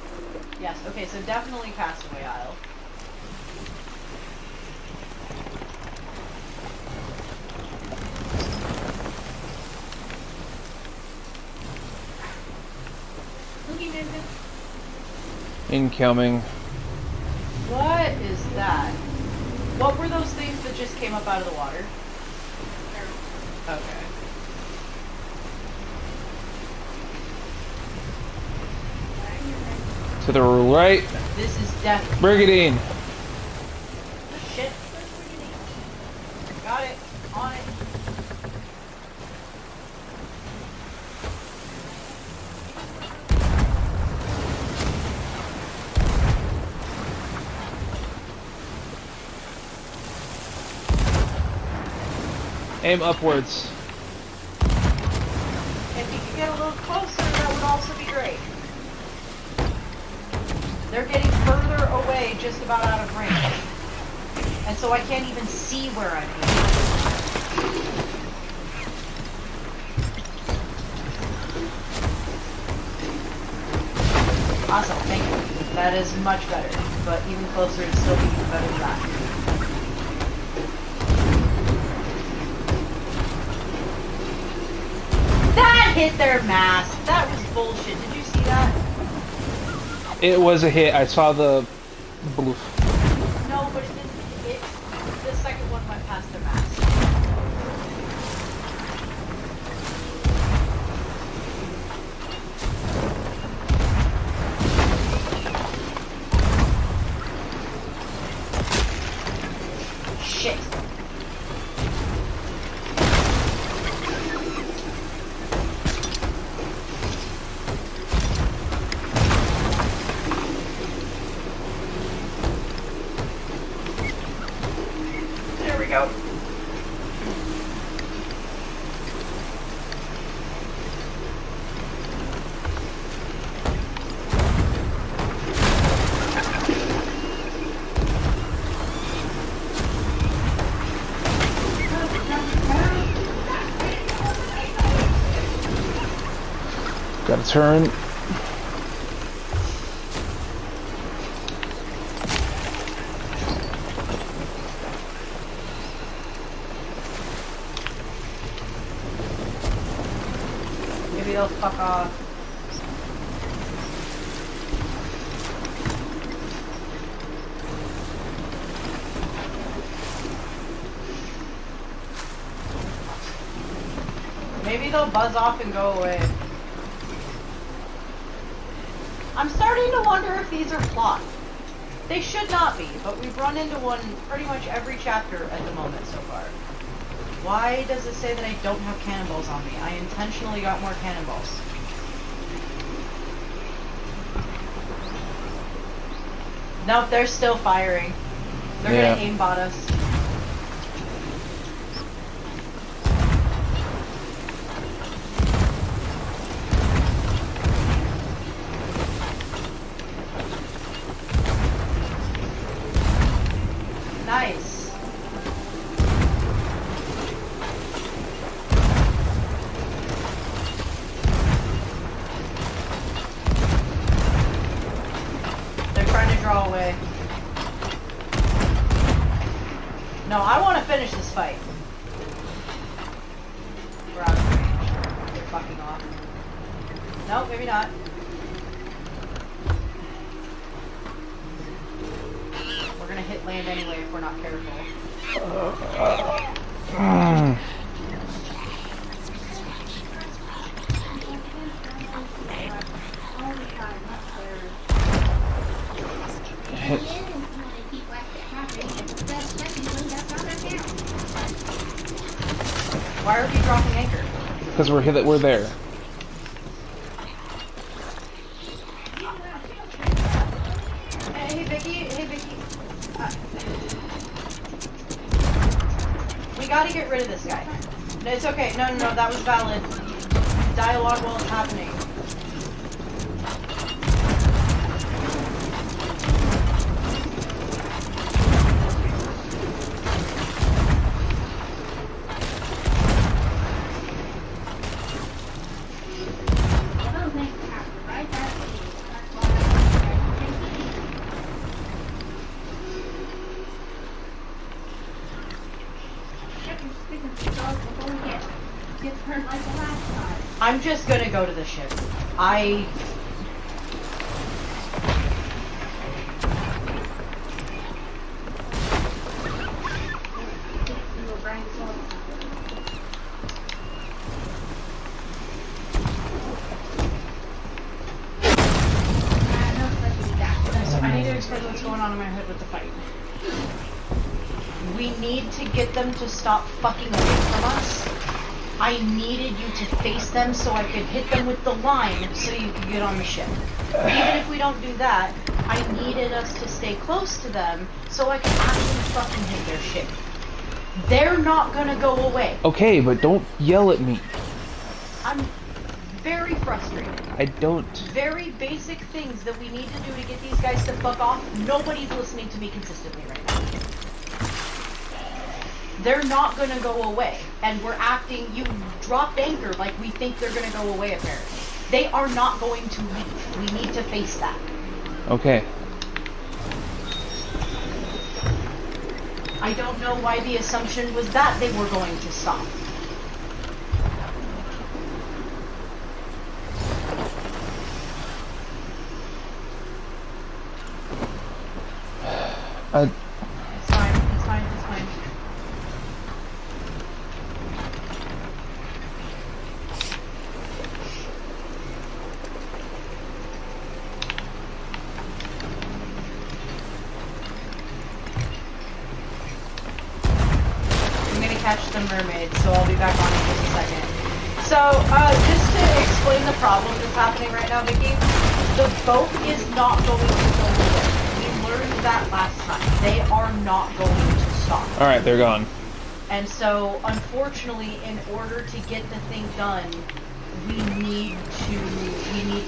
Yes, okay, so definitely Castaway Isle. Incoming. What is that? What were those things that just came up out of the water? Okay. To the right. This is definitely... Brigandine. Shit. Got it. On it. Aim upwards. If you could get a little closer, that would also be great. They're getting further away, just about out of range. And so I can't even see where I'm aiming. Awesome, thank you. That is much better, but even closer would still be better than that. That hit their mast. That was bullshit. Did you see that? It was a hit. I saw the bloof. No, but it didn't. The second one went past their mast. Shit. There we go. Got to turn. Maybe they'll fuck off. Maybe they'll buzz off and go away. I'm starting to wonder if these are plot. They should not be, but we've run into one pretty much every chapter at the moment so far. Why does it say that I don't have cannonballs on me? I intentionally got more cannonballs. Nope, they're still firing. They're gonna aimbot us. Nice. They're trying to draw away. No, I want to finish this fight. We're out of range. They're fucking off. No, maybe not. We're gonna hit land anyway if we're not careful. Why are we dropping anchor? Because we're there. Hey Vicky, we gotta get rid of this guy. No, it's okay. No, that was valid. Dialogue while it's happening. I'm just gonna go to the ship. I need to explain what's going on in my head with the fight. We need to get them to stop fucking away from us. I needed you to face them so I could hit them with the line so you could get on the ship. Even if we don't do that, I needed us to stay close to them so I could actually fucking hit their ship. They're not gonna go away. Okay, but don't yell at me. I'm very frustrated. I don't... Very basic things that we need to do to get these guys to fuck off. Nobody's listening to me consistently right now. They're not gonna go away. And we're acting, you dropped anchor like we think they're gonna go away apparently. They are not going to leave. We need to face that. Okay. I don't know why the assumption was that they were going to stop. It's fine. I'm gonna catch the mermaid, so I'll be back on in just a second. So, just to explain the problem that's happening right now, Vicky, the boat is not going to go away. We learned that last time. They are not going to stop. Alright, they're gone. And so, unfortunately, in order to get the thing done, we need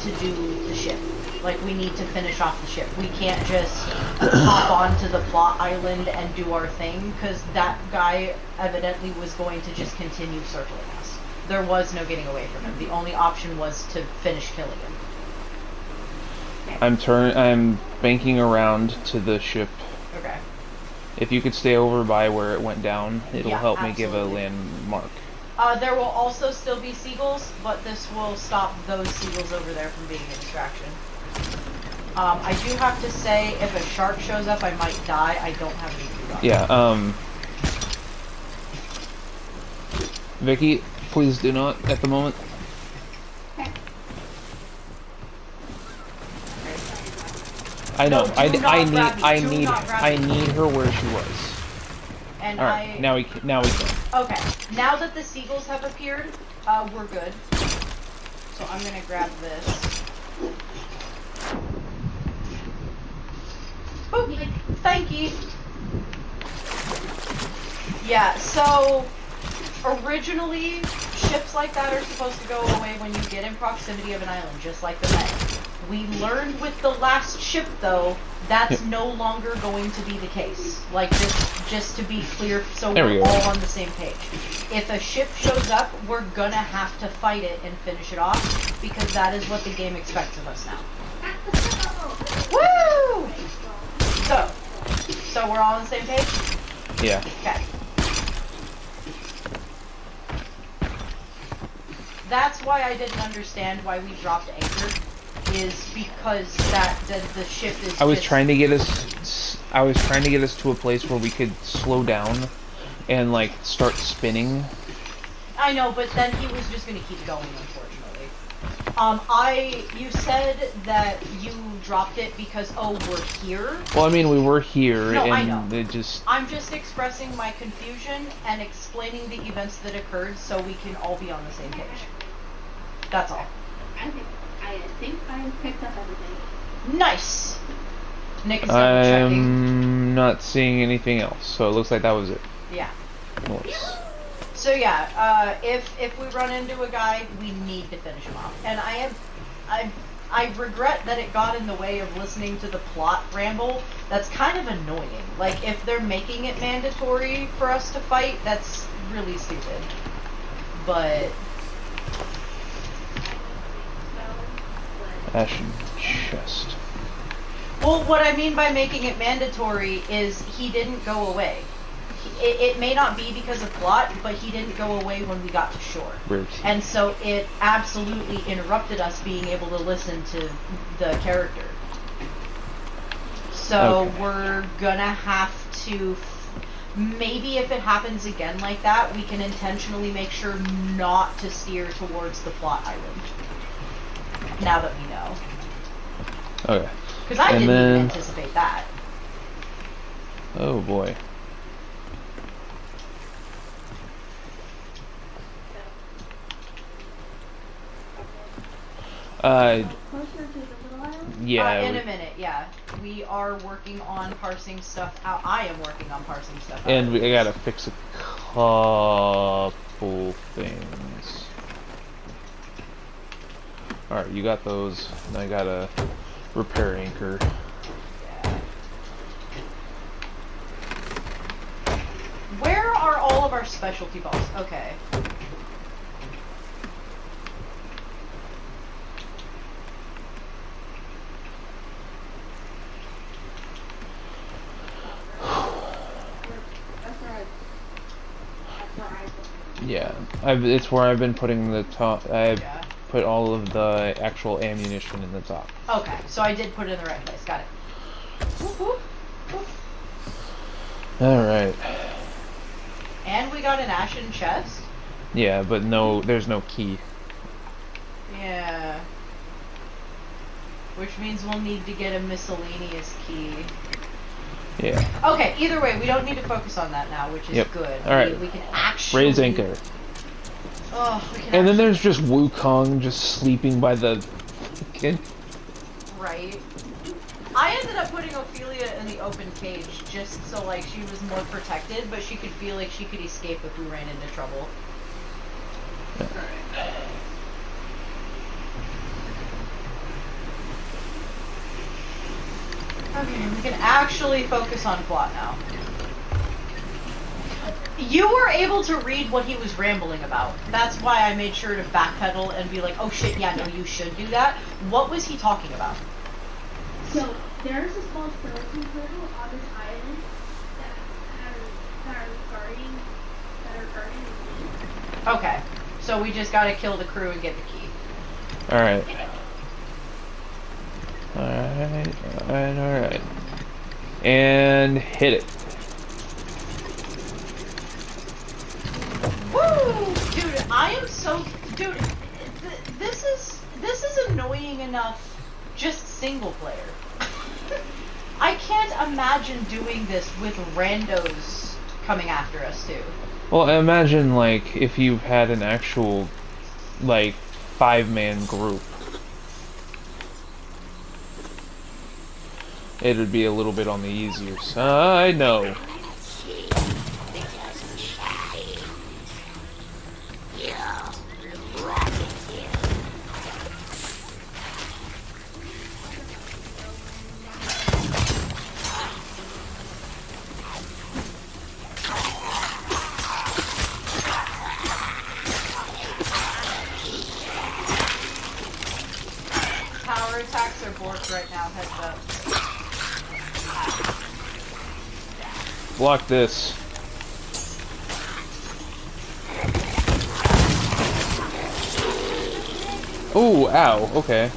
to do the ship. Like, we need to finish off the ship. We can't just hop onto the plot island and do our thing, because that guy evidently was going to just continue circling us. There was no getting away from him. The only option was to finish killing him. I'm banking around to the ship. Okay. If you could stay over by where it went down, it'll Yeah, help me give a absolutely. landmark. There will also still be seagulls, but this will stop those seagulls over there from being a distraction. I do have to say, if a shark shows up, I might die. I don't have any food on. Yeah, Vicky, please do not at the moment. I know. No, do not grab me. I Do need not grab I me. need her where she was. And All right, now we can. Okay, now that the seagulls have appeared, we're good. So I'm gonna grab this. Oh, thank you. Yeah, so originally ships like that are supposed to go away when you get in proximity of an island, just like the Meg. We learned with the last ship, though, that's no longer going to be the case. Like, just to be clear, so we're all on the same page. If a ship shows up, we're gonna have to fight it and finish it off, because that is what the game expects of us now. Woo! So we're all on the same page? Yeah. Okay. That's why I didn't understand why we dropped anchor, is because the ship is I was trying to get us to a place where we could slow down and like start spinning. I know, but then he was just gonna keep going, unfortunately. You said that you dropped it because, oh, we're here? Well, I mean, we were here, No, I and know. it just... I'm just expressing my confusion and explaining the events that occurred so we can all be on the same page. That's all. I think I picked up everything. Nice! Nick is double checking. I'm not seeing anything else, so it looks like that was it. Yeah. Nice. So yeah, if we run into a guy, we need to finish him off. And I regret that it got in the way of listening to the plot ramble. That's kind of annoying. Like, if they're making it mandatory for us to fight, that's really stupid. But Ashen chest. well, what I mean by making it mandatory is he didn't go away. It may not be because of plot, but he didn't go away when we got to shore. Rare teeth. And so it absolutely interrupted us being able to listen to the character. So Okay. we're gonna have to, maybe if it happens again like that, we can intentionally make sure not to steer towards the plot island. Now that we know. Okay. Because I And didn't then- even anticipate that. Oh boy. Closer to the little island? Yeah. In a minute, yeah. We are working on parsing stuff out. I am working on parsing stuff out. And I gotta fix a couple things. Alright, you got those. And I gotta repair anchor. Yeah. Where are all of our specialty balls? Okay. That's where I Yeah, it's where I've been putting the top. I've Yeah. put all of the actual ammunition in the top. Okay, so I did put it in the right place. Got it. Whoop, whoop, whoop. Alright. And we got an ashen chest. Yeah, but no, there's no key. Yeah. Which means we'll need to get a miscellaneous key. Yeah. Okay, either way, we don't need to focus on that now, which is Yep. good. Alright. We can actually... Raise anchor. Oh, we can And then actually- there's just Wukong just sleeping by the kid. Right. I ended up putting Ophelia in the open cage just so like she was more protected, but she could feel like she could escape if we ran into trouble. Okay, we can actually focus on plot now. You were able to read what he was rambling about. That's why I made sure to backpedal and be like, oh shit, yeah, no, you should do that. What was he talking about? So there's a small skeleton turtle on this island that are guarding the key. Okay, so we just gotta kill the crew and get the key. Alright. Alright, alright, alright. And hit it. Woo! Dude, I am so... Dude, this is annoying enough just single player. I can't imagine doing this with randos coming after us, too. Well, imagine, like, if you had an actual, like, 5-man group. It would be a little bit on the easier side. No. Power attacks are borked right now, heads up. Block this. Ooh, ow, okay.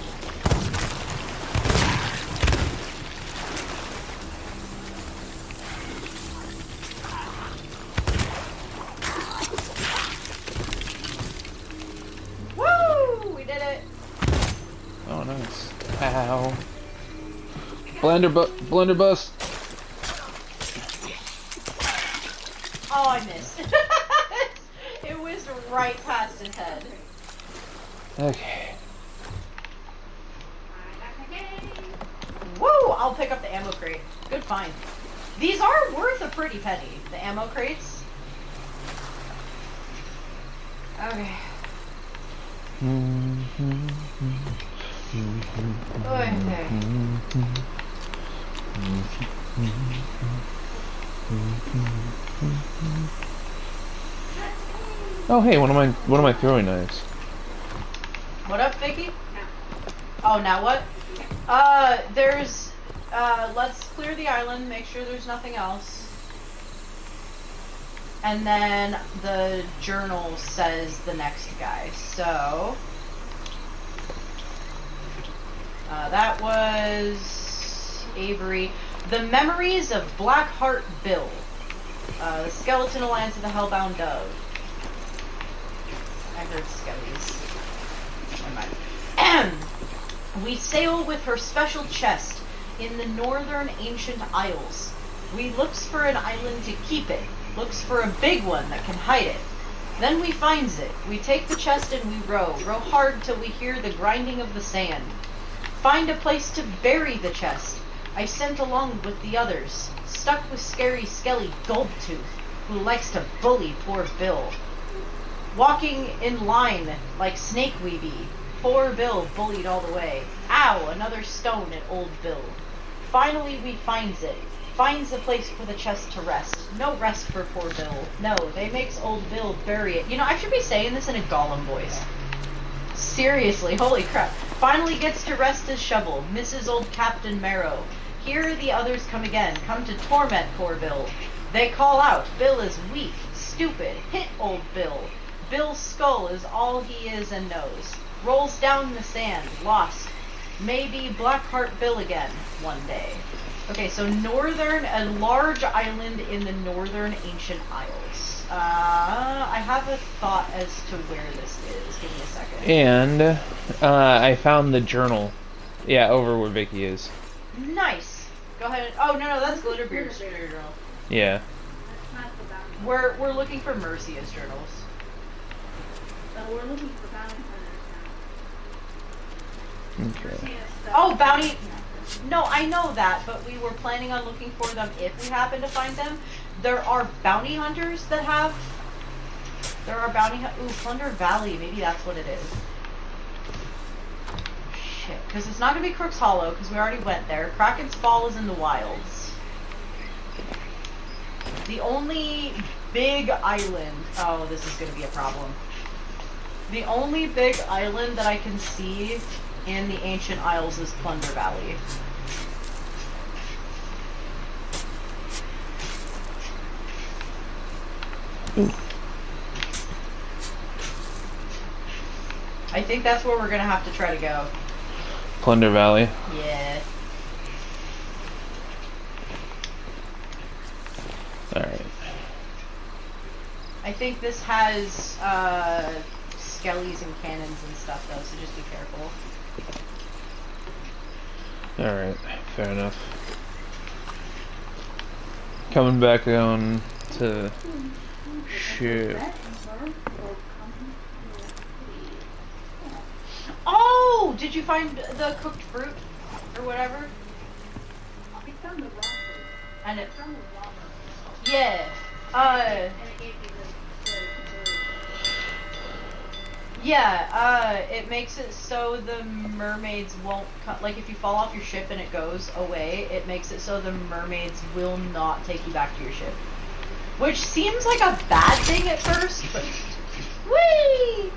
Woo! We did it! Oh, nice. Ow. Blunderbuss. Oh, I missed. It was right past his head. Okay. Woo! I'll pick up the ammo crate. Good find. These are worth a pretty penny, the ammo crates. Okay. Oh hey, one of my throwing knives. What up, Vicky? Oh, now what? There's, let's clear the island, make sure there's nothing else. And then the journal says the next guy, so... that was... Avery. The Memories of Blackheart Bill. The Skeleton Alliance of the Hellbound Dove. I heard skellies. Never mind. We sail with her special chest in the northern ancient isles. We looks for an island to keep it. Looks for a big one that can hide it. Then we finds it. We take the chest and we row hard till we hear the grinding of the sand. Find a place to bury the chest. I sent along with the others, stuck with scary Skelly Goldtooth, who likes to bully poor Bill. Walking in line like Snake Weeby, poor Bill bullied all the way. Ow, another stone at old Bill. Finally we finds it. Finds a place for the chest to rest. No rest for poor Bill. No, they makes old Bill bury it. You know, I should be saying this in a Gollum voice. Seriously, holy crap. Finally gets to rest his shovel. Misses old Captain Marrow. Here the others come again. Come to torment poor Bill. They call out, Bill is weak, stupid. Hit old Bill. Bill's skull is all he is and knows. Rolls down the sand. Lost. Maybe Blackheart Bill again one day. Okay, so a large island in the northern ancient isles. I have a thought as to where this is. Give me a second. And I found the journal. Yeah, over where Vicky is. Nice. Go ahead. Oh no, that's Glitterbeard's journal. Yeah. That's not the bounty. We're looking for Mercia's journals. So we're looking for bounty hunters now. Okay. Oh, bounty. No, I know that, but we were planning on looking for them if we happen to find them. There are bounty hunters that have... There are bounty... Ooh, Plunder Valley. Maybe that's what it is. Shit. Because it's not going to be Crook's Hollow, because we already went there. Kraken's Fall is in the wilds. The only big island... Oh, this is going to be a problem. The only big island that I can see in the Ancient Isles is Plunder Valley. Ooh. I think that's where we're gonna have to try to go. Plunder Valley. Yeah. Alright. I think this has skellies and cannons and stuff though, so just be careful. Alright, fair enough. Coming back on to ship. Oh! Did you find the cooked fruit? Or whatever? We found the rock. And it... We found the rock. Yeah. And it gave me the Yeah, it makes it so the mermaids won't come, like if you fall off your ship and it goes away, it makes it so the mermaids will not take you back to your ship. Which seems like a bad thing at first, but... Whee!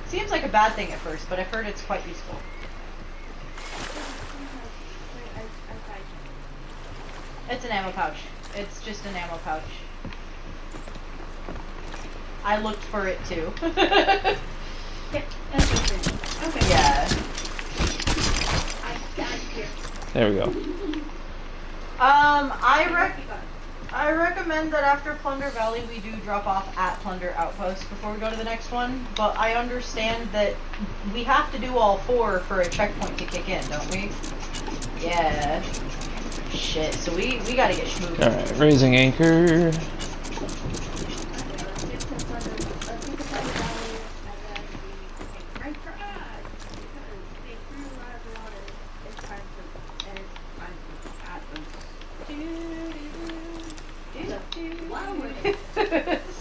Seems like a bad thing at first, but I've heard it's quite useful. It's an ammo pouch. It's just an ammo pouch. I looked for it too. Yeah, that's the thing. Okay. Yeah. I got here. There we go. I recommend that after Plunder Valley we do drop off at Plunder Outpost before we go to the next one, but I understand that we have to do all four for a checkpoint to kick in, don't we? Yeah. Shit, so we gotta get schmooved. Alright, raising anchor.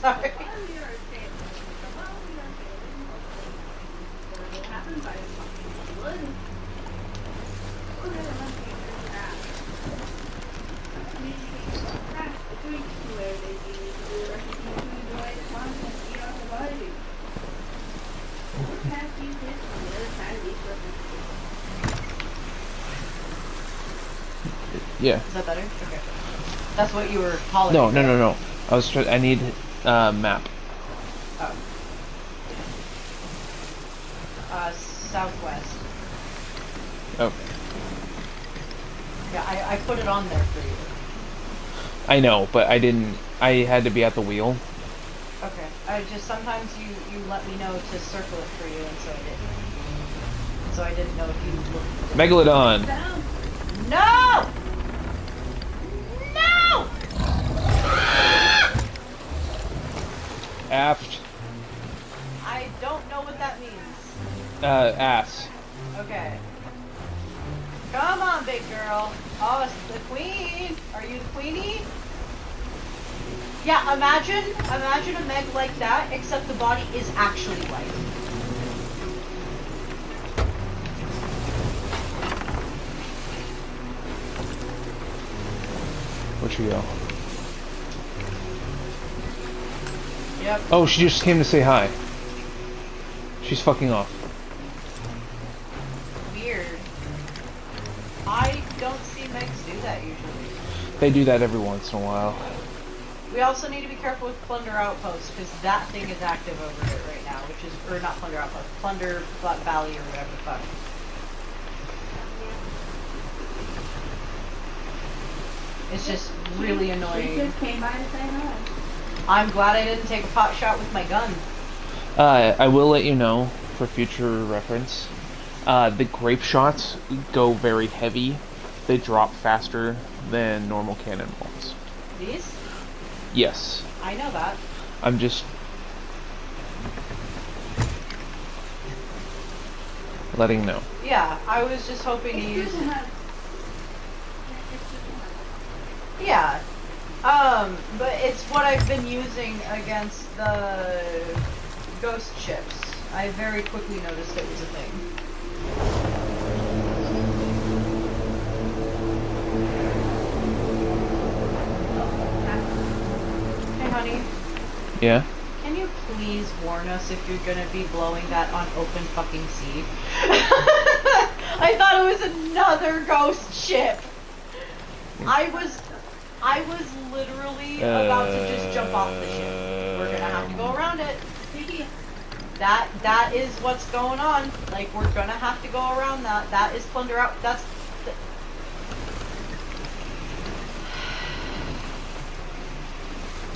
Sorry. past few hits on the other side of these weapons. Yeah. Is that better? Okay. That's what you were calling. No. I need map. Oh. Southwest. Okay. Yeah, I put it on there for you. I know, but I didn't. I had to be at the wheel. Okay. I just sometimes you let me know to circle it for you, and so I didn't. So I didn't know if you looked. Megalodon. Down. No! No! Aft. I don't know what that means. Ass. Okay. Come on, big girl. Oh, it's the queen. Are you the queenie? Yeah, imagine a Meg like that, except the body is actually white. Where'd she go? Yep. Oh, she just came to say hi. She's fucking off. Weird. I don't see Megs do that usually. They do that every once in a while. We also need to be careful with Plunder Outpost, because that thing is active over it right now, which is, or not Plunder Outpost, Plunder Valley or whatever the fuck. It's just really She annoying. just came by to say hi. I'm glad I didn't take a pot shot with my gun. I will let you know, for future reference, the grape shots go very heavy. They drop faster than normal cannonballs. These? Yes. I know that. I'm just letting know. Yeah, I was just hoping to It's use... good to have. Yeah. But it's what I've been using against the ghost ships. I very quickly noticed it was a thing. Hey, honey. Yeah? Can you please warn us if you're gonna be blowing that on open fucking sea? I thought it was another ghost ship. I was literally about to just jump off the ship. We're gonna have to go around it. That is what's going on. Like, we're gonna have to go around that. That is Plunder Out. That's...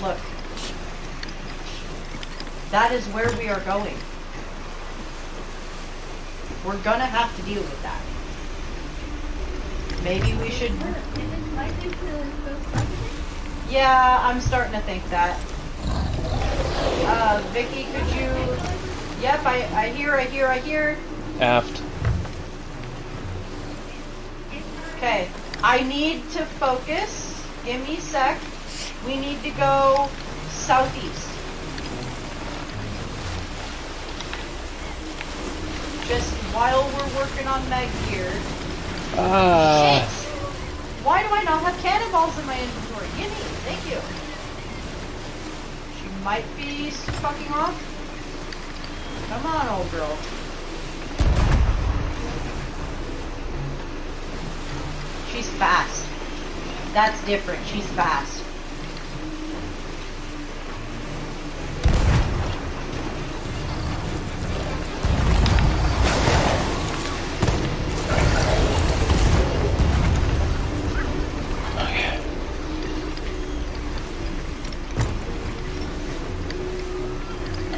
Look. That is where we are going. We're gonna have to deal with that. Maybe we should... Is it likely to go something? Yeah, I'm starting to think that. Vicky, could you... Yep, I hear. Aft. Okay, I need to focus. Give me a sec. We need to go southeast. Just while we're working on Meg here. Shit! Why do I not have cannonballs in my inventory? Gimme! Thank you. She might be fucking off. Come on, old girl. She's fast. That's different. She's fast.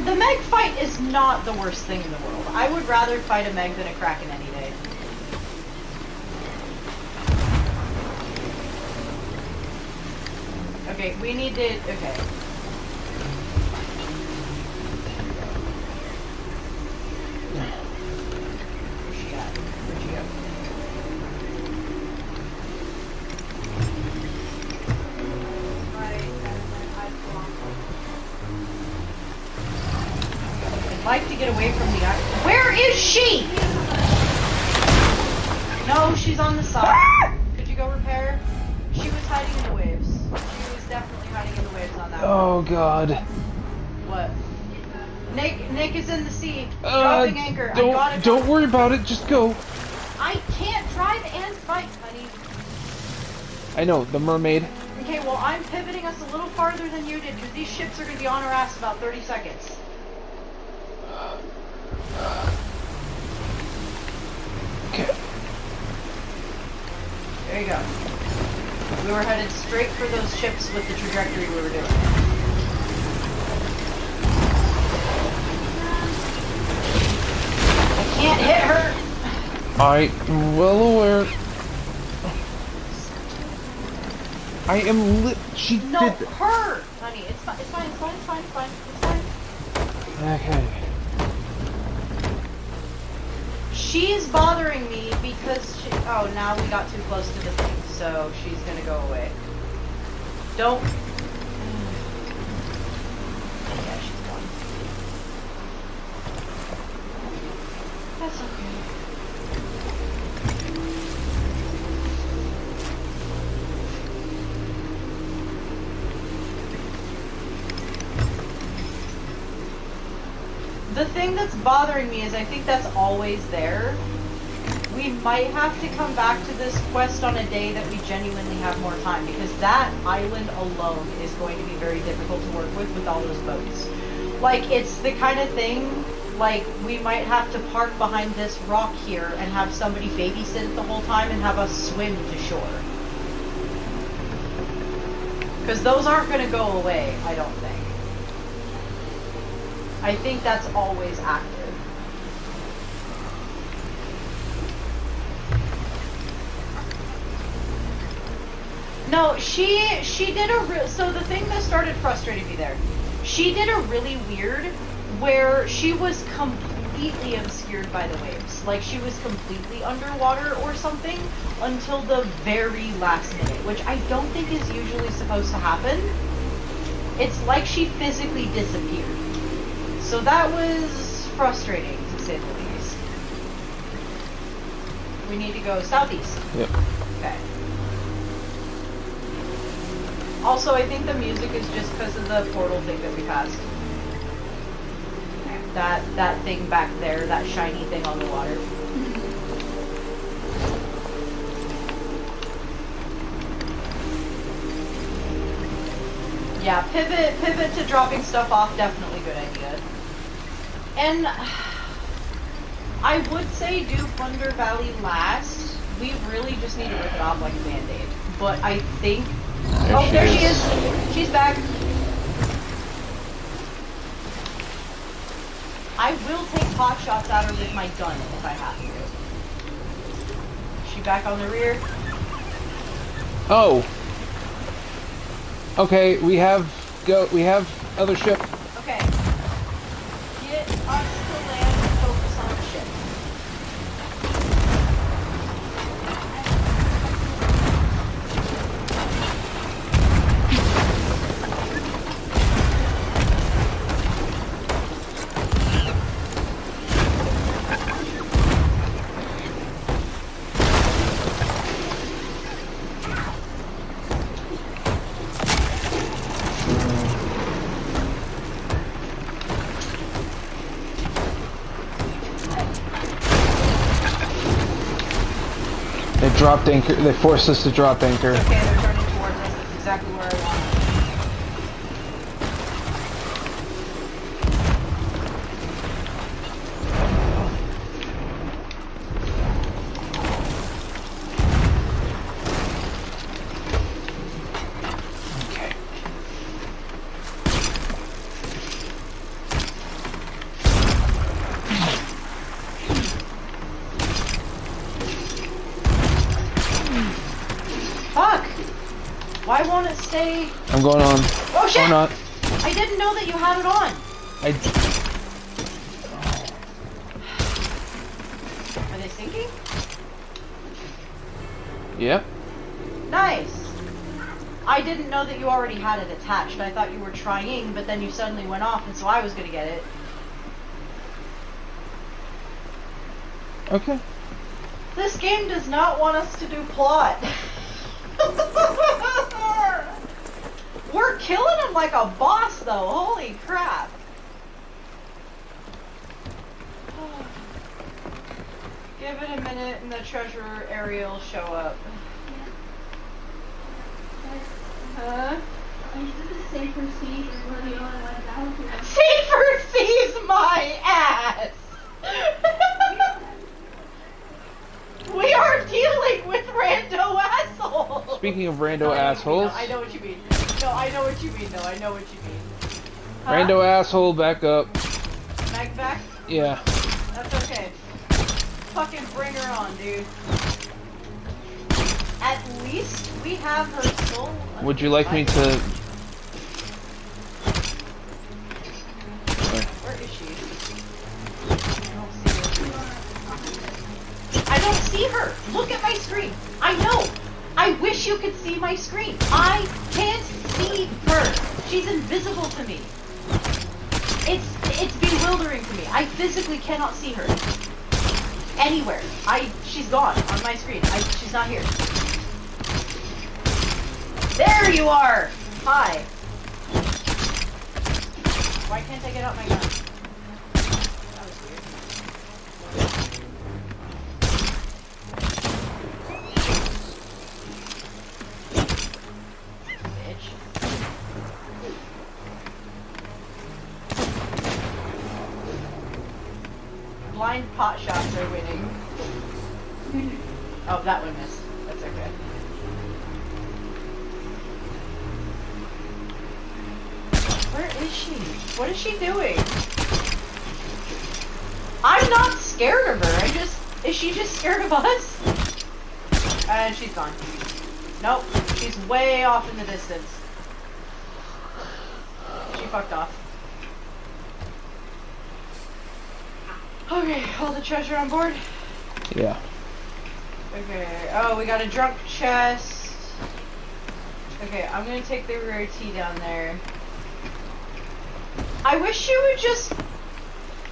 The Meg fight is not the worst thing in the world. I would rather fight a Meg than a Kraken any day. Okay, we need to... Okay. Where's she at? Where'd she go? I'd like to get away from the... Where is she? No, she's on the side. Could you go repair? She was hiding in the waves. She was definitely hiding in the waves on that one. Oh god. What? Nick is in the sea. Dropping anchor. I got it. Don't worry about it. Just go. I can't drive and fight, honey. I know, the mermaid. Okay, well, I'm pivoting us a little farther than you did, because these ships are going to be on our ass in about 30 seconds. Okay. There you go. We were headed straight for those ships with the trajectory we were doing. I can't hit her! I'm well aware. I am she No, did her! Honey, it's fine, it's fine, it's fine, it's fine, it's fine, it's fine. Okay. She's bothering me because she... Oh, now we got too close to the thing, so she's gonna go away. Don't... Yeah, she's gone. That's okay. The thing that's bothering me is I think that's always there. We might have to come back to this quest on a day that we genuinely have more time, because that island alone is going to be very difficult to work with all those boats. Like, it's the kind of thing, like, we might have to park behind this rock here and have somebody babysit it the whole time and have us swim to shore. Because those aren't going to go away, I don't think. I think that's always active. No, she did so the thing that started frustrating me there, she did a really weird where she was completely obscured by the waves. Like, she was completely underwater or something until the very last minute, which I don't think is usually supposed to happen. It's like she physically disappeared. So that was frustrating, to say the least. We need to go southeast. Yep. Okay. Also, I think the music is just because of the portal thing that we passed. That thing back there, that shiny thing on the water. Yeah, pivot to dropping stuff off, definitely good idea. And I would say do Plunder Valley last. We really just need to rip it off like a band-aid. But I think... There she is! She's back! I will take pot shots at her with my gun if I have to. Is she back on the rear? Oh. Okay, we have other ship. Okay. Get us to land and focus on the ship. They dropped anchor. They forced us to drop anchor. Okay, they're turning towards us. That's exactly where I want it. Okay. Fuck! Why won't it stay? I'm going on. Oh shit! Or not. I didn't know that you had it on. Are they sinking? Yep. Nice! I didn't know that you already had it attached. I thought you were trying, but then you suddenly went off, and so I was gonna get it. Okay. This game does not want us to do plot. We're killing him like a boss, though. Holy crap. Give it a minute and the treasurer area will show up. Huh? I used to safer seas and we're the only ones out here. Safer sees my ass! We are dealing with rando assholes! Speaking of No, rando assholes, I know what you mean. No, I know what you mean, though. I know what you mean. Huh? rando asshole, back up. Meg back? Yeah. That's okay. Fucking bring her on, dude. At least we have her soul. Would you like me to? Where is she? I don't see her. Look at my screen. I know. I wish you could see my screen. I can't see her. She's invisible to me. It's bewildering to me. I physically cannot see her anywhere. She's gone on my screen. She's not here. There you are. Hi. Why can't I get out my gun? That was weird. Bitch. Blind pot shots are winning. Oh, that one missed. That's okay. Where is she? What is she doing? I'm not scared of her. Is she just scared of us? And she's gone. Nope. She's way off in the distance. She fucked off. Okay, all the treasure on board? Yeah. Okay. Oh, we got a drunk chest. Okay, I'm gonna take the rarity down there. I wish she would just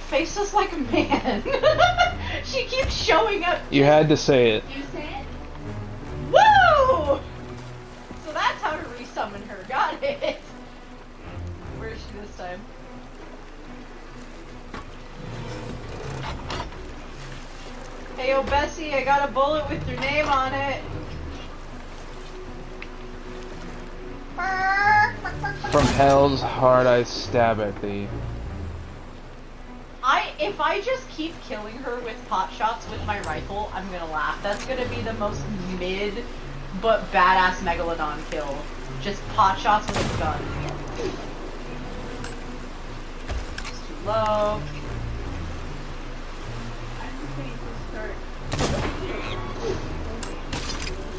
face us like a man. She keeps showing up. You had to say it. You say it? Woo! So that's how to resummon her. Got it. Where is she this time? Hey, yo, Bessie, I got a bullet with your name on it. From hell's heart I stab at thee. If I just keep killing her with pot shots with my rifle, I'm gonna laugh. That's gonna be the most mid but badass megalodon kill. Just pot shots with a gun. It's too low. I'm just waiting to start.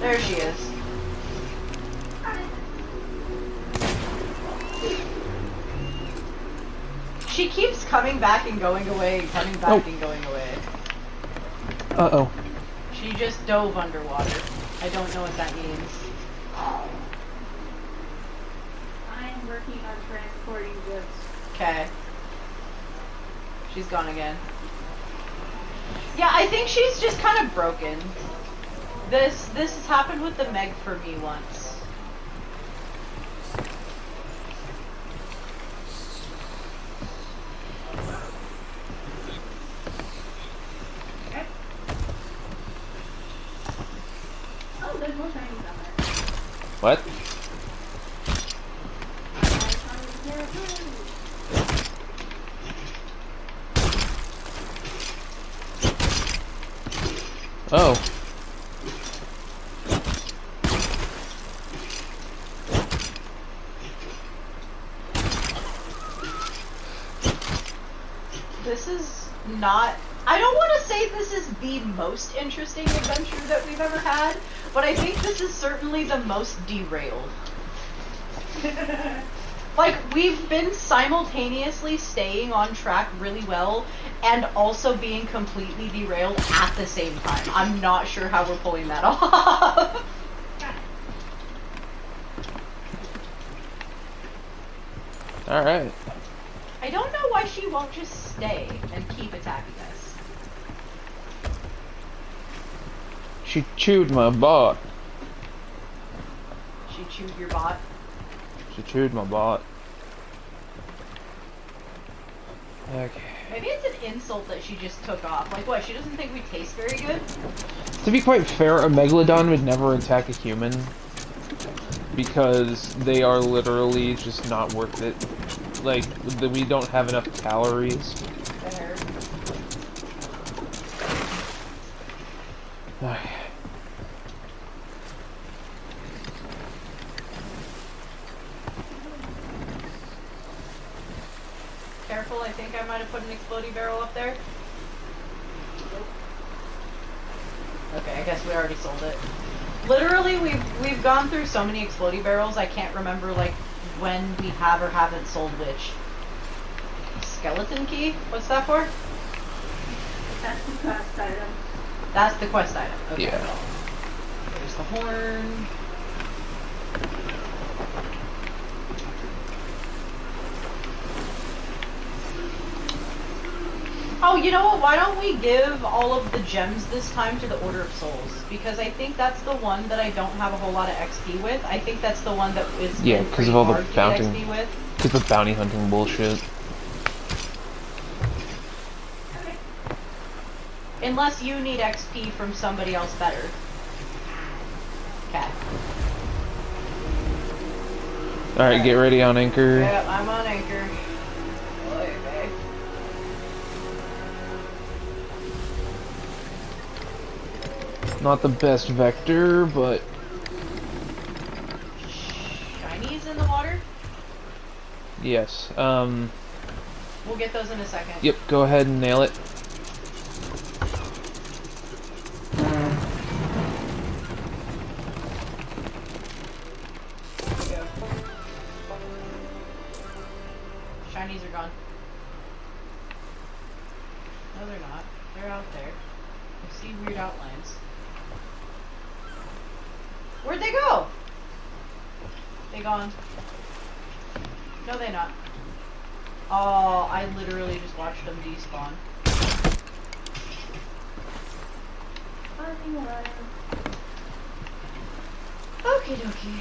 There she is. She keeps coming back and going away, and coming back and going away. Uh-oh. She just dove underwater. I don't know what that means. I'm working on transporting goods. Okay. She's gone again. Yeah, I think she's just kind of broken. This has happened with the Meg for me once. Oh, there's more shiny stuff What? Oh. This is not... I don't want to say this is the most interesting adventure that we've ever had, but I think this is certainly the most derailed. Like, we've been simultaneously staying on track really well and also being completely derailed at the same time. I'm not sure how we're pulling that off. Alright. I don't know why she won't just stay and keep attacking us. She chewed my bot. She chewed your bot. She chewed my bot. Okay. Maybe it's an insult that she just took off. Like, what, she doesn't think we taste very good? To be quite fair, a megalodon would never attack a human because they are literally just not worth it. Like, we don't have enough calories. Fair. Careful, I think I might have put an exploding barrel up there. Okay, I guess we already sold it. Literally, we've gone through so many exploding barrels, I can't remember, like, when we have or haven't sold which. Skeleton key? What's that for? That's the quest item. That's the quest item. Okay. Yeah. There's the horn. Oh, you know what? Why don't we give all of the gems this time to the Order of Souls? Because I think that's the one that I don't have a whole lot of XP with. I think that's the one that is Yeah, because of all the bounty, XP with. because of bounty hunting bullshit. Okay. Unless you need XP from somebody else better. Okay. Alright, get ready on anchor. Yeah, I'm on anchor. Okay. Not the best vector, but Shinies in the water? yes. We'll get those in a second. Yep, go ahead and nail it. There we go. Shinies are gone. No, they're not. They're out there. I see weird outlines. Where'd they go? They gone. No, they not. Oh, I literally just watched them despawn. Okie dokie.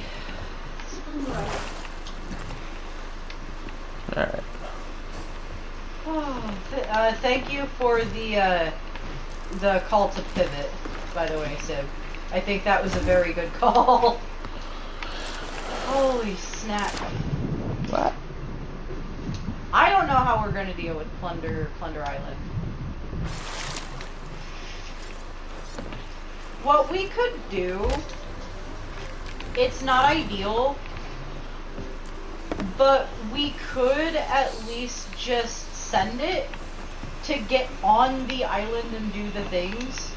Alright. Oh, thank you for the call to pivot, by the way, Sib. I think that was a very good call. Holy snap. What? I don't know how we're gonna deal with Plunder Island. What we could do, it's not ideal, but we could at least just send it to get on the island and do the things.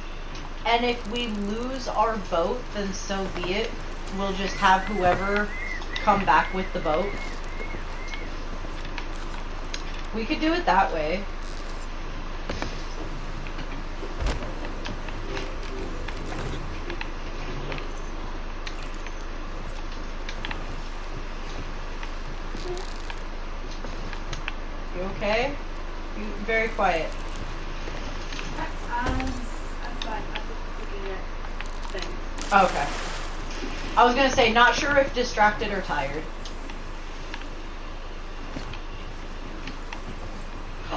And if we lose our boat, then so be it. We'll just have whoever come back with the boat. We could do it that way. You okay? You very quiet. I'm fine. I'm just looking at things. Okay. I was gonna say, not sure if distracted or tired.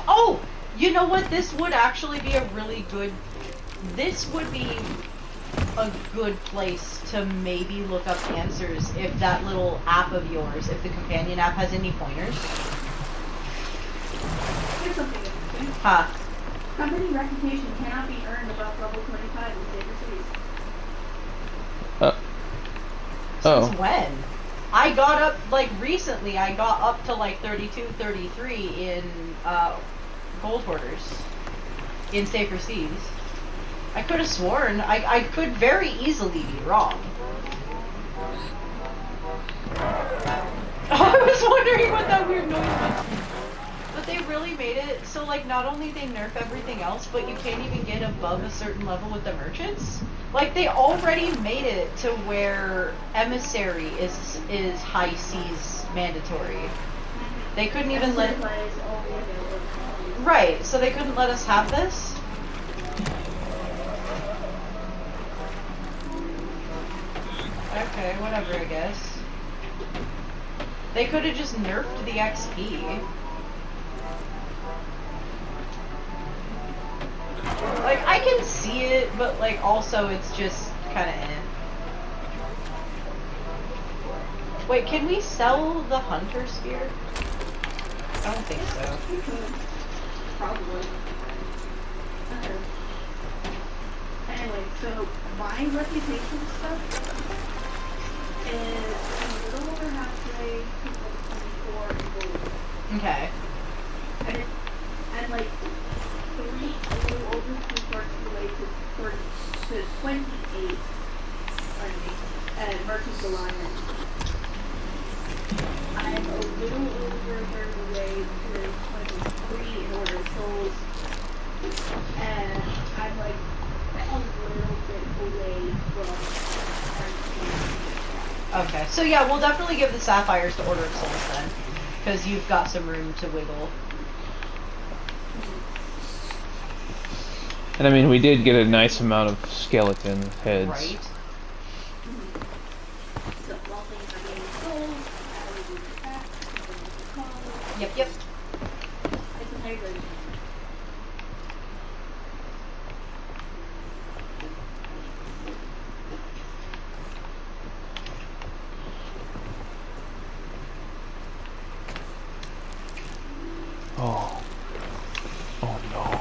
Oh! You know what? This would actually be a really good... This would be a good place to maybe look up answers if that little app of yours, if the companion app has any pointers. Here's something interesting. Huh. Company reputation cannot be earned above level 25 in safer cities. Oh. Since when? I got up, like, recently, I got up to, like, 32, 33 in, Gold Hoarders. In Safer Seas. I could have sworn, I could very easily be wrong. I was wondering what that weird noise was. But they really made it so, like, not only they nerf everything else, but you can't even get above a certain level with the merchants. Like, they already made it to where Emissary is high seas mandatory. They couldn't even let... Right, so they couldn't let us have this? Okay, whatever, I guess. They could have just nerfed the XP. see it, but like also it's just kind of eh. Wait, can we sell the hunter spear? I don't think so. Probably. Anyway, so my reputation stuff is a little over halfway to level 24 in gold. Okay. And like 3, a little over 2 parts of the way to 28, pardon me, and Merchant Alliance. I'm a little over a third of the way to 23 in Order of Souls. And I'm like a little bit away from Okay, so yeah, we'll definitely give the sapphires to Order of Souls then, because you've got some room to wiggle. And I mean, we did get a nice amount of skeleton heads. Right? So while things are being sold, I will do the back, and then the Yep, yep. it's a hybrid. Oh. Oh no.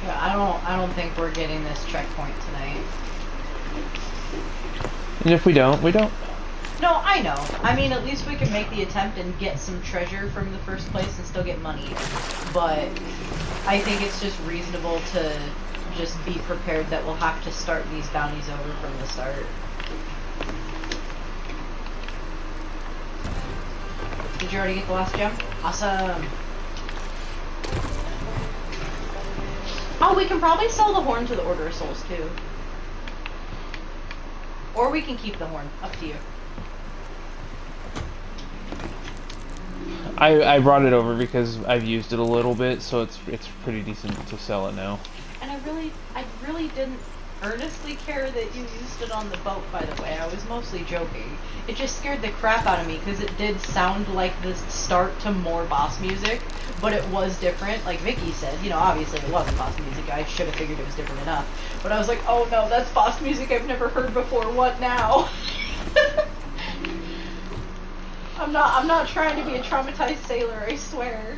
Yeah, I don't think we're getting this checkpoint tonight. And if we don't, we don't. No, I know. I mean, at least we can make the attempt and get some treasure from the first place and still get money. But I think it's just reasonable to just be prepared that we'll have to start these bounties over from the start. Did you already get the last gem? Awesome. Oh, we can probably sell the horn to the Order of Souls too. Or we can keep the horn. Up to you. I brought it over because I've used it a little bit, so it's pretty decent to sell it now. And I really didn't earnestly care that you used it on the boat, by the way. I was mostly joking. It just scared the crap out of me because it did sound like the start to more boss music, but it was different. Like Vicky said, you know, obviously it wasn't boss music. I should have figured it was different enough. But I was like, oh no, that's boss music I've never heard before. What now? I'm not trying to be a traumatized sailor, I swear.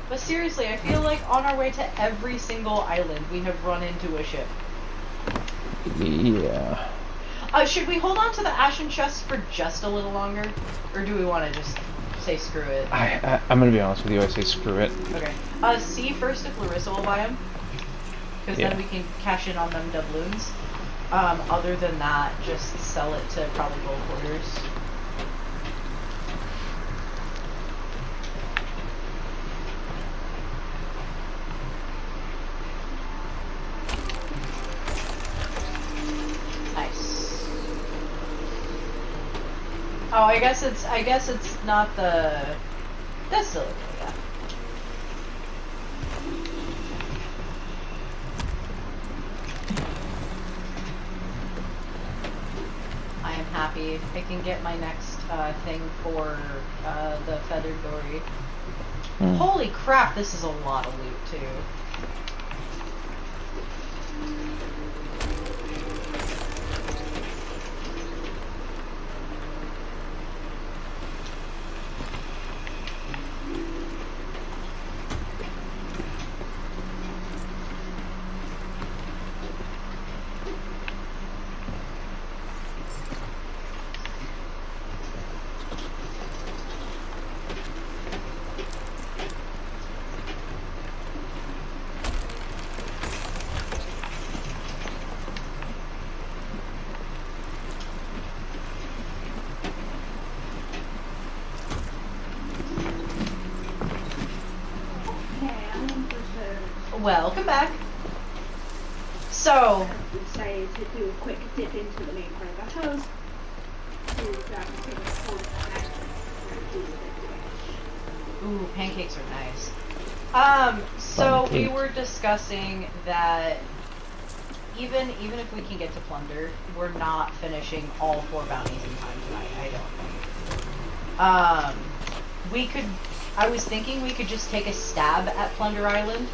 But seriously, I feel like on our way to every single island, we have run into a ship. Yeah. Should we hold on to the ashen chest for just a little longer? Or do we want to just say screw it? I'm gonna be honest with you, I say screw it. Okay. See first if Larissa will buy them. Because then we can cash in on them doubloons. Other than that, just sell it to probably gold quarters. Nice. Oh, I guess it's not the. That's still okay, yeah. I am happy. I can get my next thing for the feathered dory. Holy crap, this is a lot of loot too. Welcome back. So, Decided to do a quick dip into the main part of the house to grab some cold snacks and do it. ooh, pancakes are nice. So we Pancakes. were discussing that even if we can get to plunder, we're not finishing all 4 bounties in time tonight, I don't think. I was thinking we could just take a stab at Plunder Island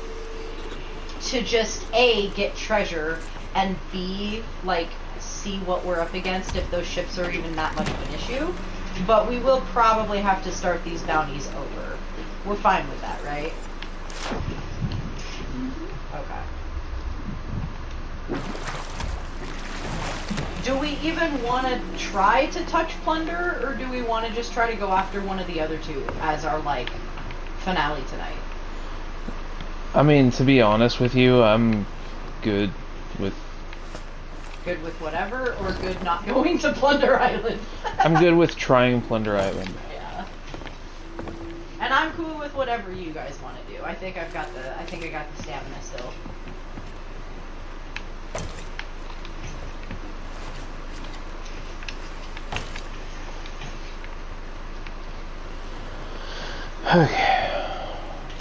to just A, get treasure, and B, like, see what we're up against if those ships are even that much of an issue. But we will probably have to start these bounties over. We're fine with that, right? Okay. Do we even want to try to touch plunder, or do we want to just try to go after one of the other 2 as our, like, finale tonight? I mean, to be honest with you, I'm good with... Good with whatever, or good not going to Plunder Island? I'm good with trying Plunder Island. Yeah. And I'm cool with whatever you guys want to do. I think I got the stamina still. Okay.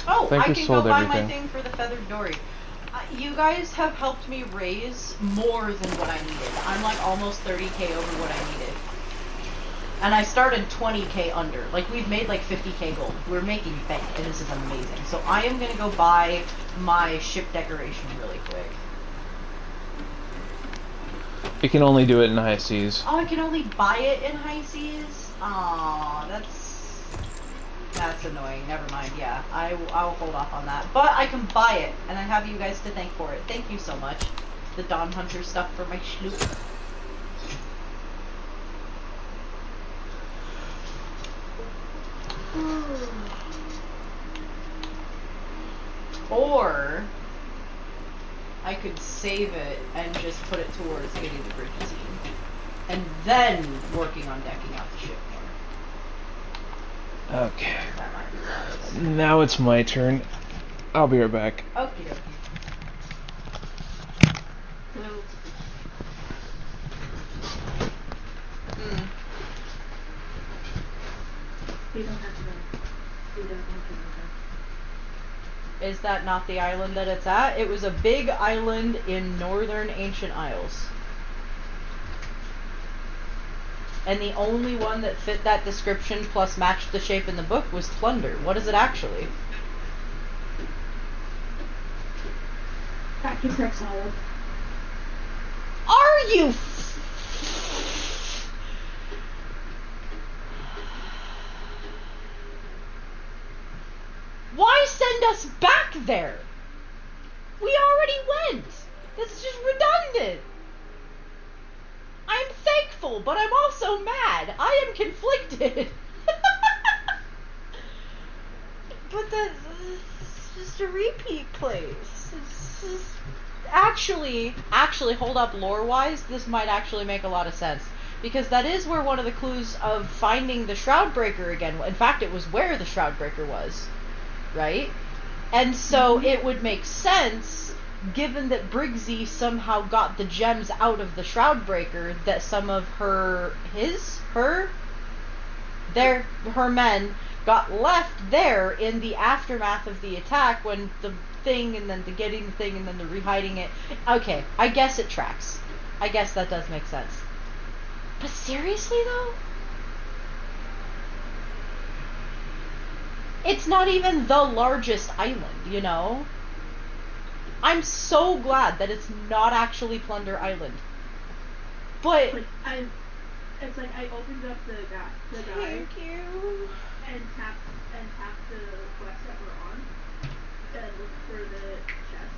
Oh, think I we can go sold buy everything. my thing for the feathered dory. You guys have helped me raise more than what I needed. I'm like almost 30k over what I needed. And I started 20k under. Like, we've made like 50k gold. We're making bank, and this is amazing. So I am gonna go buy my ship decoration really quick. You can only do it in high seas. Oh, I can only buy it in high seas? Aw, that's annoying. Never mind. Yeah, I'll hold off on that. But I can buy it, and I have you guys to thank for it. Thank you so much. The Dawn Hunter stuff for my sloop. Or I could save it and just put it towards getting the bridge scene, and then working on decking out the ship more. Okay. That might be wise. Now it's my turn. I'll be right back. Okay. We don't have to go. We don't have to go. Is that not the island that it's at? It was a big island in northern Ancient Isles. And the only one that fit that description plus matched the shape in the book was Plunder. What is it actually? Back to Krystal. Are you Why send us back there? We already went. This is just redundant. I'm thankful, but I'm also mad. I am conflicted. But it's just a repeat place. It's just... Actually, hold up, lore-wise, this might actually make a lot of sense. Because that is where one of the clues of finding the Shroudbreaker again... In fact, it was where the Shroudbreaker was. Right? And so it would make sense, given that Briggsy somehow got the gems out of the Shroudbreaker, that some of her men got left there in the aftermath of the attack, when the thing, and then the getting the thing, and then the rehiding it. Okay, I guess it tracks. I guess that does make sense. But seriously though? It's not even the largest island, you know? I'm so glad that it's not actually Plunder Island. But... It's like I opened up the guide Thank you. and tapped the quest that we're on and looked for the chest.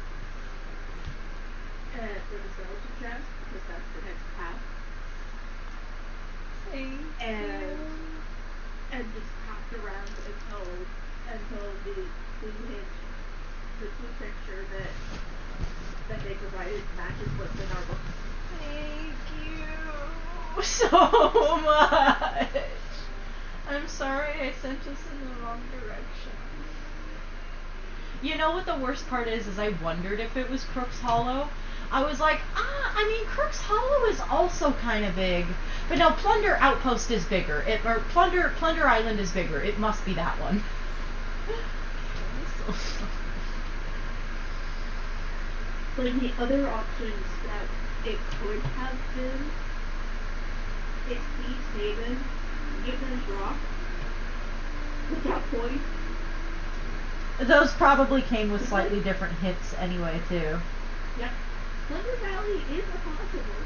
For the skeleton chest, because that's the next path. And just hopped around until the clue picture that they provided matches what's in our book. Thank you so much. I'm sorry I sent us in the wrong direction. You know what the worst part is I wondered if it was Crook's Hollow. I was like, I mean, Crook's Hollow is also kind of big. But no, Plunder Outpost is bigger. Or Plunder Island is bigger. It must be that one. Like the other options that it could have been, it's East Haven, Gibbons Rock, without points. Those probably came with slightly different hits anyway, too. Yep. Thunder Valley is a possible.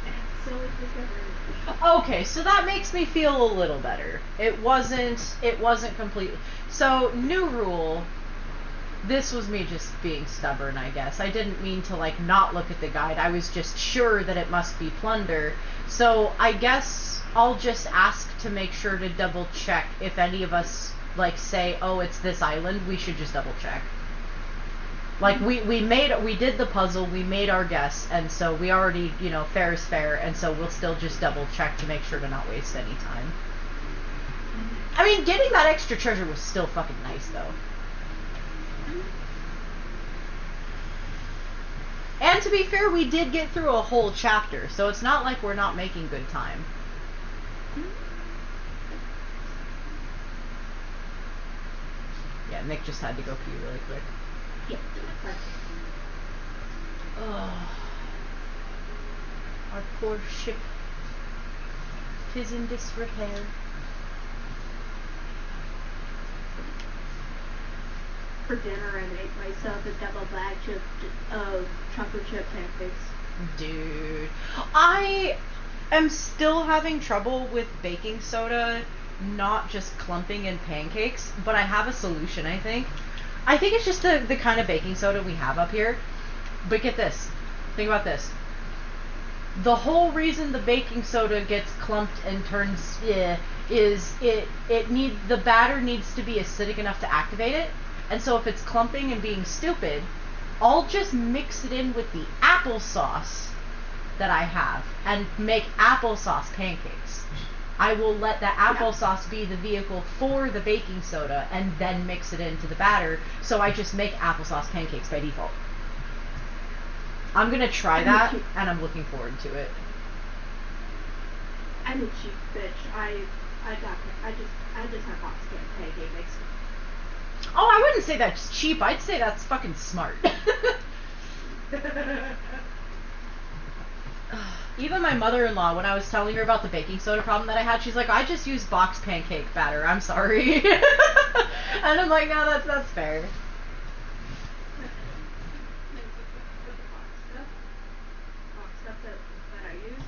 And so is Discovery. Okay, so that makes me feel a little better. It wasn't completely. So, new rule. This was me just being stubborn, I guess. I didn't mean to, like, not look at the guide. I was just sure that it must be Plunder. So, I guess I'll just ask to make sure to double check if any of us, like, say, oh, it's this island. We should just double check. Like, we did the puzzle, we made our guess, and so we already, you know, fair is fair, and so we'll still just double check to make sure to not waste any time. I mean, getting that extra treasure was still fucking nice, though. And to be fair, we did get through a whole chapter, so it's not like we're not making good time. Yeah, Nick just had to go pee really quick. Yep. Oh, our poor ship. 'Tis in disrepair. For dinner, I made myself a double bag of chocolate chip pancakes. Dude, I am still having trouble with baking soda not just clumping in pancakes, but I have a solution, I think. I think it's just the kind of baking soda we have up here. But get this. Think about this. The whole reason the baking soda gets clumped and turns is the batter needs to be acidic enough to activate it. And so if it's clumping and being stupid, I'll just mix it in with the applesauce that I have and make applesauce pancakes. I will let the applesauce be the vehicle for the baking soda and then mix it into the batter, so I just make applesauce pancakes by default. I'm gonna try that, and I'm looking forward to it. I'm a cheap bitch. I just have box pancake mix. Oh, I wouldn't say that's cheap. I'd say that's fucking smart. Even my mother-in-law, when I was telling her about the baking soda problem that I had, she's like, I just use box pancake batter. I'm sorry. And I'm like, no, that's fair. Box stuff that I use,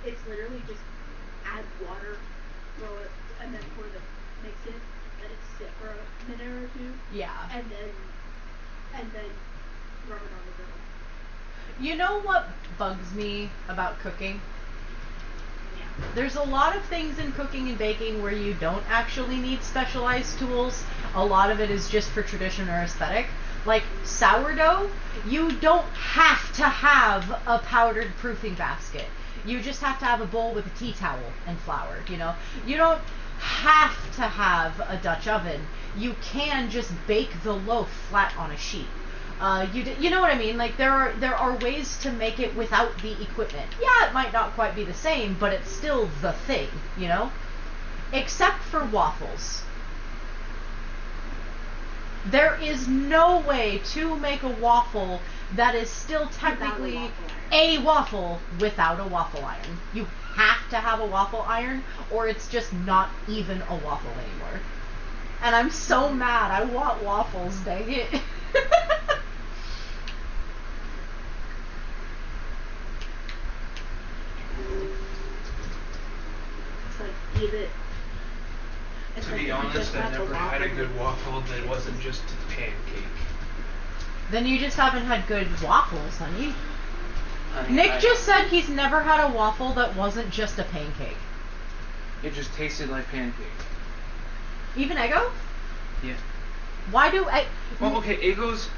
it's literally just add water, throw it, and then pour the mix in, let it sit for a minute or two. Yeah. And then rub it on the grill. You know what bugs me about cooking? Yeah. There's a lot of things in cooking and baking where you don't actually need specialized tools. A lot of it is just for tradition or aesthetic. Like sourdough, you don't have to have a powdered proofing basket. You just have to have a bowl with a tea towel and flour, you know? You don't have to have a Dutch oven. You can just bake the loaf flat on a sheet. You know what I mean? Like there are ways to make it without the equipment. Yeah, it might not quite be the same, but it's still the thing, you know? Except for waffles. There is no way to make a waffle that is still technically a waffle without a waffle iron. You have to have a waffle iron, or it's just not even a waffle anymore. And I'm so mad. I want waffles, dang it. It's like eat it. It's To like be you honest, just I've have the never had a waffle. good waffle that wasn't just a pancake. Then you just haven't had good waffles, honey. Honey, Nick just said he's never had a waffle that wasn't just a pancake. It just tasted like pancake. Even Eggo? Yeah. Why do I... Well, okay, Eggos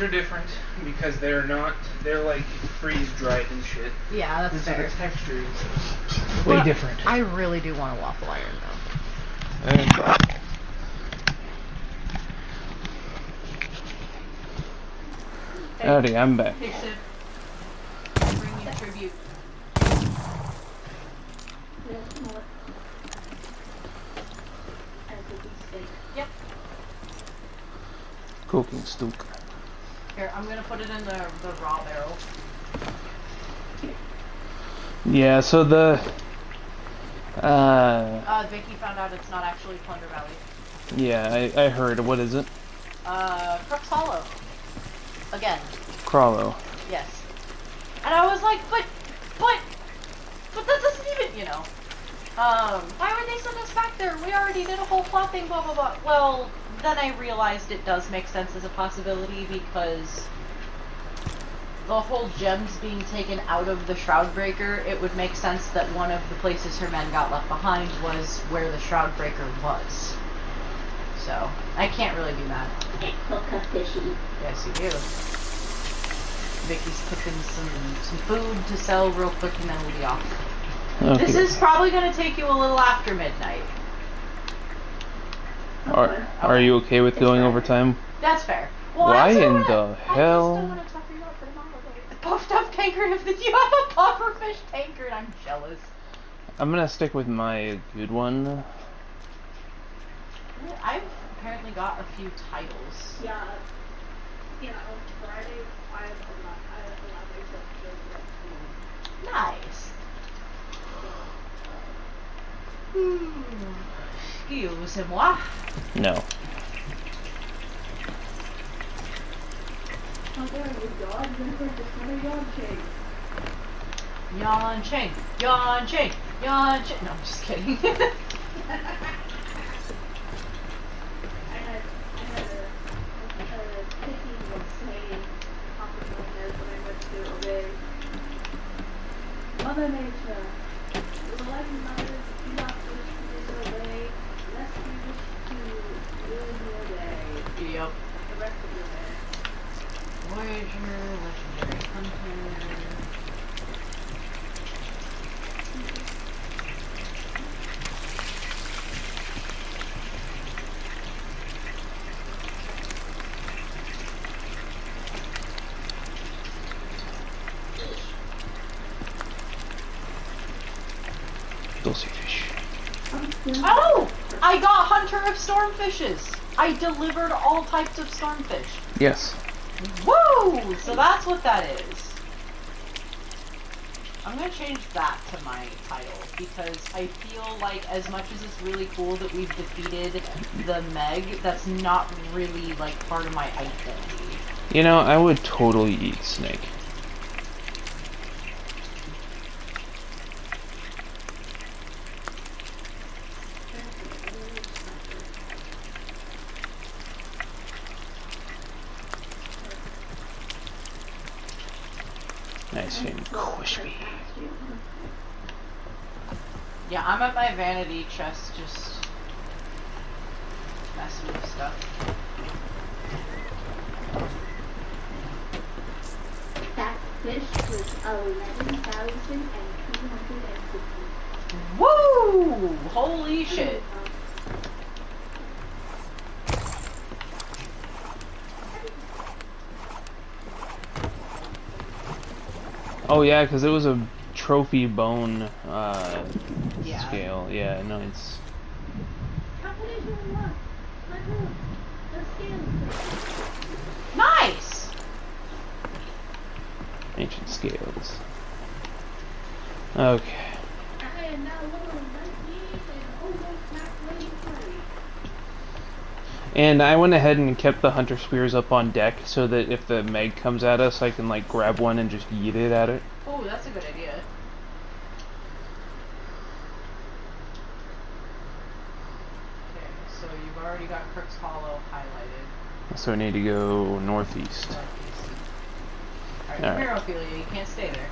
are different because they're like freeze dried and shit. Yeah, that's And so fair. the texture is Way But different. I really do want a waffle iron, though. And Howdy, I'm back. Hey, Sid. Bring you tribute. Yep. Cooking stook. Here, I'm gonna put it in the raw barrel. Yeah, so the Vicky found out it's not actually Plunder Valley. yeah, I heard. What is it? Crux Hollow. Again. Crawlo. Yes. And I was like, but that doesn't even, you know. Why would they send us back there? We already did a whole plot thing, blah, blah, blah. Well, then I realized it does make sense as a possibility because the whole gems being taken out of the Shroudbreaker, it would make sense that one of the places her men got left behind was where the Shroudbreaker was. So, I can't really do that. Cook a fishy. Yes, you do. Vicky's cooking some food to sell real quick and then we'll be off. Okay. This is probably going to take you a little after midnight. Are you okay with going over time? That's fair. Well, Why I in the hell? I just don't want to talk about the puffed up tankard. If you have a pufferfish tankard, I'm jealous. I'm gonna stick with my good one. I've apparently got a few titles. Yeah. Yeah, on Friday, I allowed myself to go to Nice. Excusez-moi. No. How dare you, dog? You're just not a yawn chain. Yawn chain. Yawn chain. Yawn chain. No, I'm just kidding. I had a picking of saying compliment when I went to obey. Mother Nature, you will like mothers if you not wish to disobey, lest you wish to ruin your day. Yep. The rest of your day. Voyager, legendary hunter. Dulce fish. Oh! I got Hunter of Stormfishes! I delivered all types of stormfish. Yes. Woo! So that's what that is. I'm gonna change that to my title because I feel like as much as it's really cool that we've defeated the Meg, that's not really like part of my identity. You know, I would totally eat snake. Nice and crispy. Yeah, I'm at my vanity chest just messing with stuff. That fish was 11,250. Woo! Holy shit. Oh yeah, because it was a trophy bone Yeah. scale. Yeah, no, it's Competition one. The skills. Nice! ancient scales. Okay. I am now level 19 and almost halfway through. And I went ahead and kept the hunter spears up on deck so that if the Meg comes at us, I can like grab one and just yeet it at it. Oh, that's a good idea. Okay, so you've already got Crux Hollow highlighted. So I need to go northeast. Alright, Alright. here, Ophelia, you can't stay there.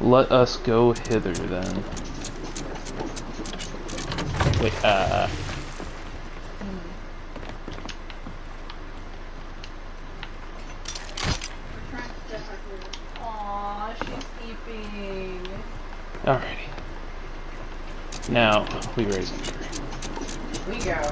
Let us go hither then. Wait, Aww, she's sleeping. alrighty. Now, we raise anchor. We go.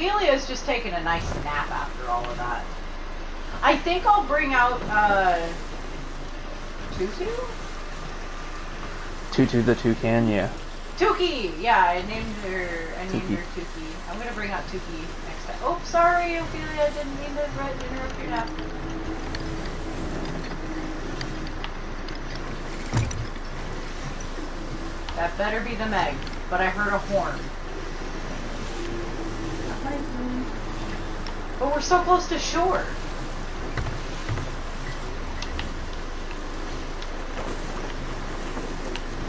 Ophelia's just taking a nice nap after all of that. I think I'll bring out, Tutu? Tutu the toucan, yeah. Tuki! Yeah, I named her Tuki. I'm gonna bring out Tuki next time. Oh, sorry, Ophelia, I didn't mean to interrupt your nap. That better be the Meg, but I heard a horn. But we're so close to shore.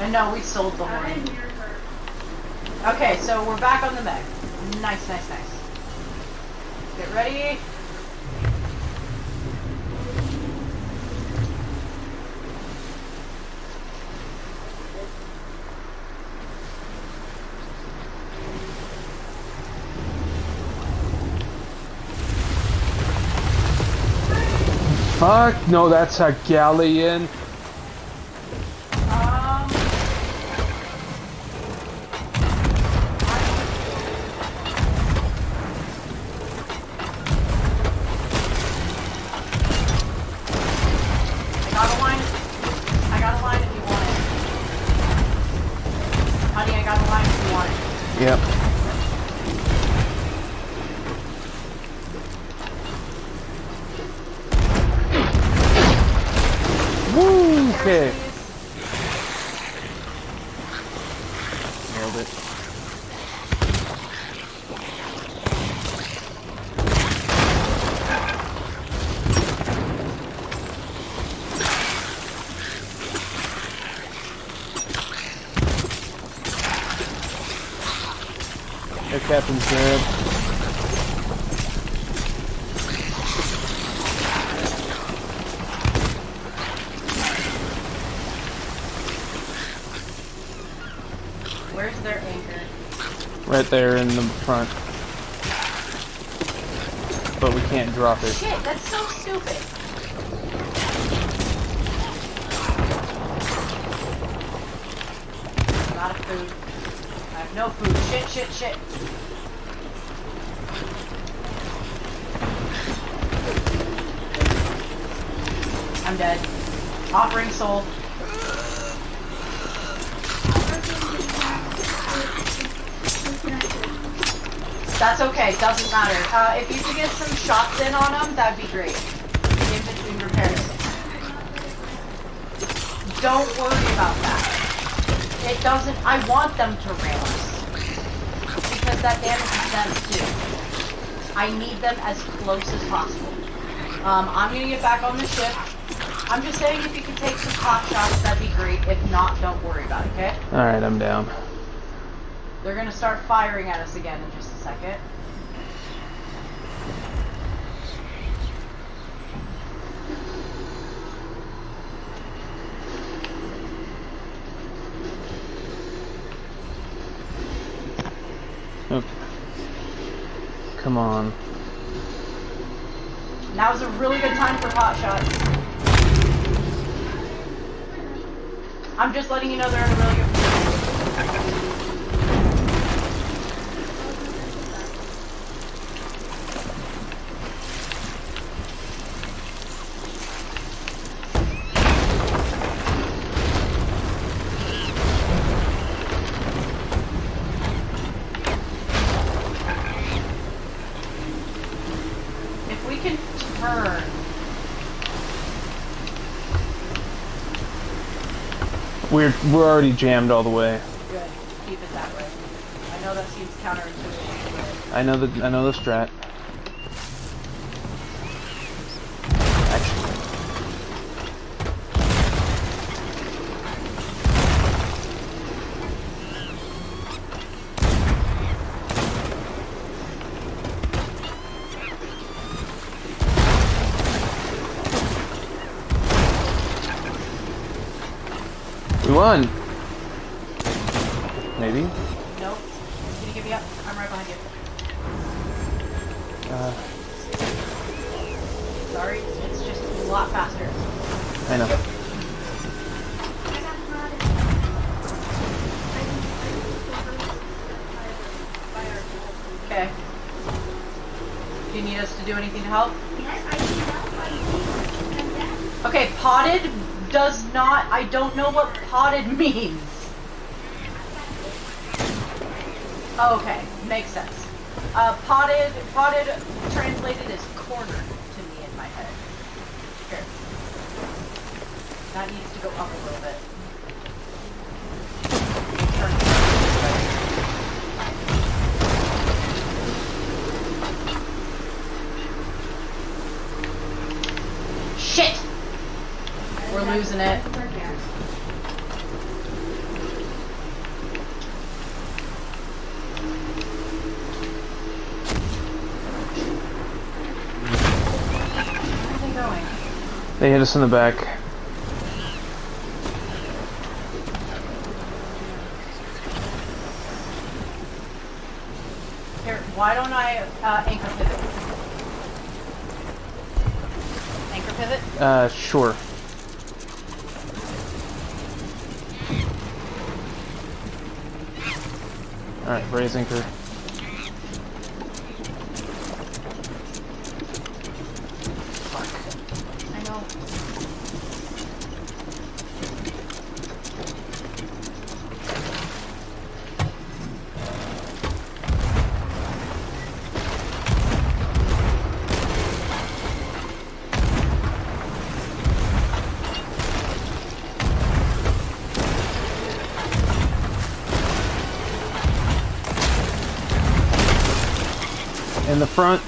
And no, we sold the horn. I'm near her. Okay, so we're back on the Meg. Nice. Get ready. Fuck, no, that's a galleon. I got a line if you want it. Honey, I got a line if you want it. Yep. Woo! Okay. Nailed it. There, Captain's dead. Where's their anchor? Right there in the front. But we can't drop it. Shit, that's so stupid. Not a food. I have no food. Shit. I'm dead. Offering soul. That's okay, doesn't matter. If you could get some shots in on them, that'd be great. In between repairs. Don't worry about that. It doesn't, I want them to ram us. Because that damages them too. I need them as close as possible. I'm gonna get back on the ship. I'm just saying if you could take some pot shots, that'd be great. If not, don't worry about it, okay? Alright, I'm down. They're gonna start firing at us again in just a second. Okay. Come on. Now's a really good time for pot shots. I'm just letting you know they're in a really good position. If we can turn. We're already jammed all the way. Good. Keep it that way. I know that seems counterintuitive. I know the strat. Actually. We won. Maybe. Nope. Can you get me up? I'm right behind you. Sorry, it's just a lot faster. I know. Okay. to do anything to help? Yes, I need help. I need and that. Okay, potted does not... I don't know what potted means. Okay, makes sense. Potted translated as cornered to me in my head. Here. That needs to go up a little bit. Turn this way. Shit! We're losing it. Where are they going? They hit us in the back. Here, why don't I anchor pivot? Anchor pivot? Sure. Alright, raise anchor. I know. In the front.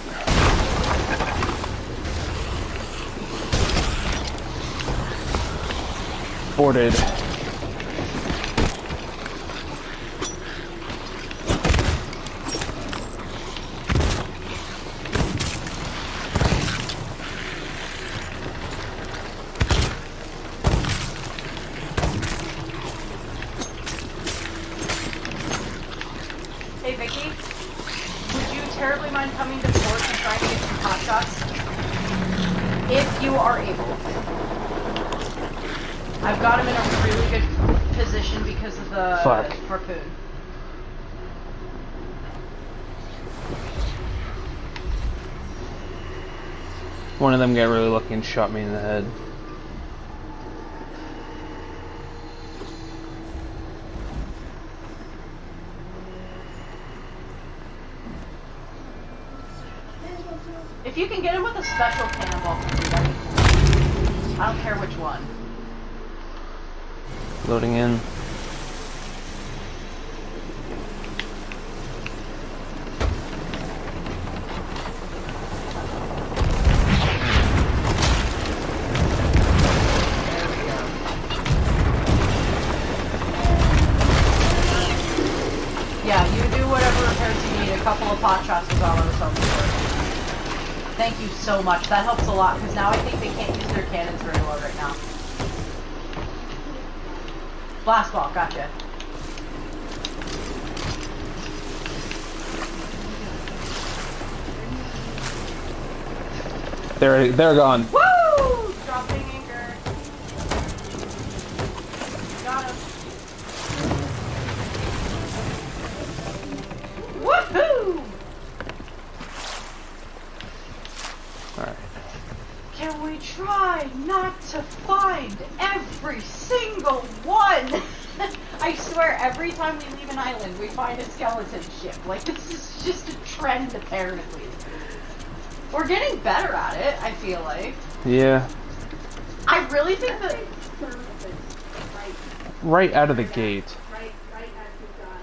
Boarded. Hey Vicky, would you terribly mind coming to port and trying to get some hot shots? If you are able. I've got him in a really good position because of the harpoon. One of them got really lucky and shot me in the head. If you can get him with a special cannonball for everybody. I don't care which one. Loading in. Yeah, you do whatever repairs you need. A couple of pot shots is all I was hoping for. Thank you so much. That helps a lot, because now I think they can't use their cannons very well right now. Blast ball, gotcha. They're gone. Woo! Dropping anchor. Got him. Woohoo! Alright. Can we try not to find every single one? I swear, every time we leave an island, we find a skeleton ship. Like, this is just a trend, apparently. We're getting better at it, I feel like. Yeah. I really think that... Right out of the gate. Right as you got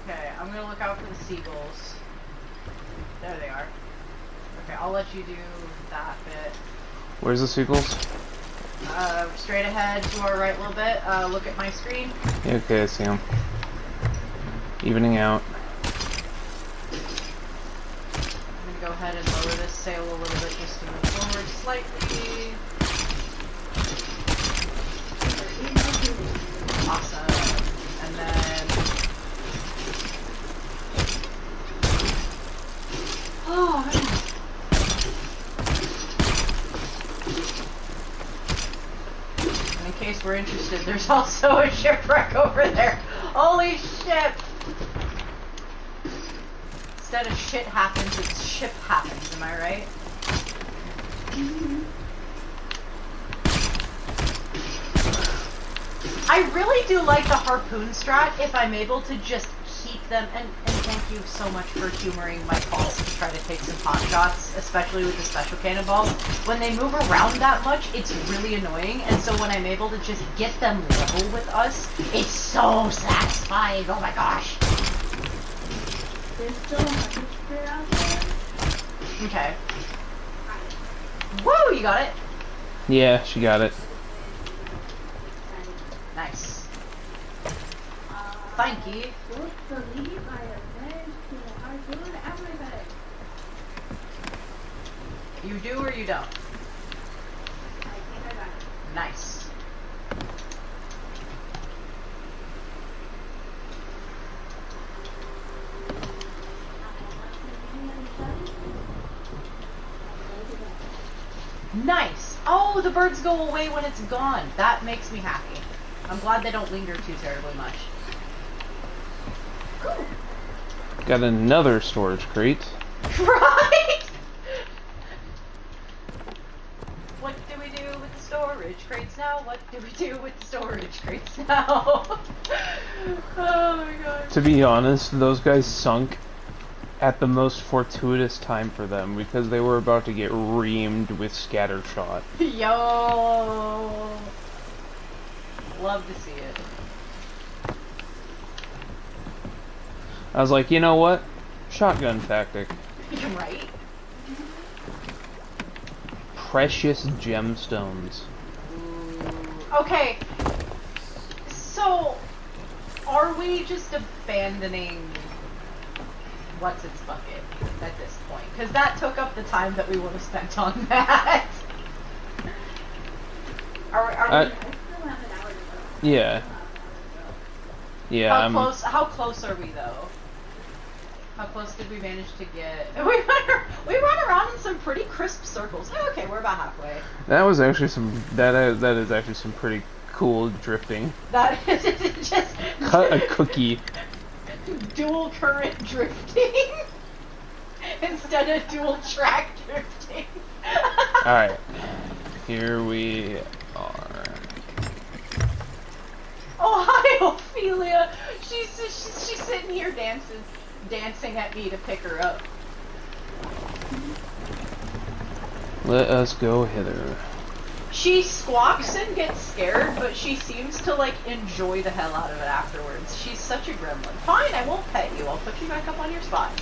Okay, I'm gonna look out for the seagulls. There they are. Okay, I'll let you do that bit. Where's the seagulls? Straight ahead to our right a little bit. Look at my screen. Yeah, okay, I see them. Evening out. I'm gonna go ahead and lower this sail a little bit just to move forward slightly. Awesome. And then... Oh, man. In case we're interested, there's also a shipwreck over there. Holy shit! Instead of shit happens, it's ship happens, am I right? I really do like the harpoon strat if I'm able to just keep them, and thank you so much for humoring my calls to try to take some pot shots, especially with the special cannonballs. When they move around that much, it's really annoying, and so when I'm able to just get them level with us, it's so satisfying, oh my gosh. There's still a hundred spray out there. Okay. Woo, you got it? Yeah, she got it. Nice. Thank you. Don't believe I have managed to harpoon everything. You do or you don't? I think I got it. Nice. Nice! Oh, the birds go away when it's gone. That makes me happy. I'm glad they don't linger too terribly much. Cool. Got another storage crate. Right? What do we do with the storage crates now? What do we do with the storage crates now? Oh my god. To be honest, those guys sunk at the most fortuitous time for them because they were about to get reamed with scatter shot. Yo. Love to see it. I was like, you know what? Shotgun tactic. You're right. Precious gemstones. Okay. So, are we just abandoning what's its bucket at this point? Because that took up the time that we would have spent on that. Are we? I still have an hour to go. Yeah. Yeah, How close are we though? How close did we manage to get? We run around in some pretty crisp circles. Oh, okay, we're about halfway. that was actually some that is actually some pretty cool drifting. That is just Cut a cookie. dual current drifting instead of dual track drifting. Alright. Here we are. Oh, hi, Ophelia. She's sitting here dancing at me to pick her up. Let us go hither. She squawks and gets scared, but she seems to like enjoy the hell out of it afterwards. She's such a gremlin. Fine, I won't pet you. I'll put you back up on your spot. What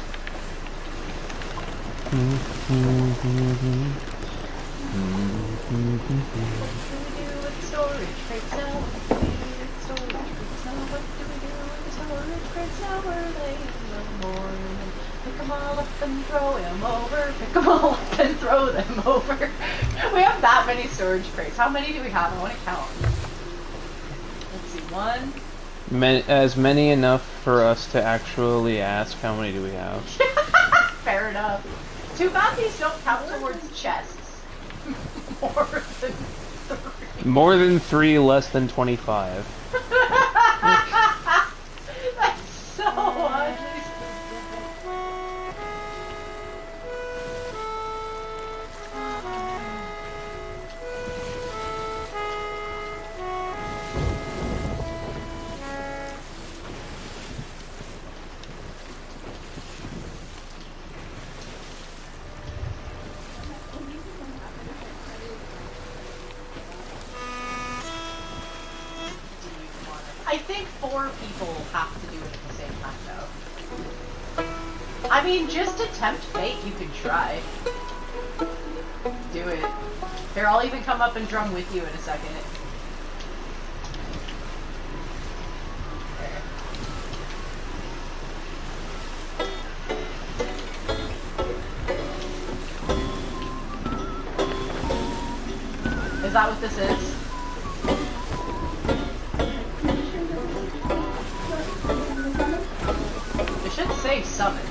do we do with the storage crates now? What do we do with the storage crates now? What do we do with the storage crates now? Where they in the morning? Pick them all up and throw them over. Pick them all up and throw them over. We have that many storage crates. How many do we have? I want to count. Let's see. One. As many enough for us to actually ask how many do we have. Fair enough. Too bad these don't count towards chests. More than 3. More than 3, less than 25. That's so oddly specific. I think 4 people have to do it at the same time, though. I mean, just to tempt fate, you can try. Do it. Here, I'll even come up and drum with you in a second. There. Is that what this is? It should say summon.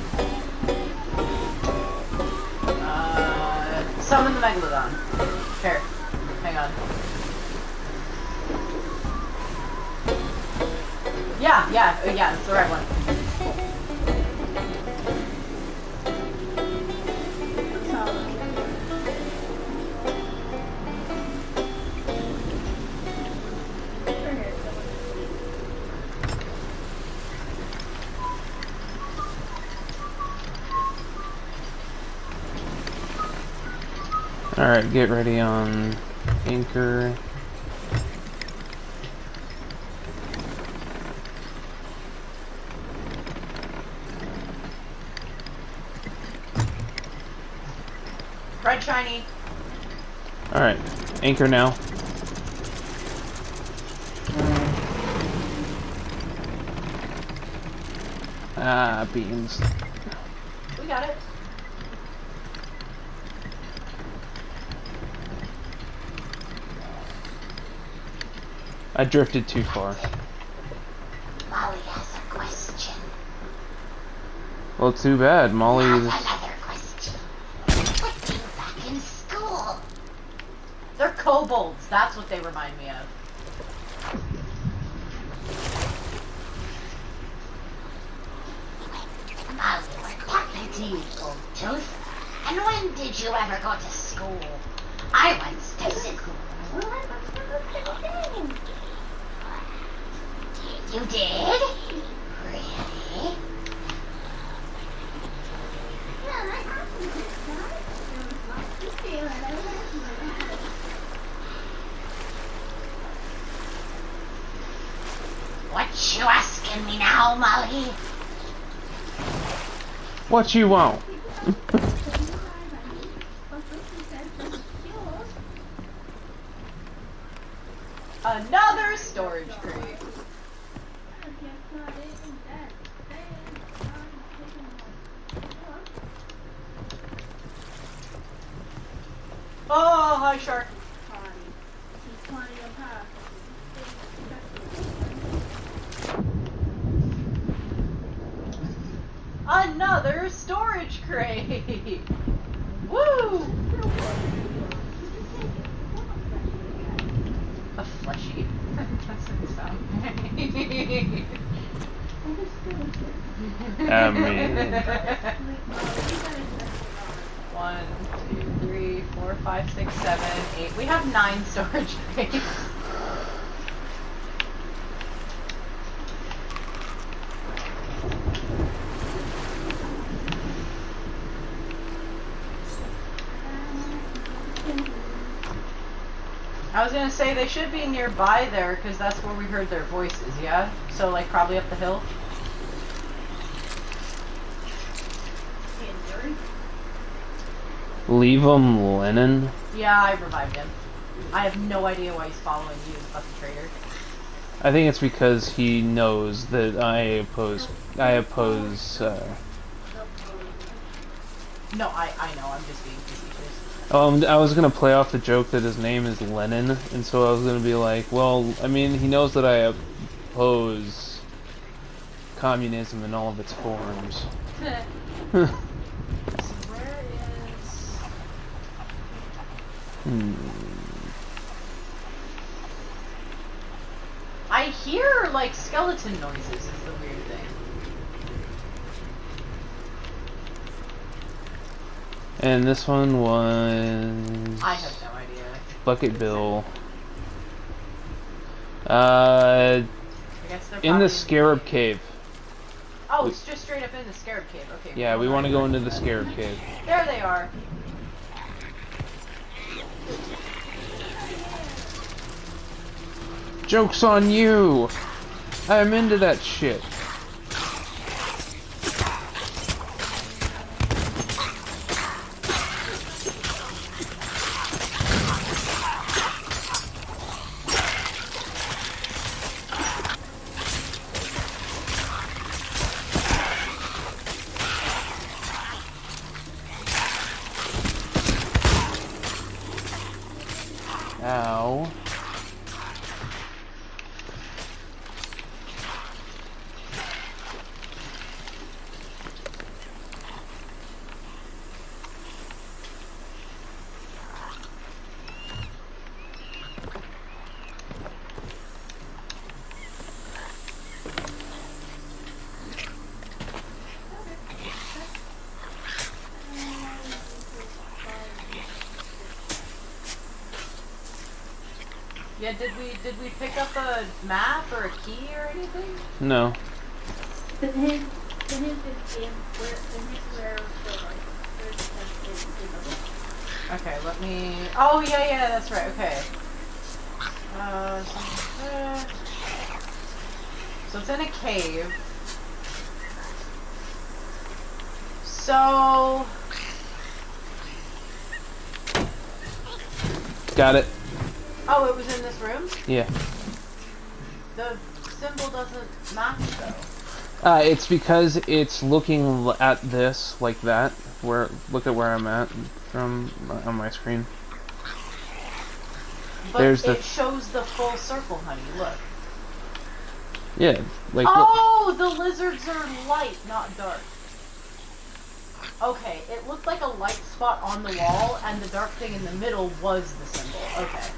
Summon the Megalodon. Here. Hang on. Yeah, it's the right one. Alright, get ready on anchor. Red shiny. Alright, anchor now. Ah, beans. We got it. I drifted too far. Molly has a question. Well, too bad. Molly's... Another question. What do you back in school? They're kobolds. That's what they remind me of. Molly, we're talking to you, old tooth. And when did you ever go to school? I went to school. You did? Really? What you asking me now, Molly? What you want? Another storage crate. Oh, hi, shark. Another storage crate. Woo! A fleshy. That's what it sounds. I mean... 1, 2, 3, 4, 5, 6, 7, 8. We have 9 storage crates. I was gonna say they should be nearby there because that's where we heard their voices, yeah? So like probably up the hill. Leave him, Lennon. Yeah, I revived him. I have no idea why he's following you, fucking traitor. I think it's because he knows that I oppose, No, I know, I'm just being facetious. I was gonna play off the joke that his name is Lennon, and so I was gonna be like, well, I mean, he knows that I oppose communism in all of its forms. So where is... I hear, like, skeleton noises is the weird thing. And this one was... I have no idea. Bucket Bill. I guess they're In probably... the Scarab Cave. Oh, it's just straight up in the Scarab Cave. Okay. Yeah, we want to go into the Scarab Cave. There they are. Joke's on you! I'm into that shit. Ow. Yeah, did we pick up a map or a key or anything? No. The hint is in where the like there's in the book. Okay, let me. Oh yeah, that's right. Okay. So it's in a cave. So. Got it. Oh, it was in this room? Yeah. The symbol doesn't match though. It's because it's looking at this like that. Look at where I'm at from on my screen. But There's it the- shows the full circle, honey. Look. Yeah, like look. Oh, the lizards are light, not dark. Okay, it looked like a light spot on the wall, and the dark thing in the middle was the symbol. Okay.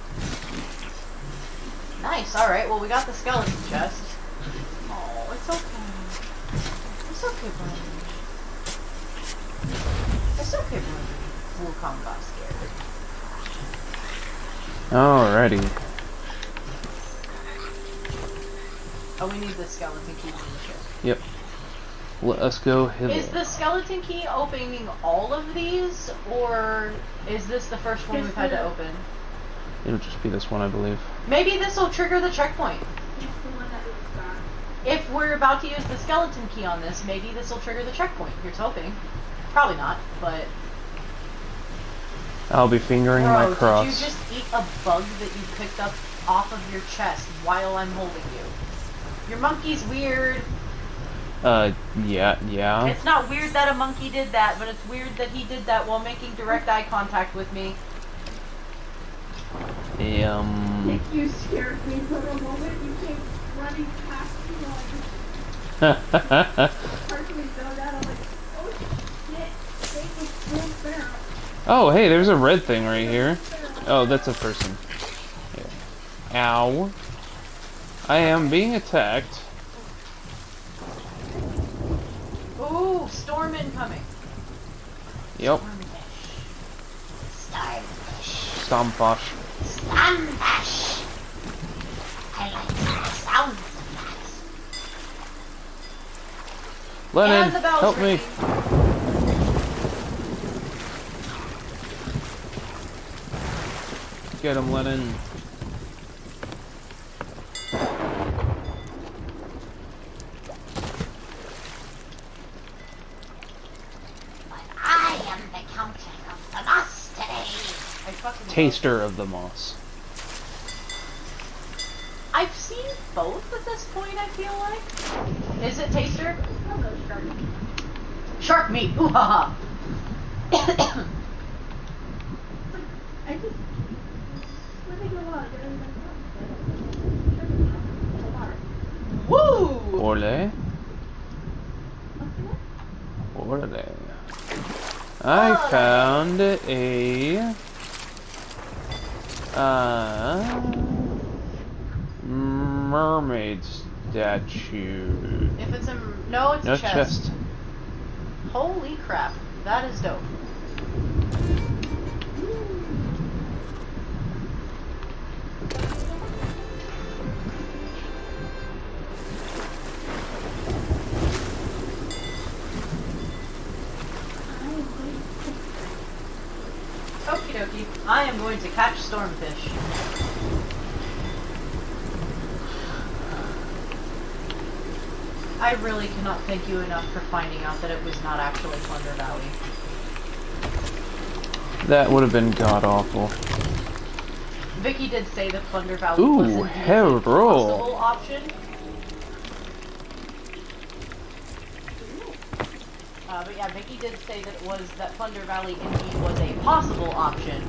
Nice, alright, well we got the skeleton chest. Oh, it's okay. It's okay, Brian. It's okay, Brian. Wukong got scared. Alrighty. Oh, we need the skeleton key from the ship. Yep. Let us go hither. Is the skeleton key opening all of these, or is this the first one we've had to open? It'll just be this one, I believe. Maybe this will trigger the checkpoint. It's the one that was got. If we're about to use the skeleton key on this, maybe this will trigger the checkpoint. Here's hoping. Probably not, but... I'll be fingering my Bro, cross. did you just eat a bug that you picked up off of your chest while I'm holding you? Your monkey's weird. Yeah. It's not weird that a monkey did that, but it's weird that he did that while making direct eye contact with me. Nick, you scared me for a moment. You came running past me while I just partially go down. I'm like, oh shit, they was still there. Oh, hey, there's a red thing right here. Oh, that's a person. Yeah. Ow. I am being attacked. Ooh, storm incoming. Yep. Starfish. Stompbosh. Slambash. I like the sound of Lennon, And the bell's help me. ringing. Get him, Lennon. But I am the Countess of the Moss today. I fucking love Taster of the moss. I've seen both at this point, I feel like. Is it Taster? I'll go shark. Shark meat! Ooh ha ha! I just when they go out, they're like, Woo! Orle. oh, Orle. I found a mermaid statue. If it's a... No, it's No a chest. chest. Holy crap. That is dope. Okie dokie. I am going to catch stormfish. I really cannot thank you enough for finding out that it was not actually Plunder Valley. That would have been god awful. Vicky did say that Plunder Valley Ooh, was indeed a hell roll. possible option. But yeah, Vicky did say that Plunder Valley indeed was a possible option,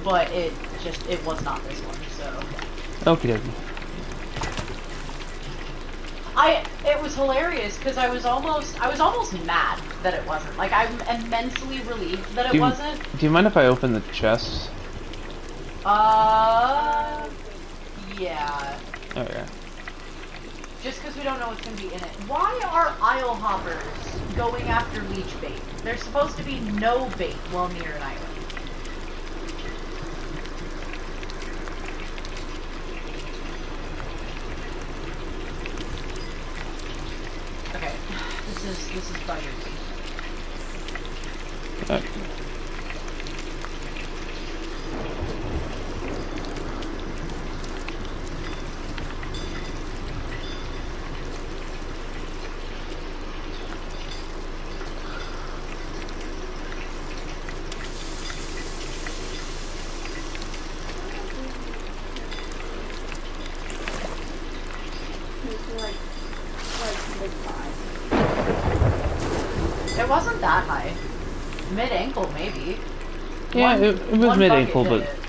but it was not this one. So Okie dokie. it was hilarious because I was almost mad that it wasn't. Like, I'm immensely relieved that it wasn't. Do you mind if I open the chest? Yeah. Okay. Just because we don't know what's going to be in it. Why are isle hoppers going after leech bait? There's supposed to be no bait while near an island. This is spiders. Okay. It's like mid-5. It wasn't that high. Mid-ankle, maybe. Yeah, it was one mid-ankle, bucket but hit it.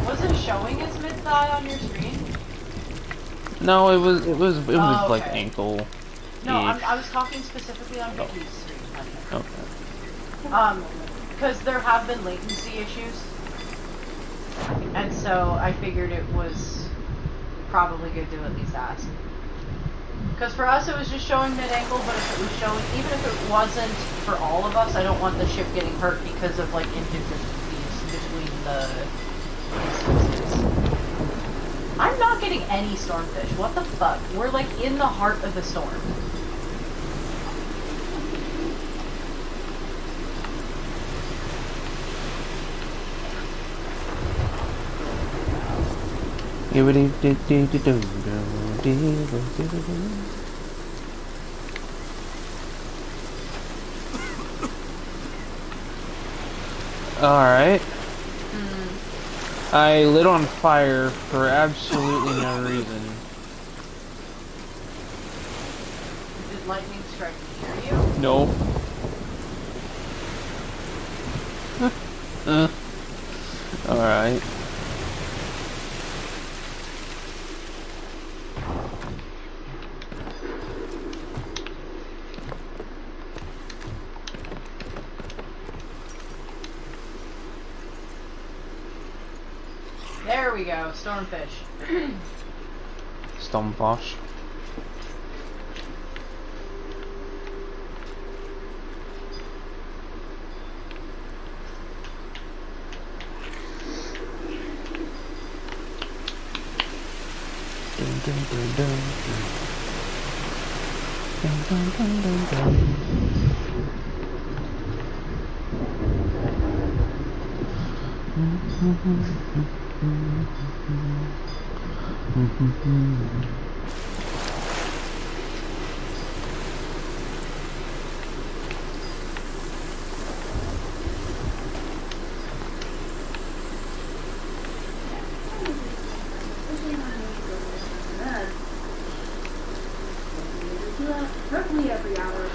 Was it showing as mid-thigh on your screen? no, it was Oh, like okay. ankle. No, I was talking specifically on Vicky's screen. Okay. Because there have been latency issues, and so I figured it was probably good to at least ask. Because for us it was just showing mid-ankle, but if it was showing, even if it wasn't for all of us, I don't want the ship getting hurt because of like inconsistencies between the instances. I'm not getting any stormfish. What the fuck? We're like in the heart of the storm. Alright. I lit on fire for absolutely no reason. Did lightning strike near you? No. Alright. There we go, stormfish. Stomposh. Dun, dun, dun, dun, dun. Dun, dun, dun, dun, dun. Roughly every hour.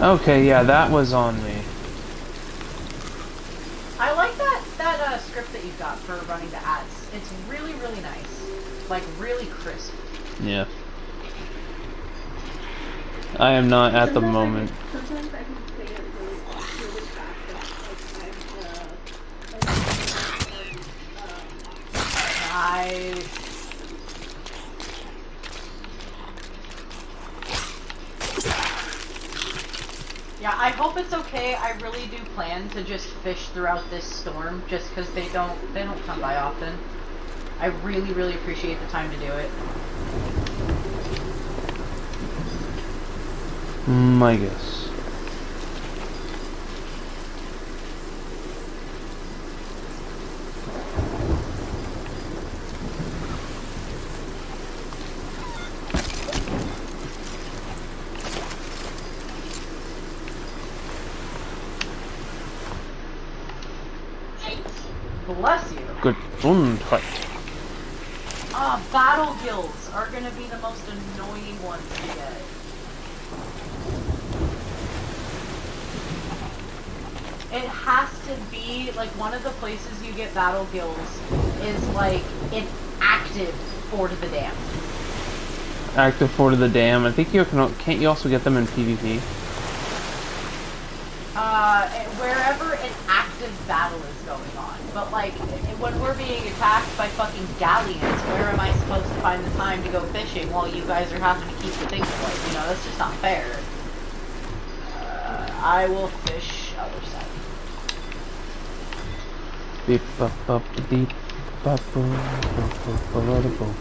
Okay, yeah, that was on me. I like that script that you've got for running the ads. It's really, really nice. Like, really crisp. Yeah. I am not at the moment. Sometimes I can say it really fast, Nice. Yeah, I hope it's okay. I really do plan to just fish throughout this storm, just because they don't come by often. I really, really appreciate the time to do it. I guess. Bless you. Good Gesundheit. Battle gills are gonna be the most annoying ones to get. It has to be, like, one of the places you get battle gills is, like, an active Fort of the Damned. Active Fort of the Dam. I think you can't you also get them in PvP? wherever an active battle is going on. But like, when we're being attacked by fucking galleons, where am I supposed to find the time to go fishing while you guys are having to keep the things away? You know, that's just not fair. I will fish other side. Beep bop bop deep bop boom boom.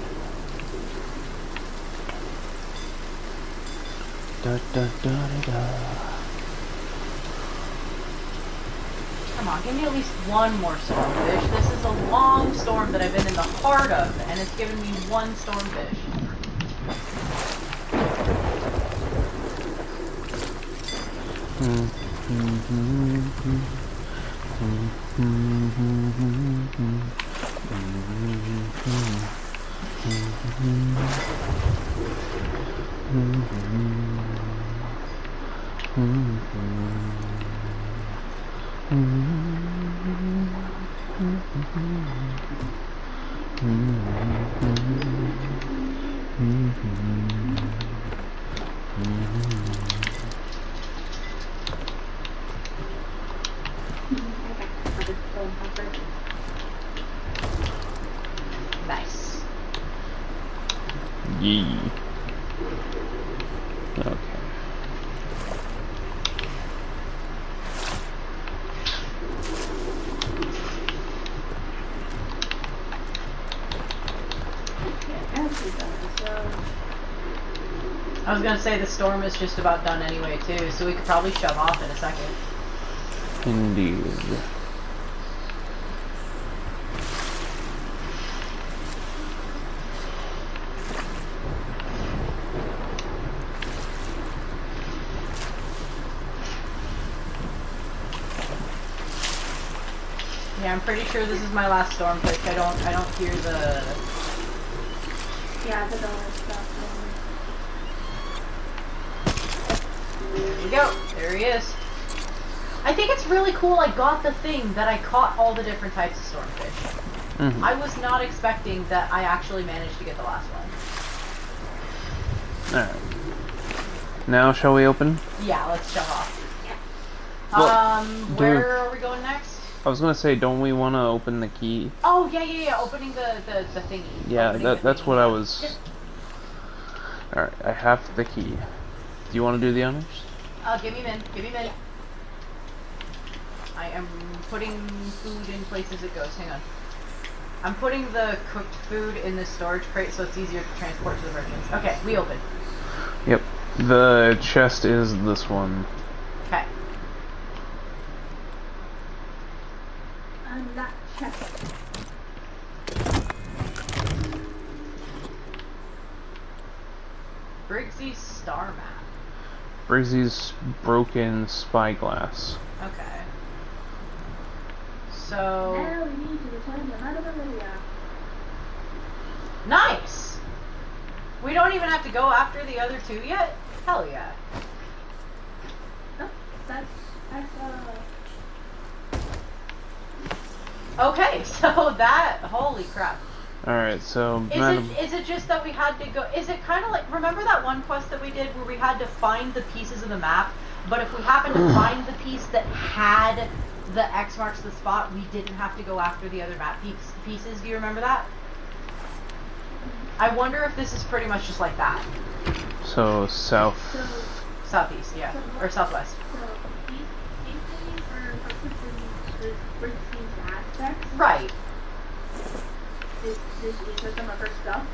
Da da da da. Come on, give me at least one more stormfish. This is a long storm that I've been in the heart of, and it's given me one stormfish. Nice. Yee. Okay. I was gonna say the storm is just about done anyway too, so we could probably shove off in a second. Indeed. Yeah, I'm pretty sure this is my last stormfish. I don't hear the. Yeah, the dollar stuff. There we go. There he is. I think it's really cool I got the thing that I caught all the different types of stormfish. Mm-hmm. I was not expecting that I actually managed to get the last one. Alright. Now shall we open? Yeah, let's shove off. Well, where are we going next? I was gonna say, don't we want to open the key? Oh, yeah, opening the thingy. Yeah, Opening the that's thingy. what I was... Just, Alright, I have the key. Do you want to do the honors? give me a minute. I am putting food in places it goes. Hang on. I'm putting the cooked food in the storage crate so it's easier to transport to the merchants. Okay, we open. Yep. The chest is this one. Okay. That chest. Briggsy's star map. Briggsy's broken spyglass. Okay. So... Now we need to return to Madame Olivia. Nice! We don't even have to go after the other two yet? Hell yeah. Oh, that's Okay, so that... Holy crap. Alright, so... Is it just that we had to go... Is it kind of like... Remember that one quest that we did where we had to find the pieces of the map, but if we happened to find the piece that had the X marks the spot, we didn't have to go after the other map pieces? Do you remember that? I wonder if this is pretty much just like that. So, south... Southeast, yeah. Or southwest. So these things are the Briggsy's aspects. Right. These are some of her stuff.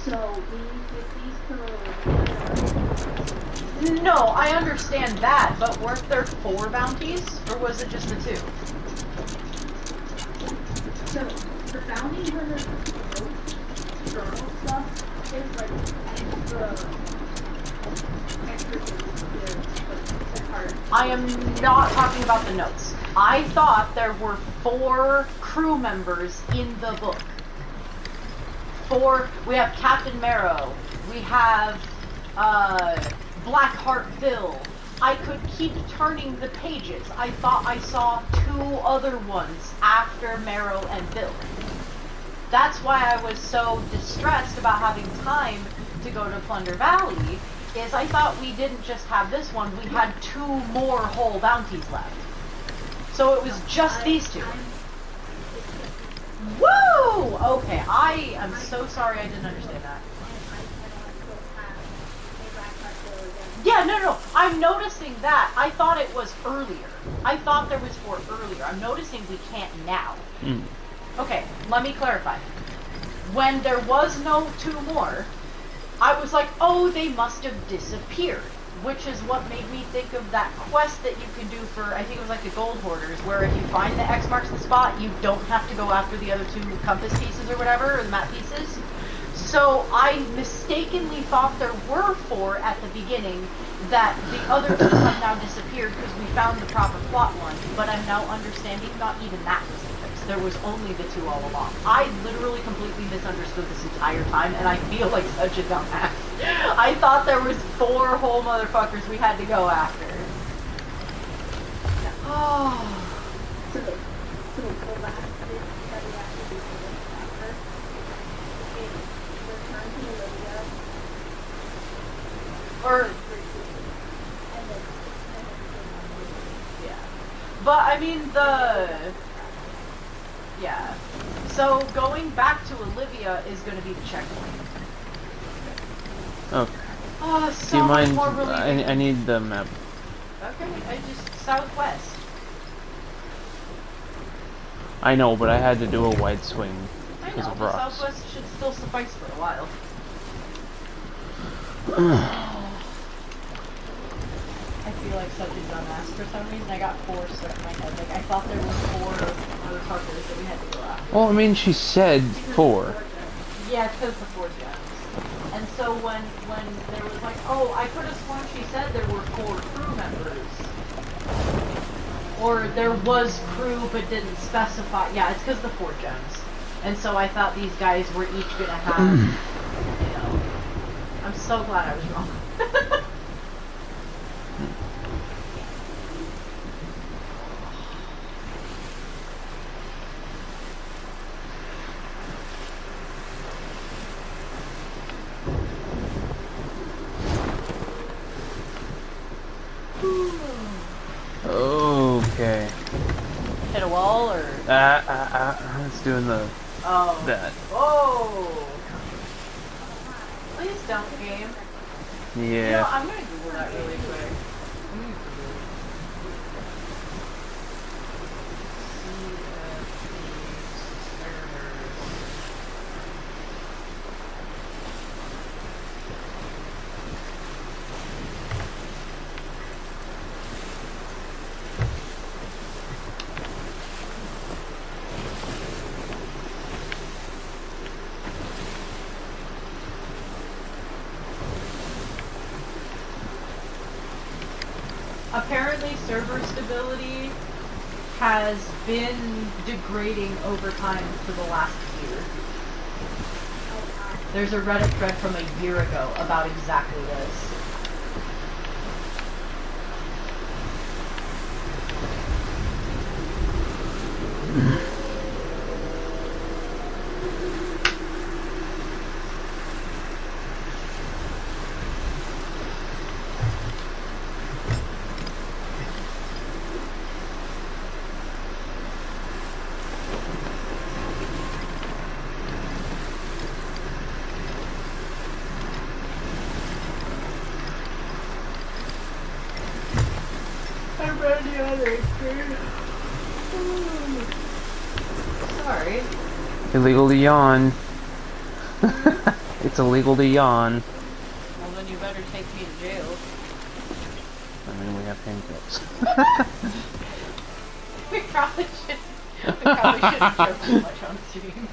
So we give these to No, I understand that, but weren't there 4 bounties? Or was it just the 2? So the bounty for the journal stuff is like extra things to hard. I am not talking about the notes. I thought there were 4 crew members in the book. 4. We have Captain Marrow. We have Blackheart Bill. I could keep turning the pages. I thought I saw 2 other ones after Marrow and Bill. That's why I was so distressed about having time to go to Plunder Valley, is I thought we didn't just have this one, we had 2 more whole bounties left. So it was just these 2. Woo! Okay, I am so sorry I didn't understand that. Yeah, no. I'm noticing that. I thought it was earlier. I thought there was 4 earlier. I'm noticing we can't now. Okay, let me clarify. When there was no 2 more, I was like, oh, they must have disappeared. Which is what made me think of that quest that you can do for, I think it was like the Gold Hoarders, where if you find the X marks the spot, you don't have to go after the other 2 compass pieces or whatever, or the map pieces. So I mistakenly thought there were 4 at the beginning, that the other 2 have now disappeared because we found the proper plot one, but I'm now understanding not even that was the case. There was only the 2 all along. I literally completely misunderstood this entire time, and I feel like such a dumbass. I thought there was 4 whole motherfuckers we had to go after. Oh. So the last bit that we have to do for this chapter is return to Olivia Or, and then yeah. But, I mean, yeah. So, going back to Olivia is going to be the checkpoint. Okay. Oh, so Do you much mind? more relieving. I need the map. Okay, I just southwest. I know, but I had to do a wide swing I because know, of the rocks. southwest should still suffice for a while. I feel like such a dumbass. For some reason, I got 4 stuck in my head. Like, I thought there were 4 motherfuckers that we had to go after. Well, I mean, she said 4. Yeah, it's because the 4 gems. And so when there was like, oh, I could have sworn she said there were 4 crew members. Or there was crew but didn't specify. Yeah, it's because the 4 gems. And so I thought these guys were each going to have, you know. I'm so glad I was wrong. Okay. Hit a wall or? It's doing the Oh. that. Whoa. Please don't, game. You know, Yeah. I'm gonna Google that really quick. I'm gonna Google it. Apparently, server stability has been degrading over time for the last year. There's a Reddit thread from a year ago about exactly this. I read the other screen. Sorry. Illegal to yawn. It's illegal to yawn. Well, then you better take me to jail. I mean, we have handcuffs. We probably shouldn't joke too much on stream.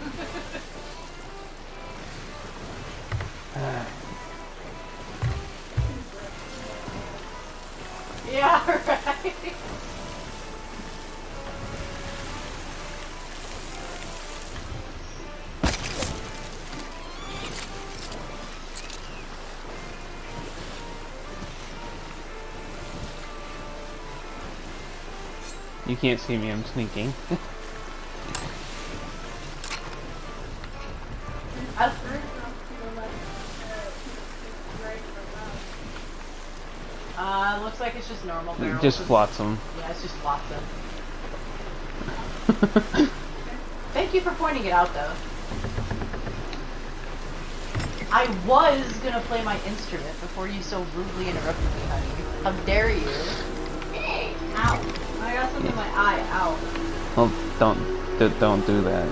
Yeah, right. You can't see me, I'm sneaking. I, it's just normal barrels. Just flotsam. Yeah, it's just flotsam. Thank you for pointing it out, though. I was gonna play my instrument before you so rudely interrupted me, honey. How dare you? Ow. I got something in my eye. Ow. Well, don't do that.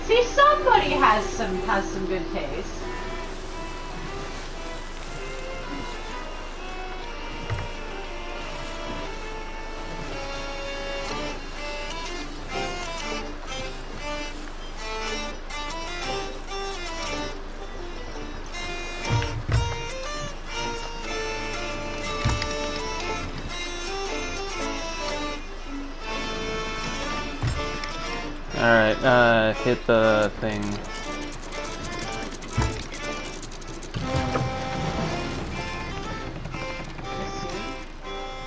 See, somebody has some good taste. Alright, hit the thing.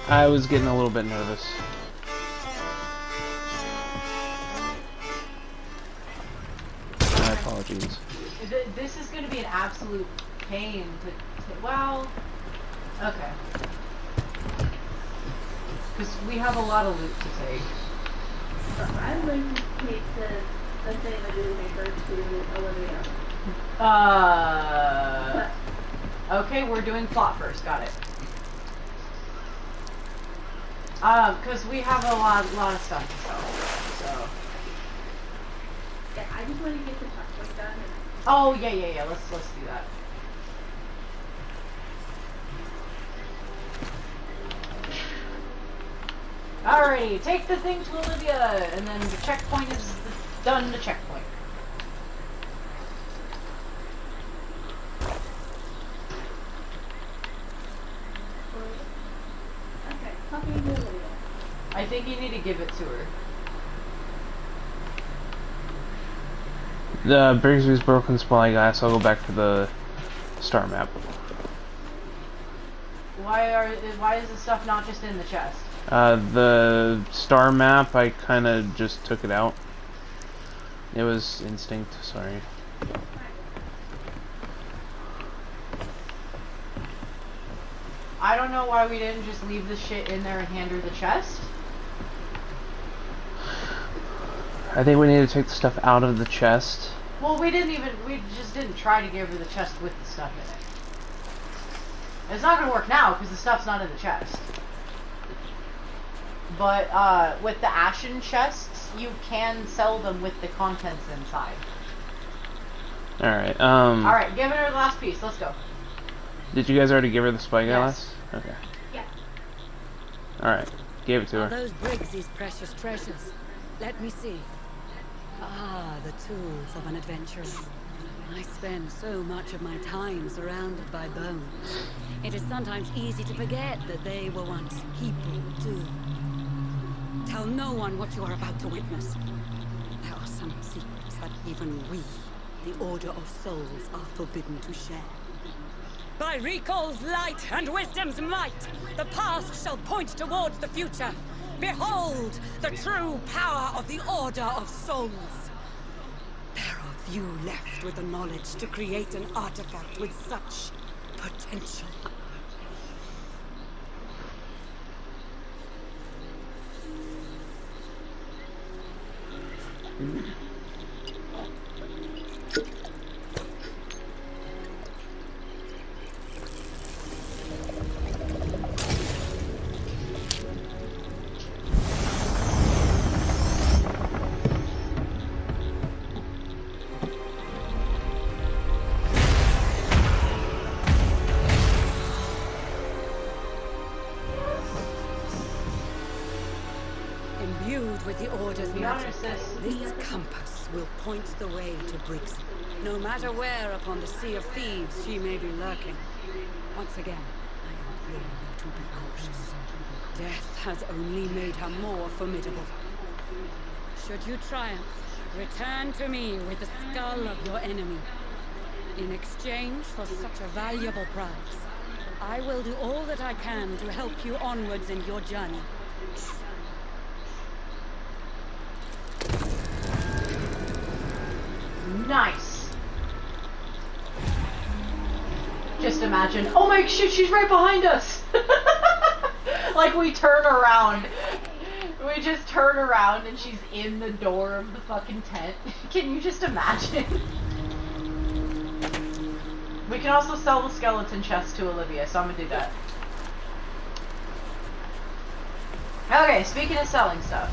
I was getting a little bit nervous. My apologies. This is going to be an absolute pain to well, okay. Because we have a lot of loot to take. I'm going to take the thing that you maker to Olivia. Okay, we're doing plot first. Got it. Because we have a lot of stuff to sell. So. Yeah, I just want to get the touchpoint done. Oh yeah. Let's do that. Alrighty, take the thing to Olivia, and then the checkpoint is done. The checkpoint. Okay, talking to Olivia. I think you need to give it to her. The Brigsby's broken supply glass. I'll go back to the star map. Why is the stuff not just in the chest? The star map, I kind of just took it out. It was instinct, sorry. I don't know why we didn't just leave the shit in there and hand her the chest. I think we need to take the stuff out of the chest. Well, we just didn't try to give her the chest with the stuff in it. It's not gonna work now because the stuff's not in the chest. But with the ashen chests, you can sell them with the contents inside. Alright, Alright, give her the last piece. Let's go. Did you guys already give her the Yes. spyglass? Okay. Yeah. Alright, gave it to Are her. those Briggs' precious treasures? Let me see. Ah, the tools of an adventurer. I spend so much of my time surrounded by bones. It is sometimes easy to forget that they were once people, too. Tell no one what you are about to witness. There are some secrets that even we, the Order of Souls, are forbidden to share. By Recall's light and wisdom's might, the past shall point towards the future. Behold the true power of the Order of Souls. There are few left with the knowledge to create an artifact with such potential. Imbued with the Order's Be magic, honest, sis. this compass will point the way to Briggs, no matter where upon the Sea of Thieves she may be lurking. Once again, I implore you to be cautious. Death has only made her more formidable. Should you triumph, return to me with the skull of your enemy. In exchange for such a valuable prize, I will do all that I can to help you onwards in your journey. Nice. Just imagine, oh my shit, she's right behind us! Like, we turn around. We just turn around and she's in the door of the fucking tent. Can you just imagine? We can also sell the skeleton chest to Olivia, so I'm gonna do that. Okay, speaking of selling stuff.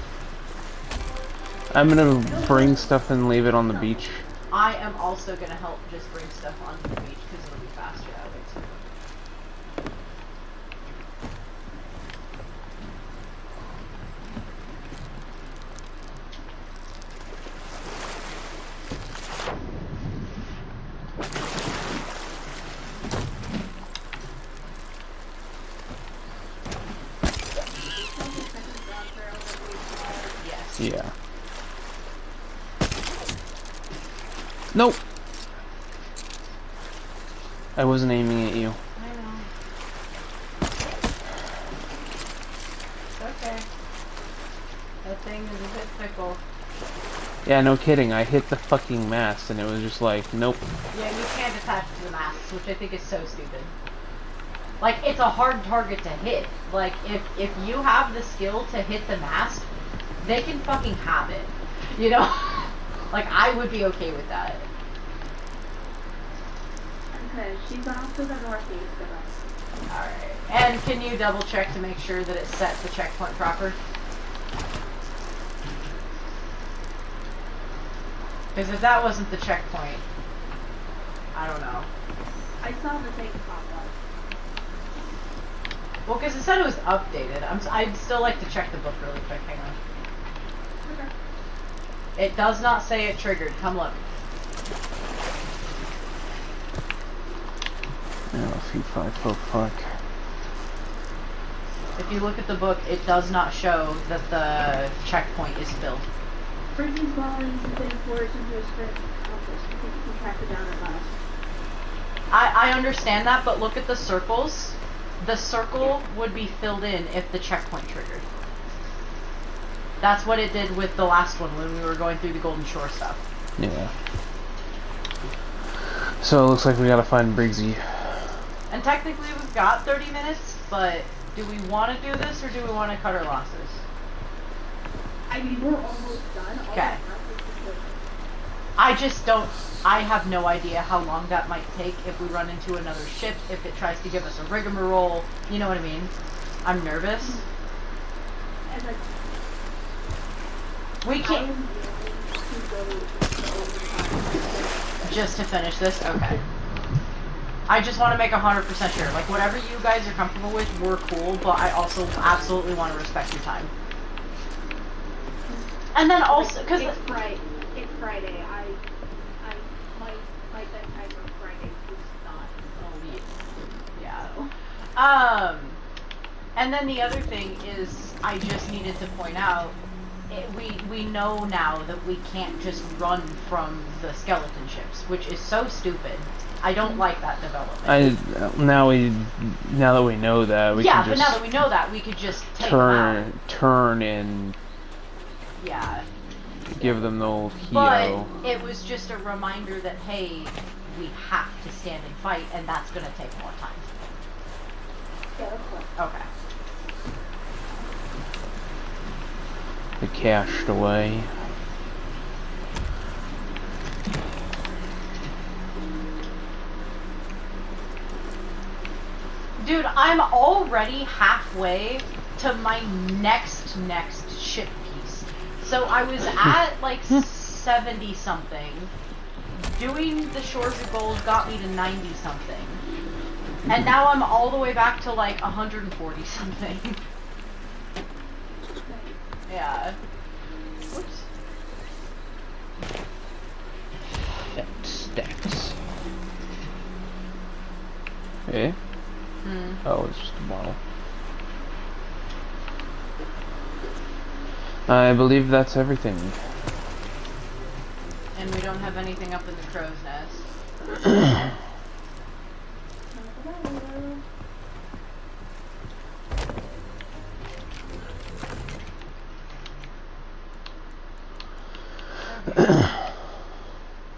I'm gonna bring stuff and leave it on the beach. I am also gonna help just bring stuff onto the beach because it'll be faster that way too. Yes. Yeah. Nope. I wasn't aiming at you. I know. It's okay. That thing is a bit fickle. Yeah, no kidding. I hit the fucking mast and it was just like, nope. Yeah, you can't attach to the masts, which I think is so stupid. Like, it's a hard target to hit. Like, if you have the skill to hit the mast, they can fucking have it. You know? Like, I would be okay with that. Okay, she's off to the northeast of us. Alright. And can you double check to make sure that it set the checkpoint proper? Because if that wasn't the checkpoint, I don't know. I saw the thing pop up. Well, because it said it was updated. I'd still like to check the book really quick. Hang on. Okay. It does not say it triggered. Come look. Oh, fuck. If you look at the book, it does not show that the checkpoint is filled. Freaking swallowing within force into a strength compass. I think you can track it down at last. I understand that, but look at the circles. The circle would be filled in if the checkpoint triggered. That's what it did with the last one when we were going through the Golden Shore stuff. Yeah. So it looks like we gotta find Briggsy. And technically we've got 30 minutes, but do we want to do this or do we want to cut our losses? I mean, we're almost done. All Okay. I just don't... I have no idea how long that might take if we run into another ship, if it tries to give us a rigmarole. You know what I mean? I'm nervous. And then We I can't... am willing to go into overtime. Just to finish this? Okay. I just want to make 100% sure. Like, whatever you guys are comfortable with, we're cool, but I also absolutely want to respect your time. And then also, because... It's Friday. It's Friday. My bedtime on Friday is not. Yeah. And then the other thing is, I just needed to point out, we know now that we can't just run from the skeleton ships, which is so stupid. I don't like that development. Now that we know that, we yeah, can but just now that we know that, we could just take them out. turn and Yeah. give them the old But heel. it was just a reminder that, hey, we have to stand and fight, and that's going to take more time. Yeah, that's fine. Okay. The cached away. Dude, I'm already halfway to my next ship piece. So I was at like 70 something. Doing the Shores of Gold got me to 90 something. And now I'm all the way back to like 140 something. Yeah. Whoops. Stacks. Okay. Oh, it's just a bottle. I believe that's everything. And we don't have anything up in the crow's nest.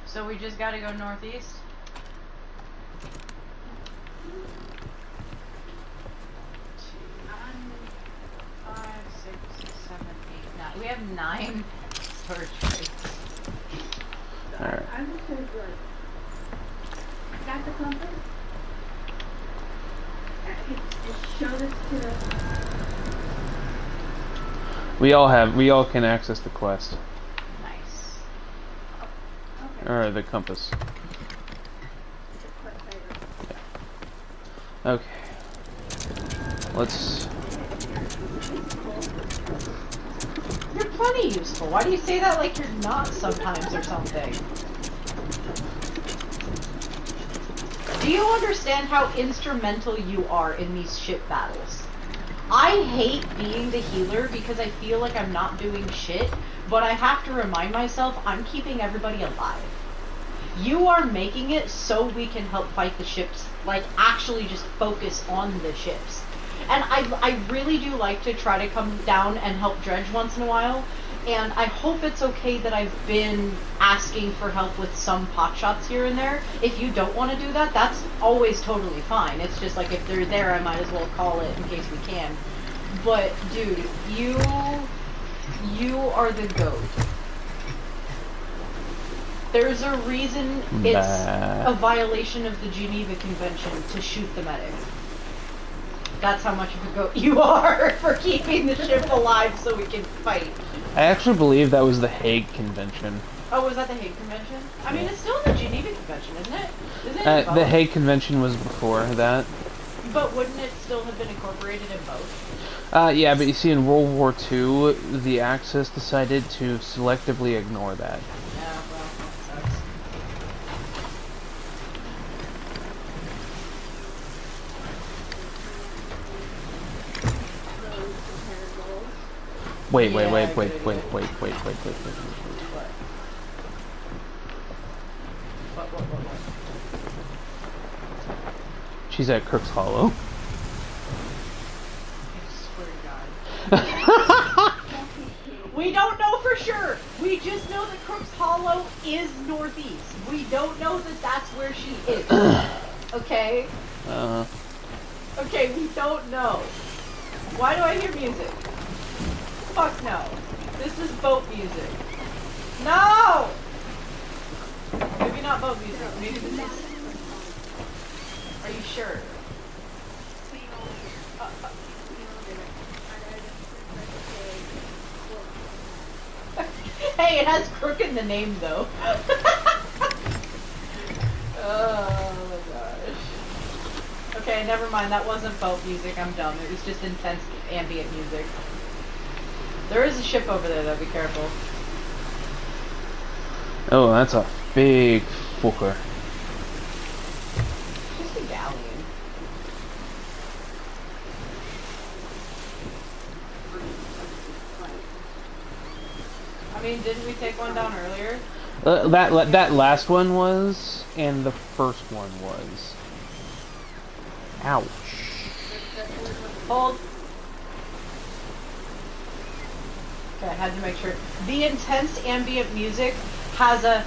So we just gotta go northeast? We have 9 storage crates. Alright. I'm just gonna be like, got the compass? Just show this to We all can access the quest. Nice. okay. Or the compass. It's a quick favor. Okay. Let's... You're plenty useful. Why do you say that like you're not sometimes or something? Do you understand how instrumental you are in these ship battles? I hate being the healer because I feel like I'm not doing shit, but I have to remind myself I'm keeping everybody alive. You are making it so we can help fight the ships, like actually just focus on the ships. And I really do like to try to come down and help Dredge once in a while, and I hope it's okay that I've been asking for help with some pot shots here and there. If you don't want to do that, that's always totally fine. It's just like if they're there, I might as well call it in case we can. But dude, you are the GOAT. There's a reason it's a violation of the Geneva Convention to shoot the medic. That's how much of a GOAT you are for keeping the ship alive so we can fight. I actually believe that was the Hague Convention. Oh, was that the Hague Convention? I mean, it's still the Geneva Convention, isn't it? Isn't it The Hague Convention was before that. But wouldn't it still have been incorporated in both? Yeah, but you see, in World War II, the Axis decided to selectively ignore that. Yeah, well, that sucks. Wait. Yeah, good idea. What? She's at Crook's Hollow. I swear to God. We don't know for sure. We just know that Crook's Hollow is northeast. We don't know that that's where she is. Okay? Okay, we don't know. Why do I hear music? Fuck no. This is boat music. No! Maybe not boat music. Maybe this is... Are you sure? Hey, it has Crook in the name though. Oh my gosh. Okay, never mind. That wasn't boat music. I'm dumb. It was just intense ambient music. There is a ship over there though. Be careful. Oh, that's a big fucker. Just a galleon. I mean, didn't we take one down earlier? That last one was, and the first one was. Ouch. Hold. Okay, I had to make sure. The intense ambient music has a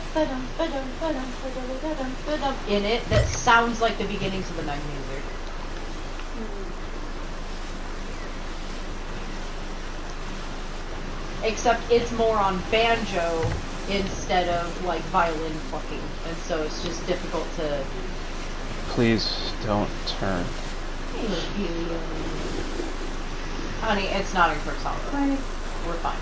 in it that sounds like the beginnings of the night music. Except it's more on banjo instead of like violin plucking, and so it's just difficult to. Please don't turn. Honey, it's not in Krystal. We're fine.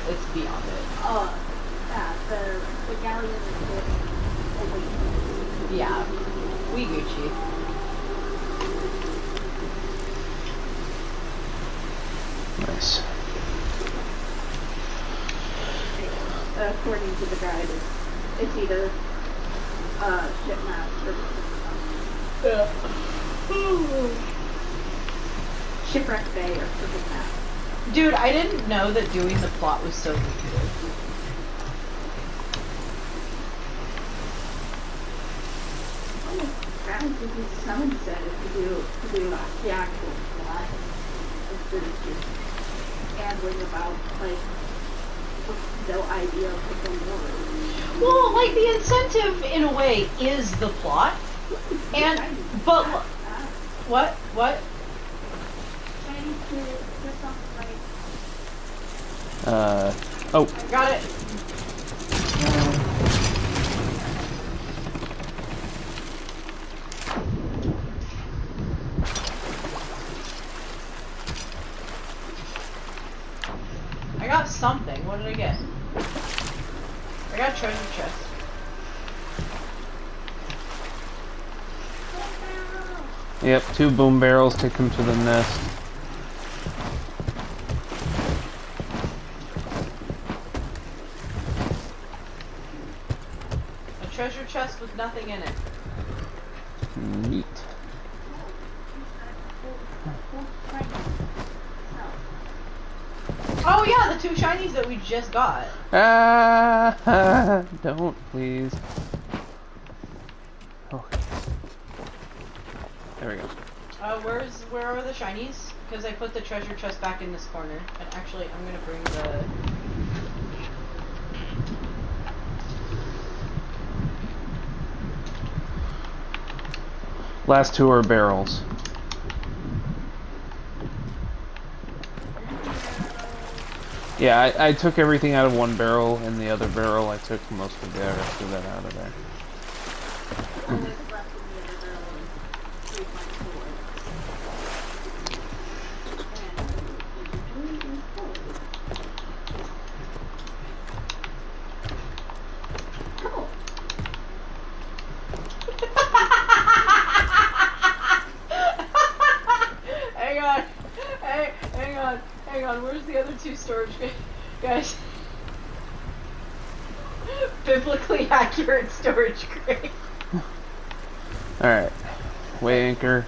It's beyond it. Yeah, the galleon is away. Yeah, we Gucci. Nice. According to the guide, it's either shipmaster or shipwreck bay or crooked map. Dude, I didn't know that doing the plot was so lucrative. Someone said if you do the actual plot, instead of just gambling about like no idea of the world. Well, like the incentive in a way is the plot, and but What? Chinese food, just off the right. Oh. Got it. I got something. What did I get? I got a treasure chest. Yep, 2 boom barrels take them to the nest. A treasure chest with nothing in it. Neat. Oh yeah, the 2 shinies that we just got. Ah, don't please. Okay. There we go. Where are the shinies? Because I put the treasure chest back in this corner. And actually, I'm gonna bring the... Last 2 are barrels. Yeah, I took everything out of one barrel, and the other barrel I took most of the rest of that out of there. Hang on, where's the other 2 storage guys? Biblically accurate storage crate. Alright. Weigh anchor.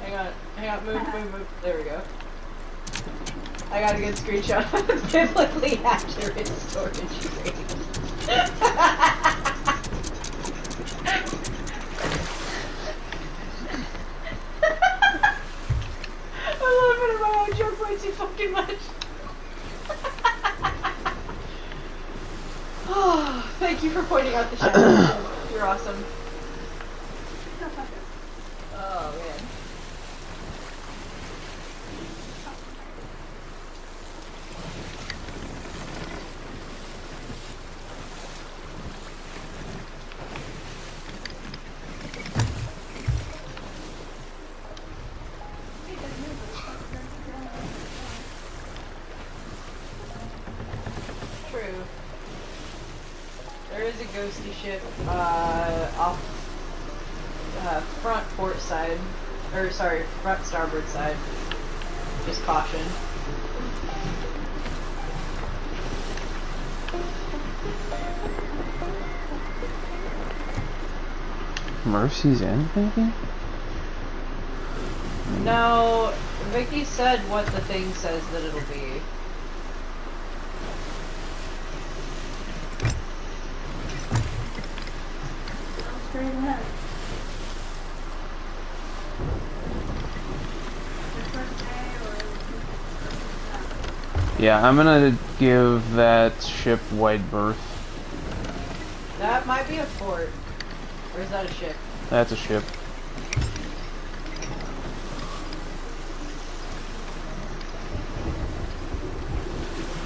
Hang on, move. There we go. I got a good screenshot of the biblically accurate storage crate. I love it in my own joke way too fucking much. Oh, thank you for pointing out the shadow. You're awesome. Oh man. True. There is a ghosty ship off front port side, or sorry, front starboard side. Just caution. Mercy's End, maybe? No, Vicky said what the thing says that it'll be. Straight ahead. Yeah, I'm gonna give that ship wide berth. That might be a fort. Or is that a ship? That's a ship.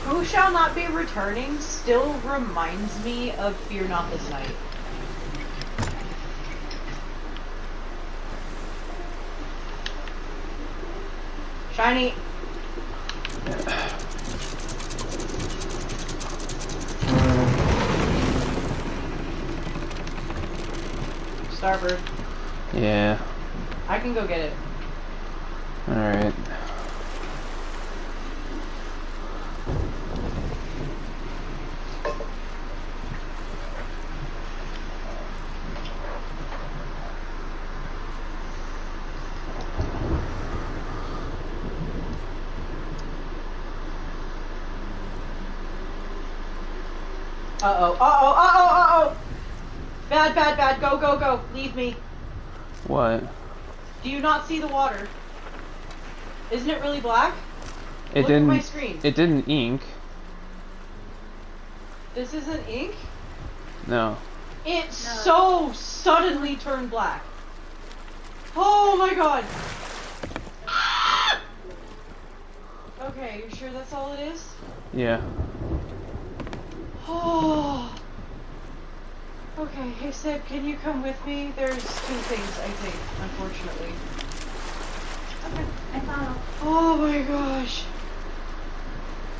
Who shall not be returning still reminds me of Fear Not This Night. Shiny. Starboard. Yeah. I can go get it. Alright. Uh-oh. Bad. Go. Leave me. What? Do you not see the water? Isn't it really black? It Look didn't. at my screen. It didn't ink. This isn't ink? No. It so suddenly turned black. Oh my god. Okay, you sure that's all it is? Yeah. Oh. Okay, hey Sid, can you come with me? There's 2 things, I think, unfortunately. Okay, I follow. Oh my gosh.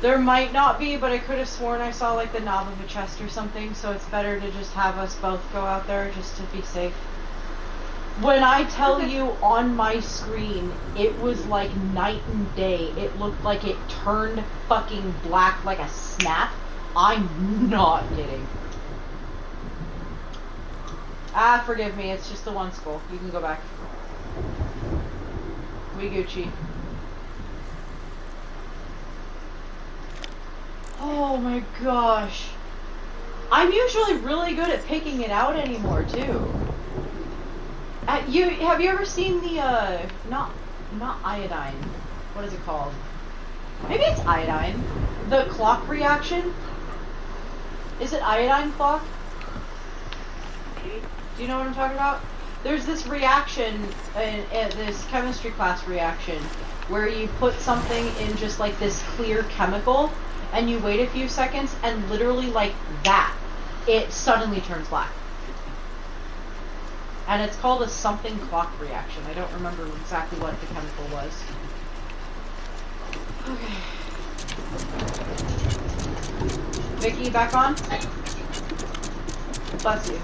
There might not be, but I could have sworn I saw like the knob of a chest or something, so it's better to just have us both go out there just to be safe. When I tell you on my screen, it was like night and day. It looked like it turned fucking black like a snap. I'm not kidding. Ah, forgive me, it's just the one skull. You can go back. We Gucci. Oh my gosh. I'm usually really good at picking it out anymore too. Have you ever seen the not iodine? What is it called? Maybe it's iodine. The clock reaction. Is it iodine clock? Do you know what I'm talking about? There's this reaction, this chemistry class reaction, where you put something in just like this clear chemical, and you wait a few seconds, and literally like that, it suddenly turns black. And it's called a something clock reaction. I don't remember exactly what the chemical was. Okay. Vicky, back on? Bless you.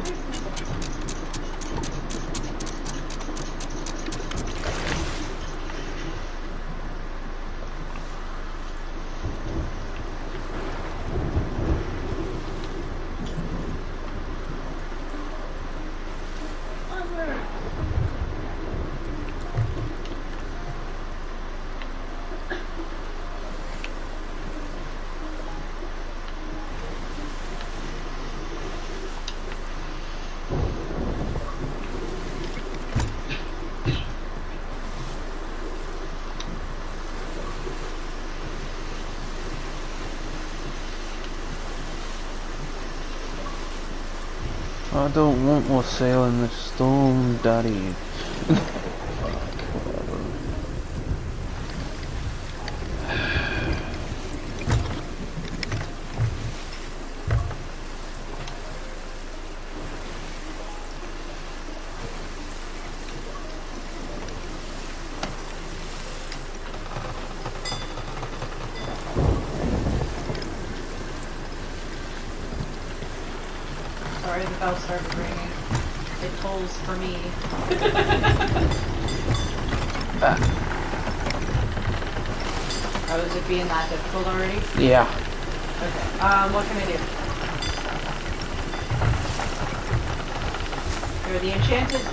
I don't want to sail in the storm, Daddy. Sorry, the bell started ringing. It tolls for me. Oh, is it being that difficult already? Yeah. Okay. What can I do? Here, the enchanted.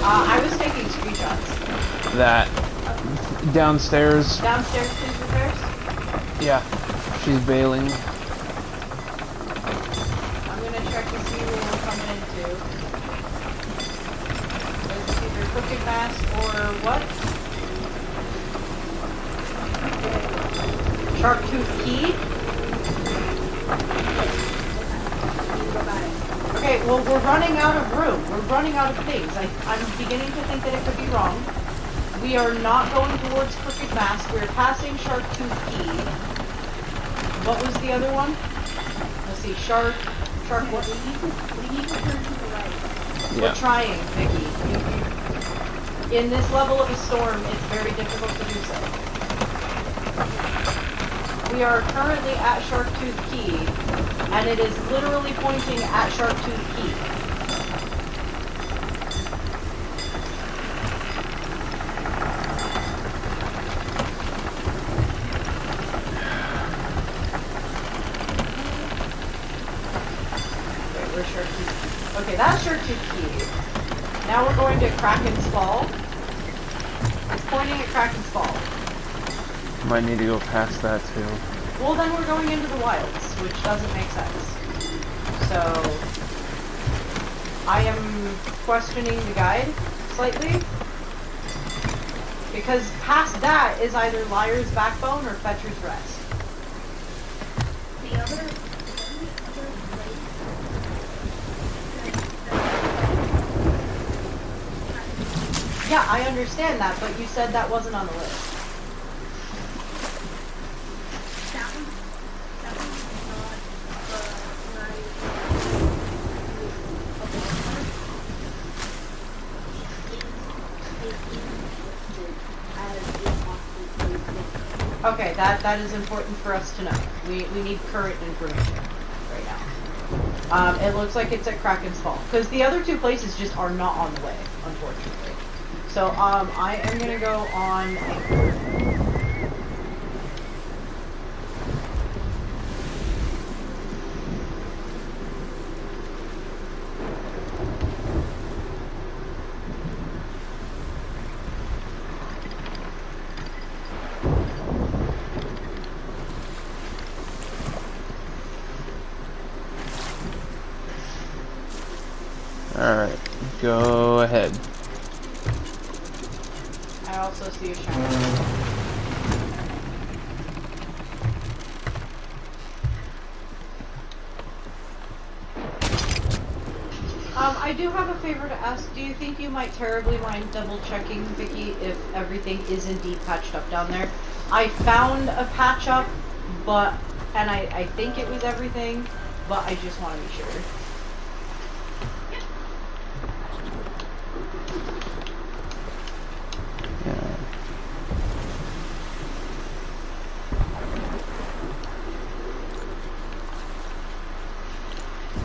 I was taking screenshots. That. Downstairs. Downstairs, please, repairs. Yeah. She's bailing. I'm gonna check to see where we're coming into. Is it either cooking mask or what? Shark tooth key? Okay, well, we're running out of room. We're running out of things. I'm beginning to think that it could be wrong. We are not going towards Crooked Mask. We're passing Shark Tooth Key. What was the other one? Let's see, Shark what? We need to turn to the right. We're trying, Vicky. In this level of a storm, it's very difficult to do so. We are currently at Shark Tooth Key, and it is literally pointing at Shark Tooth Key. Okay, that's Shark Tooth Key. Now we're going to Kraken's Fall. It's pointing at Kraken's Fall. Might need to go past that too. Well, then we're going into the wilds, which doesn't make sense. So, I am questioning the guide slightly. Because past that is either Liar's Backbone or Fetcher's Rest. The other place. Yeah, I understand that, but you said that wasn't on the list. That was not where I as a possible place. Okay, that is important for us to know. We need current information right now. It looks like it's at Kraken's Fall, because the other two places just are not on the way, unfortunately. So I am gonna go on Anchor. Alright, go ahead. I also see a shadow. I do have a favor to ask. Do you think you might terribly mind double checking, Vicky, if everything is indeed patched up down there? I found a patch up, and I think it was everything, but I just want to be sure. Yeah.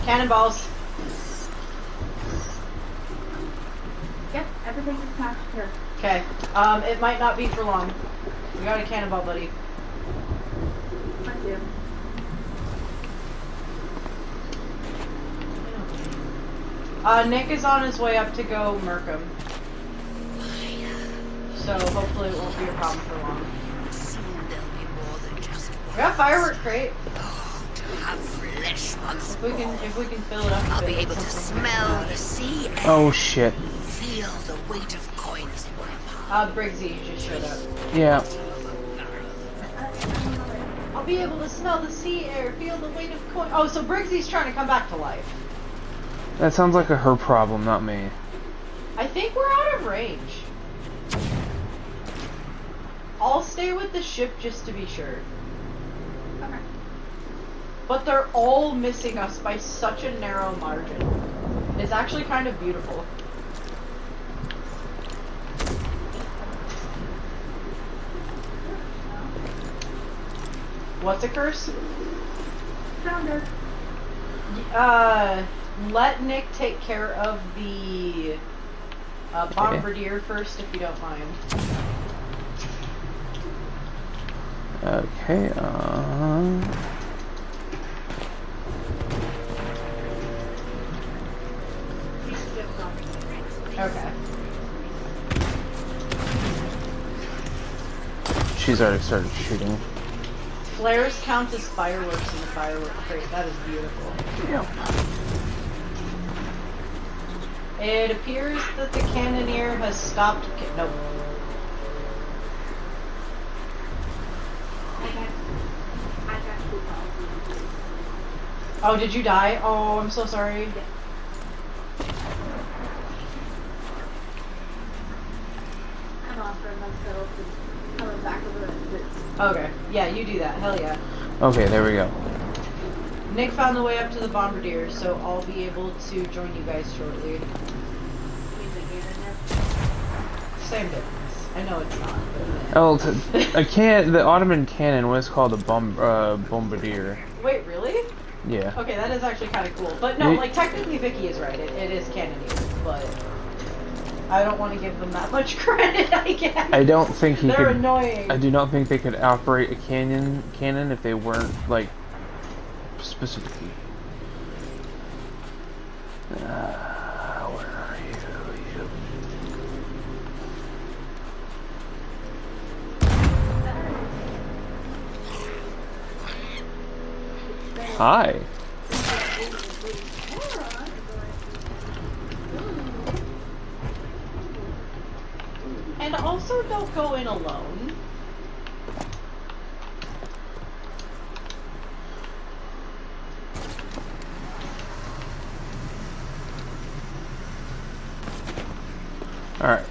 Cannonballs. Yep, everything is patched here. Okay. It might not be for long. We got a cannonball, buddy. Thank you. Nick is on his way up to go murk him. So hopefully it won't be a problem for long. Soon there'll be more than just We got firework crate. to have flesh once If we can fill it up. a I'll bit be with able to something smell about the it. sea air, Oh shit. feel the weight of coins in my palm. Briggsy just showed up. Yeah. I'll be able to smell the sea air, feel the weight of coin. Oh, so Briggsy's trying to come back to life. That sounds like a her problem, not me. I think we're out of range. I'll stay with the ship just to be sure. Okay. But they're all missing us by such a narrow margin. It's actually kind of beautiful. What's a curse? Founder. Let Nick take care of the bombardier first, if you don't mind. Okay, Okay. she's already started shooting. Flares count as fireworks in the firework crate. That is beautiful. Yep. It appears that the cannoneer has stopped. Nope. I got two calls. Oh, did you die? Oh, I'm so sorry. I'm offering myself and coming back over the Okay. Yeah, you do that. Hell yeah. Okay, there we go. Nick found the way up to the bombardier, so I'll be able to join you guys shortly. Same difference. I know it's not. But Oh, the Ottoman cannon was called a bombardier. wait, really? Yeah. Okay, that is actually kind of cool. But no, Ye- like technically Vicky is right. It is cannoneer, but I don't want to give them that much credit. I guess. I don't think he They're could. annoying. I do not think they could operate a cannon if they weren't like specifically. Where are you? Hi. And also, don't go in alone. All right.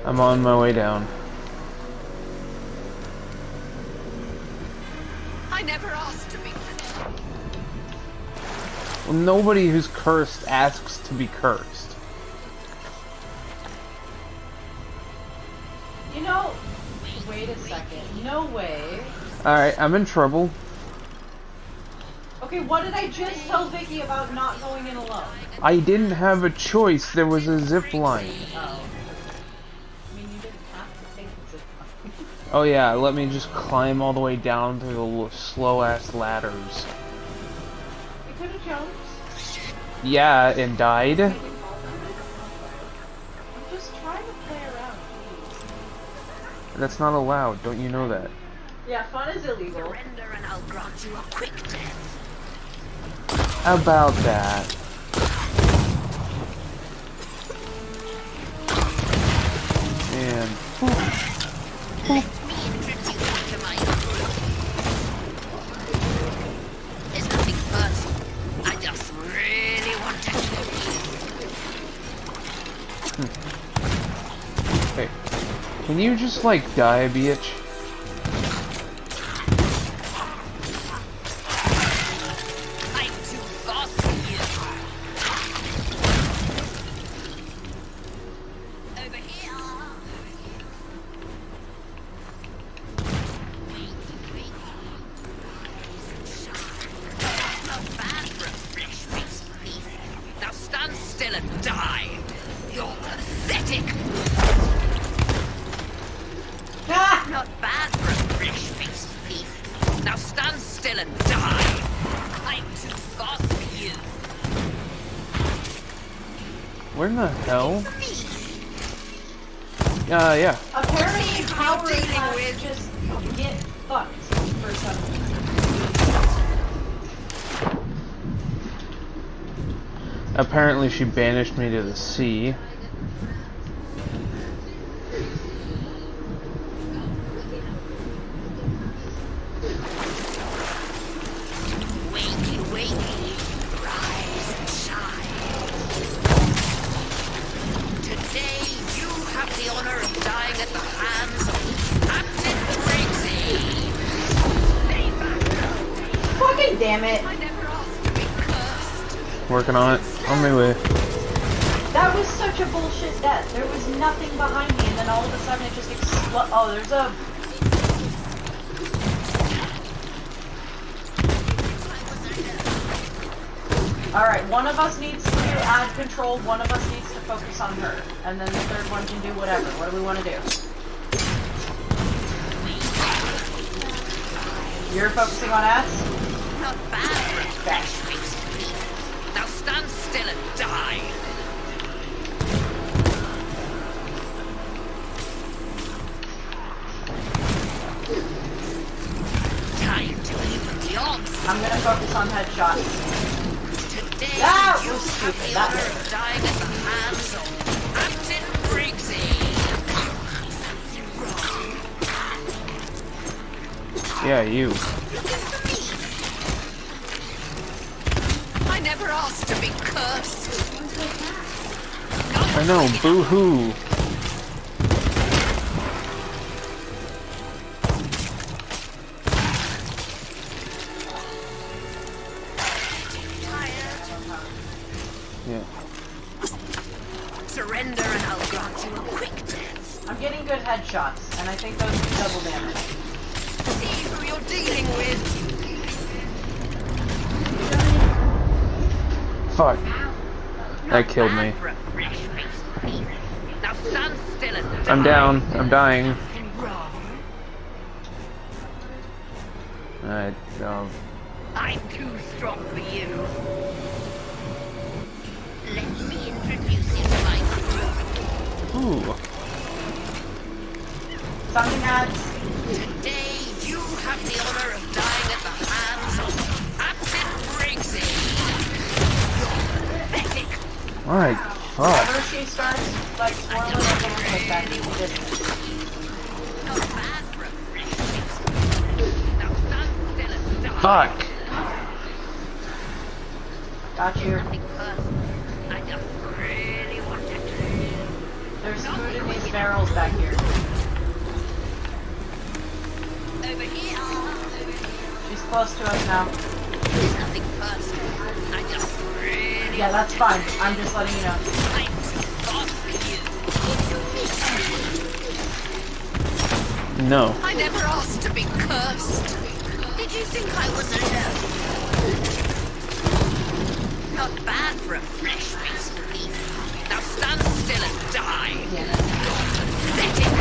I'm on my way down. I never asked to be. Well, nobody who's cursed asks to be cursed. You know, wait a second. No way. Alright, I'm in trouble. Okay, what did I just tell Vicky about not going in alone? I didn't have a choice. There was a zip line. Oh. I mean, you didn't have to take the zip line. Oh yeah, let me just climb all the way down through the slow-ass ladders. You could have jumped. Yeah, and died. I'm just trying to play around, please. That's not allowed. Don't you know that? Yeah, fun is illegal. Surrender and I'll grant you a quick death. About that. And Let me introduce you to my group. There's nothing personal. I just really want to kill you. hey, can you just like die, bitch? I'm too fast for you. Over here. Not bad for a flesh-faced thief. Now stand still and die. You're pathetic. Ah! Not bad for a flesh-faced thief. Now stand still and die. I'm too fast for you. Where in the hell? Yeah. Apparently, power attacks just get fucked for some reason. Apparently she banished me to the sea. Wakey, wakey, rise and shine. Today you have the honor of dying at the hands of Captain Briggsy. Stay back. Fucking damn it. I never asked to be cursed. Working on it. On my way. That was such a bullshit death. There was nothing behind me, and then all of a sudden it just exploded. Oh, there's a... Alright, one of us needs to add control, one of us needs to focus on her. And then the third one can do whatever. What do we want to do? You're focusing on us? Not bad for a flesh-faced thief. Now stand still and die. Time to even the odds. I'm gonna focus on headshots. Today That you was have stupid. the That honor hurt. of dying at the hands of Captain Briggsy. Yeah, you. I never asked to be cursed. I know, boo-hoo. Yeah. Surrender and I'll grant you a quick death. I'm getting good headshots, and I think those do double damage. See who you're dealing with. Fuck. That killed me. For a fresh-faced thief. Now stand still and die. I'm down. I'm dying. Wrong. I'm I'm too strong for you. Let me introduce you to my group. Ooh. Something adds. Today, you have the honor of dying at the hands of Captain Briggsy. You're pathetic. Alright, fuck. Whenever she starts, like, swirling her hands like that, you distance. Not bad for a fresh-faced. Now stand still and die. Fuck. Got you. Nothing personal. I just really wanted to. There's food in these barrels back here. Over here. She's close to us now. There's nothing personal. I just really Yeah, that's fine. I'm just letting you know. I'm fast for you. No. I never asked to be cursed. Did you think I was alone? Not bad for a fresh piece of meat. Now stand still and die. Pathetic.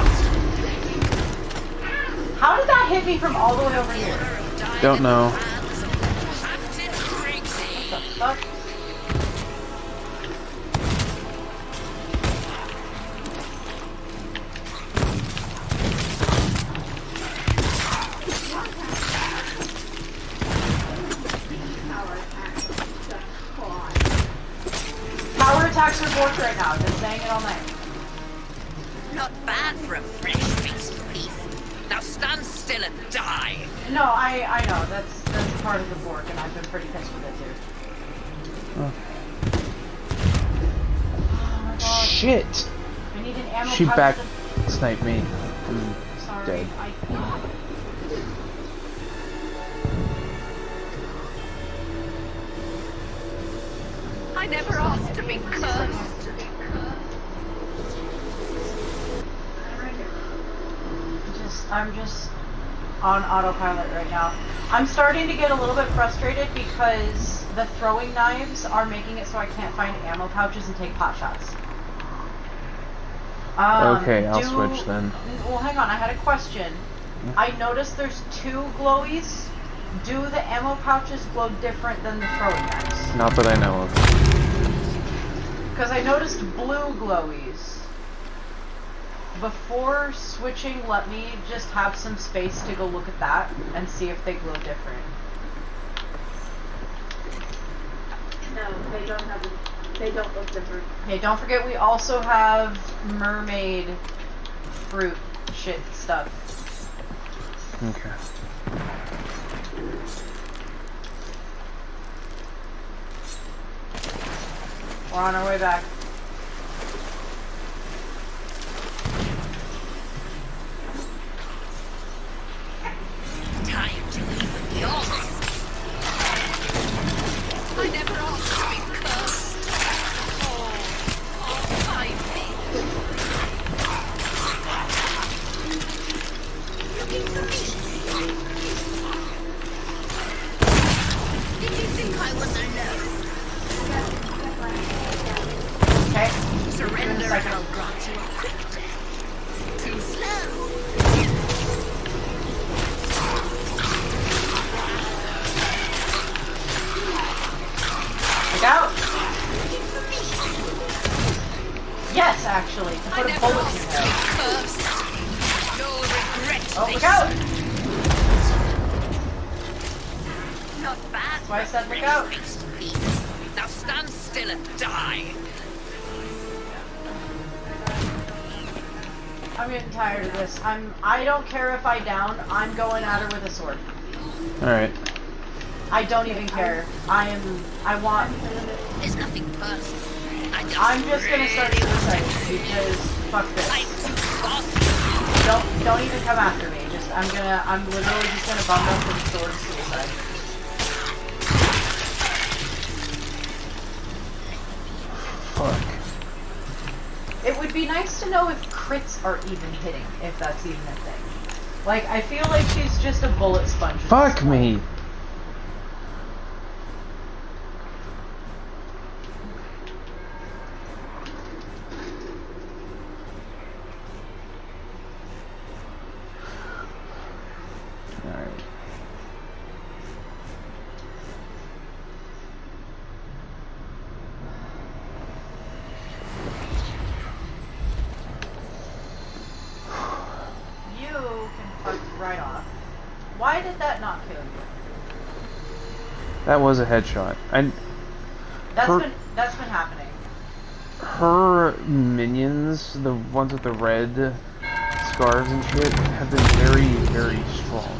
How did that hit me from all the way over here? Don't know. Captain Krystal. What the fuck? Power attacks are borked right now. I've been saying it all night. Not bad for a fresh piece of beef. Now stand still and die. No, I know. That's part of the bork, and I've been pretty pissed with it too. Oh. Oh my god. Shit! I need an ammo She pouch back to- sniped me. I'm Sorry, dead. I never asked to be cursed. I'm just on autopilot right now. I'm starting to get a little bit frustrated because the throwing knives are making it so I can't find ammo pouches and take pot shots. Okay, I'll switch then. Well, hang on. I had a question. I noticed there's 2 glowies. Do the ammo pouches glow different than the throwing knives? Not that I know of. Because I noticed blue glowies. Before switching, let me just have some space to go look at that and see if they glow different. No, they don't have. They don't look different. Okay, don't forget we also have mermaid fruit shit stuff. Okay. We're on our way back. Time to even yours. I never asked to be cursed. Find me. Looking for me. Did you think I was alone? Okay? Surrender and second. I'll grant you a quick death. Too slow. Look out! Yes, actually, to I put a never bullet in asked your to be head. cursed. You'll regret Oh, this. look out! Not bad. That's why I said look for a out. piece of meat. Now stand still and die. I'm getting tired of this. I don't care if I down, I'm going at her with a sword. Alright. I don't even care. I want, There's nothing personal. I'm just gonna start suicide because fuck I'm this. too fast. Don't even come after me. Just, I'm literally just gonna bump up with sword suicide. Fuck. It would be nice to know if crits are even hitting, if that's even a thing. Like, I feel like she's just a bullet sponge. at Fuck this point. me! Alright. You can fuck right off. Why did that not kill you? That was a headshot. And That's been happening. her minions, the ones with the red scarves and shit, have been very, very strong.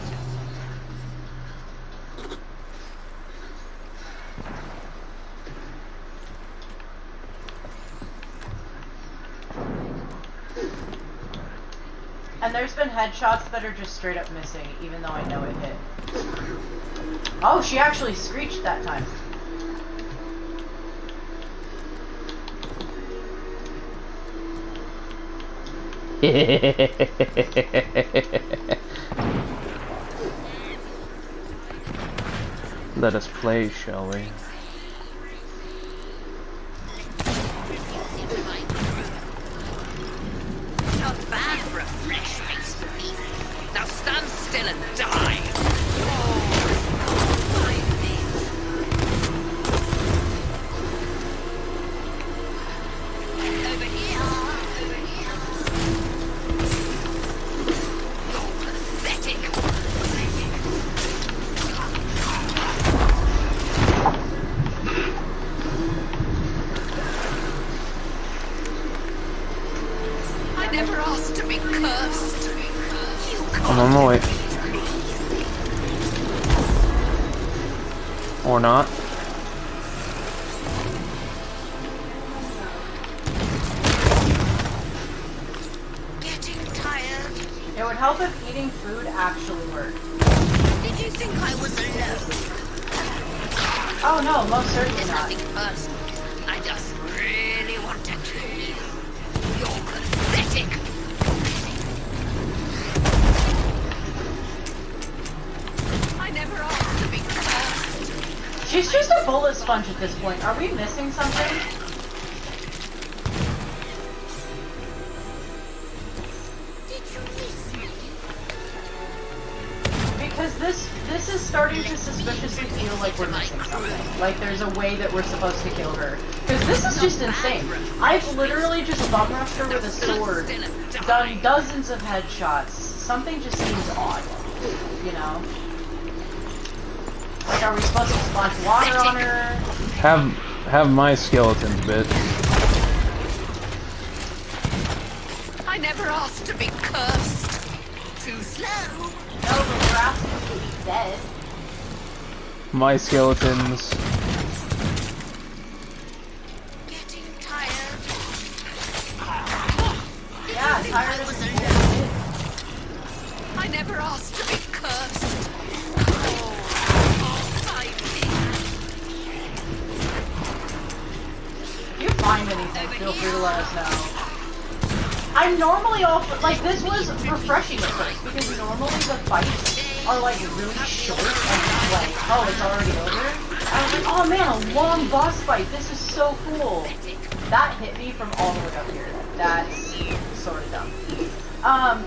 And there's been headshots that are just straight up missing, even though I know it hit. Oh, she actually screeched that time. Let us play, shall we? Not bad for a fresh face for me. Now stand still and die. Over here. Over here. You're pathetic. I never asked to be cursed. You I'm on my way. Or not. getting tired. It would help if eating food actually worked. Did you think I was alone? Oh no, most certainly There's not. nothing personal. I just really want to kill you. You're pathetic. I never asked to be cursed. She's just a bullet sponge at this point. Are we missing something? Did you miss me? Because this is starting to suspiciously feel like we're missing something. Like there's a way that we're supposed to kill her. Because this is just insane. I've literally just bum rushed her with a sword, done dozens of headshots. Something just seems odd, you know? Like, are we supposed to splash water on her? Have my skeletons, bitch. I never asked to be cursed. Too slow. No, but we're asking to be dead. My skeletons. Getting tired. Yeah, Think tired I of was this alone. bullshit. I never asked to be cursed. If you find anything, feel free to let us know. I'm normally all for, like, this was refreshing at first, because normally the fights are, like, really short, and it's like, oh, it's already over. I was like, oh man, a long boss fight, this is so cool. That hit me from all the way up here. That's sort of dumb.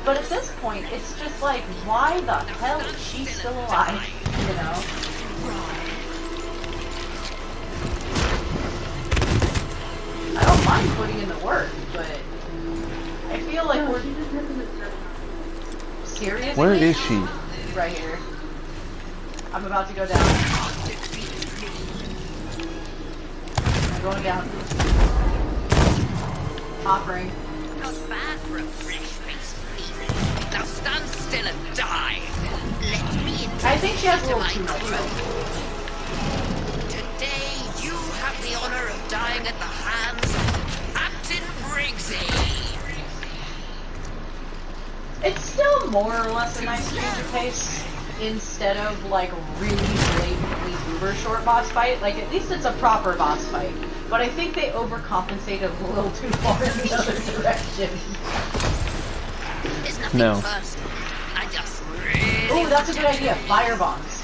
But at this point, it's just like, why the hell is she still alive, you know? I don't mind putting in the work, but I feel like we're seriously. Where is she? Right here. I'm about to go down. I'm going down. Offering. Not bad for a fresh face, please. Now stand still and die. Let me in. I think she has a little too much. Today you have the honor of dying at the hands of Captain Briggsy. It's still more or less a nice change of pace instead of like really blatantly uber short boss fight. Like at least it's a proper boss fight. But I think they overcompensated a little too far in the other direction. There's nothing No. personal. I just really Ooh, that's a good idea. Fire bombs.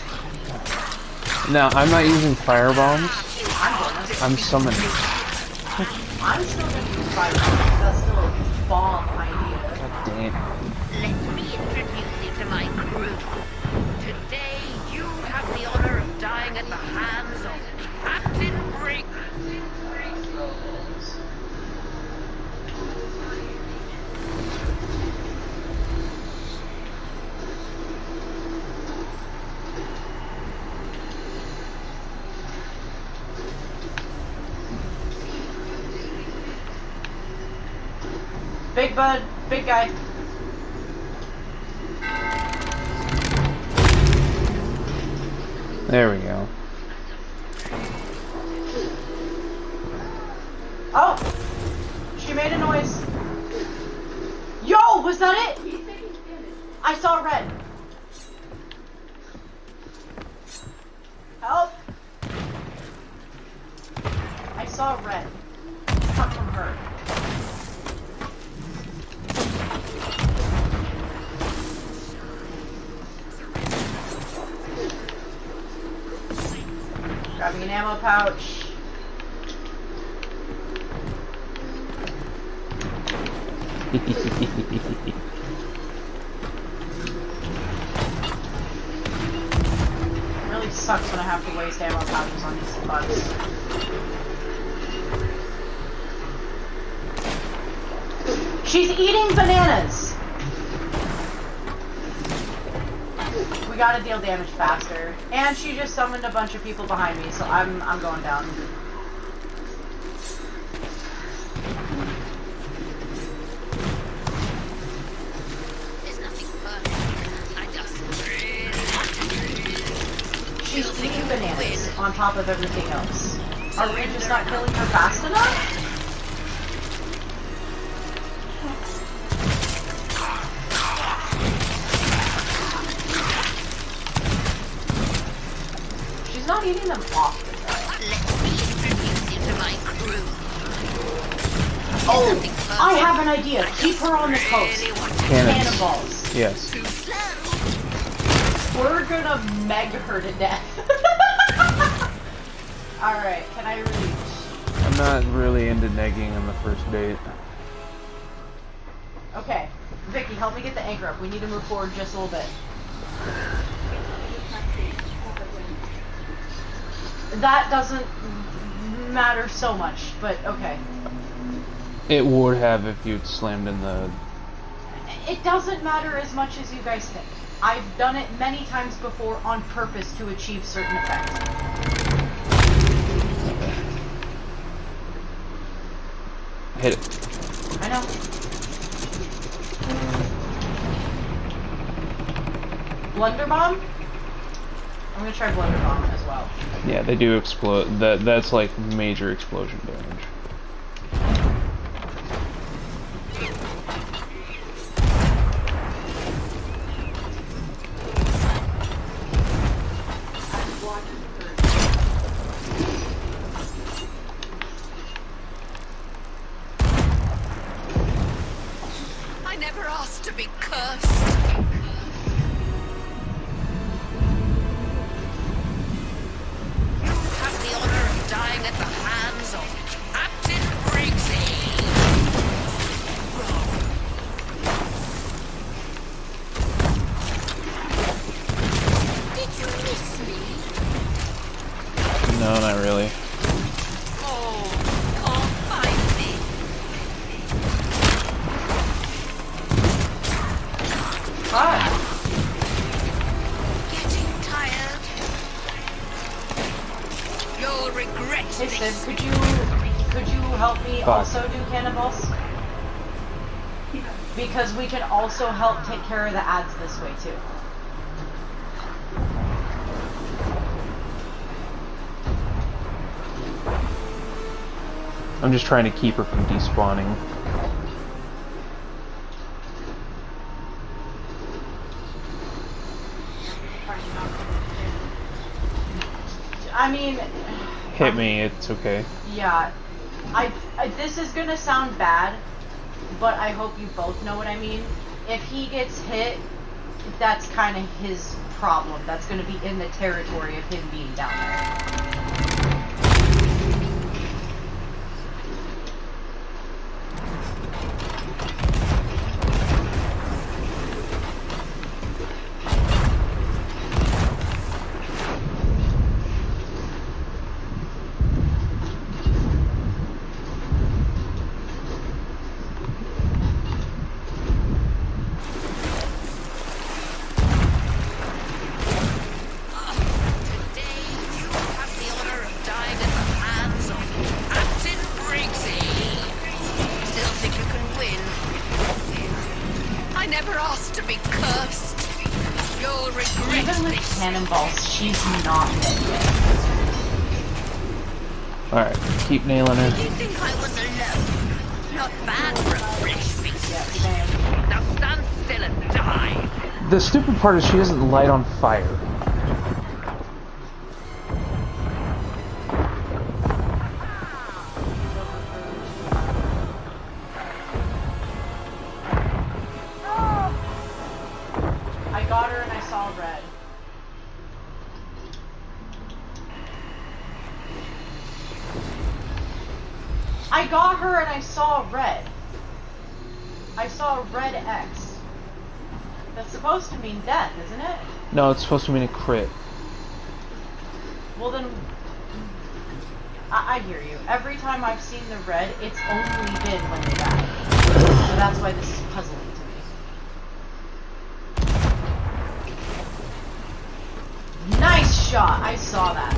No, I'm not using fire bombs. I'm gonna. I'm summoning. I'm still gonna use fire bombs. That's still a bomb idea. God damn. Let me introduce you to my crew. Today you have the honor of dying at the hands of Captain Briggsy. Big bud, big guy. There we go. Oh! She made a noise. Yo, was that it? I saw red. Help! I saw red. Come from her. Grabbing an ammo pouch. It really sucks when I have to waste ammo pouches on these bugs. She's eating bananas! We gotta deal damage faster. And she just summoned a bunch of people behind me, so I'm going down. There's nothing perfect. I just really She's eating bananas on top of everything else. Are we just not killing her fast enough? She's not eating them often, though. let me introduce you to my crew. Oh, I have an idea. Keep her on the coast. Cannons. Cannonballs. Yes. Too slow. We're gonna meg her to death. Alright, can I reach? I'm not really into negging on the first date. Okay. Vicky, help me get the anchor up. We need to move forward just a little bit. That doesn't matter so much, but okay. It would have if you'd slammed in the... It doesn't matter as much as you guys think. I've done it many times before on purpose to achieve certain effects. Hit it. I know. Blunder bomb? I'm gonna try blunder bomb as well. Yeah, they do explode. That's like major explosion damage. I never asked to be cursed. You have the honor of dying at the hands of Captain Briggsy. Did you miss me? No, not really. Oh, can't find me. But Getting tired. You'll regret hey this. Sid, could you help me Fuck. also do cannonballs? Because we can also help take care of the ads this way too. I'm just trying to keep her from despawning. I mean, Hit me, it's okay. yeah. I this is gonna sound bad, but I hope you both know what I mean. If he gets hit, that's kind of his problem. That's gonna be in the territory of him being down there. Today, you have the honor of dying at the hands of Captain Briggsy. Still think you can win? I never asked to be cursed. You'll regret Even with this. cannonballs, she's not dead yet. Alright, keep nailing Did her. you think I was alone? Not bad for a fresh face. Yeah, same. Now stand still and die. The stupid part is she doesn't light on fire. I got her and I saw red. I got her and I saw red. I saw a red X. That's supposed to mean death, isn't it? No, it's supposed to mean a crit. Well then, I hear you. Every time I've seen the red, it's only been when they die. So that's why this is puzzling to me. Nice shot! I saw that.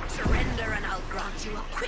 Surrender and I'll grant you a quick